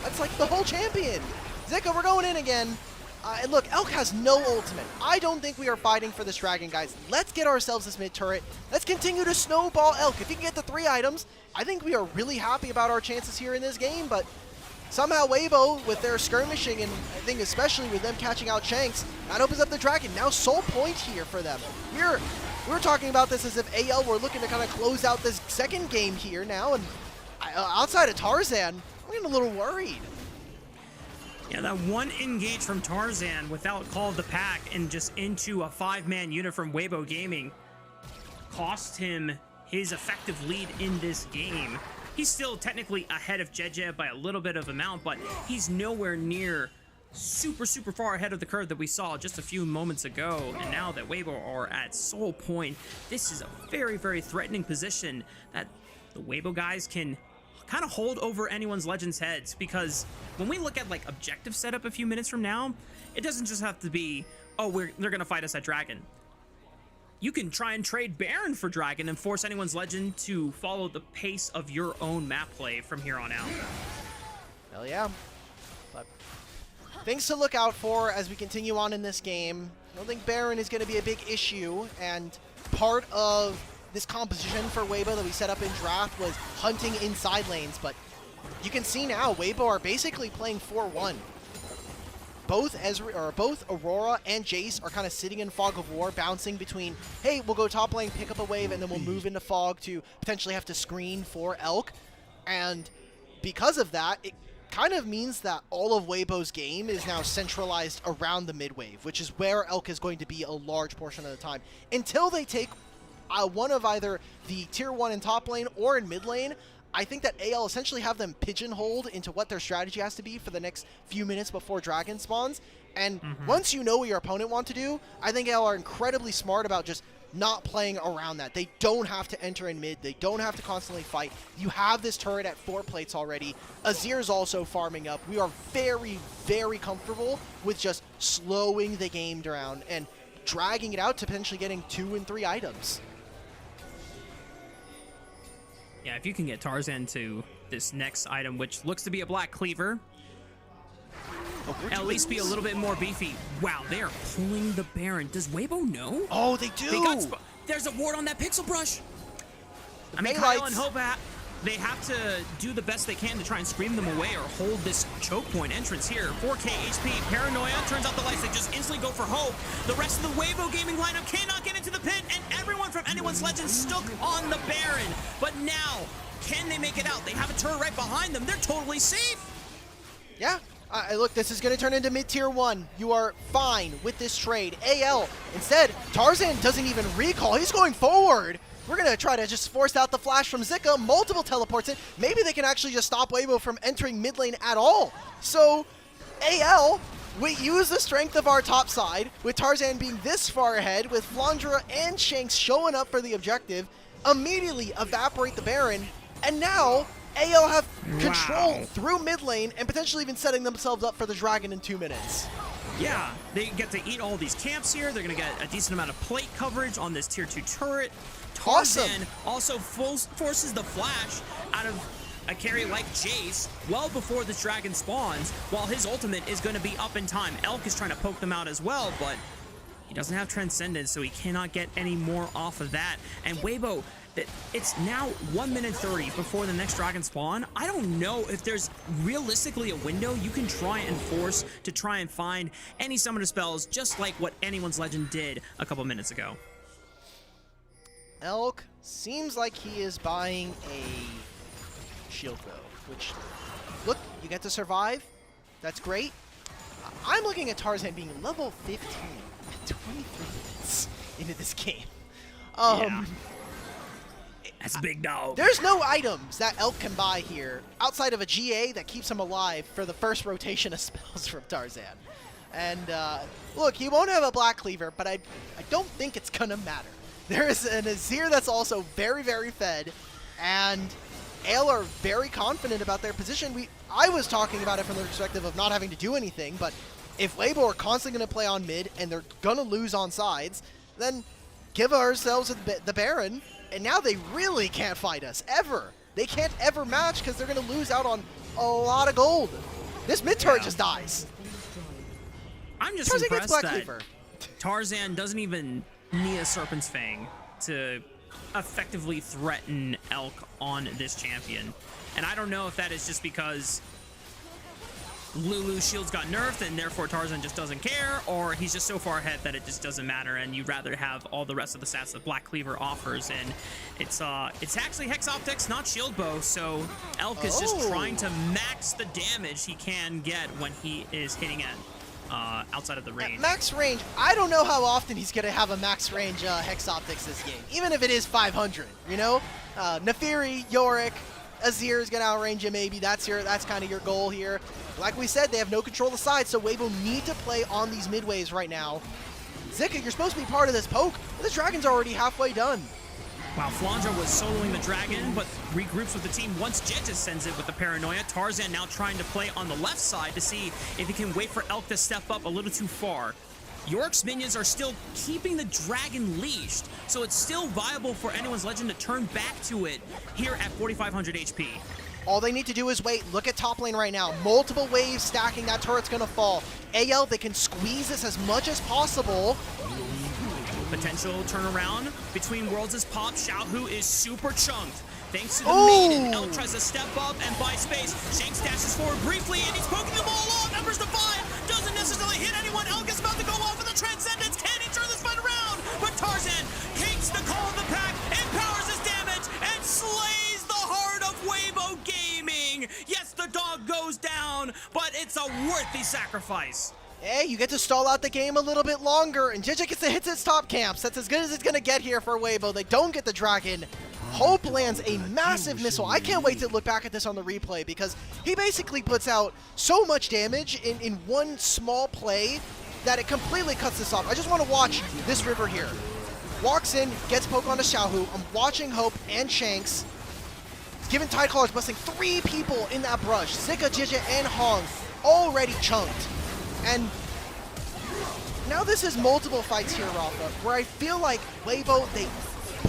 That's like the whole champion. Zika, we're going in again. And look, Elk has no ultimate. I don't think we are fighting for this dragon, guys. Let's get ourselves this mid turret. Let's continue to snowball Elk. If you can get the 3 items, I think we are really happy about our chances here in this game. But somehow Weibo, with their skirmishing, and I think especially with them catching out Shanks, that opens up the dragon. Now soul point here for them. We're talking about this as if AL were looking to kind of close out this second game here now. And outside of Tarzan, I'm getting a little worried. Yeah, that one engage from Tarzan without call of the pack and just into a 5-man unit from Weibo Gaming cost him his effective lead in this game. He's still technically ahead of Jeje by a little bit of amount, but he's nowhere near super far ahead of the curve that we saw just a few moments ago. And now that Weibo are at soul point, this is a very threatening position that the Weibo guys can kind of hold over Anyone's Legends heads, because when we look at like objective setup a few minutes from now, it doesn't just have to be, oh, they're gonna fight us at Dragon. You can try and trade Baron for Dragon and force Anyone's Legend to follow the pace of your own map play from here on out. Hell yeah. But things to look out for as we continue on in this game. I don't think Baron is going to be a big issue, and part of this composition for Weibo that we set up in draft was hunting inside lanes, but you can see now Weibo are basically playing 4-1. both Aurora and Jace are kind of sitting in fog of war, bouncing between, hey, we'll go top lane, pick up a wave, and then we'll move into fog to potentially have to screen for Elk. And because of that, it kind of means that all of Weibo's game is now centralized around the mid wave, which is where Elk is going to be a large portion of the time. Until they take one of either the tier 1 in top lane or in mid lane, I think that AL essentially have them pigeonholed into what their strategy has to be for the next few minutes before Dragon spawns. And once you know what your opponent wants to do, I think AL are incredibly smart about just not playing around that. They don't have to enter in mid. They don't have to constantly fight. You have this turret at 4 plates already. Azir's also farming up. We are very, very comfortable with just slowing the game down and dragging it out to potentially getting 2 and 3 items. Yeah, if you can get Tarzan to this next item, which looks to be a Black Cleaver, at least be a little bit more beefy. Wow, they are pulling the Baron. Does Weibo know? Oh, they do! There's a ward on that Pixel Brush. I mean, Baylights. Kyle and Hope, they have to do the best they can to try and scream them away or hold this choke point entrance here. 4K HP, Paranoia, turns out the lights, they just instantly go for Hope. The rest of the Weibo Gaming lineup cannot get into the pit, and everyone from Anyone's Legend stuck on the Baron. But now, can they make it out? They have a turret right behind them. They're totally safe. Yeah. Look, this is going to turn into mid-tier 1. You are fine with this trade. AL, instead, Tarzan doesn't even recall. He's going forward. We're going to try to just force out the flash from Zika. Multiple teleports in. Maybe they can actually just stop Weibo from entering mid lane at all. So, AL, we use the strength of our top side, with Tarzan being this far ahead, with Flandra and Shanks showing up for the objective, immediately evaporate the Baron, and now AL have control through mid lane and potentially even setting themselves up for the Dragon in 2 minutes. Yeah, they get to eat all these camps here. They're going to get a decent amount of plate coverage on this tier 2 turret. Tarzan also forces the flash out of a carry like Jace well before this Dragon spawns, while his ultimate is going to be up in time. Elk is trying to poke them out as well, but he doesn't have Transcendence, so he cannot get any more off of that. And Weibo, it's now 1 minute 30 before the next Dragon spawn. I don't know if there's realistically a window you can try and force to try and find any summoner spells, just like what Anyone's Legend did a couple minutes ago. Elk seems like he is buying a shield bow, which, look, you get to survive. That's great. I'm looking at Tarzan being level 15 at 23 minutes into this game. Yeah. That's a big dog. There's no items that Elk can buy here outside of a GA that keeps him alive for the first rotation of spells from Tarzan. And look, he won't have a Black Cleaver, but I don't think it's gonna matter. There is an Azir that's also very, very fed, and AL are very confident about their position. I was talking about it from the perspective of not having to do anything, but if Weibo are constantly going to play on mid and they're going to lose on sides, then give ourselves the Baron, and now they really can't fight us, ever. They can't ever match because they're going to lose out on a lot of gold. This mid turret just dies. I'm just Tarzan impressed gets Black that Cleaver. Tarzan doesn't even need a Serpent's Fang to effectively threaten Elk on this champion. And I don't know if that is just because Lulu's shields got nerfed and therefore Tarzan just doesn't care, or he's just so far ahead that it just doesn't matter and you'd rather have all the rest of the stats that Black Cleaver offers. And it's actually Hex Optics, not Shield Bow, so Elk is just trying to max the damage he can get when he is hitting at outside of the range. At max range, I don't know how often he's going to have a max range Hex Optics this game, even if it is 500, you know? Nefiri, Yorick, Azir is going to outrange you maybe. That's kind of your goal here. Like we said, they have no control of the side, so Weibo need to play on these midways right now. Zika, you're supposed to be part of this poke, but this Dragon's already halfway done. Wow, Flandra was soloing the Dragon, but regroups with the team once Jet just sends it with the Paranoia. Tarzan now trying to play on the left side to see if he can wait for Elk to step up a little too far. York's minions are still keeping the Dragon leashed, so it's still viable for Anyone's Legend to turn back to it here at 4,500 HP. All they need to do is wait. Look at top lane right now. Multiple waves stacking. That turret's going to fall. AL, they can squeeze this as much as possible. Potential turnaround between worlds is popped. Xiaohu is super chunked. Thanks to the maiden, Elk tries to step up and buy space. Shanks dashes forward briefly, and he's poking them all off. Embers the 5 doesn't necessarily hit anyone. Elk is about to go off with the Transcendence. Can he turn this fight around? But Tarzan takes the call of the pack, empowers his damage, and slays the heart of Weibo Gaming. Yes, the dog goes down, but it's a worthy sacrifice. Hey, you get to stall out the game a little bit longer, and JJ gets to hit his top camps. That's as good as it's going to get here for Weibo. They don't get the Dragon. Hope lands a massive missile. I can't wait to look back at this on the replay because he basically puts out so much damage in one small play that it completely cuts this off. I just want to watch this river here. Walks in, gets poke onto Xiaohu. I'm watching Hope and Shanks. He's giving Tide Callers, busting 3 people in that brush. Zika, JJ, and Hong already chunked. And now this is multiple fights here, Rafa, where I feel like Weibo, they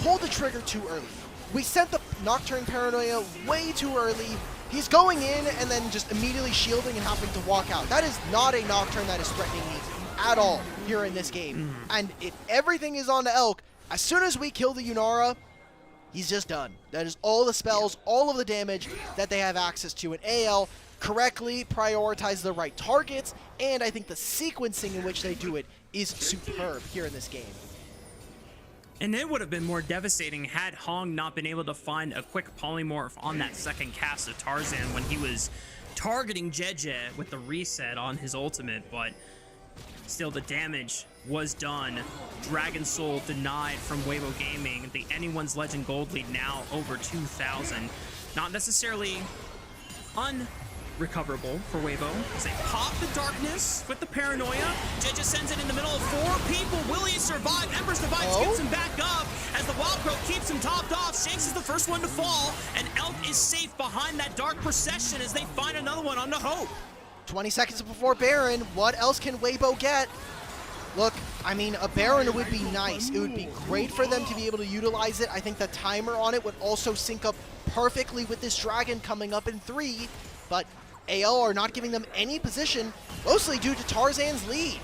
pulled the trigger too early. We sent the Nocturne Paranoia way too early. He's going in and then just immediately shielding and having to walk out. That is not a Nocturne that is threatening me at all here in this game. And everything is on the Elk. As soon as we kill the Yunara, he's just done. That is all the spells, all of the damage that they have access to. And AL correctly prioritize the right targets, and I think the sequencing in which they do it is superb here in this game. And it would have been more devastating had Hong not been able to find a quick polymorph on that second cast of Tarzan when he was targeting Jeje with the reset on his ultimate, but still the damage was done. Dragon Soul denied from Weibo Gaming. The Anyone's Legend gold lead now over 2,000. Not necessarily unrecoverable for Weibo as they pop the darkness with the paranoia. Jeje sends it in the middle of 4 people. Will he survive? Ember's Divide scoops him back up as the Wild Crow keeps him topped off. Shanks is the first one to fall, and Elk is safe behind that dark procession as they find another one on the Hope. 20 seconds before Baron. What else can Weibo get? Look, I mean, a Baron would be nice. It would be great for them to be able to utilize it. I think the timer on it would also sync up perfectly with this Dragon coming up in 3, but AL are not giving them any position, mostly due to Tarzan's lead.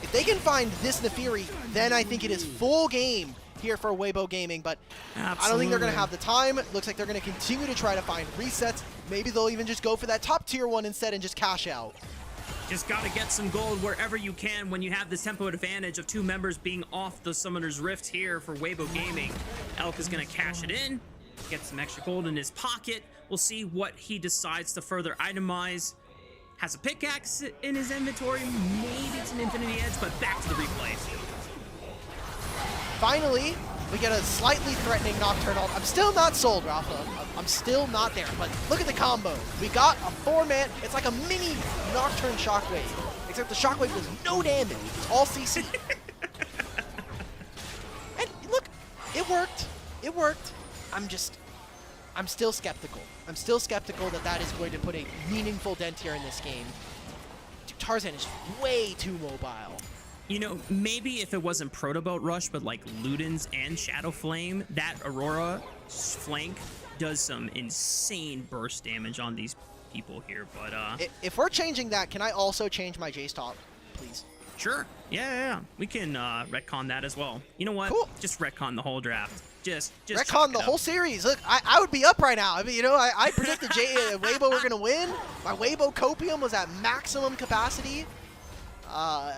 If they can find this Nefiri, then I think it is full game here for Weibo Gaming, but I don't think they're going to have the time. It looks like they're going to continue to try to find resets. Maybe they'll even just go for that top tier one instead and just cash out. Just got to get some gold wherever you can when you have this tempo advantage of 2 members being off the Summoner's Rift here for Weibo Gaming. Elk is going to cash it in, get some extra gold in his pocket. We'll see what he decides to further itemize. Has a pickaxe in his inventory. Maybe it's an Infinity Edge, but back to the replay. Finally, we get a slightly threatening Nocturne ult. I'm still not sold, Rafa. I'm still not there, but look at the combo. We got a 4-man. It's like a mini Nocturne Shockwave, except the Shockwave does no damage. It's all CC. And look, it worked. It worked. I'm still skeptical. I'm still skeptical that that is going to put a meaningful dent here in this game. Dude, Tarzan is way too mobile. You know, maybe if it wasn't Protoboat Rush, but like Ludens and Shadow Flame, that Aurora flank does some insane burst damage on these people here. But if we're changing that, can I also change my Jace top, please? Sure. Yeah. We can retcon that as well. You know what? Cool. Just retcon the whole draft. Just retcon the whole series. Look, I would be up right now. I mean, you know, I predicted Weibo were gonna win. My Weibo Copium was at maximum capacity.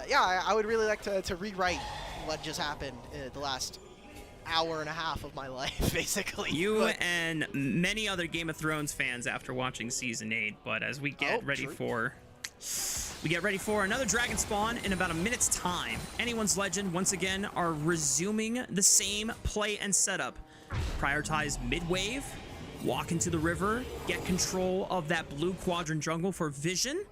Yeah, I would really like to rewrite what just happened the last hour and a half of my life, basically. You and many other Game of Thrones fans after watching Season 8, but as we get ready for another Dragon Spawn in about a minute's time. Anyone's Legend, once again, are resuming the same play and setup. Prioritize mid-wave, walk into the river, get control of that blue quadrant jungle for vision.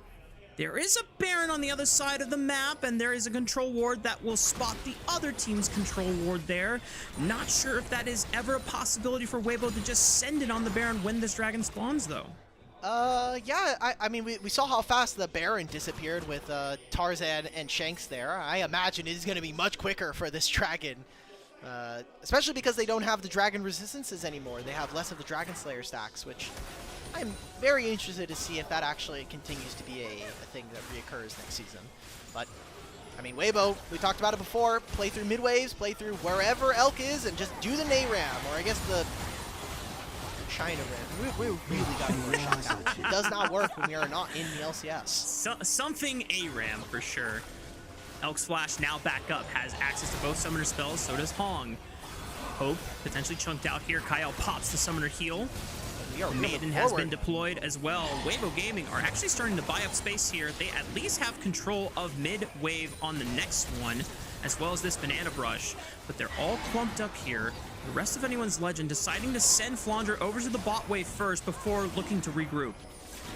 There is a Baron on the other side of the map, and there is a control ward that will spot the other team's control ward there. Not sure if that is ever a possibility for Weibo to just send it on the Baron when this Dragon spawns, though. Yeah, I mean, we saw how fast the Baron disappeared with Tarzan and Shanks there. I imagine it is going to be much quicker for this Dragon, especially because they don't have the Dragon resistances anymore. They have less of the Dragon Slayer stacks, which I'm very interested to see if that actually continues to be a thing that reoccurs next season. But, I mean, Weibo, we talked about it before, play through mid-waves, play through wherever Elk is, and just do the NARAM, or I guess the China Red. We really got to work China. It does not work when we are not in the LCS. Something ARAM for sure. Elk's Flash now back up, has access to both summoner spells, so does Hong. Hope potentially chunked out here. Kyle pops the summoner heal. Maiden has been deployed as well. Weibo Gaming are actually starting to buy up space here. They at least have control of mid wave on the next one, as well as this banana brush, but they're all clumped up here. The rest of Anyone's Legend deciding to send Flandre over to the bot wave first before looking to regroup.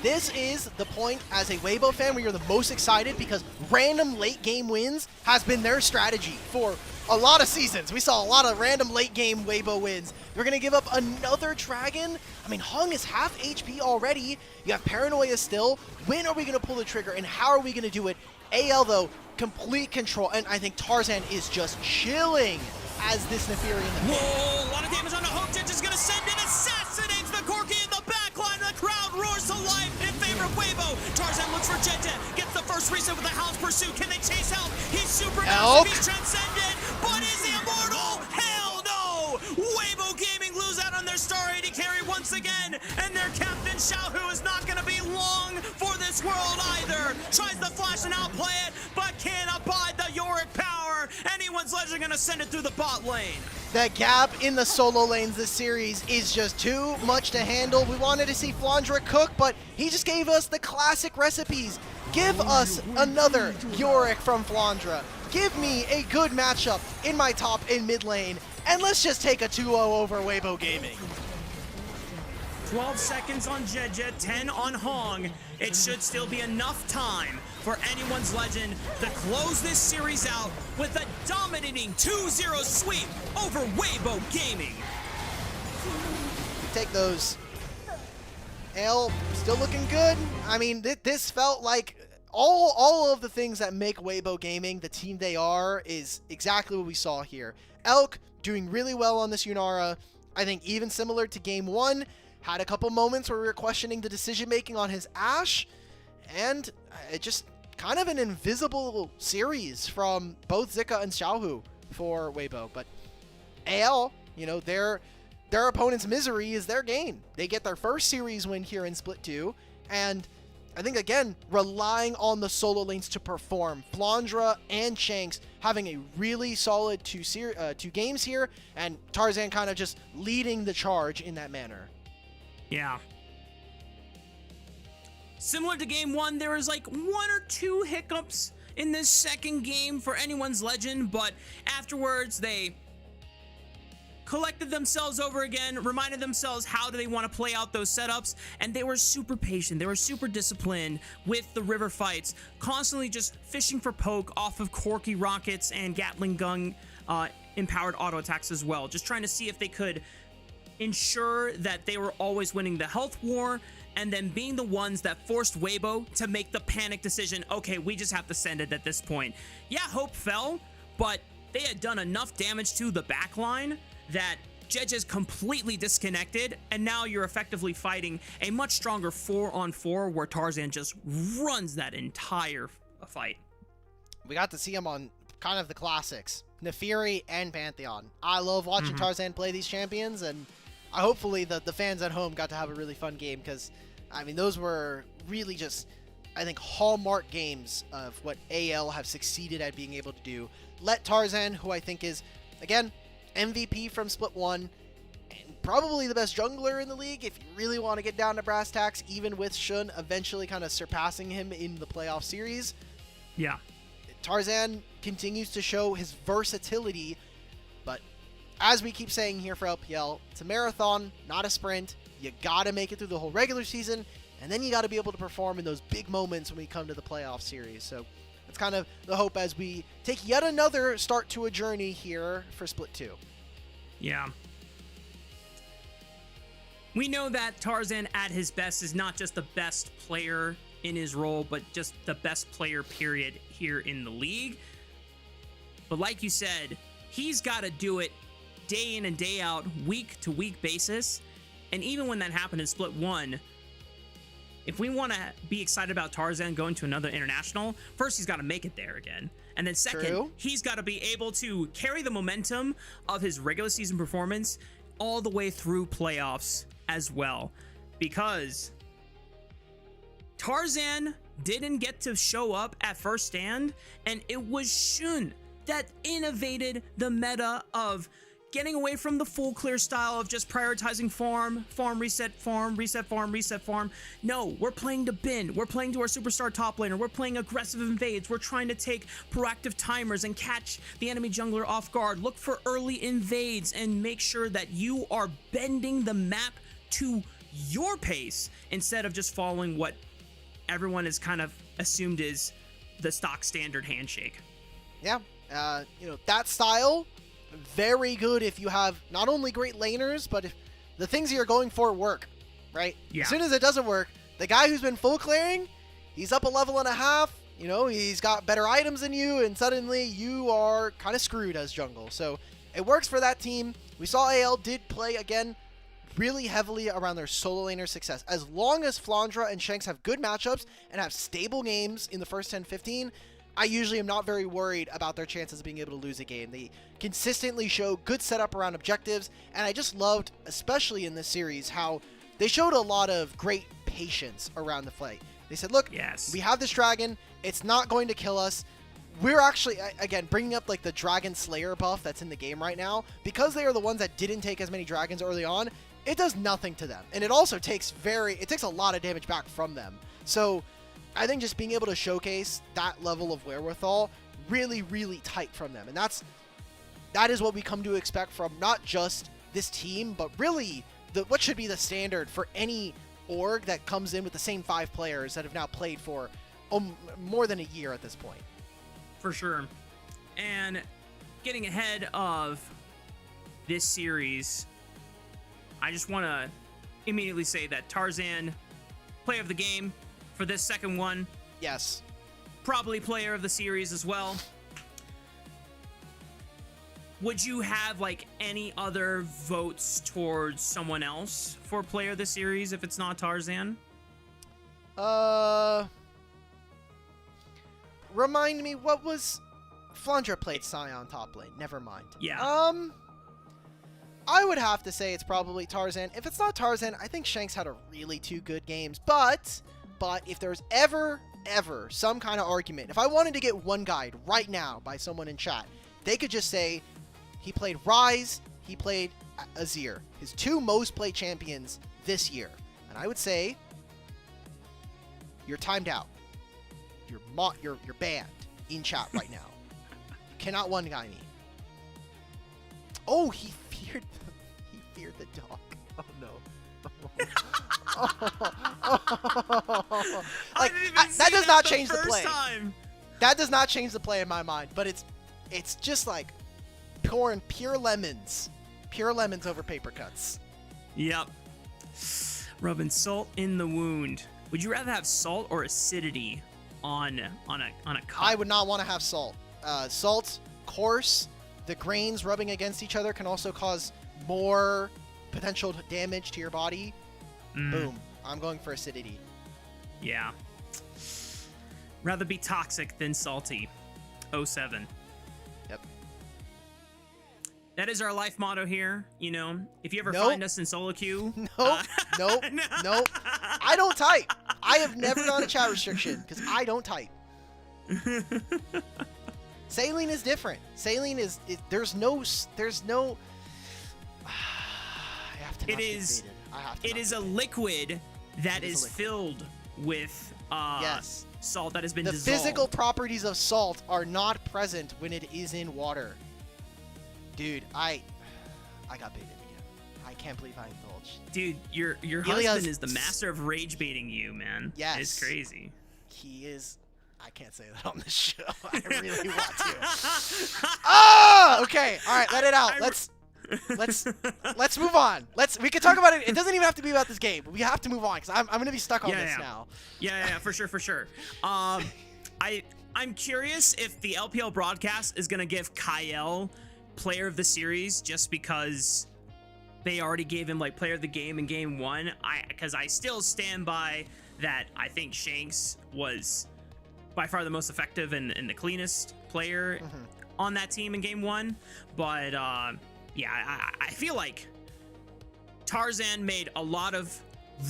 This is the point as a Weibo fan where you're the most excited because random late game wins has been their strategy for a lot of seasons. We saw a lot of random late game Weibo wins. They're going to give up another dragon. I mean, Hung is half HP already. You have Paranoia still. When are we going to pull the trigger and how are we going to do it? AL, though, complete control. And I think Tarzan is just chilling as this Neferi in the Whoa, a lot of damage on the Hook. Just going to send in, assassinates the Corki in the backline. The crowd roars to life in favor of Weibo. Tarzan looks for Jet, gets the first reset with the Hound's Pursuit. Can they chase help? He's super massive, he's transcended, but is he immortal? Hell no! Weibo Gaming lose out on their star AD carry once again, and their captain Xiaohu is not going to be long for this world either. Tries to flash and outplay it, but can't abide the Yorick power. Anyone's Legend going to send it through the bot lane. The gap in the solo lanes this series is just too much to handle. We wanted to see Flandre cook, but he just gave us the classic recipes. Give us another Yorick from Flandre. Give me a good matchup in my top and mid lane, and let's just take a 2-0 over Weibo Gaming. 12 seconds on Jejet, 10 on Hong. It should still be enough time for Anyone's Legend to close this series out with a dominating 2-0 sweep over Weibo Gaming. Take those. L still looking good. I mean, this felt like all of the things that make Weibo Gaming the team they are is exactly what we saw here. Elk doing really well on this Yunara. I think even similar to game one, had a couple moments where we were questioning the decision making on his Ashe, and it just kind of an invisible series from both Zika and Xiaohu for Weibo. But AL, you know, their opponent's misery is their gain. They get their first series win here in Split 2, and I think, again, relying on the solo lanes to perform. Flandre and Shanks having a really solid two games here, and Tarzan kind of just leading the charge in that manner. Yeah. Similar to game one, there was like 1 or 2 hiccups in this second game for Anyone's Legend, but afterwards they collected themselves over again, reminded themselves how do they want to play out those setups, and they were super patient, they were super disciplined with the river fights, constantly just fishing for poke off of Corki rockets and Gatling gun empowered auto attacks as well, just trying to see if they could ensure that they were always winning the health war, and then being the ones that forced Weibo to make the panic decision, okay, we just have to send it at this point. Yeah, Hope fell, but they had done enough damage to the backline that Jeje's completely disconnected, and now you're effectively fighting a much stronger 4-on-4 where Tarzan just runs that entire fight. We got to see him on kind of the classics, Neferi and Pantheon. I love watching Tarzan play these champions, and hopefully the fans at home got to have a really fun game, because, I mean, those were really just, I think, hallmark games of what AL have succeeded at being able to do. Let Tarzan, who I think is, again, MVP from Split 1, and probably the best jungler in the league if you really want to get down to brass tacks, even with Shun eventually kind of surpassing him in the playoff series. Yeah. Tarzan continues to show his versatility, but as we keep saying here for LPL, it's a marathon, not a sprint. You gotta make it through the whole regular season, and then you gotta be able to perform in those big moments when we come to the playoff series. So that's kind of the hope as we take yet another start to a journey here for Split 2. Yeah. We know that Tarzan at his best is not just the best player in his role, but just the best player, period, here in the league. But like you said, he's got to do it day in and day out, week to week basis. And even when that happened in Split 1, if we want to be excited about Tarzan going to another international, first he's got to make it there again. And then second, he's got to be able to carry the momentum of his regular season performance all the way through playoffs as well, because Tarzan didn't get to show up at first stand, and it was Shun that innovated the meta of getting away from the full clear style of just prioritizing farm, reset, farm, reset, farm, reset, farm. No, we're playing to bin. We're playing to our superstar top laner. We're playing aggressive invades. We're trying to take proactive timers and catch the enemy jungler off guard. Look for early invades and make sure that you are bending the map to your pace instead of just following what everyone has kind of assumed is the stock standard handshake. Yeah, that style, very good if you have not only great laners, but if the things you're going for work, right? Yeah. As soon as it doesn't work, the guy who's been full clearing, he's up a level and a half, he's got better items than you, and suddenly you are kind of screwed as jungle. So it works for that team. We saw AL did play, again, really heavily around their solo laner success. As long as Flandra and Shanks have good matchups and have stable games in the first 10-15, I usually am not very worried about their chances of being able to lose a game. They consistently show good setup around objectives, and I just loved, especially in this series, how they showed a lot of great patience around the fight. They said, look, yes, we have this dragon. It's not going to kill us. We're actually, again, bringing up like the Dragon Slayer buff that's in the game right now. Because they are the ones that didn't take as many dragons early on, it does nothing to them. And it also takes a lot of damage back from them. So I think just being able to showcase that level of wherewithal really, really tight from them. And that is what we come to expect from not just this team, but really what should be the standard for any org that comes in with the same 5 players that have now played for more than a year at this point. For sure. And getting ahead of this series, I just want to immediately say that Tarzan, player of the game for this second one. Yes. Probably player of the series as well. Would you have like any other votes towards someone else for player of the series if it's not Tarzan? Remind me, what was Flandra played Scion top lane? Never mind. Yeah. I would have to say it's probably Tarzan. If it's not Tarzan, I think Shanks had a really 2 good games. But if there's ever some kind of argument, if I wanted to get one guide right now by someone in chat, they could just say he played Ryze, he played Azir, his 2 most played champions this year. And I would say you're timed out. You're banned in chat right now. You cannot one guy me. Oh, he feared the dog. Oh no. Like, that does not change the play. That does not change the play in my mind, but it's just like pouring pure lemons over paper cuts. Yep. Rubbing salt in the wound. Would you rather have salt or acidity on a cup? I would not want to have salt. Salt, coarse. The grains rubbing against each other can also cause more potential damage to your body. Boom. I'm going for acidity. Yeah. Rather be toxic than salty. 07. Yep. That is our life motto here. If you ever find us in solo queue. Nope. I don't type. I have never gone to chat restriction because I don't type. Saline is different. Saline is there's no. I have to. It is a liquid that is filled with salt that has been dissolved. The physical properties of salt are not present when it is in water. Dude, I got baited again. I can't believe I indulged. Dude, your husband is the master of rage baiting you, man. Yes. It's crazy. He is. I can't say that on the show. I really want to. Oh, okay. All right, let it out. Let's move on. We can talk about it. It doesn't even have to be about this game, but we have to move on because I'm going to be stuck on this now. Yeah, for sure. I'm curious if the LPL broadcast is going to give Kyle player of the series just because they already gave him like player of the game in game 1. Because I still stand by that. I think Shanks was by far the most effective and the cleanest player on that team in game 1. But yeah, I feel like Tarzan made a lot of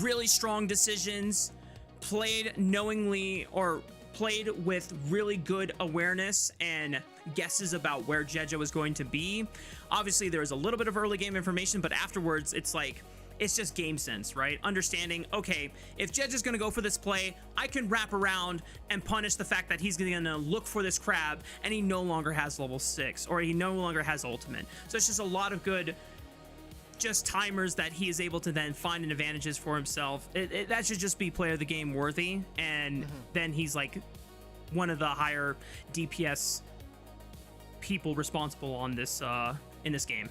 really strong decisions, played knowingly or played with really good awareness and guesses about where Jeja was going to be. Obviously, there was a little bit of early game information, but afterwards, it's like, it's just game sense, right? Understanding, okay, if Jeja's gonna go for this play, I can wrap around and punish the fact that he's gonna look for this crab and he no longer has level 6 or he no longer has ultimate. So it's just a lot of good just timers that he is able to then find an advantages for himself. That should just be player of the game worthy, and then he's like one of the higher DPS people responsible on this in this game.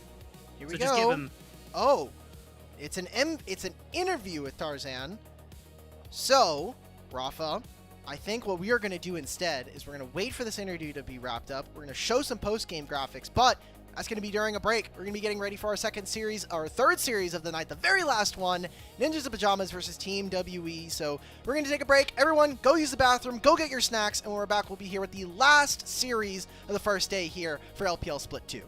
Here So we just go. give him Oh, it's an interview with Tarzan. So, Rafa, I think what we are going to do instead is we're going to wait for this interview to be wrapped up. We're going to show some post-game graphics, but that's going to be during a break. We're going to be getting ready for our third series of the night, the very last one, Ninjas in Pajamas versus Team WE. So we're going to take a break. Everyone, go use the bathroom, go get your snacks, and when we're back, we'll be here with the last series of the first day here for LPL Split 2.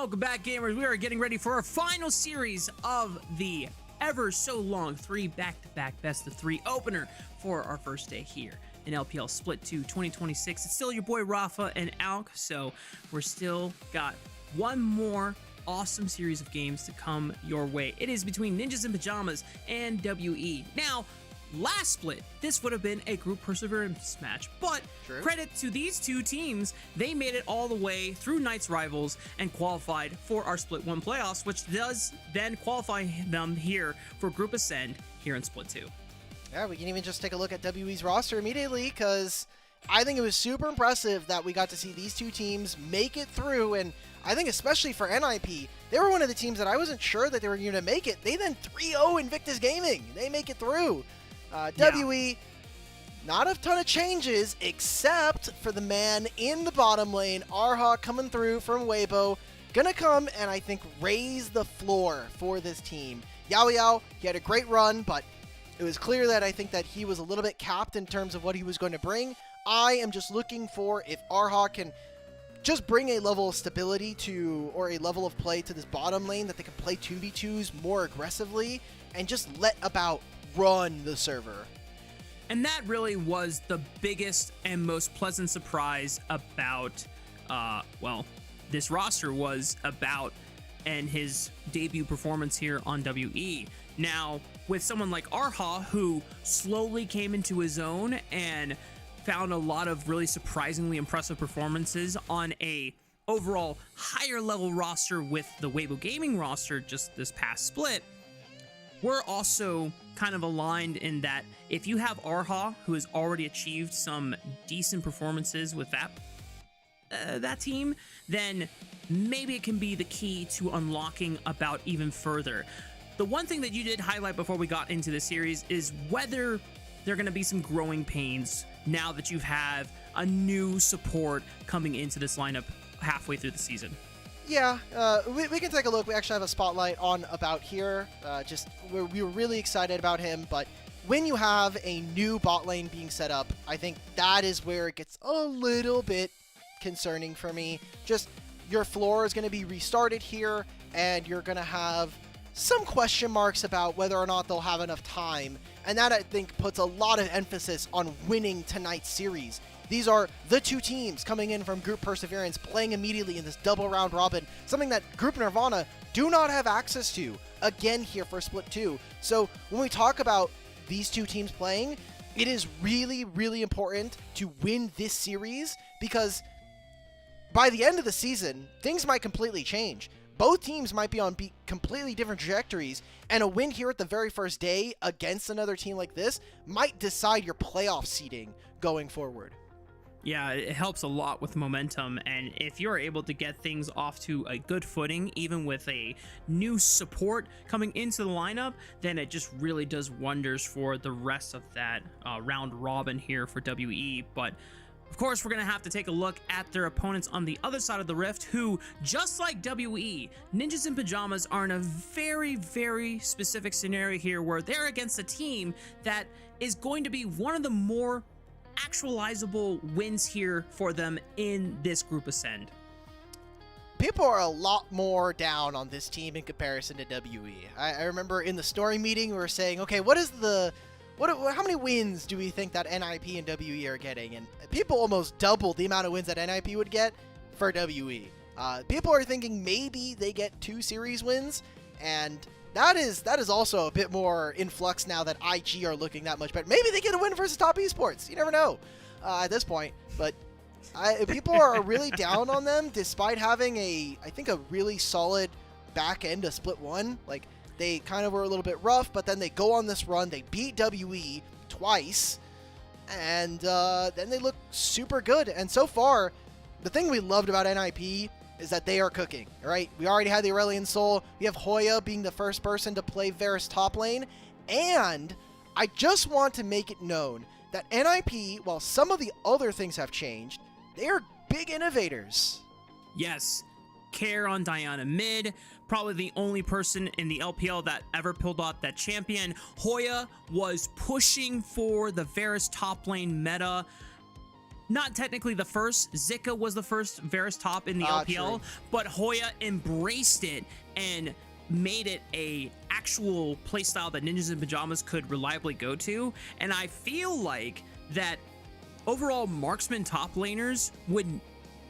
Welcome back, gamers. We are getting ready for our final series of the ever so long 3 back-to-back best of 3 opener for our first day here in LPL Split 2 2026. It's still your boy Rafa and Alk, so we're still got one more awesome series of games to come your way. It is between Ninjas in Pajamas and WE. Now, last split, this would have been a group perseverance match, but credit to these two teams, they made it all the way through Night's Rivals and qualified for our Split 1 playoffs, which does then qualify them here for Group Ascend here in Split 2. Yeah, we can even just take a look at WE's roster immediately, because I think it was super impressive that we got to see these two teams make it through, and I think especially for NiP, they were one of the teams that I wasn't sure that they were going to make it. They then 3-0 Invictus Gaming. They make it through. WE, not a ton of changes, except for the man in the bottom lane, Arha coming through from Weibo. Gonna come and I think raise the floor for this team. Yao Yao, he had a great run, but it was clear that I think that he was a little bit capped in terms of what he was going to bring. I am just looking for if Arha can just bring a level of stability to, or a level of play to this bottom lane, that they can play 2v2s more aggressively and just let about run the server. And that really was the biggest and most pleasant surprise about, this roster was about, and his debut performance here on WE. Now, with someone like Arha, who slowly came into his own and found a lot of really surprisingly impressive performances on a overall higher level roster with the Weibo Gaming roster just this past split, we're also kind of aligned in that if you have Arha, who has already achieved some decent performances with that team, then maybe it can be the key to unlocking about even further. The one thing that you did highlight before we got into the series is whether there are going to be some growing pains now that you have a new support coming into this lineup halfway through the season. Yeah, we can take a look. We actually have a spotlight on about here. We were really excited about him, but when you have a new bot lane being set up, I think that is where it gets a little bit concerning for me. Just your floor is going to be restarted here, and you're going to have some question marks about whether or not they'll have enough time, and that I think puts a lot of emphasis on winning tonight's series. These are the two teams coming in from Group Perseverance, playing immediately in this double round robin, something that Group Nirvana do not have access to, again here for Split 2. So when we talk about these two teams playing, it is really, really important to win this series, because by the end of the season, things might completely change. Both teams might be on completely different trajectories, and a win here at the very first day against another team like this might decide your playoff seeding going forward. Yeah, it helps a lot with momentum, and if you're able to get things off to a good footing, even with a new support coming into the lineup, then it just really does wonders for the rest of that round robin here for WE. But of course, we're going to have to take a look at their opponents on the other side of the rift, who, just like WE, Ninjas in Pajamas are in a very, very specific scenario here where they're against a team that is going to be one of the more actualizable wins here for them in this Group Ascend. People are a lot more down on this team in comparison to WE. I remember in the story meeting we were saying, okay, how many wins do we think that NiP and WE are getting? And people almost doubled the amount of wins that NiP would get for WE. People are thinking maybe they get 2 series wins, and that is also a bit more in flux now that IG are looking that much better. Maybe they get a win versus top esports. You never know at this point. But people are really down on them, despite having I think a really solid back end of Split 1. Like, they kind of were a little bit rough, but then they go on this run. They beat WE twice, and then they look super good. And so far, the thing we loved about NiP is that they are cooking, right? We already had the Aurelion Soul. We have Hoya being the first person to play Varus top lane. And I just want to make it known that NiP, while some of the other things have changed, they are big innovators. Yes, Care on Diana mid, probably the only person in the LPL that ever pulled out that champion. Hoya was pushing for the Varus top lane meta not technically the first. Zika was the first Varus top in the LPL, true. but Hoya embraced it and made it a actual playstyle that Ninjas in Pajamas could reliably go to. And I feel like that overall marksman top laners would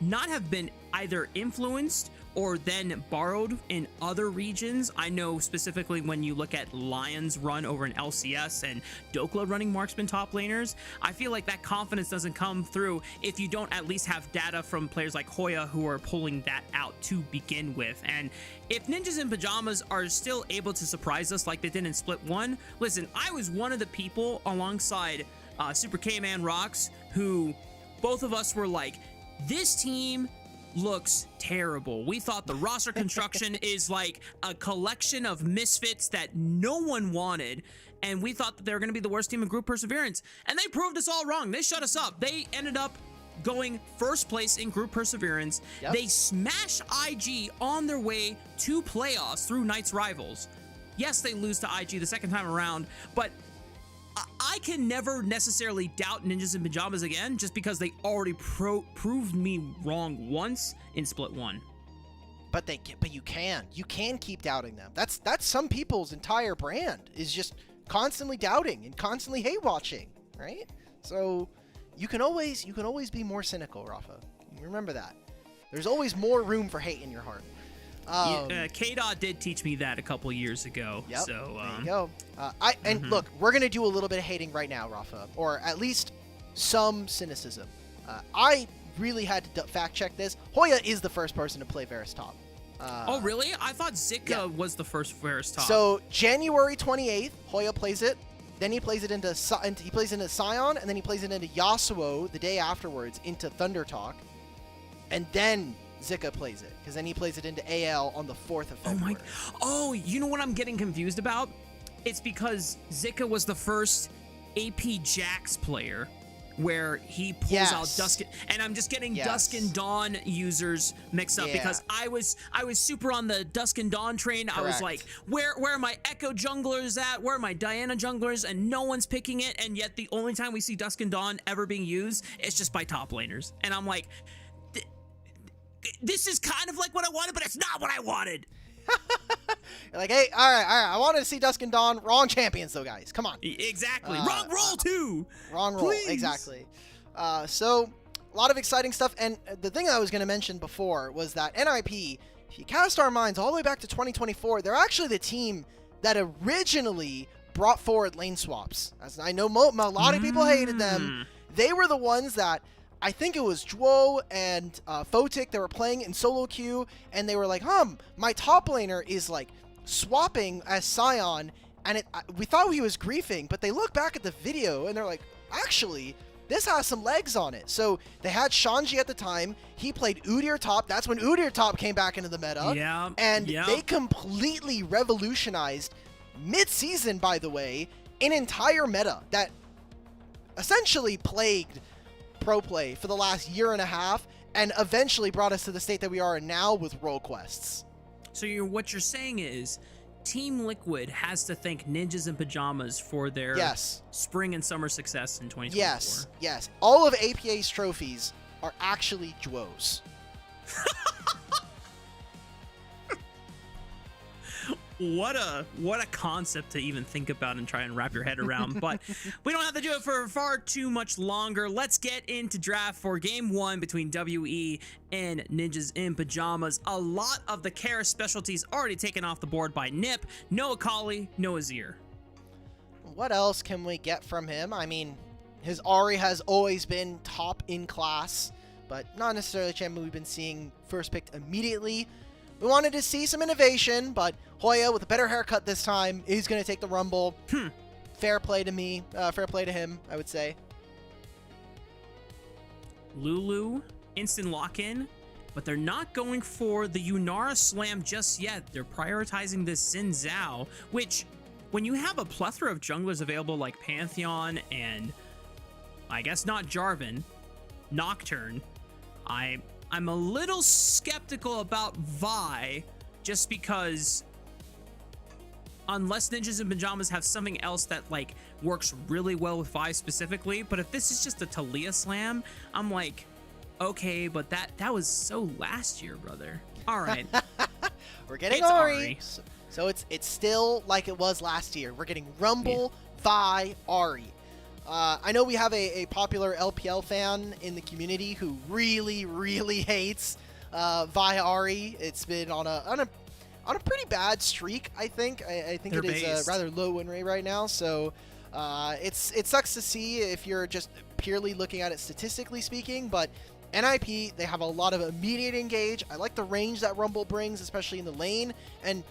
not have been either influenced or then borrowed in other regions. I know specifically when you look at Lions run over in LCS and Dokla running marksman top laners, I feel like that confidence doesn't come through if you don't at least have data from players like Hoya who are pulling that out to begin with. And if Ninjas in Pajamas are still able to surprise us like they did in Split 1, listen, I was one of the people alongside Super K-Man Rocks who both of us were like, this team looks terrible. We thought the roster construction is like a collection of misfits that no one wanted, and we thought that they were going to be the worst team in Group Perseverance, and they proved us all wrong. They shut us up. They ended up going first place in Group Perseverance. Yep. They smashed IG on their way to playoffs through Knights Rivals. Yes, they lose to IG the second time around, but I can never necessarily doubt Ninjas in Pajamas again just because they already proved me wrong once in Split 1. But you can keep doubting them. That's some people's entire brand, is just constantly doubting and constantly hate watching, right? So you can always be more cynical, Rafa. Remember that. There's always more room for hate in your heart. K-Dot did teach me that a couple years ago. Yep, So there you go. Look, we're gonna do a little bit of hating right now, Rafa, or at least some cynicism. I really had to fact check this. Hoya is the first person to play Varus top. Oh really? I thought Zika was the first Varus top. So January 28th, Hoya plays it. Then he plays it into Sion, and then he plays it into Yasuo the day afterwards into Thunder Talk, and then Zika plays it, because then he plays it into AL on the 4th of February. Oh, you know what I'm getting confused about? It's because Zika was the first AP Jax player where he pulls out Dusk, and I'm just getting Dusk and Dawn users mixed up because I was super on the Dusk and Dawn train. Correct. I was like, where are my Echo junglers at? Where are my Diana junglers? And no one's picking it, and yet the only time we see Dusk and Dawn ever being used is just by top laners. And I'm like, this is kind of like what I wanted, but it's not what I wanted. You're like, hey, all right, I wanted to see Dusk and Dawn. Wrong champions, though, guys. Come on. Exactly. Wrong role, too. Wrong role. Please. Exactly. So, a lot of exciting stuff. And the thing I was going to mention before was that NiP, if you cast our minds all the way back to 2024, they're actually the team that originally brought forward lane swaps. As I know a lot of people hated them. They were the ones that, I think it was Duo and Photic that were playing in solo queue, and they were like, my top laner is like swapping as Sion, and we thought he was griefing, but they look back at the video and they're like, actually, this has some legs on it. So they had Shanji at the time. He played Udyr top. That's when Udyr top came back into the meta. Yeah. And they completely revolutionized mid-season, by the way, an entire meta that essentially plagued pro play for the last year and a half, and eventually brought us to the state that we are in now with role quests. So what you're saying is Team Liquid has to thank Ninjas in Pajamas for their spring and summer success in 2024. Yes. All of APA's trophies are actually Duo's. What a concept to even think about and try and wrap your head around. But we don't have to do it for far too much longer. Let's get into draft for game 1 between WE and Ninjas in Pajamas. A lot of the Kara specialties already taken off the board by NiP. No Akali, no Azir. What else can we get from him? I mean, his Ahri has always been top in class, but not necessarily a champion we've been seeing first picked immediately. We wanted to see some innovation, but Hoya, with a better haircut this time, is going to take the Rumble. Fair play to me. Fair play to him, I would say. Lulu, instant lock-in, but they're not going for the Yunara Slam just yet. They're prioritizing this Xin Zhao, which, when you have a plethora of junglers available like Pantheon and, I guess not Jarvan, Nocturne, I'm a little skeptical about Vi, just because unless Ninjas in Pajamas have something else that like works really well with Vi specifically. But if this is just a Talia slam, I'm like, okay, but that was so last year, brother. All right. We're getting It's Ari. Ari. So it's still like it was last year. We're getting Rumble, Vi, Ari. I know we have a popular LPL fan in the community who really hates Vi Ari. It's been on a pretty bad streak, I think. I think They're it is a based. rather low win rate right now. So it sucks to see if you're just purely looking at it statistically speaking, but NiP, they have a lot of immediate engage. I like the range that Rumble brings, especially in the lane. And,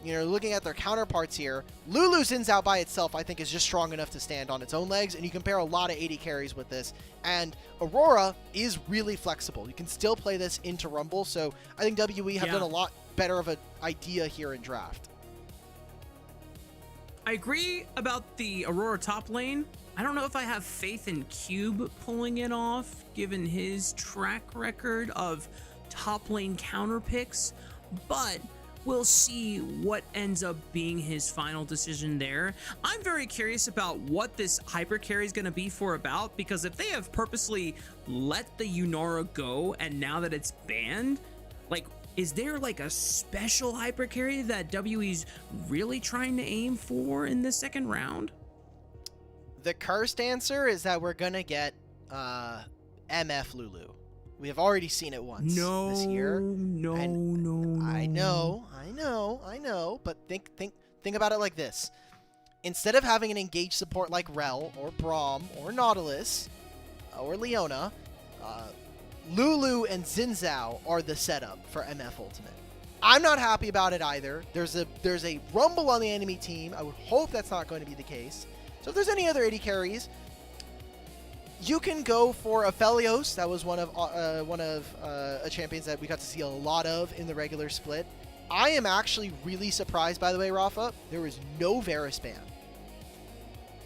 you know, looking at their counterparts here, Lulu Xin Zhao by itself, I think, is just strong enough to stand on its own legs. And you compare a lot of 80 carries with this. And Aurora is really flexible. You can still play this into Rumble. So I think WE have done a lot better of an idea here in draft. I agree about the Aurora top lane. I don't know if I have faith in Cube pulling it off, given his track record of top lane counter picks, but we'll see what ends up being his final decision there. I'm very curious about what this hyper carry is going to be for about, because if they have purposely let the Yunara go and now that it's banned, like, is there like a special hyper carry that WE's really trying to aim for in the second round? The cursed answer is that we're going to get MF Lulu. We have already seen it once this year. No. I know. But think about it like this. Instead of having an engaged support like Rel or Braum or Nautilus or Leona, Lulu and Xin Zhao are the setup for MF Ultimate. I'm not happy about it either. There's a rumble on the enemy team. I would hope that's not going to be the case. So if there's any other 80 carries, you can go for Aphelios. That was one of champions that we got to see a lot of in the regular split. I am actually really surprised, by the way, Rafa. There is no Varus ban.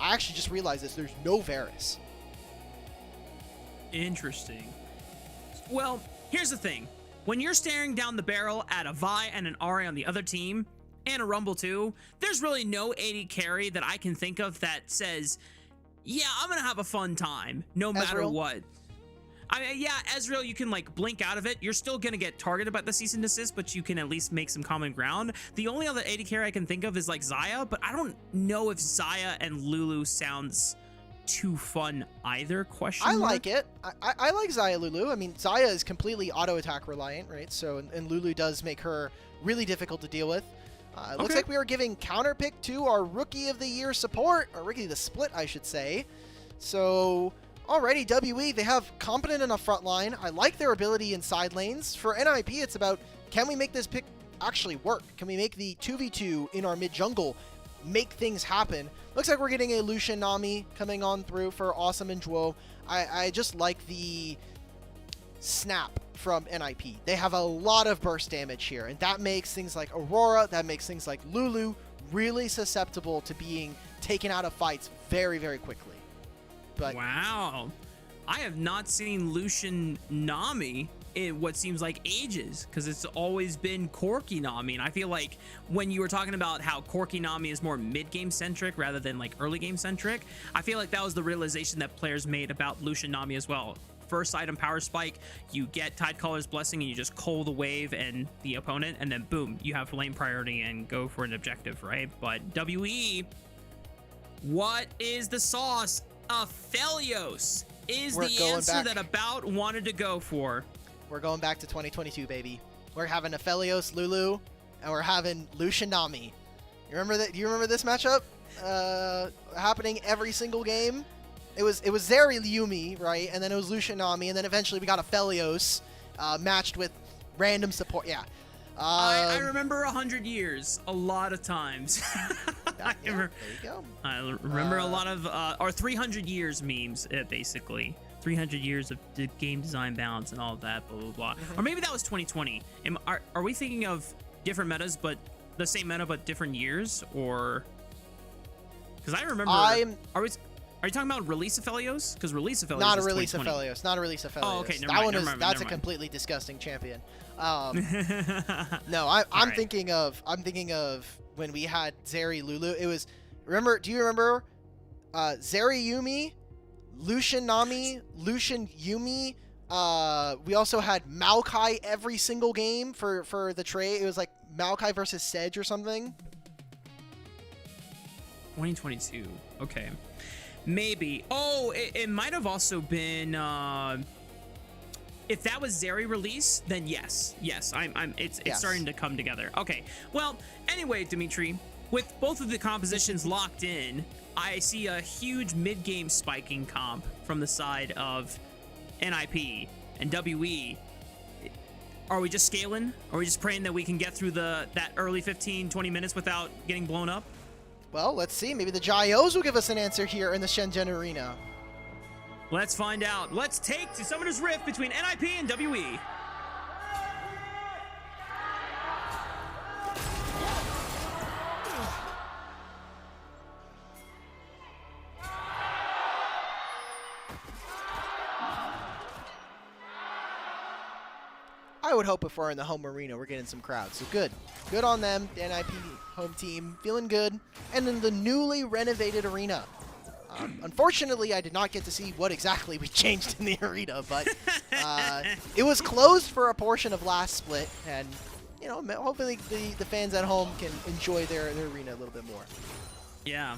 I actually just realized this. There's no Varus. Interesting. Well, here's the thing. When you're staring down the barrel at a Vi and an Ahri on the other team, and a Rumble too, there's really no 80 carry that I can think of that says, yeah, I'm gonna have a fun time no matter Ezreal? what. I mean, yeah, Ezreal, you can like blink out of it. You're still gonna get targeted by the cease and desist, but you can at least make some common ground. The only other 80 carry I can think of is like Xayah, but I don't know if Xayah and Lulu sounds too fun either. Question I mark? like it. I like Xayah Lulu. I mean, Xayah is completely auto attack reliant, right? So and Lulu does make her really difficult to deal with. It looks like we are giving counter pick to our Rookie of the Year support, or Rookie of the Split, I should say. So, already, WE, they have competent enough front line. I like their ability in side lanes. For NiP, it's about, can we make this pick actually work? Can we make the 2v2 in our mid-jungle make things happen? Looks like we're getting a Lucian Nami coming on through for Awesome and Duo. I just like the snap from NiP. They have a lot of burst damage here, and that makes things like Aurora, that makes things like Lulu really susceptible to being taken out of fights very, very quickly. But wow, I have not seen Lucian Nami in what seems like ages, because it's always been Corki Nami, and I feel like when you were talking about how Corki Nami is more mid-game centric rather than like early game centric, I feel like that was the realization that players made about Lucian Nami as well. First item power spike, you get Tidecaller's Blessing and you just cull the wave and the opponent, and then boom, you have lane priority and go for an objective, right? But WE, what is the sauce? Aphelios is the answer that About wanted to go for. We're going back to 2022, baby. We're having Aphelios, Lulu, and we're having Lucian Nami. You remember that? Do you remember this matchup happening every single game? It was Zeri Yumi, right? And then it was Lucian Nami, and then eventually we got Aphelios matched with random support. Yeah. I remember 100 years a lot of times. There you go. I remember a lot of, or 300 years memes, basically. 300 years of the game design balance and all of that, blah, blah, blah. Or maybe that was 2020. Are we thinking of different metas, but the same meta, but different years? Or, because I remember, are you talking about release Aphelios? Because release Aphelios Not a is release 2020. Aphelios. Not a release Aphelios. Oh, okay, That's a completely disgusting champion. No, I'm thinking of when we had Zeri Lulu. It was, do you remember Zeri Yumi, Lucian Nami, Lucian Yumi? We also had Maokai every single game for the trade. It was like Maokai versus Sedge or something. 2022. Okay. Maybe. Oh, it might have also been if that was Zeri release, then yes. Yes, it's starting to come together. Okay. Well, anyway, Dimitri, with both of the compositions locked in, I see a huge mid-game spiking comp from the side of NiP and WE. Are we just scaling? Are we just praying that we can get through that early 15-20 minutes without getting blown up? Well, let's see. Maybe the Jaios will give us an answer here in the Shenzhen Arena. Let's find out. Let's take to Summoner's Rift between NiP and WE. I would hope if we're in the home arena, we're getting some crowds. So good. Good on them. The NiP home team feeling good. And in the newly renovated arena. Unfortunately, I did not get to see what exactly we changed in the arena, but it was closed for a portion of last split. And, you know, hopefully the fans at home can enjoy their arena a little bit more. Yeah.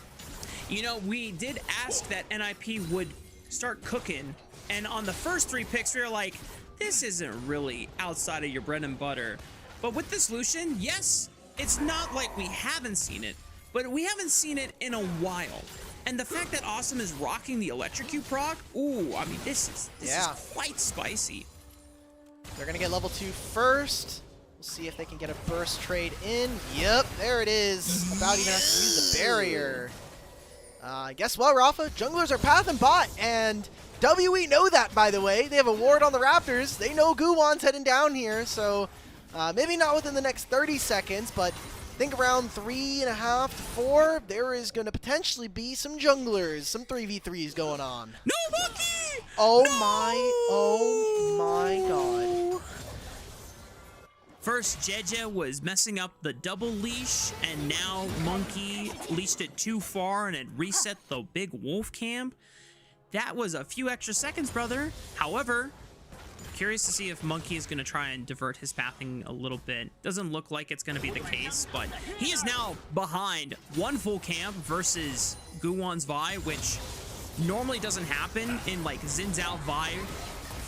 You know, we did ask that NiP would start cooking. And on the first 3 picks, we were like, this isn't really outside of your bread and butter. But with this Lucian, yes, it's not like we haven't seen it, but we haven't seen it in a while. And the fact that Awesome is rocking the electrocute proc, ooh, I mean, this is quite spicy. They're going to get level 2 first. We'll see if they can get a burst trade in. Yep, there it is. About even have to use the barrier. Guess what, Rafa? Junglers are path and bot, and WE know that, by the way. They have a ward on the Raptors. They know Guwon's heading down here, so maybe not within the next 30 seconds, but I think around 3.5 to 4, there is going to potentially be some junglers, some 3v3s going on. No, Monkey! Oh No! my god. First, Jeje was messing up the double leash, and now Monkey leashed it too far and it reset the big wolf camp. That was a few extra seconds, brother. However, curious to see if Monkey is going to try and divert his pathing a little bit. Doesn't look like it's going to be the case, but he is now behind 1 full camp versus Guwon's Vi, which normally doesn't happen in like Xin Zhao Vi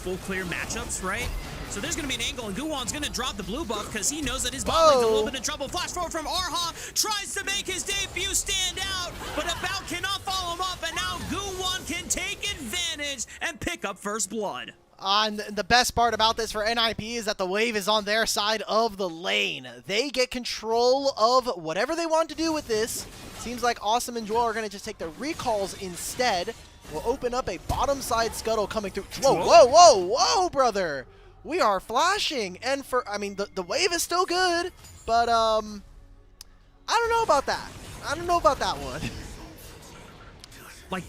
full clear matchups, right? So there's going to be an angle, and Guwon's going to drop the blue buff because he knows that his bot lane's a little bit in trouble. Flash forward from Arha, tries to make his debut stand out, but About cannot follow him up, and now Guwon can take advantage and pick up first blood. And the best part about this for NiP is that the wave is on their side of the lane. They get control of whatever they want to do with this. Seems like Awesome and Joel are going to just take the recalls instead. We'll open up a bottom side scuttle coming through. Whoa, brother. We are flashing, and I mean, the wave is still good, but, I don't know about that. I don't know about that one. Like,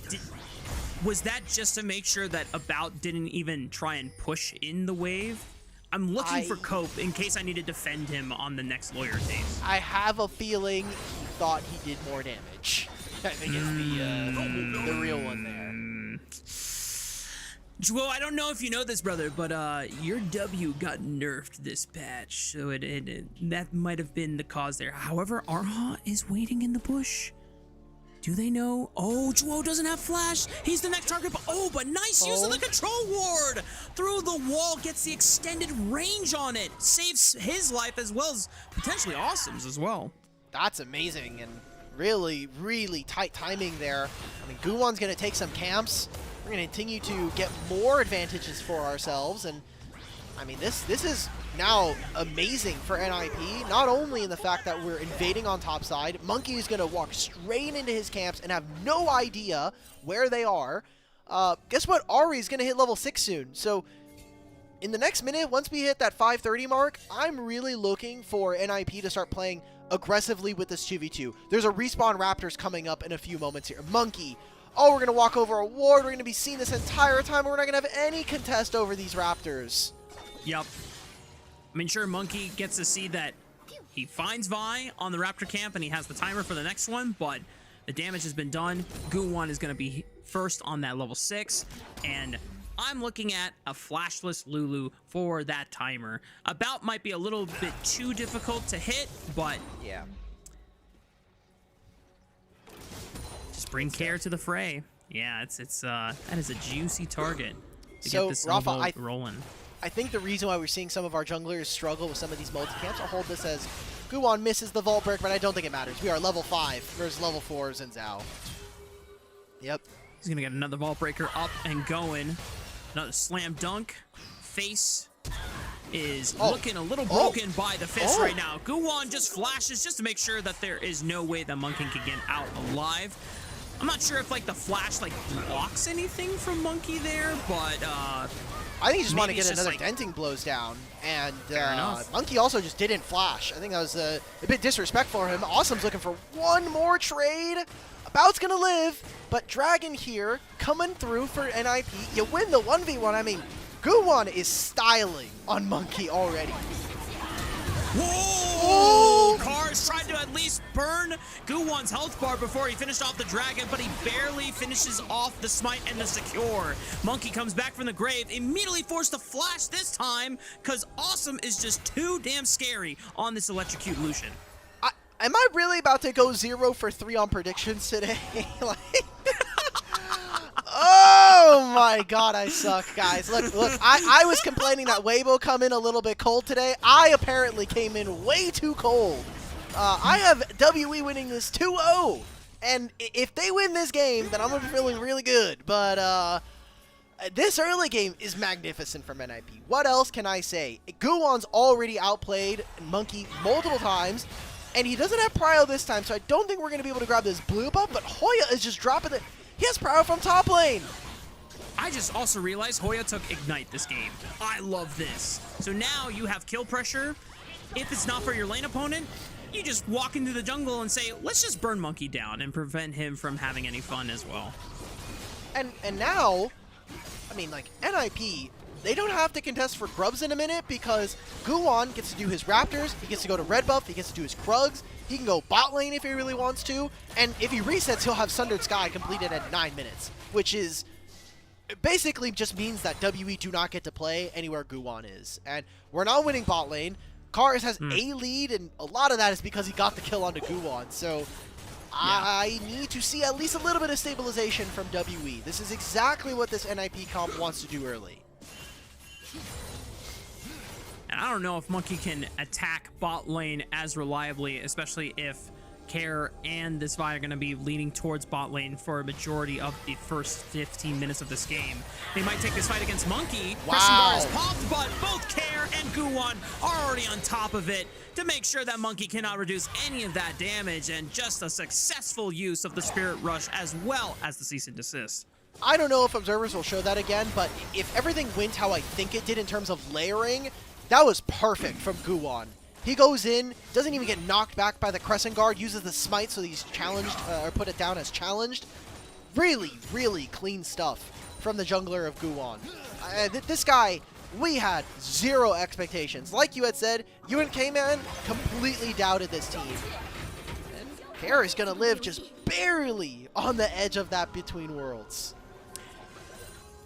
was that just to make sure that About didn't even try and push in the wave? I'm looking for Cope in case I need to defend him on the next lawyer case. I have a feeling he thought he did more damage. I think it's the real one there. Joel, I don't know if you know this, brother, but your W got nerfed this patch, so that might have been the cause there. However, Arha is waiting in the bush. Do they know? Oh, Joel doesn't have flash. He's the next target. But nice use of the control ward. Through the wall, gets the extended range on it. Saves his life as well as potentially Awesome's as well. That's amazing, and really, really tight timing there. I mean, Guwon's going to take some camps. We're going to continue to get more advantages for ourselves, and I mean, this is now amazing for NiP, not only in the fact that we're invading on top side. Monkey is going to walk straight into his camps and have no idea where they are. Guess what? Ari is going to hit level 6 soon, so in the next minute, once we hit that 5:30 mark, I'm really looking for NiP to start playing aggressively with this 2v2. There's a respawn Raptors coming up in a few moments here. Monkey. Oh, we're going to walk over a ward. We're going to be seen this entire time. We're not going to have any contest over these Raptors. Yep. I mean, sure, Monkey gets to see that He finds Vi on the Raptor camp, and he has the timer for the next one, but the damage has been done. Guwon is going to be first on that level 6, and I'm looking at a flashless Lulu for that timer. About might be a little bit too difficult to hit, but Yeah. just bring Care to the fray. Yeah, that is a juicy target to So, get this Rafa, elbow rolling. I think the reason why we're seeing some of our junglers struggle with some of these multi-camps, I'll hold this as Guwon misses the vault break, but I don't think it matters. We are level 5 versus level 4s and Zhao. Yep. He's going to get another vault breaker up and going. Another slam dunk. Face is looking a little broken by the fist right now. Guwon just flashes just to make sure that there is no way that Monkey can get out alive. I'm not sure if like the flash like blocks anything from Monkey there, but I think he just wanted to get another like, denting blows down, and enough. Monkey also just didn't flash. I think that was a bit disrespectful for him. Awesome's looking for one more trade. About's gonna live, but Dragon here coming through for NiP. You win the 1v1. I mean, Guwon is styling on Monkey already. Whoa! Cars tried to at least burn Guwon's health bar before he finished off the dragon, but he barely finishes off the smite and the secure. Monkey comes back from the grave, immediately forced to flash this time, because Awesome is just too damn scary on this electrocute Lucian. Am I really about to go 0 for 3 on predictions today? Like, oh my god, I suck, guys. Look, I was complaining that Weibo come in a little bit cold today. I apparently came in way too cold. I have WE winning this 2-0. And if they win this game, then I'm going to be feeling really good. But this early game is magnificent from NiP. What else can I say? Guwon's already outplayed Monkey multiple times. And he doesn't have Prio this time, so I don't think we're going to be able to grab this blue buff, but Hoya is just dropping it. He has Prio from top lane. I just also realized Hoya took Ignite this game. I love this. So now you have kill pressure. If it's not for your lane opponent, you just walk into the jungle and say, let's just burn Monkey down and prevent him from having any fun as well. And now, I mean, like, NiP, they don't have to contest for Grubs in a minute because Guwon gets to do his Raptors, he gets to go to red buff, he gets to do his Krugs, he can go bot lane if he really wants to, and if he resets, he'll have Sundered Sky completed at 9 minutes, which is basically just means that WE do not get to play anywhere Guwon is. And we're not winning bot lane. Kars has a lead, and a lot of that is because he got the kill onto Guwon, so I need to see at least a little bit of stabilization from WE. This is exactly what this NiP comp wants to do early. And I don't know if Monkey can attack bot lane as reliably, especially if Care and this Vi are going to be leaning towards bot lane for a majority of the first 15 minutes of this game. They might take this fight against Monkey. Wow. Crescent Guard is popped, but both Care and Guwon are already on top of it to make sure that Monkey cannot reduce any of that damage, and just a successful use of the Spirit Rush as well as the Cease and Desist. I don't know if observers will show that again, but if everything went how I think it did in terms of layering, that was perfect from Guwon. He goes in, doesn't even get knocked back by the Crescent Guard, uses the smite so he's challenged, or put it down as challenged. Really, really clean stuff from the jungler of Guwon. This guy, we had zero expectations. Like you had said, you and K-Man completely doubted this team. And Care is going to live just barely on the edge of that between worlds.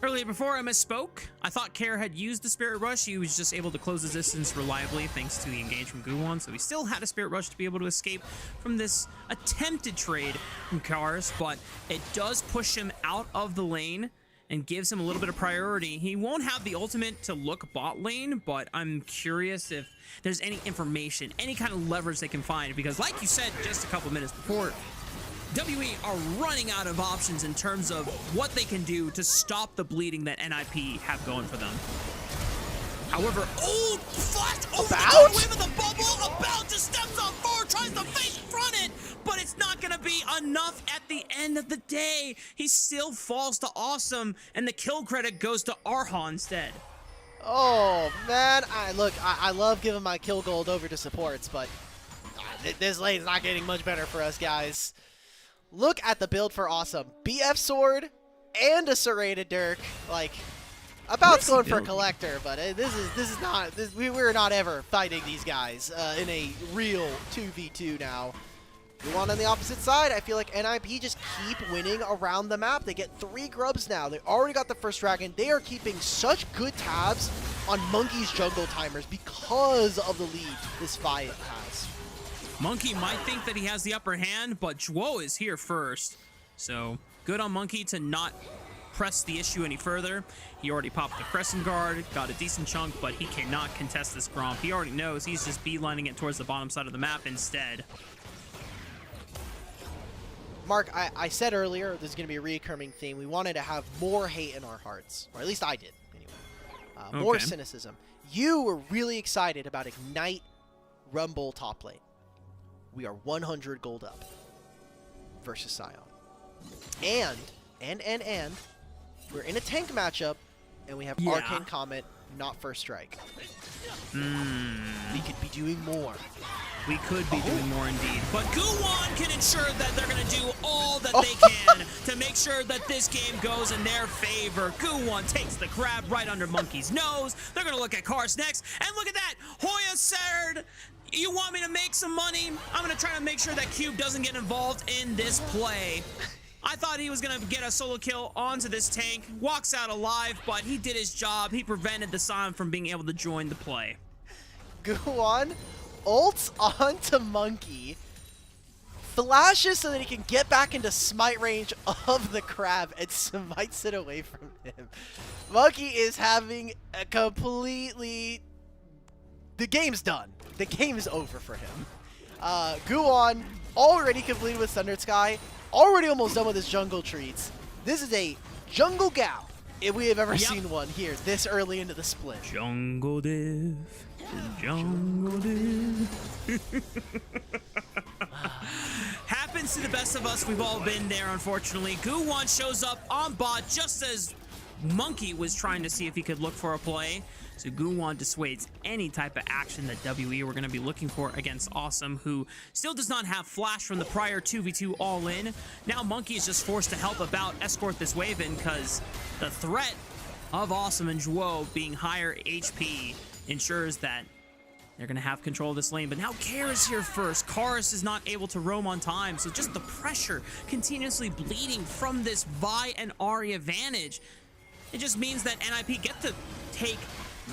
Earlier, before I misspoke, I thought Care had used the Spirit Rush. He was just able to close his distance reliably thanks to the engage from Guwon, so he still had a Spirit Rush to be able to escape from this attempted trade from Kars, but it does push him out of the lane and gives him a little bit of priority. He won't have the ultimate to look bot lane, but I'm curious if there's any information, any kind of leverage they can find, because like you said just a couple minutes before, WE are running out of options in terms of what they can do to stop the bleeding that NiP have going for them. However, flash over the doorway with the bubble. About just steps on forward, tries to face front it, but it's not going to be enough at the end of the day. He still falls to Awesome, and the kill credit goes to Arha instead. Oh, man. I love giving my kill gold over to supports, but this lane's not getting much better for us, guys. Look at the build for Awesome. BF Sword and a Serrated Dirk. Like, About's going for a collector, but this is not. We're not ever fighting these guys in a real 2v2 now. Guwon on the opposite side, I feel like NiP just keep winning around the map. They get 3 grubs now. They already got the first dragon. They are keeping such good tabs on Monkey's jungle timers because of the lead this fight has. Monkey might think that he has the upper hand, but Zhuo is here first. So good on Monkey to not press the issue any further. He already popped the Crescent Guard, got a decent chunk, but he cannot contest this Gromp. He already knows he's just beelining it towards the bottom side of the map instead. Mark, I said earlier this is going to be a recurring theme. We wanted to have more hate in our hearts, or at least I did, anyway. More cynicism. You were really excited about Ignite Rumble top lane. We are 100 gold up versus Sion. And we're in a tank matchup, and we have Arcane Comet, not First Strike. We could be doing more. We could be doing more indeed. But Guwon can ensure that they're going to do all that they can to make sure that this game goes in their favor. Guwon takes the crab right under Monkey's nose. They're going to look at Kars next. And look at that. Hoya said, you want me to make some money? I'm going to try to make sure that Cube doesn't get involved in this play. I thought he was going to get a solo kill onto this tank. Walks out alive, but he did his job. He prevented the Sion from being able to join the play. Guwon ults onto Monkey, flashes so that he can get back into smite range of the crab and smites it away from him. Monkey is having a completely... The game's done. The game is over for him. Guwon already completed with Thunder Sky, already almost done with his jungle treats. This is a jungle gal, if we have ever seen one here this early into the split. Jungle div. Jungle div. Happens to the best of us. We've all been there, unfortunately. Guwon shows up on bot just as Monkey was trying to see if he could look for a play. So Guwon dissuades any type of action that WE were going to be looking for against Awesome, who still does not have flash from the prior 2v2 all-in. Now Monkey is just forced to help About escort this wave in because the threat of Awesome and Zhuo being higher HP ensures that they're going to have control of this lane. But now Care is here first. Kars is not able to roam on time, so just the pressure continuously bleeding from this Vi and Ahri advantage. It just means that NiP get to take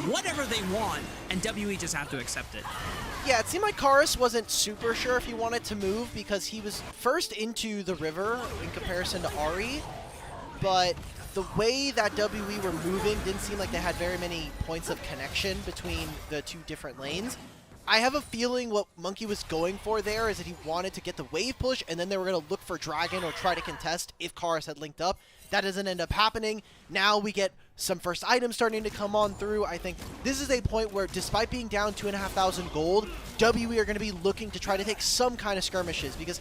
whatever they want, and WE just have to accept it. Yeah, it seemed like Kars wasn't super sure if he wanted to move because he was first into the river in comparison to Ahri, but the way that WE were moving didn't seem like they had very many points of connection between the two different lanes. I have a feeling what Monkey was going for there is that he wanted to get the wave push, and then they were going to look for Dragon or try to contest if Kars had linked up. That doesn't end up happening. Now we get some first items starting to come on through. I think this is a point where, despite being down 2,500 gold, WE are going to be looking to try to take some kind of skirmishes, because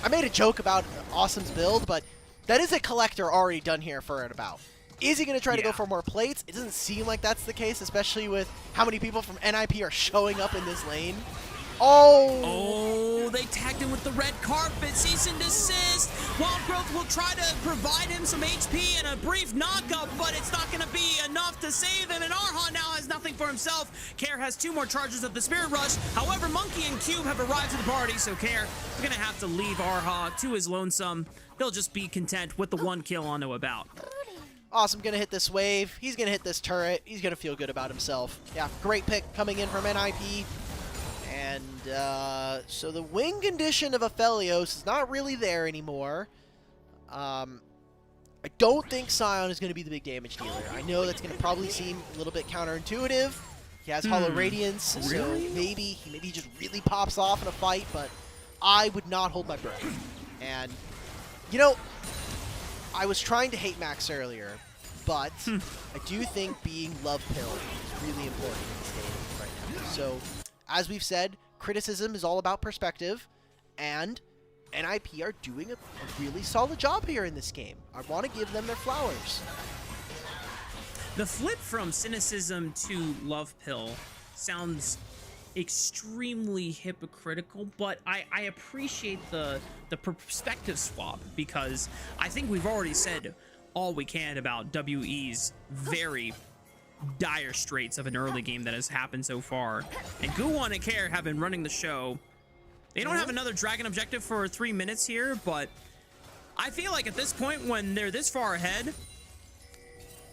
I made a joke about Awesome's build, but that is a collector already done here for an About. Is he going to try to go for more plates? It doesn't seem like that's the case, especially with how many people from NiP are showing up in this lane. Oh, they tagged him with the red carpet, cease and desist. Wild Growth will try to provide him some HP and a brief knockup, but it's not going to be enough to save him, and Arhan now has nothing for himself. Care has 2 more charges of the Spirit Rush. However, Monkey and Cube have arrived to the party, so Care is going to have to leave Arha to his lonesome. He'll just be content with the 1 kill onto About. Awesome, gonna hit this wave. He's gonna hit this turret. He's gonna feel good about himself. Yeah, great pick coming in from NiP. And so the win condition of Aphelios is not really there anymore. I don't think Sion is going to be the big damage dealer. I know that's going to probably seem a little bit counterintuitive. He has Hollow Radiance, so maybe he just really pops off in a fight, but I would not hold my breath. And, you know, I was trying to hate Max earlier, but I do think being Love Pill is really important in this game right now. So, as we've said, criticism is all about perspective, and NiP are doing a really solid job here in this game. I want to give them their flowers. The flip from cynicism to Love Pill sounds extremely hypocritical, but I appreciate the perspective swap, because I think we've already said all we can about WE's very dire straits of an early game that has happened so far. And Guwon and Care have been running the show. They don't have another Dragon objective for 3 minutes here, but I feel like at this point, when they're this far ahead,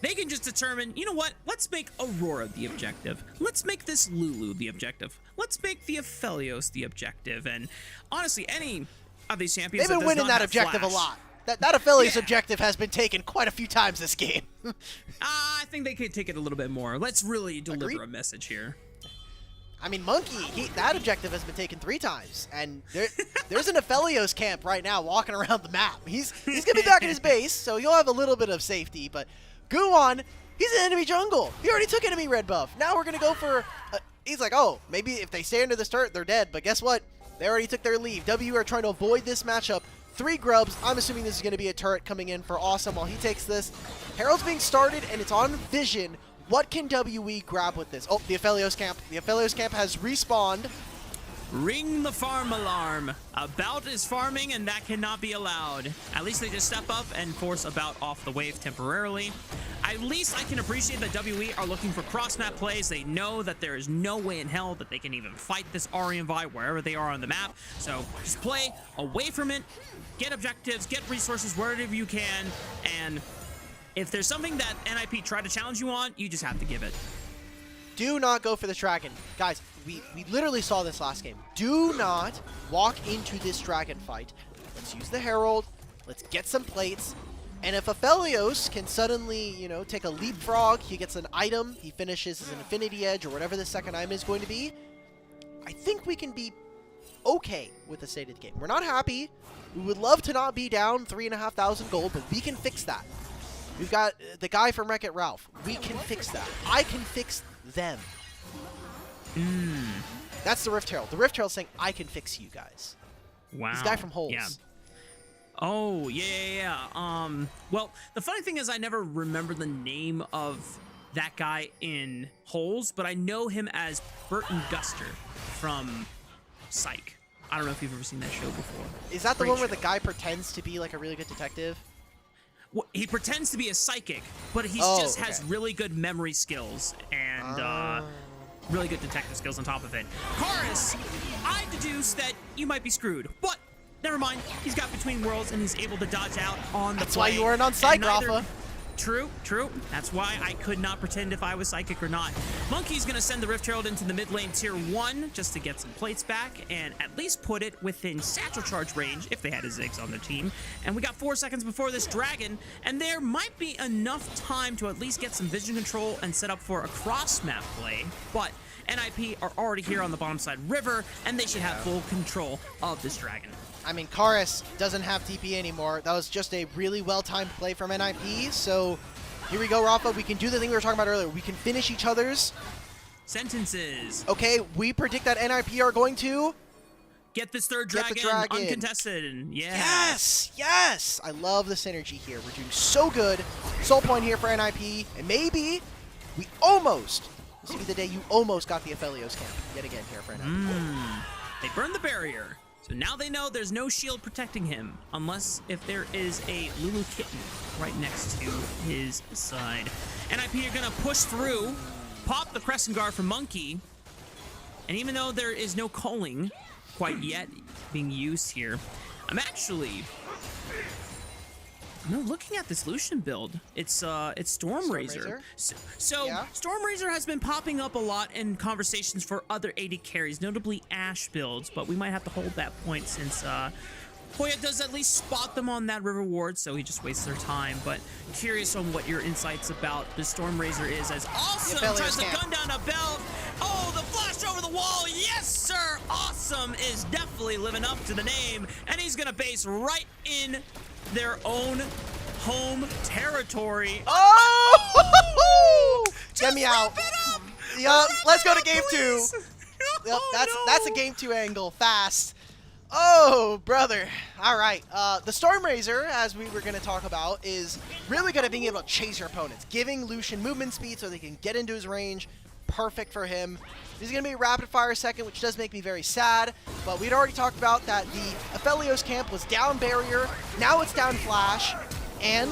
they can just determine, you know what? Let's make Aurora the objective. Let's make this Lulu the objective. Let's make the Aphelios the objective. And honestly, any of these champions They've been winning that objective a lot. That Aphelios objective has been taken quite a few times this game. I think they could take it a little bit more. Let's really deliver a message here. I mean, Monkey, that objective has been taken 3 times, and there's an Aphelios camp right now walking around the map. He's gonna be back in his base, so you'll have a little bit of safety. But Guwon, he's in enemy jungle. He already took enemy red buff. Now we're gonna go for. He's like, oh, maybe if they stay under this turret, they're dead. But guess what? They already took their leave. W are trying to avoid this matchup. 3 grubs. I'm assuming this is going to be a turret coming in for Awesome while he takes this. Herald's being started, and it's on Vision. What can WE grab with this? Oh, the Aphelios camp. The Aphelios camp has respawned. Ring the farm alarm. About is farming, and that cannot be allowed. At least they just step up and force About off the wave temporarily. At least I can appreciate that WE are looking for cross-map plays. They know that there is no way in hell that they can even fight this Ahri and Vi wherever they are on the map. So just play away from it, get objectives, get resources wherever you can, and if there's something that NiP try to challenge you on, you just have to give it. Do not go for this dragon. Guys, we literally saw this last game. Do not walk into this dragon fight. Let's use the Herald. Let's get some plates. And if Aphelios can suddenly, you know, take a leapfrog, he gets an item, he finishes his Infinity Edge or whatever the second item is going to be, I think we can be okay with the state of the game. We're not happy. We would love to not be down 3,500 gold, but we can fix that. We've got the guy from Wreck-It Ralph. We can fix that. I can fix them. That's the Rift Herald. The Rift Herald saying, I can fix you guys. Wow. This guy from Holes. Yeah. Oh, yeah. Well, the funny thing is I never remember the name of that guy in Holes, but I know him as Burton Guster from Psych. I don't know if you've ever seen that show before. Is that the one where the guy pretends to be like a really good detective? Well, he pretends to be a psychic, but he just has really good memory skills and really good detective skills on top of it. Chorus, I deduce that you might be screwed, but never mind. He's got Between Worlds and he's able to dodge out on the That's play. why you weren't on Psych, Rafa. True. That's why I could not pretend if I was psychic or not. Monkey's going to send the Rift Herald into the mid lane tier 1 just to get some plates back and at least put it within satchel charge range if they had a Ziggs on their team. And we got 4 seconds before this dragon, and there might be enough time to at least get some vision control and set up for a cross-map play, but NiP are already here on the bottom side river, and they should have full control of this dragon. I mean, Karis doesn't have TP anymore. That was just a really well-timed play from NiP. So here we go, Rafa. We can do the thing we were talking about earlier. We can finish each other's sentences. Okay, we predict that NiP are going to get this third dragon, uncontested. Yeah. Yes. I love the synergy here. We're doing so good. Soul point here for NiP. And maybe we almost, this will be the day you almost got the Aphelios camp yet again here for NiP. They burned the barrier. So now they know there's no shield protecting him, unless if there is a Lulu kitten right next to his side. NiP are going to push through, pop the Crescent Guard from Monkey, and even though there is no culling quite yet being used here, I'm looking at this Lucian build. It's Stormrazor. So yeah. Stormrazor has been popping up a lot in conversations for other AD carries, notably Ashe builds, but we might have to hold that point since Hoya does at least spot them on that river ward, so he just wastes their time. But curious on what your insights about the Stormrazor is, as Awesome tries to gun down a belt. Oh, the flash over the wall. Yes, sir. Awesome is definitely living up to the name, and he's gonna base right in their own home territory. Oh! Get me out. Yup, let's go to game 2. Yep, that's a game 2 angle, fast. Oh, brother. All right, the Stormrazor, as we were going to talk about, is really good at being able to chase your opponents, giving Lucian movement speed so they can get into his range. Perfect for him. He's going to be a rapid fire second, which does make me very sad, but we'd already talked about that the Aphelios camp was down barrier, now it's down flash, and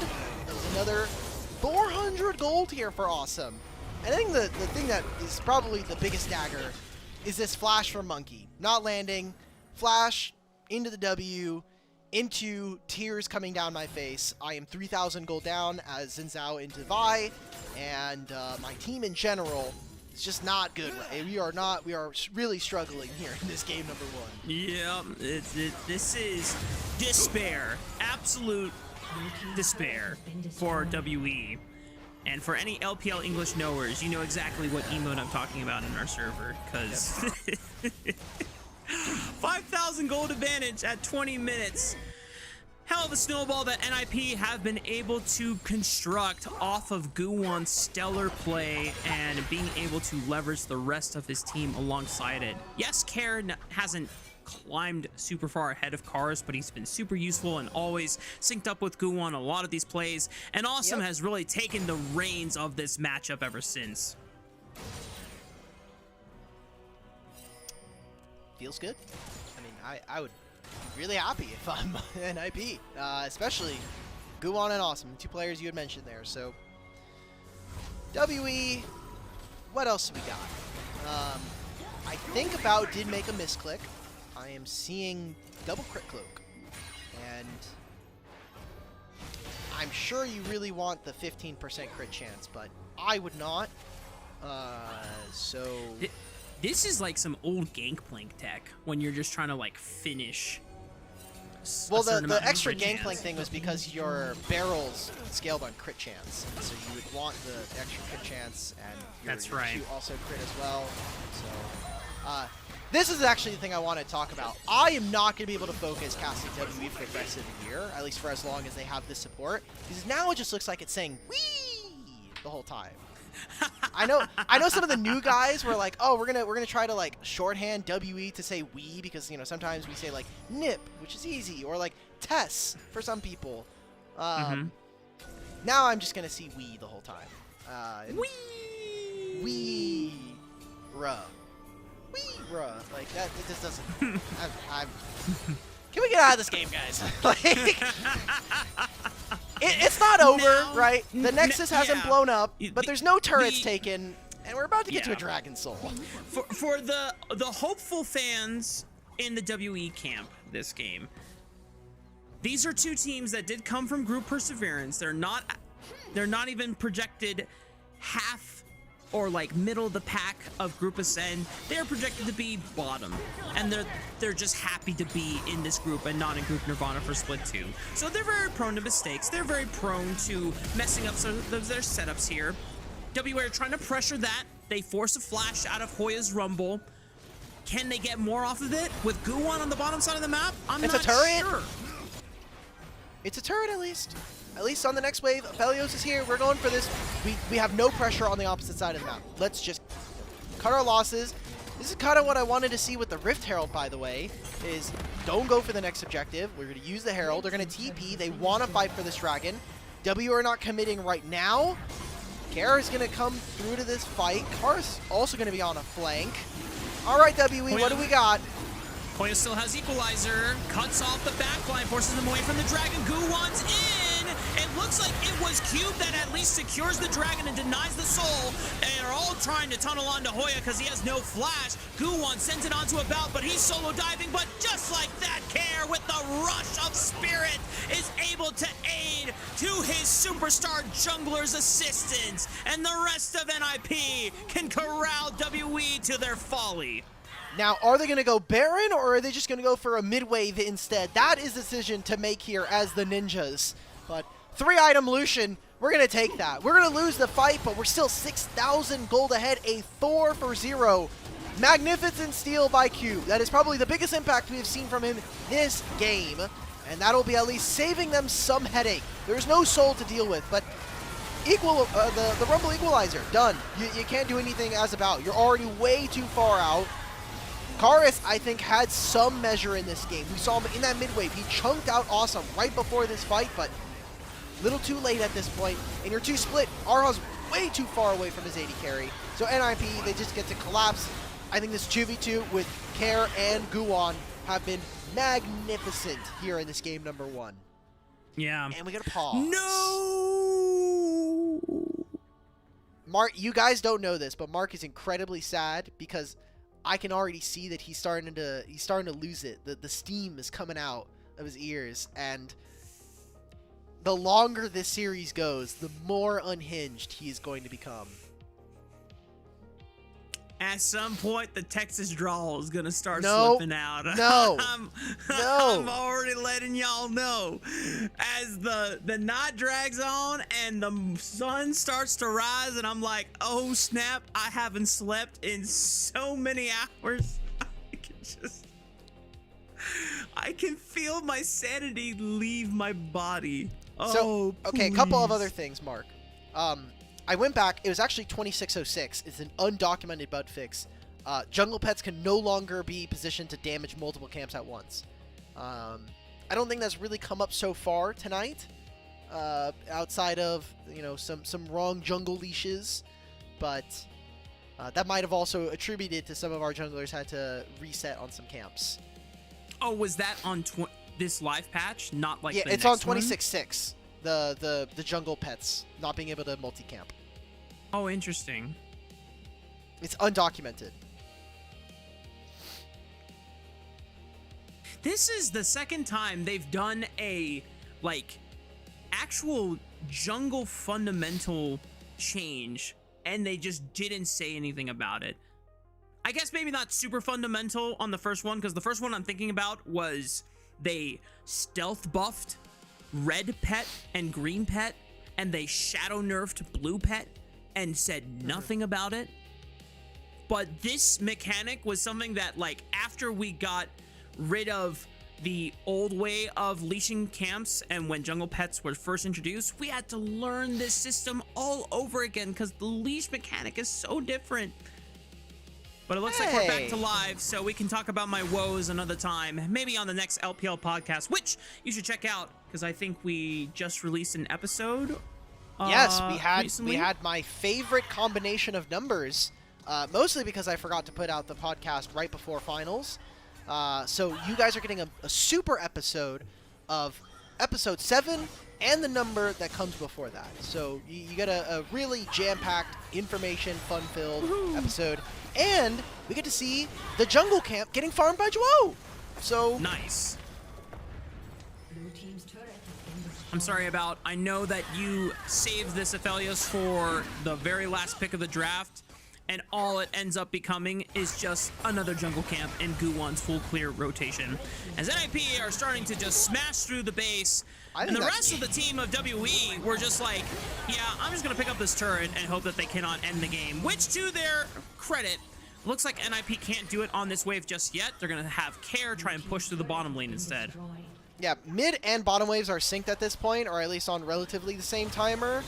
another 400 gold here for Awesome. And I think the thing that is probably the biggest dagger is this flash from Monkey. Not landing, flash into the W, into tears coming down my face. I am 3,000 gold down as Xin Zhao into Vi, and my team in general is just not good. We are really struggling here in this game number 1. Yeah, this is despair. Absolute despair for WE. And for any LPL English knowers, you know exactly what emote I'm talking about in our server, because 5,000 gold advantage at 20 minutes. Hell of a snowball that NiP have been able to construct off of Guwon's stellar play and being able to leverage the rest of his team alongside it. Yes, Karen hasn't climbed super far ahead of Cars, but he's been super useful and always synced up with Guwon a lot of these plays, and Awesome has really taken the reins of this matchup ever since. Feels good. I mean, I would be really happy if I'm NiP, especially Guwon and Awesome, the 2 players you had mentioned there. So, WE, what else have we got? I think About did make a misclick. I am seeing double crit cloak, and I'm sure you really want the 15% crit chance, but I would not. So this is like some old Gangplank tech when you're just trying to like finish. Well, the extra Gangplank thing was because your barrels scaled on crit chance, so you would want the extra crit chance, and your Q also crit as well. So this is actually the thing I want to talk about. I am not going to be able to focus casting WE for the rest of the year, at least for as long as they have this support, because now it just looks like it's saying "wee" the whole time. I know some of the new guys were like, oh, we're gonna try to like shorthand WE to say "we" because, you know, sometimes we say like NiP, which is easy, or like TES for some people. Now I'm just gonna see "we" the whole time. "We" ruh. Like that, it just doesn't. Can we get out of this game, guys? Like, it's not over, right? The Nexus hasn't blown up, but there's no turrets taken, and we're about to get to a Dragon Soul. For the hopeful fans in the WE camp this game, these are 2 teams that did come from Group Perseverance. They're not even projected half or like middle of the pack of Group Ascend. They're projected to be bottom, and they're just happy to be in this group and not in Group Nirvana for Split 2. So they're very prone to mistakes. They're very prone to messing up some of their setups here. WE are trying to pressure that. They force a flash out of Hoya's Rumble. Can they get more off of it with Guwon on the bottom side of the map? It's not sure. It's a turret, at least. At least on the next wave, Felios is here. We're going for this. We have no pressure on the opposite side of the map. Let's just cut our losses. This is kind of what I wanted to see with the Rift Herald, by the way, is don't go for the next objective. We're going to use the Herald. They're going to TP. They want to fight for this dragon. W are not committing right now. Kara is going to come through to this fight. Kara's also going to be on a flank. All right, WE, what do we got? Hoya still has Equalizer, cuts off the backline, forces them away from the dragon. Guwon's in! It looks like it was Cube that at least secures the dragon and denies the soul. They are all trying to tunnel onto Hoya because he has no flash. Guwon sends it onto About, but he's solo diving. But just like that, Care with the rush of spirit is able to aid to his superstar jungler's assistance. And the rest of NiP can corral WE to their folly. Now, are they going to go Baron, or are they just going to go for a mid-wave instead? That is the decision to make here as the Ninjas. But 3-item Lucian, we're going to take that. We're going to lose the fight, but we're still 6,000 gold ahead, a 4-for-0. Magnificent steal by Cube. That is probably the biggest impact we have seen from him this game, and that'll be at least saving them some headache. There's no soul to deal with, but the Rumble Equalizer, done. You can't do anything as About. You're already way too far out. Karis, I think, had some measure in this game. We saw him in that mid-wave. He chunked out Awesome right before this fight, but a little too late at this point. And your 2 split, Arha's way too far away from his AD carry. So NiP, they just get to collapse. I think this 2v2 with Care and Guwon have been magnificent here in this game number 1. Yeah. And we got a pause. No! Mark, you guys don't know this, but Mark is incredibly sad because I can already see that he's starting to lose it. The steam is coming out of his ears, and the longer this series goes, the more unhinged he is going to become. At some point, the Texas drawl is gonna start No, slipping out. no, no. I'm already letting y'all know. As the night drags on and the sun starts to rise, and I'm like, oh snap! I haven't slept in so many hours. I can feel my sanity leave my body. So, okay, a couple of please. other things, Mark. I went back. It was actually 2606. It's an undocumented bug fix. Jungle pets can no longer be positioned to damage multiple camps at once. I don't think that's really come up so far tonight, outside of some wrong jungle leashes, but that might have also attributed to some of our junglers had to reset on some camps. Oh, was that on this live patch? Not like yeah, the it's on next one? 26.6. The jungle pets not being able to multi-camp. Oh, interesting. It's undocumented. This is the second time they've done a actual jungle fundamental change, and they just didn't say anything about it. I guess maybe not super fundamental on the first one, because the first one I'm thinking about was they stealth buffed red pet and green pet, and they shadow nerfed blue pet and said nothing about it. But this mechanic was something that, after we got rid of the old way of leashing camps and when jungle pets were first introduced, we had to learn this system all over again because the leash mechanic is so different. But it looks like we're back to live, so we can talk about my woes another time, maybe on the next LPL podcast, which you should check out because I think we just released an episode. Yes, recently. we had my favorite combination of numbers, mostly because I forgot to put out the podcast right before finals. So you guys are getting a super episode of episode 7 and the number that comes before that. So you get a really jam-packed, information, fun-filled episode. And we get to see the jungle camp getting farmed by Joe. So nice. I'm sorry about. I know that you saved this Aphelios for the very last pick of the draft, and all it ends up becoming is just another jungle camp in Gu1's full clear rotation. As NiP are starting to just smash through the base, and the rest of the team of WE were just like, yeah, I'm just going to pick up this turret and hope that they cannot end the game, which to their credit, looks like NiP can't do it on this wave just yet. They're going to have Care try and push through the bottom lane instead. Yeah, mid and bottom waves are synced at this point, or at least on relatively the same timer.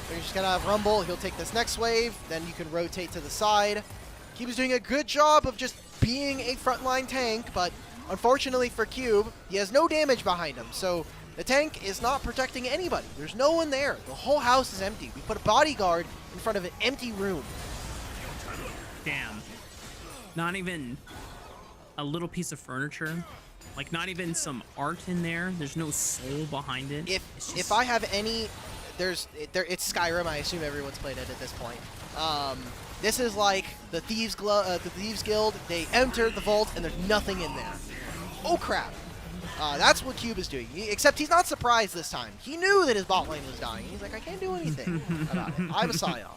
You're just going to have Rumble. He'll take this next wave. Then you can rotate to the side. Cube's doing a good job of just being a frontline tank, but unfortunately for Cube, he has no damage behind him. So the tank is not protecting anybody. There's no one there. The whole house is empty. We put a bodyguard in front of an empty room. Damn. Not even a little piece of furniture. Not even some art in there. There's no soul behind it. If I have any... it's Skyrim. I assume everyone's played it at this point. This is like the Thieves Guild. They enter the vault and there's nothing in there. Oh crap! That's what Cube is doing. Except he's not surprised this time. He knew that his bot lane was dying. He's like, I can't do anything about it. I'm a Scion.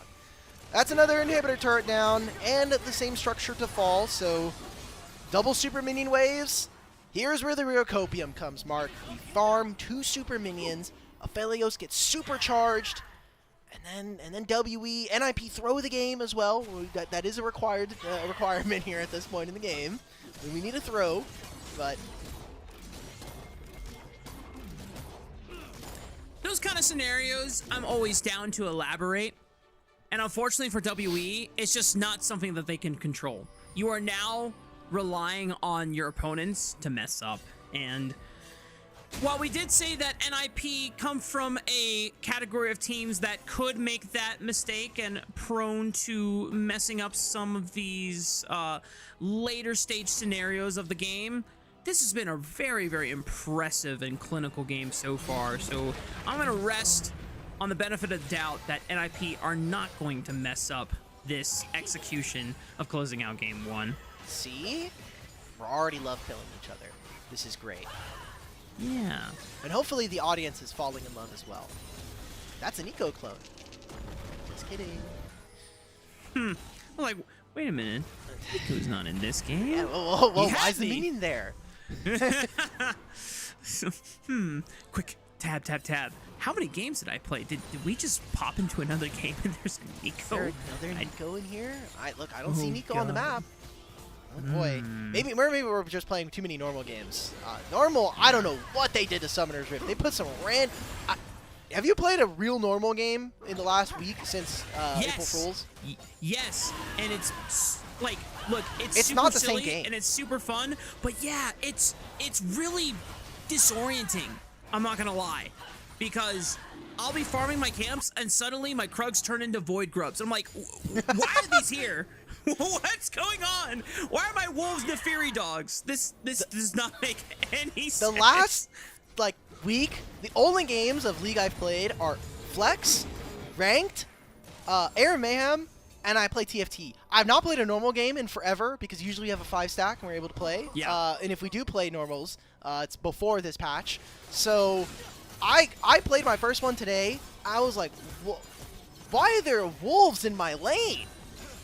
That's another inhibitor turret down, and the same structure to fall. So double super minion waves. Here's where the real copium comes, Mark. We farm 2 super minions. Aphelios gets supercharged, and then WE, NiP throw the game as well. That is a requirement here at this point in the game. We need a throw, but those kind of scenarios, I'm always down to elaborate. And unfortunately for WE, it's just not something that they can control. You are now relying on your opponents to mess up, and while we did say that NiP come from a category of teams that could make that mistake and prone to messing up some of these later stage scenarios of the game, this has been a very, very impressive and clinical game so far. So I'm going to rest on the benefit of the doubt that NiP are not going to mess up this execution of closing out game 1. See? We're already love killing each other. This is great. Yeah. And hopefully the audience is falling in love as well. That's a Nico clone. Just kidding. I'm like, wait a minute. Nico's not in this game. Yeah, whoa, He why had is the me. minion there? Quick, tab. How many games did I play? Did we just pop into another game and there's Nico? Is there another Nico in here? I don't see Oh, Nico on the God. map. Oh boy. Maybe we're just playing too many normal games. Normal, I don't know what they did to Summoner's Rift. They put some have you played a real normal game in the last week since April Fools? Yes, and it's like, look, it's super not the same silly game. and it's super fun, but yeah, it's really disorienting. I'm not gonna lie, because I'll be farming my camps and suddenly my Krugs turn into void grubs. I'm like, why are these here? What's going on? Why are my wolves Neferi dogs? This does not make any sense. The last week, the only games of League I've played are Flex, Ranked, Air Mayhem, and I play TFT. I've not played a normal game in forever because usually we have a 5-stack and we're able to play. Yeah. And if we do play normals, it's before this patch. So I played my first one today. I was like, why are there wolves in my lane?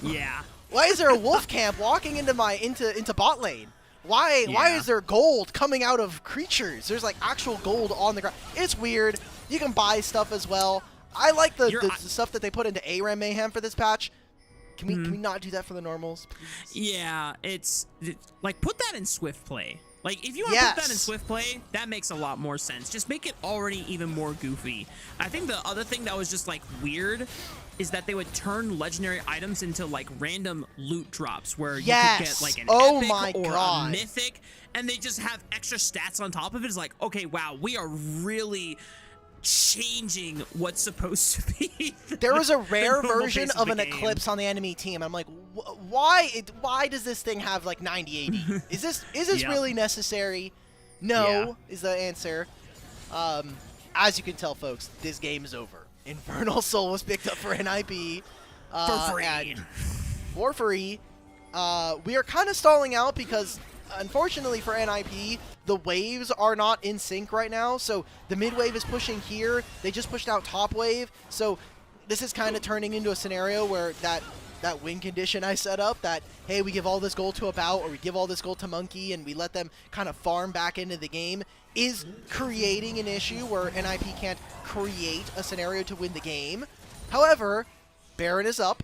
Yeah. Why is there a wolf camp walking into bot lane? Why is there gold coming out of creatures? There's like actual gold on the ground. It's weird. You can buy stuff as well. I like the stuff that they put into ARAM Mayhem for this patch. Can we not do that for the normals, please? Yeah, it's like, put that in Swift play. Like, if you want to put that in Swift play, that makes a lot more sense. Just make it already even more goofy. I think the other thing that was just like weird is that they would turn legendary items into like random loot drops where you could get like an epic or a mythic, and they just have extra stats on top of it. It's like, okay, wow, we are really changing what's supposed to be. There was a rare version of an Eclipse on the enemy team. I'm like, why does this thing have like 90/80? Is this really necessary? No, is the answer. As you can tell, folks, this game is over. Infernal Soul was picked up for NiP. For free. We are kind of stalling out because, unfortunately for NiP, the waves are not in sync right now. So the mid wave is pushing here. They just pushed out top wave. So this is kind of turning into a scenario where that win condition I set up, that, hey, we give all this gold to About, or we give all this gold to Monkey, and we let them kind of farm back into the game, is creating an issue where NiP can't create a scenario to win the game. However, Baron is up.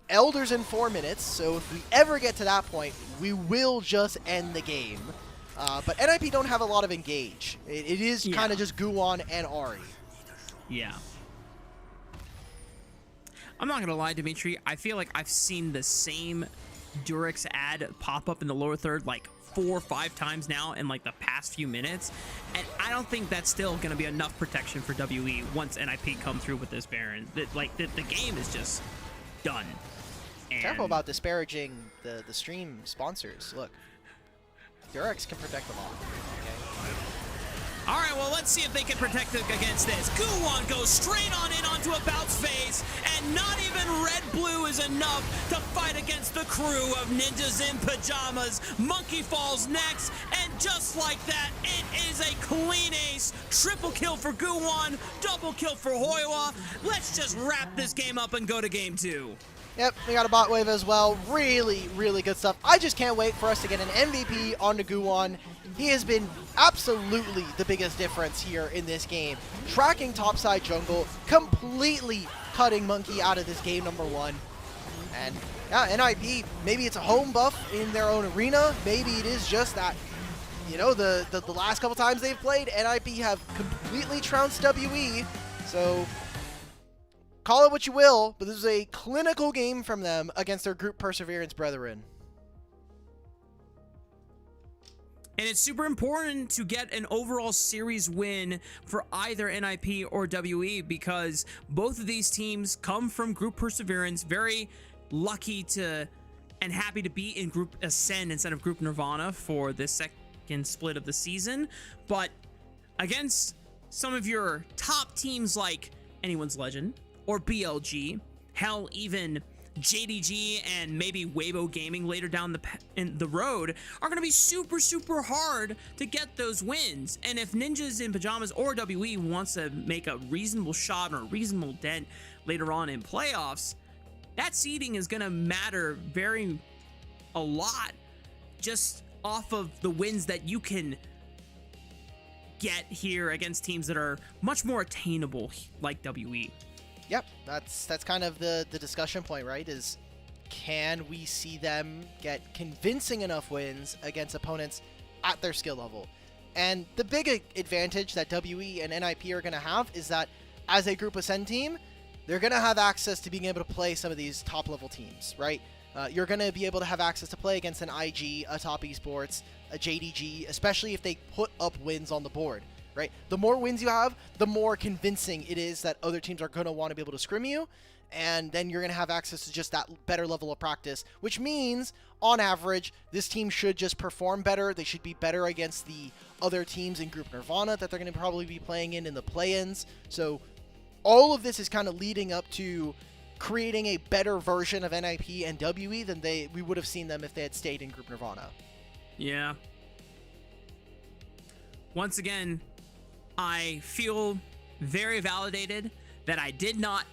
Elder's in 4 minutes, so if we ever get to that point, we will just end the game. But NiP don't have a lot of engage. It is kind of just Guwon and Ahri. Yeah. I'm not going to lie, Dimitri. I feel like I've seen the same Durex ad pop up in the lower third like 4 or 5 times now in like the past few minutes, and I don't think that's still going to be enough protection for WE once NiP come through with this Baron. The game is just done. And careful about disparaging the stream sponsors. Look, Durex can protect them all. Okay. All right, well, let's see if they can protect against this. Guwon goes straight on in onto About's face, and not even red-blue is enough to fight against the crew of ninjas in pajamas. Monkey falls next, and just like that, it is a clean ace. Triple kill for Guwon, double kill for Hoiwa. Let's just wrap this game up and go to game 2. Yep, we got a bot wave as well. Really, really good stuff. I just can't wait for us to get an MVP onto Guwon. He has been absolutely the biggest difference here in this game. Tracking topside jungle, completely cutting Monkey out of this game number 1. And yeah, NiP, maybe it's a home buff in their own arena. Maybe it is just that, you know, the last couple times they've played, NiP have completely trounced WE. So call it what you will, but this is a clinical game from them against their group Perseverance brethren. And it's super important to get an overall series win for either NiP or WE, because both of these teams come from Group Perseverance, very lucky to and happy to be in Group Ascend instead of Group Nirvana for this second split of the season. But against some of your top teams like Anyone's Legend or BLG, hell, even JDG and maybe Weibo Gaming later down the road are going to be super, super hard to get those wins. And if Ninjas in Pajamas or WE wants to make a reasonable shot or a reasonable dent later on in playoffs, that seeding is going to matter a lot just off of the wins that you can get here against teams that are much more attainable like WE. Yep, that's kind of the discussion point, right? Is can we see them get convincing enough wins against opponents at their skill level? And the big advantage that WE and NiP are going to have is that as a Group Ascend team, they're going to have access to being able to play some of these top-level teams, right? You're going to be able to have access to play against an IG, a Top Esports, a JDG, especially if they put up wins on the board. Right? The more wins you have, the more convincing it is that other teams are going to want to be able to scrim you, and then you're going to have access to just that better level of practice, which means, on average, this team should just perform better. They should be better against the other teams in Group Nirvana that they're going to probably be playing in the play-ins. So all of this is kind of leading up to creating a better version of NiP and WE than we would have seen them if they had stayed in Group Nirvana. Yeah. Once again, I feel very validated that I did not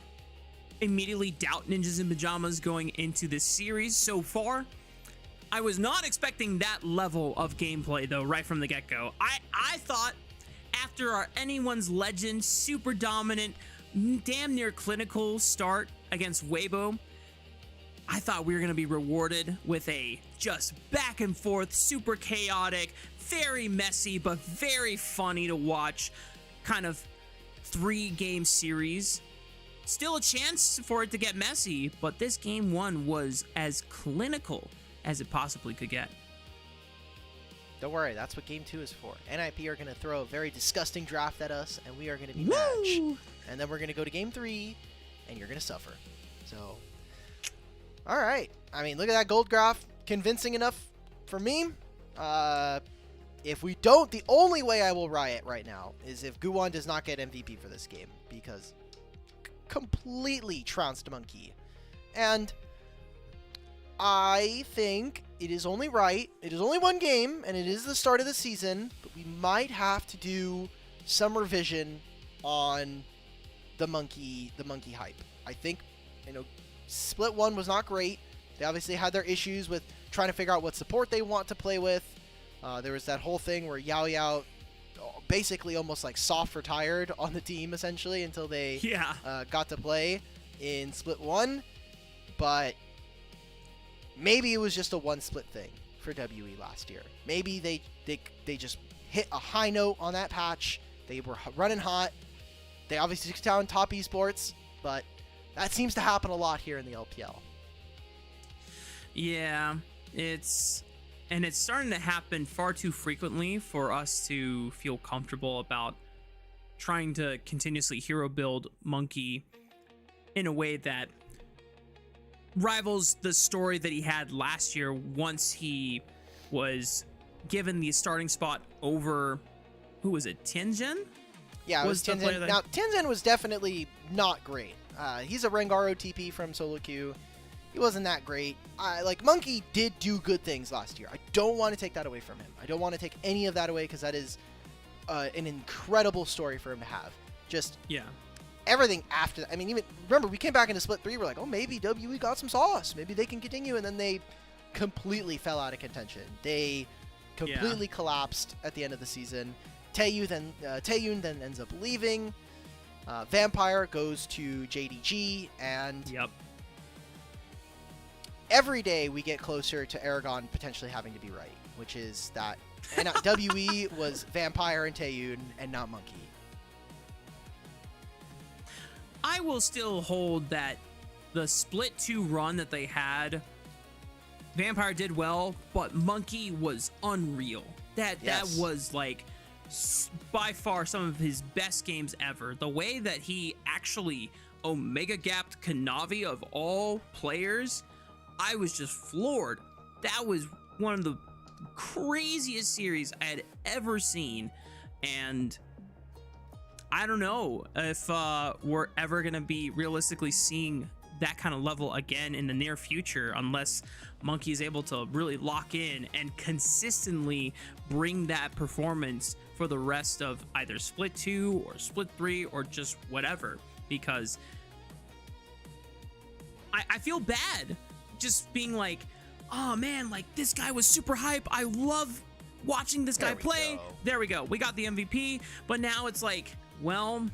immediately doubt Ninjas in Pajamas going into this series so far. I was not expecting that level of gameplay, though, right from the get-go. I thought after our Anyone's Legend super dominant, damn near clinical start against Weibo, I thought we were going to be rewarded with a just back and forth, super chaotic, very messy, but very funny to watch kind of 3-game series. Still a chance for it to get messy, but this game 1 was as clinical as it possibly could get. Don't worry, that's what game 2 is for. NiP are going to throw a very disgusting draft at us, and we are going to be matched. And then we're going to go to game 3, and you're going to suffer. So, all right. I mean, look at that gold graph. Convincing enough for me. If we don't, the only way I will riot right now is if Guwon does not get MVP for this game, because completely trounced Monkey. And I think it is only right. It is only one game, and it is the start of the season, but we might have to do some revision on the monkey hype. I think, Split 1 was not great. They obviously had their issues with trying to figure out what support they want to play with. There was that whole thing where Yao Yao basically almost like soft retired on the team, essentially, until they got to play in Split 1. But maybe it was just a one split thing for WE last year. Maybe they just hit a high note on that patch. They were running hot. They obviously took down Top Esports, but that seems to happen a lot here in the LPL. Yeah, it's starting to happen far too frequently for us to feel comfortable about trying to continuously hero build Monkey in a way that rivals the story that he had last year once he was given the starting spot over, who was it, Tianzhen? Yeah, it was Tianzhen. Now, Tianzhen was definitely not great. He's a Rengar OTP from solo queue. He wasn't that great. Monkey did do good things last year. I don't want to take that away from him. I don't want to take any of that away because that is an incredible story for him to have. Just everything after that. I mean, even remember, we came back into Split 3. We're like, oh, maybe WE got some sauce. Maybe they can continue. And then they completely fell out of contention. They completely collapsed at the end of the season. Taeyun then ends up leaving. Vampire goes to JDG, and every day we get closer to Aragon potentially having to be right, which is that WE was Vampire and Taeyun and not Monkey. I will still hold that the Split 2 run that they had, Vampire did well, but Monkey was unreal. That was like by far some of his best games ever. The way that he actually Omega gapped Kanavi of all players, I was just floored. That was one of the craziest series I had ever seen. And I don't know if we're ever going to be realistically seeing that kind of level again in the near future, unless Monkey is able to really lock in and consistently bring that performance for the rest of either Split 2 or Split 3 or just whatever. Because I feel bad just being like, oh man, like this guy was super hype. I love watching this guy play. There we go. We got the MVP, but now it's like, well,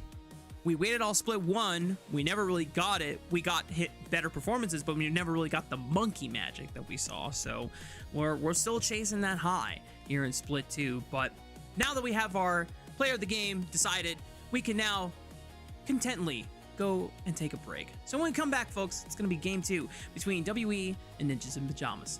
we waited all Split 1. We never really got it. We got hit better performances, but we never really got the Monkey magic that we saw. So we're still chasing that high here in Split 2. But now that we have our player of the game decided, we can now contently go and take a break. So when we come back, folks, it's going to be game 2 between WE and Ninjas in Pajamas.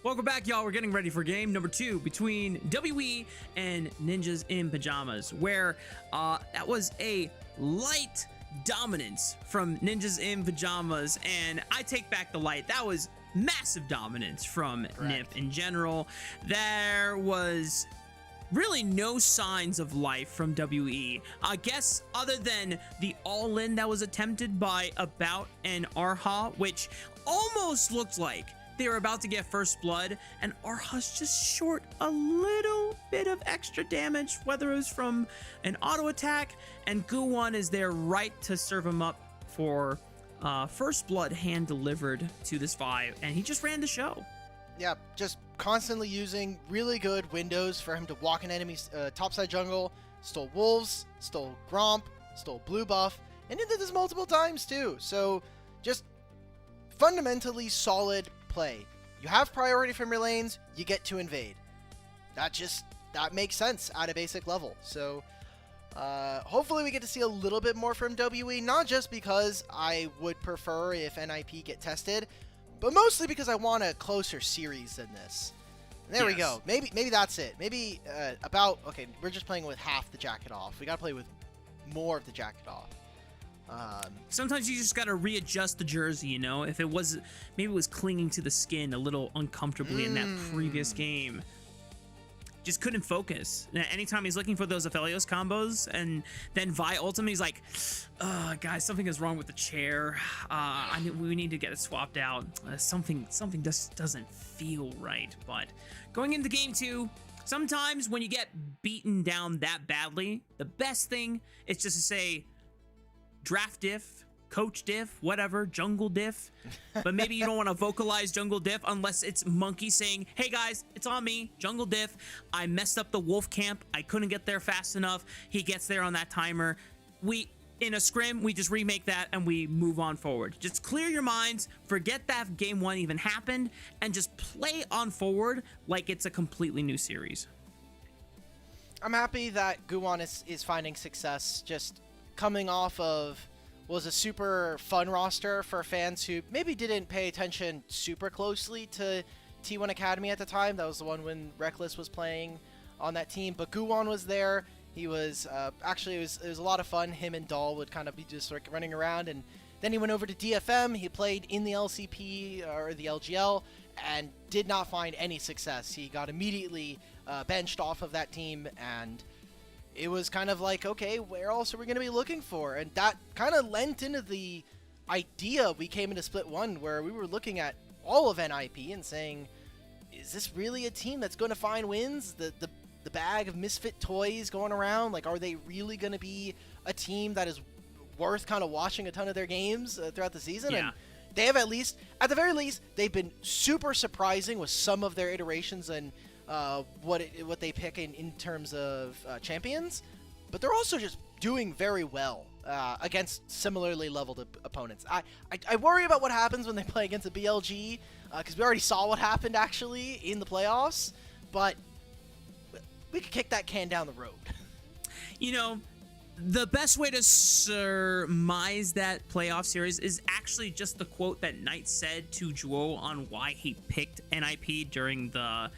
Welcome back, y'all. We're getting ready for game number 2 between WE and Ninjas in Pajamas, where that was a light dominance from Ninjas in Pajamas, and I take back the light. That was massive dominance from NiP in general. There was really no signs of life from WE. I guess other than the all-in that was attempted by About and Arha, which almost looked like they were about to get first blood, and Arha's just short a little bit of extra damage, whether it was from an auto attack, and Guwon is there right to serve him up for first blood hand delivered to this Vi, and he just ran the show. Yeah, just constantly using really good windows for him to walk an enemy's topside jungle, stole Wolves, stole Gromp, stole Blue Buff, and he did this multiple times too. So just fundamentally solid play. You have priority from your lanes, you get to invade. That makes sense at a basic level. So hopefully we get to see a little bit more from WE, not just because I would prefer if NiP get tested, but mostly because I want a closer series than this. And there we go. Maybe that's it. Maybe okay, we're just playing with half the jacket off. We gotta play with more of the jacket off. Sometimes you just gotta readjust the jersey, you know? If it was, maybe it was clinging to the skin a little uncomfortably in that previous game. Just couldn't focus. Anytime he's looking for those Aphelios combos, and then Vi ultimately, he's like, guys, something is wrong with the chair. We need to get it swapped out. Something just doesn't feel right. But going into game 2, sometimes when you get beaten down that badly, the best thing is just to say, draft diff, coach diff, whatever, jungle diff. But maybe you don't want to vocalize jungle diff unless it's Monkey saying, hey guys, it's on me, jungle diff. I messed up the wolf camp. I couldn't get there fast enough. He gets there on that timer. In a scrim, we just remake that and we move on forward. Just clear your minds, forget that game 1 even happened, and just play on forward like it's a completely new series. I'm happy that Guwon is finding success, just coming off of was a super fun roster for fans who maybe didn't pay attention super closely to T1 Academy at the time. That was the one when Reckless was playing on that team, but Guwon was there. He was actually, it was a lot of fun. Him and Dahl would kind of be just like running around, and then he went over to DFM. He played in the LCP or the LGL and did not find any success. He got immediately benched off of that team, and it was kind of like, okay, where else are we going to be looking for? And that kind of lent into the idea we came into Split 1, where we were looking at all of NiP and saying, is this really a team that's going to find wins? The bag of misfit toys going around, like, are they really going to be a team that is worth kind of watching a ton of their games throughout the season? Yeah. And they have at the very least, they've been super surprising with some of their iterations and what they pick in terms of champions, but they're also just doing very well against similarly leveled opponents. I worry about what happens when they play against a BLG, because we already saw what happened actually in the playoffs, but we could kick that can down the road. You know, the best way to surmise that playoff series is actually just the quote that Knight said to Juo on why he picked NiP during the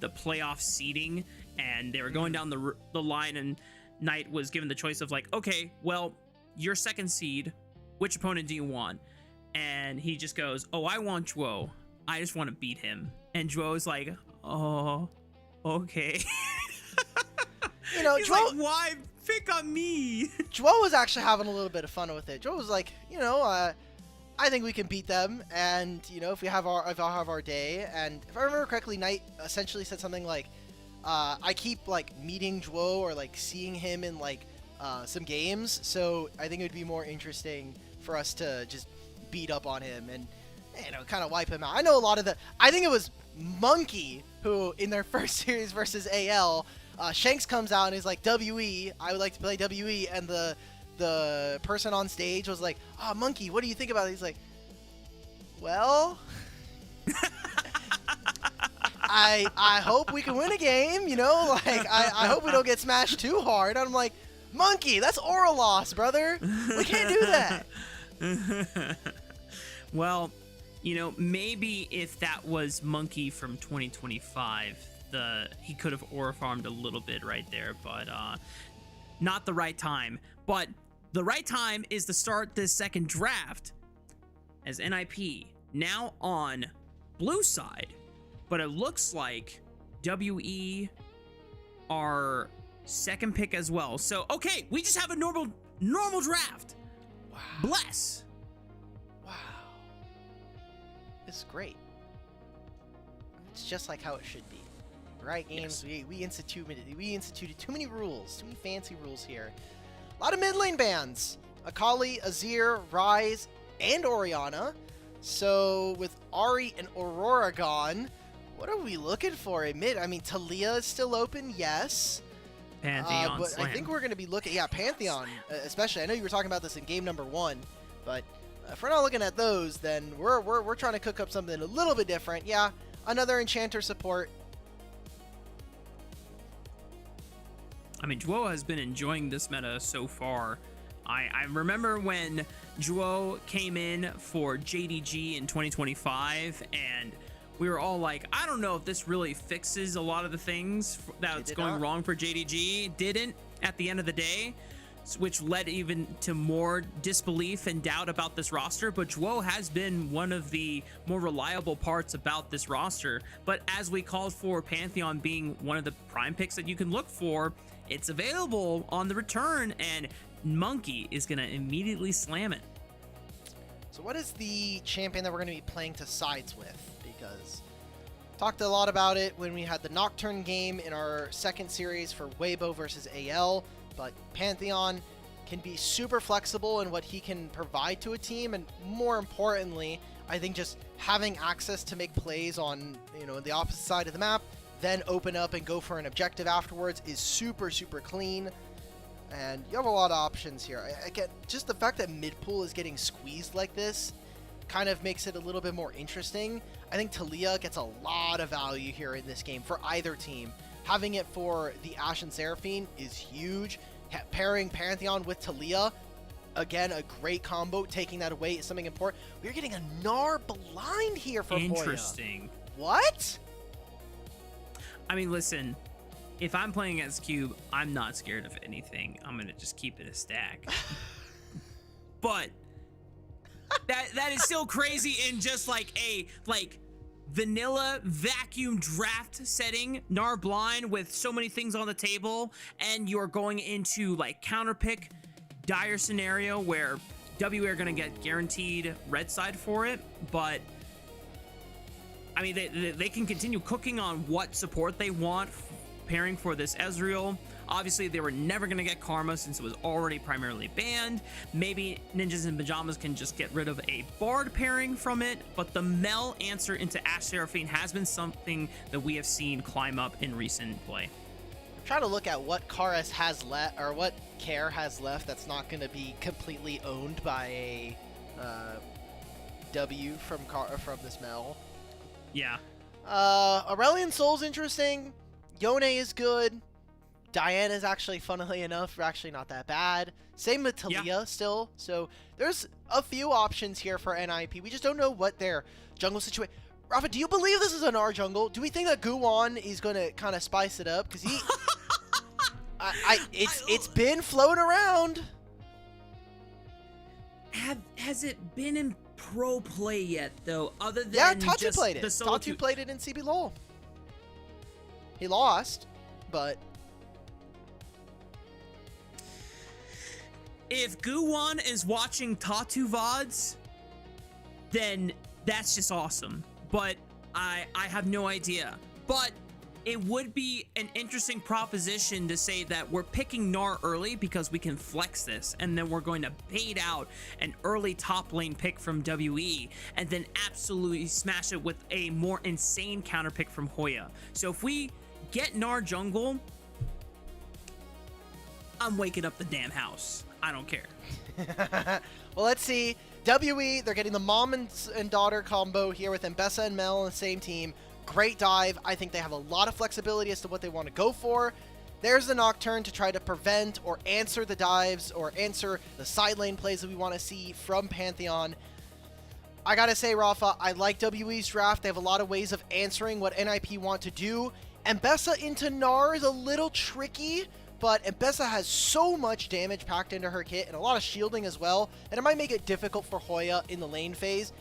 playoff seeding, and they were going down the line, and Knight was given the choice of like, okay, well, you're second seed, which opponent do you want? And he just goes, oh, I want Juo. I just want to beat him. And Juo's like, oh, okay. You know, he's Juo, like, why pick on me? Juo was actually having a little bit of fun with it. Juo was like, you know, I think we can beat them, and you know, if I'll have our day. And if I remember correctly, Knight essentially said something like, I keep like meeting Juo or like seeing him in like some games, so I think it would be more interesting for us to just beat up on him and, you know, kind of wipe him out. I know a lot of I think it was Monkey who in their first series versus AL, Shanks comes out and is like, WE, I would like to play WE, and the person on stage was like, Monkey, what do you think about it? He's like, well, I hope we can win a game, you know, like, I hope we don't get smashed too hard. And I'm like, Monkey, that's oral loss, brother. We can't do that. Well, You know, maybe if that was Monkey from 2025, he could have aura farmed a little bit right there, but not the right time. But the right time is to start this second draft as NiP now on blue side, but it looks like WE are second pick as well. So okay, we just have a normal draft. Wow. Bless. Wow. This is great. It's just like how it should be. Right, games. Yes. We instituted too many rules, too many fancy rules here. A lot of mid lane bans. Akali, Azir, Ryze, and Orianna. So with Ahri and Aurora gone, what are we looking for in mid? I mean, Talia is still open, yes. Pantheon but slam. I think we're going to be looking, Pantheon, especially. I know you were talking about this in game number 1, but if we're not looking at those, then we're trying to cook up something a little bit different. Yeah, another Enchanter support. I mean, Juo has been enjoying this meta so far. I remember when Juo came in for JDG in 2025, and we were all like, I don't know if this really fixes a lot of the things that's going wrong for JDG. Didn't at the end of the day, which led even to more disbelief and doubt about this roster. But Juo has been one of the more reliable parts about this roster. But as we called for Pantheon being one of the prime picks that you can look for, it's available on the return, and Monkey is going to immediately slam it. So what is the champion that we're going to be playing to sides with? Because talked a lot about it when we had the Nocturne game in our second series for Weibo versus AL, but Pantheon can be super flexible in what he can provide to a team, and more importantly, I think just having access to make plays on, the opposite side of the map, then open up and go for an objective afterwards is super, super clean. And you have a lot of options here. I get just the fact that mid pool is getting squeezed like this kind of makes it a little bit more interesting. I think Talia gets a lot of value here in this game for either team. Having it for the Ashe and Seraphine is huge. Pairing Pantheon with Talia, again, a great combo. Taking that away is something important. We're getting a Gnar blind here for Hoya. Interesting. What? I mean, listen, if I'm playing against Cube, I'm not scared of anything. I'm going to just keep it a stack. But that is still crazy in just like a vanilla vacuum draft setting, Gnar blind with so many things on the table, and you're going into like counter pick dire scenario where W are going to get guaranteed red side for it, but I mean, they can continue cooking on what support they want, pairing for this Ezreal. Obviously, they were never going to get Karma since it was already primarily banned. Maybe Ninjas in Pajamas can just get rid of a Bard pairing from it, but the Mel answer into Ashe Seraphine has been something that we have seen climb up in recent play. I'm trying to look at what Karis has left, or what Care has left that's not going to be completely owned by a W from this Mel. Yeah. Aurelion Soul's interesting. Yone is good. Diana is actually, funnily enough, actually not that bad. Same with Talia still. So there's a few options here for NiP. We just don't know what their jungle situation. Rafa, do you believe this is an R jungle? Do we think that Guwon is going to kind of spice it up? Because he, it's been floating around. Has it been in pro play yet though? Other than Tatu played it. Tatu played it in CB LOL. He lost, but if Guwon is watching Tatu VODs, then that's just awesome. But I have no idea. But it would be an interesting proposition to say that we're picking Gnar early because we can flex this, and then we're going to bait out an early top lane pick from WE, and then absolutely smash it with a more insane counter pick from Hoya. So if we get Gnar jungle, I'm waking up the damn house. I don't care. Well, let's see. WE, they're getting the mom and daughter combo here with Mbessa and Mel on the same team. Great dive. I think they have a lot of flexibility as to what they want to go for. There's the Nocturne to try to prevent or answer the dives or answer the side lane plays that we want to see from Pantheon. I gotta say, Rafa, I like WE's draft. They have a lot of ways of answering what NiP want to do. Mbessa into Gnar is a little tricky, but Mbessa has so much damage packed into her kit and a lot of shielding as well, and it might make it difficult for Hoya in the lane phase.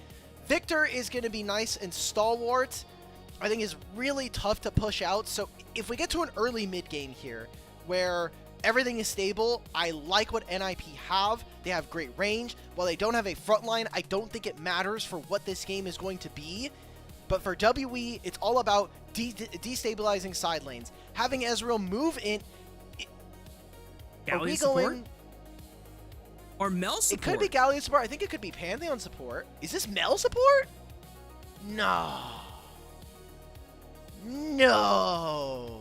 Victor is going to be nice and stalwart. I think is really tough to push out, so if we get to an early mid game here where everything is stable, I like what NiP have. They have great range. While they don't have a front line, I don't think it matters for what this game is going to be. But for WE, it's all about destabilizing side lanes. Having Ezreal move in... Galio are we support? going... Or Mel support? It could be Galio support. I think it could be Pantheon support. Is this Mel support? No. No.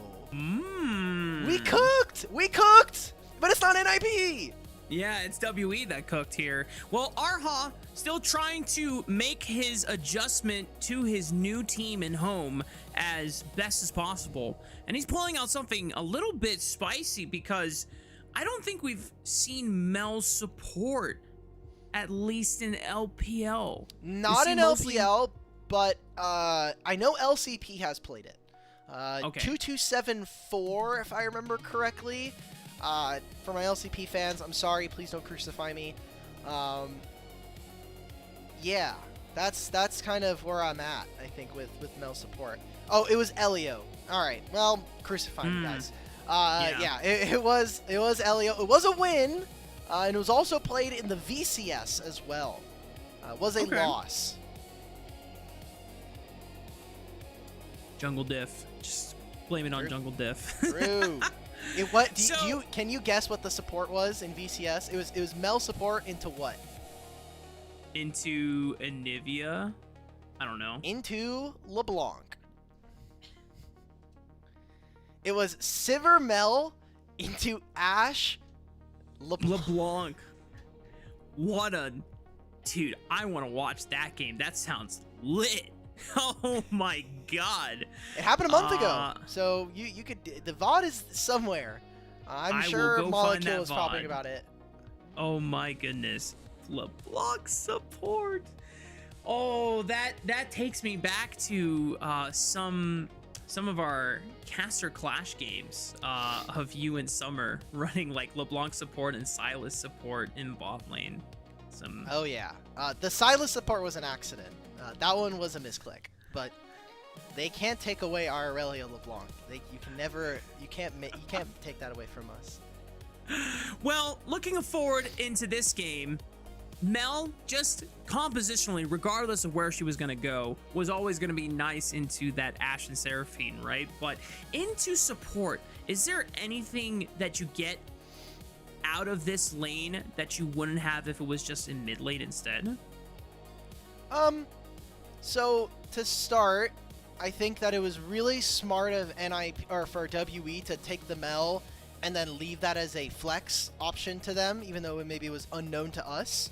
We cooked! We cooked! But it's not NiP! Yeah, it's WE that cooked here. Well, Arha still trying to make his adjustment to his new team and home as best as possible. And he's pulling out something a little bit spicy because I don't think we've seen Mel's support, at least in LPL. Not in LPL, but I know LCP has played it. Okay. 2274, if I remember correctly. For my LCP fans, I'm sorry, please don't crucify me. Yeah, that's kind of where I'm at, I think, with Mel support. Oh, it was Elio. Alright, well, crucify me, guys. Yeah, it was Elio. It was a win, and it was also played in the VCS as well. It was a loss. Jungle diff. Just blame it on Jungle diff. True. Can you guess what the support was in VCS? It was Mel support into what? Into Anivia? I don't know. Into LeBlanc. It was Sivir Mel into Ashe LeBlanc. What a... Dude, I want to watch that game. That sounds lit. Oh my god. It happened a month ago. So you could... The VOD is somewhere. I'm sure Molecule is talking about it. Oh my goodness. LeBlanc support. Oh, that takes me back to some of our caster clash games of you and Summer running like LeBlanc support and Silas support in bot lane. Oh yeah, the Silas support was an accident. That one was a misclick, but they can't take away our Aurelia LeBlanc. You can't take that away from us. Well, looking forward into this game, Mel, just compositionally, regardless of where she was going to go, was always going to be nice into that Ashe and Seraphine, right? But into support, is there anything that you get out of this lane that you wouldn't have if it was just in mid lane instead? So to start, I think that it was really smart of NiP or for WE to take the Mel and then leave that as a flex option to them, even though maybe it was unknown to us.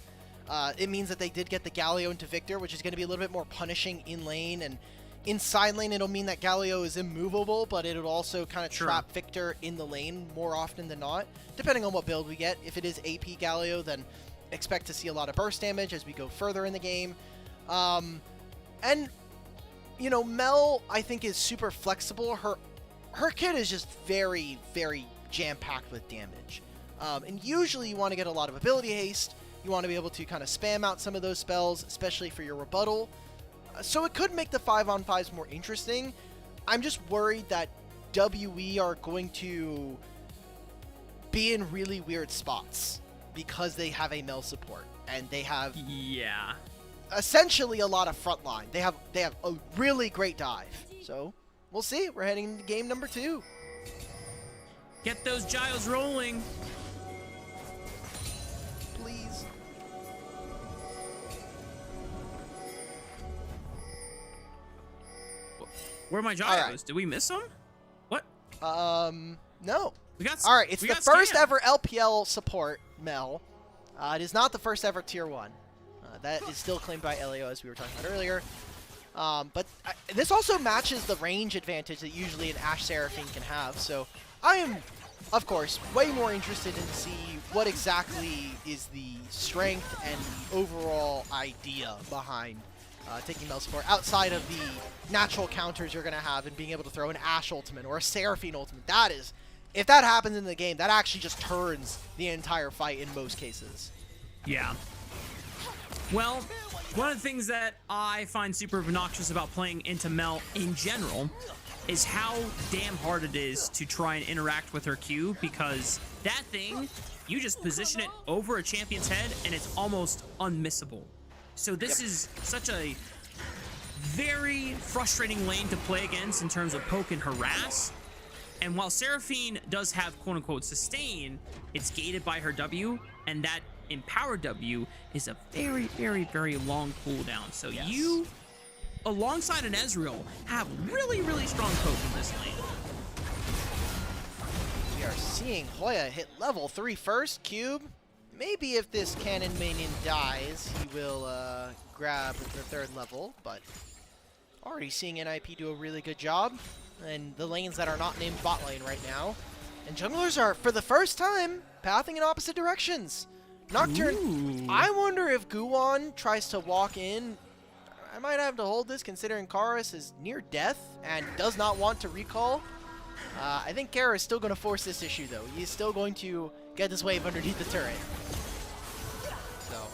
It means that they did get the Galio into Victor, which is going to be a little bit more punishing in lane, and in side lane it'll mean that Galio is immovable, but it'll also kind of trap Victor in the lane more often than not, depending on what build we get. If it is AP Galio, then expect to see a lot of burst damage as we go further in the game. And, you know, Mel, I think, is super flexible. Her kit is just very, very jam-packed with damage. And usually you want to get a lot of ability haste. You want to be able to kind of spam out some of those spells, especially for your rebuttal. So it could make the 5-on-5s more interesting. I'm just worried that WE are going to be in really weird spots because they have a Mel support. And they have... Yeah. Essentially a lot of frontline. They have a really great dive. So we'll see. We're heading into game number 2. Get those Giles rolling. Please. Where are my Giles? Right. Did we miss them? What? No. We got. All right. It's the first ever LPL support Mel. It is not the first ever tier 1. That is still claimed by Elio, as we were talking about earlier. But this also matches the range advantage that usually an Ashe Seraphine can have. So I am of course, way more interested in see what exactly is the strength and the overall idea behind taking Mel support outside of the natural counters you're going to have and being able to throw an Ashe ultimate or a Seraphine ultimate. That is, if that happens in the game, that actually just turns the entire fight in most cases. Yeah. Well, one of the things that I find super obnoxious about playing into Mel in general is how damn hard it is to try and interact with her Q, because that thing, you just position it over a champion's head and it's almost unmissable. So this is such a very frustrating lane to play against in terms of poke and harass. And while Seraphine does have quote-unquote sustain, it's gated by her W, and that Empower W is a very, very, very long cooldown. So you, alongside an Ezreal, have really, really strong poke in this lane. We are seeing Hoya hit level 3 first. Cube, maybe if this cannon minion dies, he will grab the 3rd level, but already seeing NiP do a really good job. And the lanes that are not named bot lane right now. And junglers are, for the first time, pathing in opposite directions. Nocturne, Ooh. I wonder if Guwon tries to walk in. I might have to hold this considering Karis is near death and does not want to recall. I think Kara is still going to force this issue, though. He is still going to get this wave underneath the turret. So.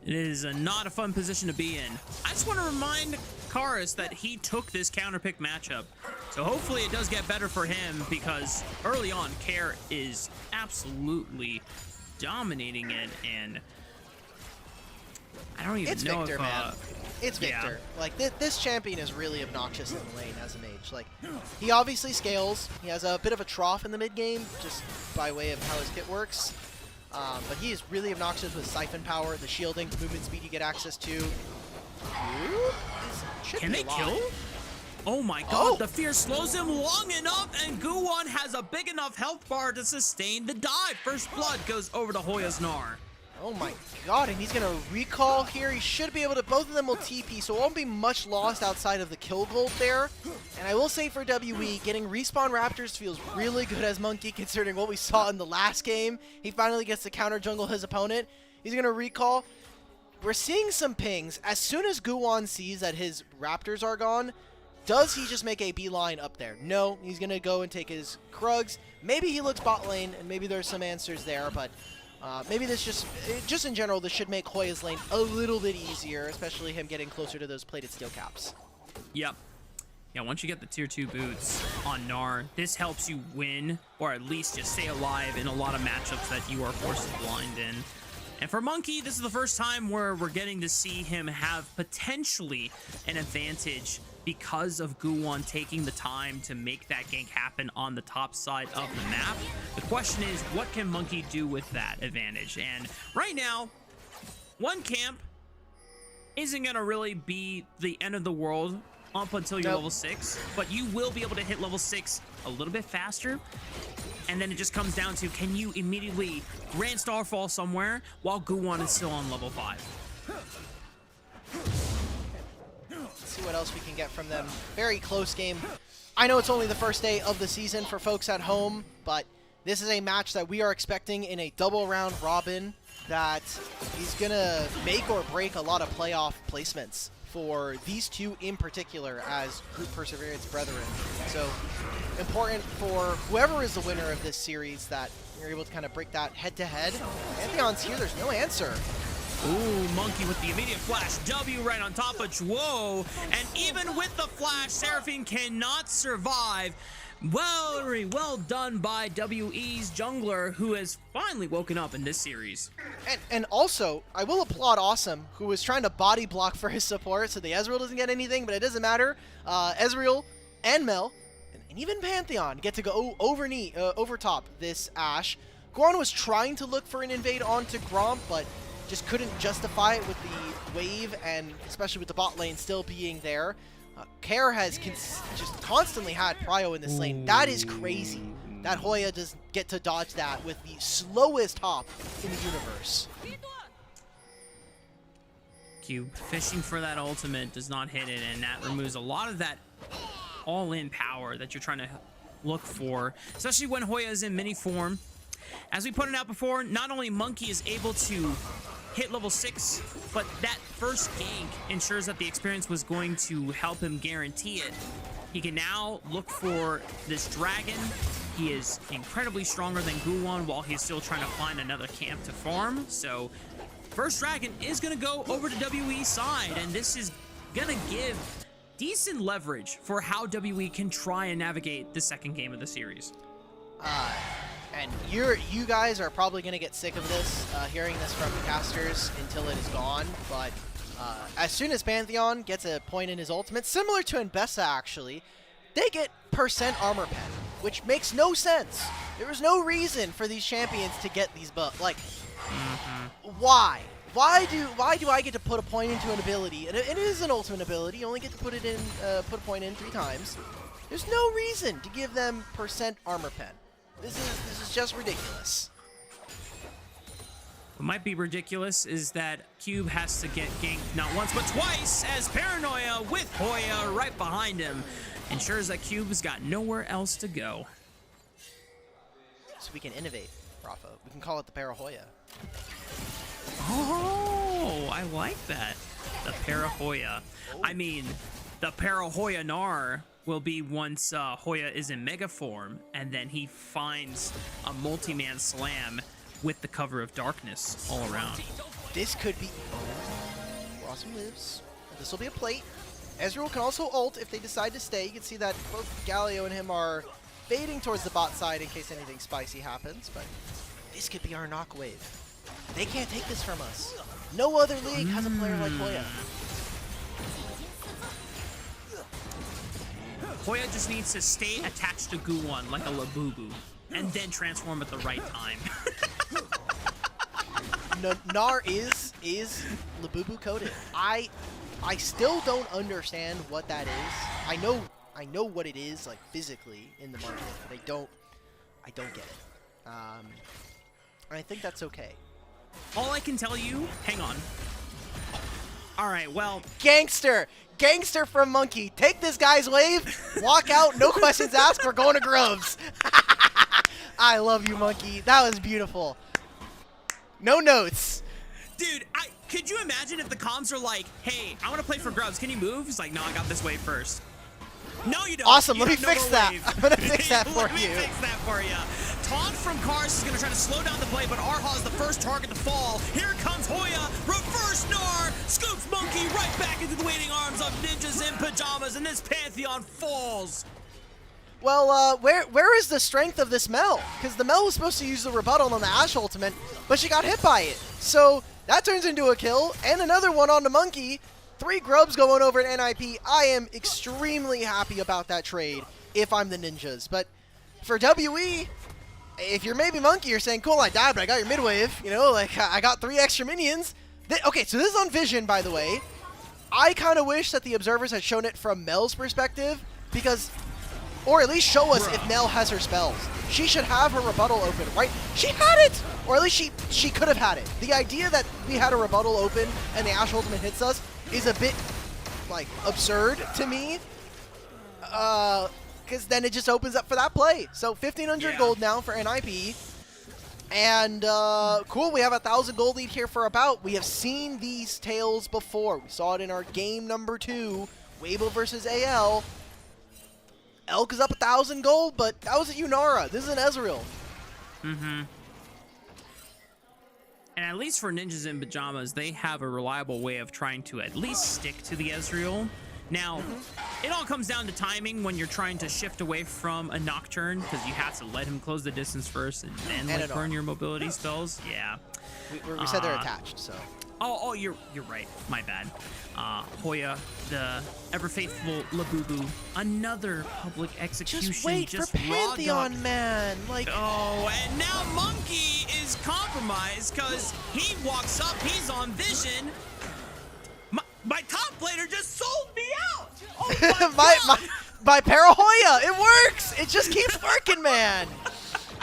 It is not a fun position to be in. I just want to remind Karis that he took this counterpick matchup. So hopefully it does get better for him, because early on, Care is absolutely dominating it, and I don't even know Victor, if... man. It's Victor. Yeah. Like, this champion is really obnoxious in the lane as a mage. Like, he obviously scales. He has a bit of a trough in the mid game, just by way of how his kit works. But he is really obnoxious with Siphon Power, the shielding, movement speed you get access to. Can they kill? Oh my god, the fear slows him long enough, and Guwon has a big enough health bar to sustain the dive. First blood goes over to Hoya's Gnar. Oh my god, and he's gonna recall here. He should be able to, both of them will TP, so it won't be much lost outside of the kill gold there. And I will say for WE, getting respawn Raptors feels really good as Monkey, considering what we saw in the last game. He finally gets to counter jungle his opponent. He's gonna recall. We're seeing some pings. As soon as Guwon sees that his Raptors are gone, does he just make a beeline up there? No, he's gonna go and take his Krugs. Maybe he looks bot lane, and maybe there's some answers there, but maybe this just in general, this should make Hoya's lane a little bit easier, especially him getting closer to those plated steel caps. Yep. Yeah, once you get the tier 2 boots on Gnar, this helps you win, or at least just stay alive in a lot of matchups that you are forced to blind in. And for Monkey, this is the first time where we're getting to see him have potentially an advantage because of Guwon taking the time to make that gank happen on the top side of the map. The question is, what can Monkey do with that advantage? And right now, one camp isn't going to really be the end of the world up until you're level 6, but you will be able to hit level 6 a little bit faster. And then it just comes down to, can you immediately Grand Starfall somewhere while Guwon is still on level 5? Let's see what else we can get from them. Very close game. I know it's only the first day of the season for folks at home, but this is a match that we are expecting in a double round robin that is going to make or break a lot of playoff placements for these two in particular as Group Perseverance brethren. So important for whoever is the winner of this series that you're able to kind of break that head-to-head. Pantheon's here, there's no answer. Ooh, Monkey with the immediate flash W right on top of Whoa, and even with the flash, Seraphine cannot survive. Well done by WE's jungler, who has finally woken up in this series. And also, I will applaud Awesome, who was trying to body block for his support, so the Ezreal doesn't get anything, but it doesn't matter. Ezreal and Mel, and even Pantheon get to go over top this Ashe. Guwon was trying to look for an invade onto Gromp, but just couldn't justify it with the wave, and especially with the bot lane still being there. Care has just constantly had prio in this lane. That is crazy that Hoya does get to dodge that with the slowest hop in the universe. Cube fishing for that ultimate does not hit it, and that removes a lot of that all-in power that you're trying to look for, especially when Hoya is in mini form. As we pointed out before, not only Monkey is able to hit level 6, but that first gank ensures that the experience was going to help him guarantee it. He can now look for this dragon. He is incredibly stronger than Guwon while he's still trying to find another camp to farm. So first dragon is going to go over to WE's side, and this is going to give decent leverage for how WE can try and navigate the second game of the series. And you guys are probably going to get sick of this, hearing this from the casters until it is gone, but as soon as Pantheon gets a point in his ultimate, similar to Mbessa actually, they get % armor pen, which makes no sense. There is no reason for these champions to get these buffs. Like, why? Why do I get to put a point into an ability? And it is an ultimate ability. You only get to put a point in 3 times. There's no reason to give them % armor pen. This is just ridiculous. What might be ridiculous is that Cube has to get ganked not once but twice, as Paranoia with Hoya right behind him ensures that Cube has got nowhere else to go. So we can innovate, Rafa. We can call it the Parahoya. Oh, I like that. The Parahoya. I mean, the Parahoya Nar will be once Hoya is in mega form, and then he finds a multi-man slam with the cover of darkness all around. This could be... Awesome lives. This will be a plate. Ezreal can also ult if they decide to stay. You can see that both Galio and him are fading towards the bot side in case anything spicy happens, but this could be our knock wave. They can't take this from us. No other league has a player like Hoya. Hoya just needs to stay attached to Guwon like a Labubu, and then transform at the right time. Nar is Labubu coded. I still don't understand what that is. I know what it is, like, physically in the market, but I don't get it. I think that's okay. All I can tell you, hang on. All right, well, Gangster from Monkey. Take this guy's wave, walk out, no questions asked, we're going to Grubs. I love you, Monkey. That was beautiful. No notes. dude, could you imagine if the comms are like, hey, I want to play for Grubs, can you move? He's like, no, I got this wave first. No, you don't. Awesome, you let me fix that. I'm going to fix that for you. Let me fix that for you. Taunt from Kars is going to try to slow down the play, but Arha is the first target to fall. Here comes Hoya, reverse Gnar, scoops Monkey right back into the waiting arms of ninjas in pajamas, and this Pantheon falls. Well, where is the strength of this Mel? Because the Mel was supposed to use the rebuttal on the Ashe ultimate, but she got hit by it. So that turns into a kill, and another one on the Monkey. 3 Grubs going over at NiP. I am extremely happy about that trade if I'm the ninjas. But for WE, if you're maybe Monkey, you're saying, cool, I died, but I got your mid-wave. You know, like, I got 3 extra minions. Okay, so this is on Vision, by the way. I kind of wish that the observers had shown it from Mel's perspective, because... Or at least show us if Mel has her spells. She should have her rebuttal open, right? She had it! Or at least she could have had it. The idea that we had a rebuttal open and the Ashe ultimate hits us is a bit, like, absurd to me. Because then it just opens up for that play. So 1,500 gold now for NiP. And, cool, we have 1,000 gold lead here for about. We have seen these tales before. We saw it in our game number 2, Weibo versus AL. Elk is up 1,000 gold, but that was a Yunara. This is an Ezreal. Mm-hmm. And at least for Ninjas in Pajamas, they have a reliable way of trying to at least stick to the Ezreal. Now, it all comes down to timing when you're trying to shift away from a Nocturne, because you have to let him close the distance first and then like, burn your mobility spells. Yeah. We said they're attached, so. Oh, you're right. My bad. Hoya, the ever-faithful Labubu, another public execution. Just wait for Pantheon, man. Like, oh, and now Monkey is compromised because he walks up. He's on Vision. My top laner just sold me out. Oh my Parahoya. It works. It just keeps working, man.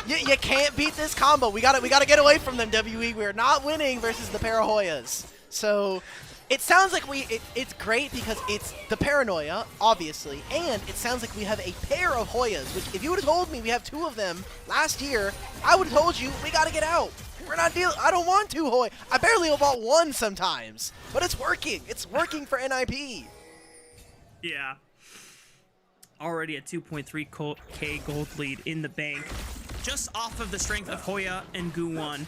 You can't beat this combo. We gotta get away from them, WE. We're not winning versus the Parahoyas. So It sounds like it's great because it's the paranoia, obviously, and it sounds like we have a pair of Hoyas, which if you would have told me we have 2 of them last year, I would have told you we got to get out. We're not dealing. I don't want 2 Hoya. I barely bought 1 sometimes, but it's working. It's working for NiP. Yeah. Already a 2.3K gold lead in the bank, just off of the strength of Hoya and Guwon.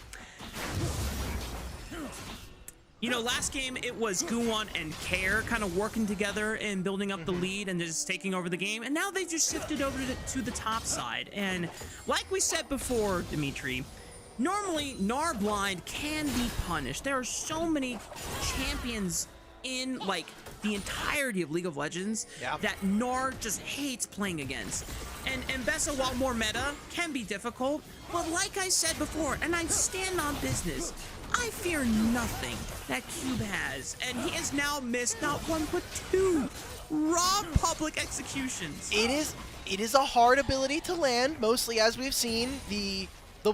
You know, last game it was Guwon and Care kind of working together and building up the lead and just taking over the game, and now they just shifted over to the top side. And like we said before, Dimitri, normally Gnar blind can be punished. There are so many champions in like the entirety of League of Legends that Gnar just hates playing against. And Bessa, while more meta, can be difficult, but like I said before, and I stand on business, I fear nothing that Cube has, and he has now missed not 1 but 2 raw public executions. It is a hard ability to land, mostly as we've seen. The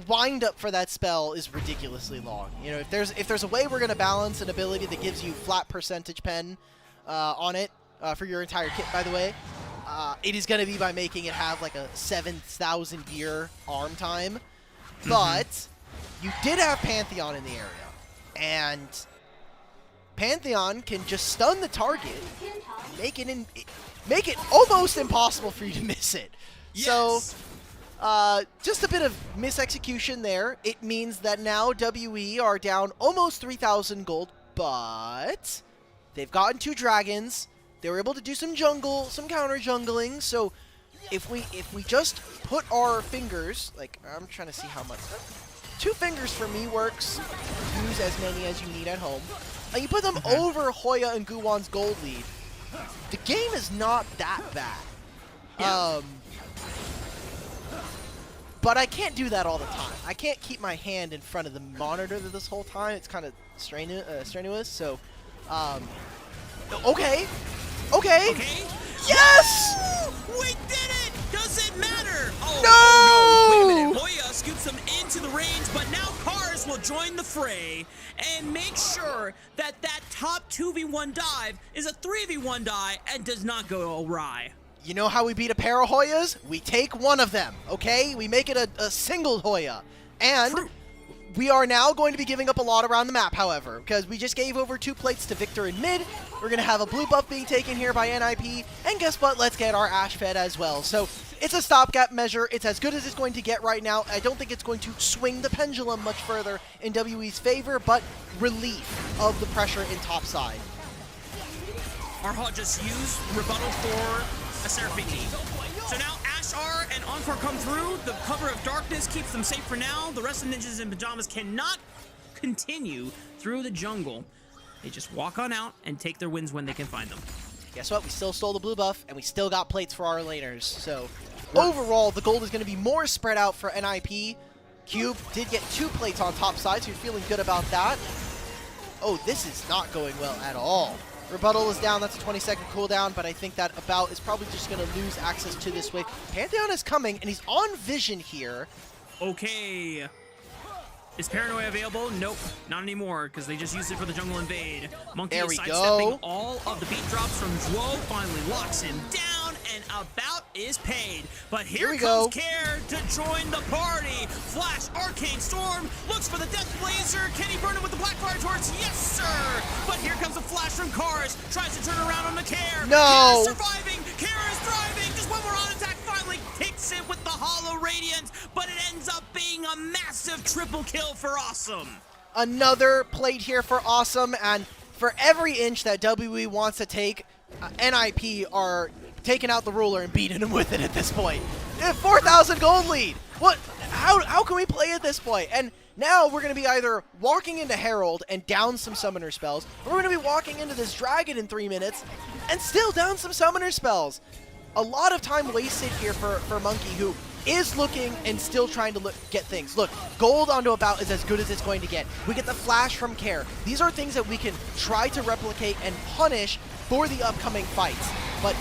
wind up for that spell is ridiculously long. You know, if there's a way we're gonna balance an ability that gives you flat percentage pen on it for your entire kit, by the way, it is gonna be by making it have like a 7,000 year arm time. But you did have Pantheon in the area, and Pantheon can just stun the target, make it almost impossible for you to miss it. Yes. So, just a bit of misexecution there. It means that now WE are down almost 3,000 gold, but they've gotten 2 dragons. They were able to do some jungle, some counter jungling. So, if we just put our fingers, like I'm trying to see how much. 2 fingers for me works. Use as many as you need at home. And you put them over Hoya and Guwon's gold lead. The game is not that bad. Yeah. But I can't do that all the time. I can't keep my hand in front of the monitor this whole time. It's kind of strenuous. So, okay. Yes! We did it! Does it matter? Oh No! no! Wait a minute. Hoya scoops them into the range, but now Cars will join the fray and make sure that that top 2v1 dive is a 3v1 dive and does not go awry. You know how we beat a pair of Hoyas? We take one of them, okay? We make it a single Hoya. And we are now going to be giving up a lot around the map, however, because we just gave over 2 plates to Victor in mid. We're going to have a blue buff being taken here by NiP. And guess what? Let's get our Ashe fed as well. So it's a stopgap measure. It's as good as it's going to get right now. I don't think it's going to swing the pendulum much further in WE's favor, but relief of the pressure in top side. Arha just used rebuttal for a Seraphine. So now Ashe and Encore come through. The cover of darkness keeps them safe for now. The rest of the ninjas in pajamas cannot continue through the jungle. They just walk on out and take their wins when they can find them. Guess what? We still stole the blue buff, and we still got plates for our laners. So overall, the gold is going to be more spread out for NiP. Cube did get 2 plates on top side, so you're feeling good about that. Oh, this is not going well at all. Rebuttal is down. That's a 20-second cooldown, but I think that about is probably just going to lose access to this wave. Pantheon is coming, and he's on vision here. Okay. Is Paranoia available? Nope, not anymore, because they just used it for the jungle invade. Monkey There is we sidestepping go. all of the beat drops from Dwo, finally locks him down, and about is paid. But here we comes go. Care to join the party. Flash, Arcane Storm, looks for the Death Blazer. Can he burn it with the Black Fire Torch? Yes, sir! But here comes a flash from Cars, tries to turn around on the Care. No! Care is surviving, Care is thriving, just one more on attack, finally takes it with the Hollow Radiance, but it ends up being a massive triple kill for Awesome. Another plate here for Awesome, and for every inch that WE wants to take, NiP are taking out the ruler and beating him with it at this point. 4,000 gold lead. What? How can we play at this point? And now we're going to be either walking into Herald and down some summoner spells, or we're going to be walking into this dragon in 3 minutes and still down some summoner spells. A lot of time wasted here for Monkey, who is looking and still trying to get things. Look, gold onto a bout is as good as it's going to get. We get the flash from Care. These are things that we can try to replicate and punish for the upcoming fights. But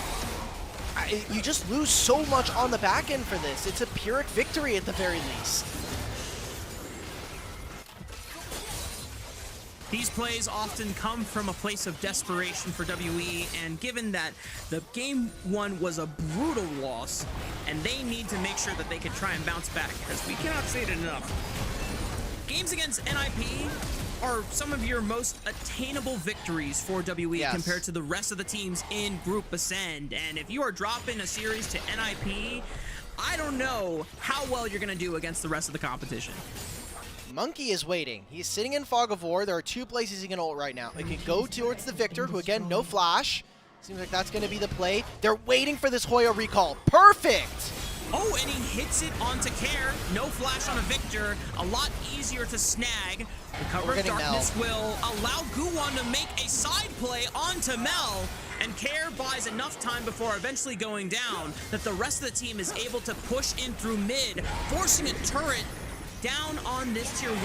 you just lose so much on the back end for this. It's a Pyrrhic victory at the very least. These plays often come from a place of desperation for WE, and given that the game one was a brutal loss, and they need to make sure that they can try and bounce back, because we cannot say it enough. Games against NiP are some of your most attainable victories for WE compared to the rest of the teams in Group Ascend. And if you are dropping a series to NiP, I don't know how well you're going to do against the rest of the competition. Monkey is waiting. He's sitting in Fog of War. There are two places he can ult right now. It can go towards the Victor, who again, no flash. Seems like that's going to be the play. They're waiting for this Hoya recall. Perfect! Oh, and he hits it onto Care. No flash on a Victor. A lot easier to snag. The cover of darkness will allow Guwon to make a side play onto Mel. And Care buys enough time before eventually going down that the rest of the team is able to push in through mid, forcing a turret down on this tier 1,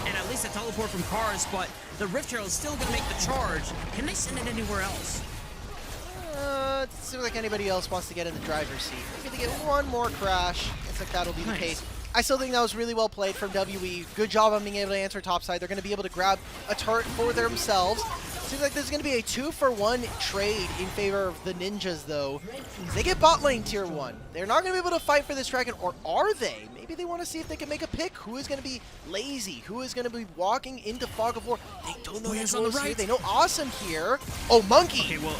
and at least a teleport from Cars, but the Rift Herald is still going to make the charge. Can they send it anywhere else? It seems like anybody else wants to get in the driver's seat. Maybe they get one more crash. Looks like that'll be the case. I still think that was really well played from WE. Good job on being able to answer topside. They're going to be able to grab a turret for themselves. Seems like there's going to be a 2-for-1 trade in favor of the Ninjas, though. They get bot lane tier 1. They're not going to be able to fight for this dragon, or are they? Maybe they want to see if they can make a pick. Who is going to be lazy? Who is going to be walking into Fog of War? They don't know who's on the right. Here. They know Awesome here. Oh, Monkey! Okay, well,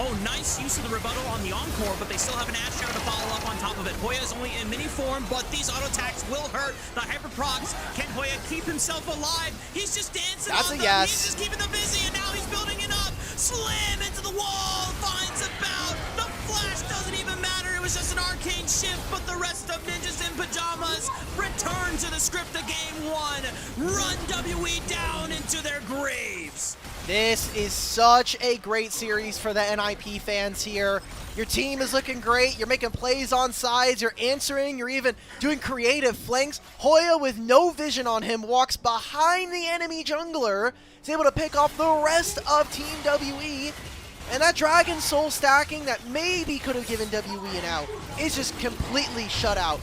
oh, nice use of the rebuttal on the Encore, but they still have an Ash Shadow to follow up on top of it. Hoya is only in mini form, but these auto attacks will hurt. The hyper procs. Can Hoya keep himself alive? He's just dancing on them. Yes. He's just keeping them busy, and now he's building it up. Slam into the wall. Finds a bout. The flash doesn't even matter. It was just an arcane shift, but the rest of Ninjas in Pajamas return to the script of game 1. Run WE down into their graves. This is such a great series for the NiP fans here. Your team is looking great. You're making plays on sides. You're answering. You're even doing creative flanks. Hoya, with no vision on him, walks behind the enemy jungler. Is able to pick off the rest of Team WE. And that Dragon Soul stacking that maybe could have given WE an out is just completely shut out.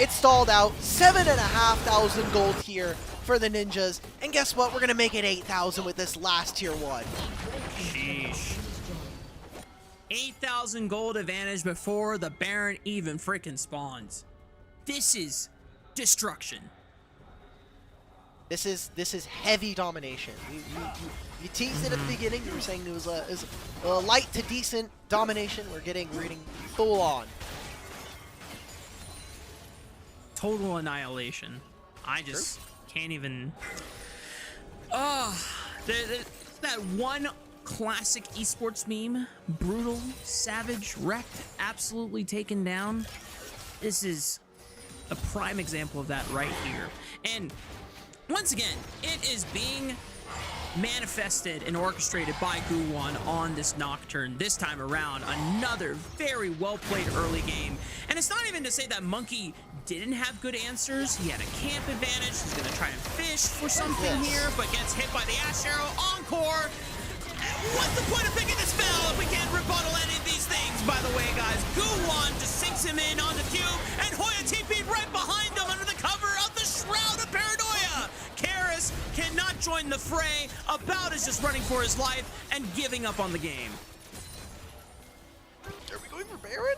It's stalled out. 7,500 gold here for the Ninjas. And guess what? We're going to make it 8,000 with this last tier 1. Sheesh. 8,000 gold advantage before the Baron even freaking spawns. This is destruction. This is heavy domination. You teased it at the beginning. You were saying it was a light to decent domination. We're getting full on. Total annihilation. I just can't even. That one classic esports meme: brutal, savage, wrecked, absolutely taken down. This is a prime example of that right here. And once again, it is being manifested and orchestrated by Guwon on this Nocturne. This time around, another very well-played early game. And it's not even to say that Monkey didn't have good answers. He had a camp advantage. He's going to try and fish for something here, but gets hit by the Ash Arrow. Encore! What's the point of picking the spell if we can't rebuttal any of these things? By the way, guys, Guwon just sinks him in on the cube, and Hoya TP'd right behind him under the cover of the Shroud of Paranoia. Karis cannot join the fray. About is just running for his life and giving up on the game. Are we going for Baron?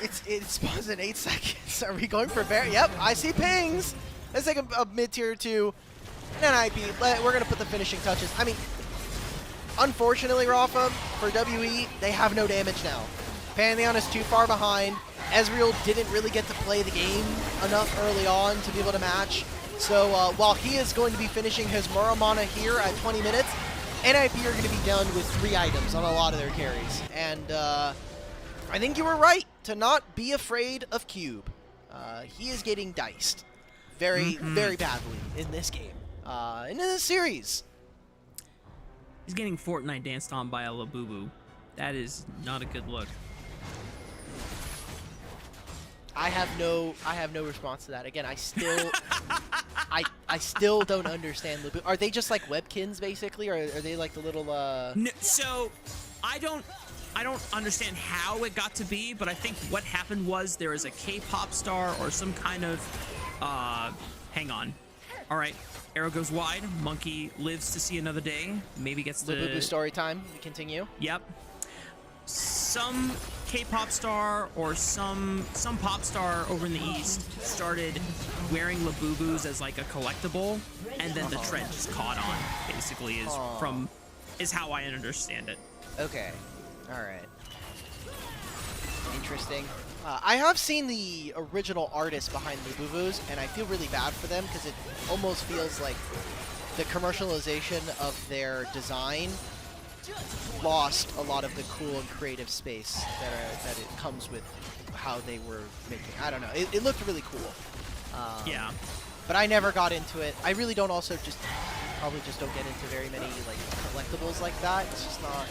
It spawns in 8 seconds. Are we going for Baron? Yep, I see pings. Let's take a mid-tier 2. And then IP. We're going to put the finishing touches. I mean, unfortunately, Rafa, for WE, they have no damage now. Pantheon is too far behind. Ezreal didn't really get to play the game enough early on to be able to match. So while he is going to be finishing his Muramana here at 20 minutes, NiP are going to be done with 3 items on a lot of their carries. And I think you were right to not be afraid of Cube. He is getting diced very, very badly in this game and in this series. He's getting Fortnite danced on by a Labubu. That is not a good look. I have no response to that. Again, I still I still don't understand Labubu. Are they just like webkins basically, or are they like the little No, so I don't understand how it got to be, but I think what happened was there is a K-pop star or some kind of hang on. All right, arrow goes wide. Monkey lives to see another day. Maybe gets the... Labubu story time. We continue. Yep. Some K-pop star or some pop star over in the East started wearing Labubus as like a collectible, and then the trend just caught on, basically, is how I understand it. Okay. All right. Interesting. I have seen the original artists behind Labubus, and I feel really bad for them because it almost feels like the commercialization of their design lost a lot of the cool and creative space that it comes with how they were making. I don't know. It looked really cool. Yeah. But I never got into it. I really don't also probably just don't get into very many like collectibles like that. It's just not.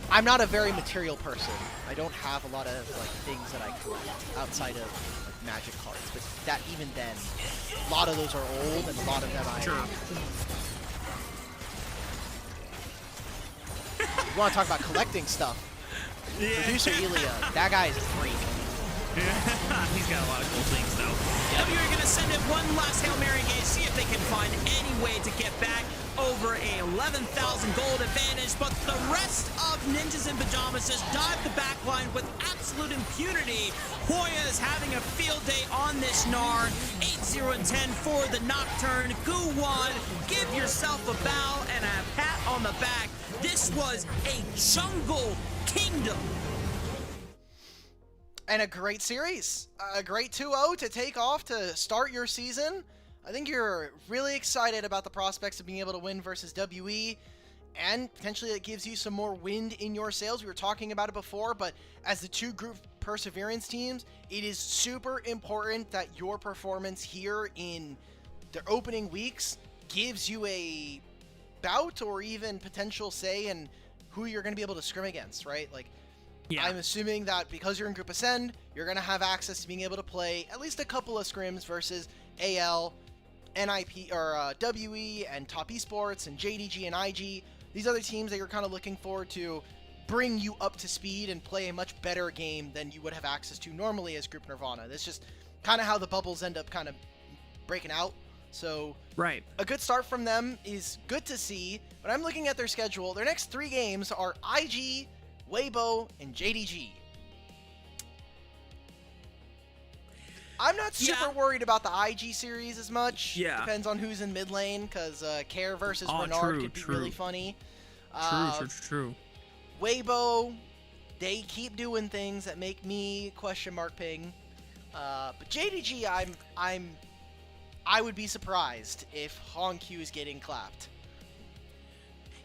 I'm not a very material person. I don't have a lot of like things that I collect outside of like, Magic cards. But that even then, a lot of those are old, and a lot of them I. Sure. You want to talk about collecting stuff? Yeah. Producer Elia, that guy is a freak. He's got a lot of cool things, though. W are going to send it one last Hail Mary engage, see if they can find any way to get back over a 11,000 gold advantage, but the rest of Ninjas in Pajamas just dive the backline with absolute impunity. Hoya is having a field day on this Gnar. 8-0 and 10 for the Nocturne. Guwon, give yourself a bow and a pat on the back. This was a jungle kingdom. And a great series. A great 2-0 to take off to start your season. I think you're really excited about the prospects of being able to win versus WE. And potentially it gives you some more wind in your sails. We were talking about it before, but as the two group perseverance teams, it is super important that your performance here in the opening weeks gives you a bout or even potential say in who you're going to be able to scrim against, right? Like, yeah. I'm assuming that because you're in Group Ascend, you're going to have access to being able to play at least a couple of scrims versus AL, NiP, or WE, and Top Esports, and JDG and IG. These other teams that you're kind of looking forward to bring you up to speed and play a much better game than you would have access to normally as Group Nirvana. That's just kind of how the bubbles end up kind of breaking out. So right. A good start from them is good to see, but I'm looking at their schedule. Their next 3 games are IG, Weibo, and JDG. I'm not super worried about the IG series as much. Yeah. Depends on who's in mid lane, because Care versus Bernard could be really funny. True. Weibo, they keep doing things that make me question mark ping. But JDG, I would be surprised if HongQ is getting clapped.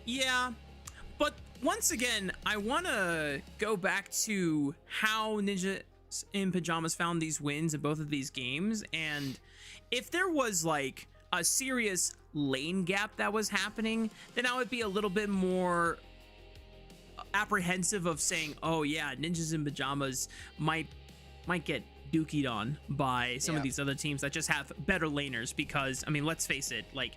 Yeah, but once again, I want to go back to how Ninjas in Pajamas found these wins in both of these games, and if there was like a serious lane gap that was happening, then I would be a little bit more apprehensive of saying, oh yeah, Ninjas in Pajamas might get dookied on by some of these other teams that just have better laners, because I mean, let's face it, like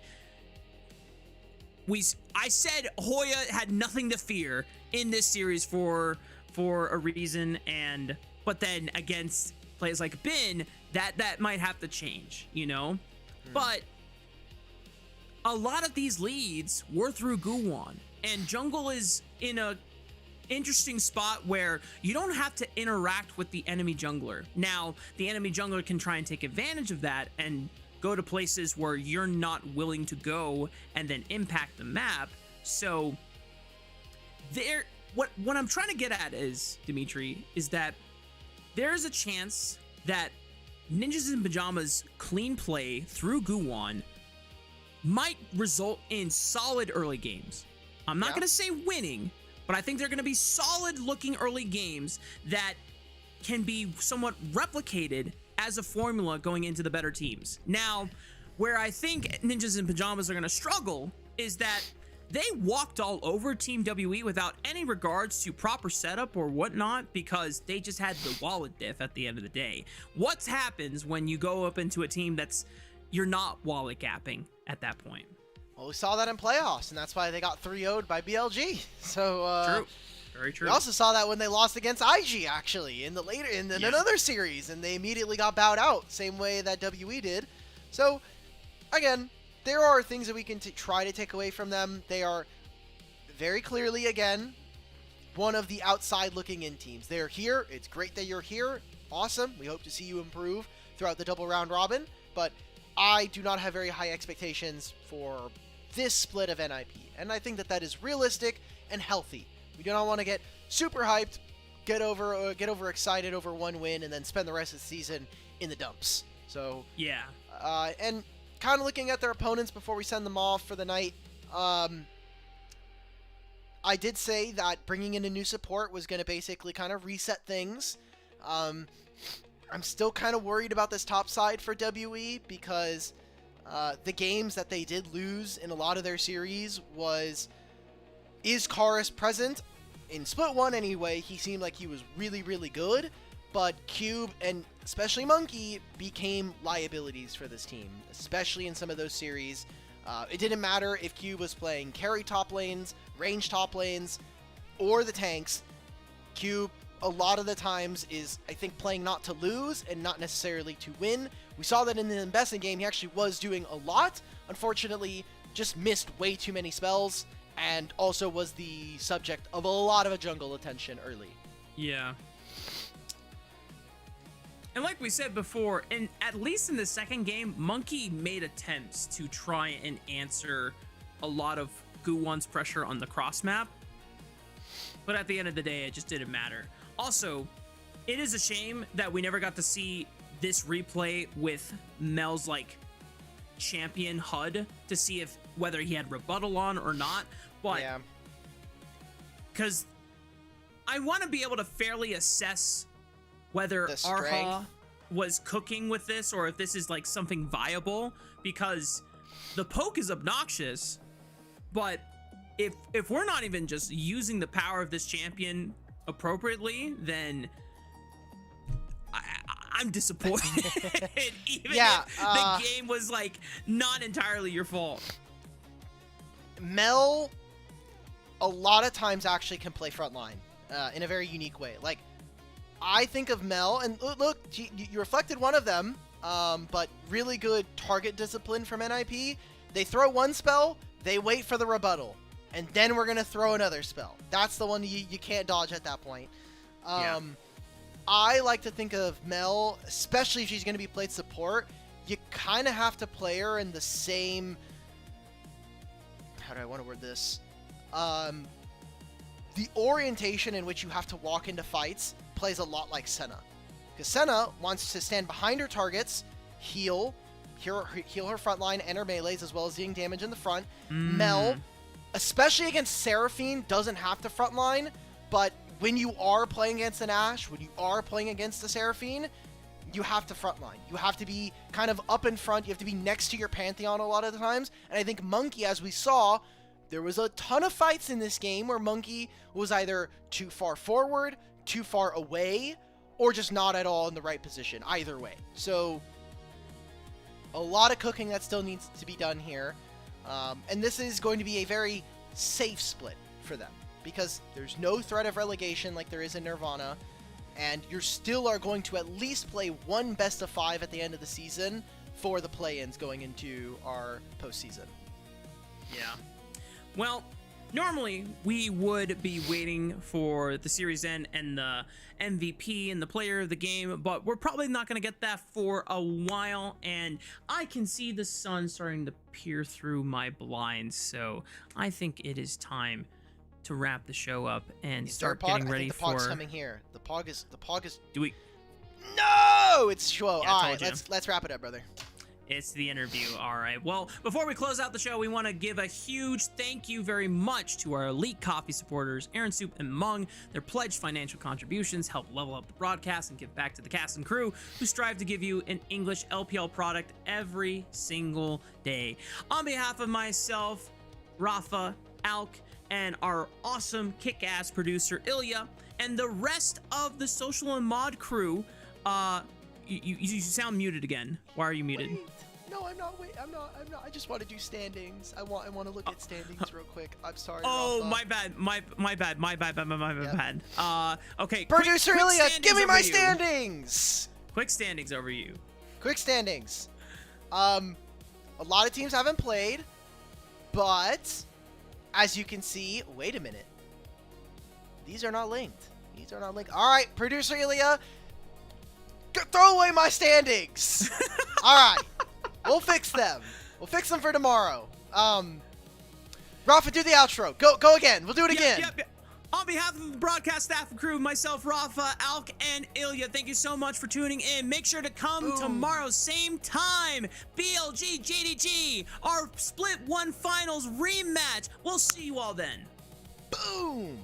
I said Hoya had nothing to fear in this series for a reason, but then against players like Bin, that might have to change, you know? But a lot of these leads were through Guwon, and jungle is in a interesting spot where you don't have to interact with the enemy jungler. Now, the enemy jungler can try and take advantage of that and go to places where you're not willing to go and then impact the map. So what I'm trying to get at is, Dimitri, is that there's a chance that Ninjas in Pajamas clean play through Guwon might result in solid early games. I'm not going to say winning, but I think they're going to be solid looking early games that can be somewhat replicated as a formula going into the better teams. Now, where I think Ninjas in Pajamas are going to struggle is that they walked all over Team WE without any regards to proper setup or whatnot, because they just had the wallet diff at the end of the day. What happens when you go up into a team you're not wallet gapping at that point? Well, we saw that in playoffs, and that's why they got 3-0'd by BLG. So true. Very true. We also saw that when they lost against IG, actually, in another series, and they immediately got bowed out, same way that WE did. So again, there are things that we can try to take away from them. They are very clearly, again, one of the outside looking in teams. They're here. It's great that you're here. Awesome. We hope to see you improve throughout the double round robin, but I do not have very high expectations for this split of NiP, and I think that that is realistic and healthy. We do not want to get super hyped, get over excited over one win, and then spend the rest of the season in the dumps. So Yeah. And kind of looking at their opponents before we send them off for the night. I did say that bringing in a new support was going to basically kind of reset things. I'm still kind of worried about this top side for WE because the games that they did lose in a lot of their series is Karis present? In Split 1 anyway, he seemed like he was really, really good, but Cube and especially Monkey became liabilities for this team, especially in some of those series. It didn't matter if Cube was playing carry top lanes, range top lanes, or the tanks. Cube, a lot of the times, is, I think, playing not to lose and not necessarily to win. We saw that in the Investing game, he actually was doing a lot. Unfortunately, just missed way too many spells, and also was the subject of a lot of jungle attention early. Yeah. And like we said before, and at least in the second game, Monkey made attempts to try and answer a lot of Gu1's pressure on the cross map. But at the end of the day, it just didn't matter. Also, it is a shame that we never got to see this replay with Mel's like champion HUD to see if whether he had rebuttal on or not. But Yeah. because I want to be able to fairly assess whether The Arha strength. was cooking with this or if this is like something viable, because the poke is obnoxious, but if we're not even just using the power of this champion appropriately, then I'm disappointed. Even Yeah, if the game was like not entirely your fault. Mel, a lot of times, actually can play frontline in a very unique way. Like, I think of Mel, and look, you reflected one of them, but really good target discipline from NiP. They throw one spell, they wait for the rebuttal, and then we're going to throw another spell. That's the one you can't dodge at that point. Yeah. I like to think of Mel, especially if she's going to be played support, you kind of have to play her in the same... How do I want to word this? The orientation in which you have to walk into fights plays a lot like Senna. Because Senna wants to stand behind her targets, heal her front line and her melees, as well as dealing damage in the front. Mel, especially against Seraphine, doesn't have to frontline, but when you are playing against an Ashe, when you are playing against a Seraphine, you have to frontline. You have to be kind of up in front. You have to be next to your Pantheon a lot of the times. And I think Monkey, as we saw, there was a ton of fights in this game where Monkey was either too far forward, too far away, or just not at all in the right position, either way. So, a lot of cooking that still needs to be done here. And this is going to be a very safe split for them, because there's no threat of relegation like there is in Nirvana, and you still are going to at least play one best of 5 at the end of the season for the play-ins going into our postseason. Yeah. Well, normally we would be waiting for the series end and the MVP and the player of the game, but we're probably not going to get that for a while, and I can see the sun starting to peer through my blinds, so I think it is time to wrap the show up and start getting ready for... I think the Pog's coming here. The Pog is... Do we... No! It's Shwo. Yeah, All told right, you. let's wrap it up, brother. It's the interview. All right. Well, before we close out the show, we want to give a huge thank you very much to our elite coffee supporters, Aaron Soup and Mung. Their pledged financial contributions help level up the broadcast and give back to the cast and crew who strive to give you an English LPL product every single day. On behalf of myself, Rafa, Alk, and our awesome kick-ass producer, Ilya, and the rest of the social and mod crew, you sound muted again. Why are you muted? Wait. No, I'm not. Wait, I'm not. I just want to do standings. I want to look at standings real quick. I'm sorry. Oh, Rafa. my bad. Okay. Producer quick Ilya, standings give me my over you. standings. Quick standings over you. Quick standings. A lot of teams haven't played, but as you can see, wait a minute. These are not linked. These are not linked. All right, producer Ilya, throw away my standings. All right, we'll fix them. We'll fix them for tomorrow. Rafa, do the outro. Go again. We'll do it again. Yep. On behalf of the broadcast staff and crew, myself, Rafa, Alk, and Ilya, thank you so much for tuning in. Make sure to come tomorrow, same time. BLG, JDG, our Split 1 Finals rematch. We'll see you all then. Boom.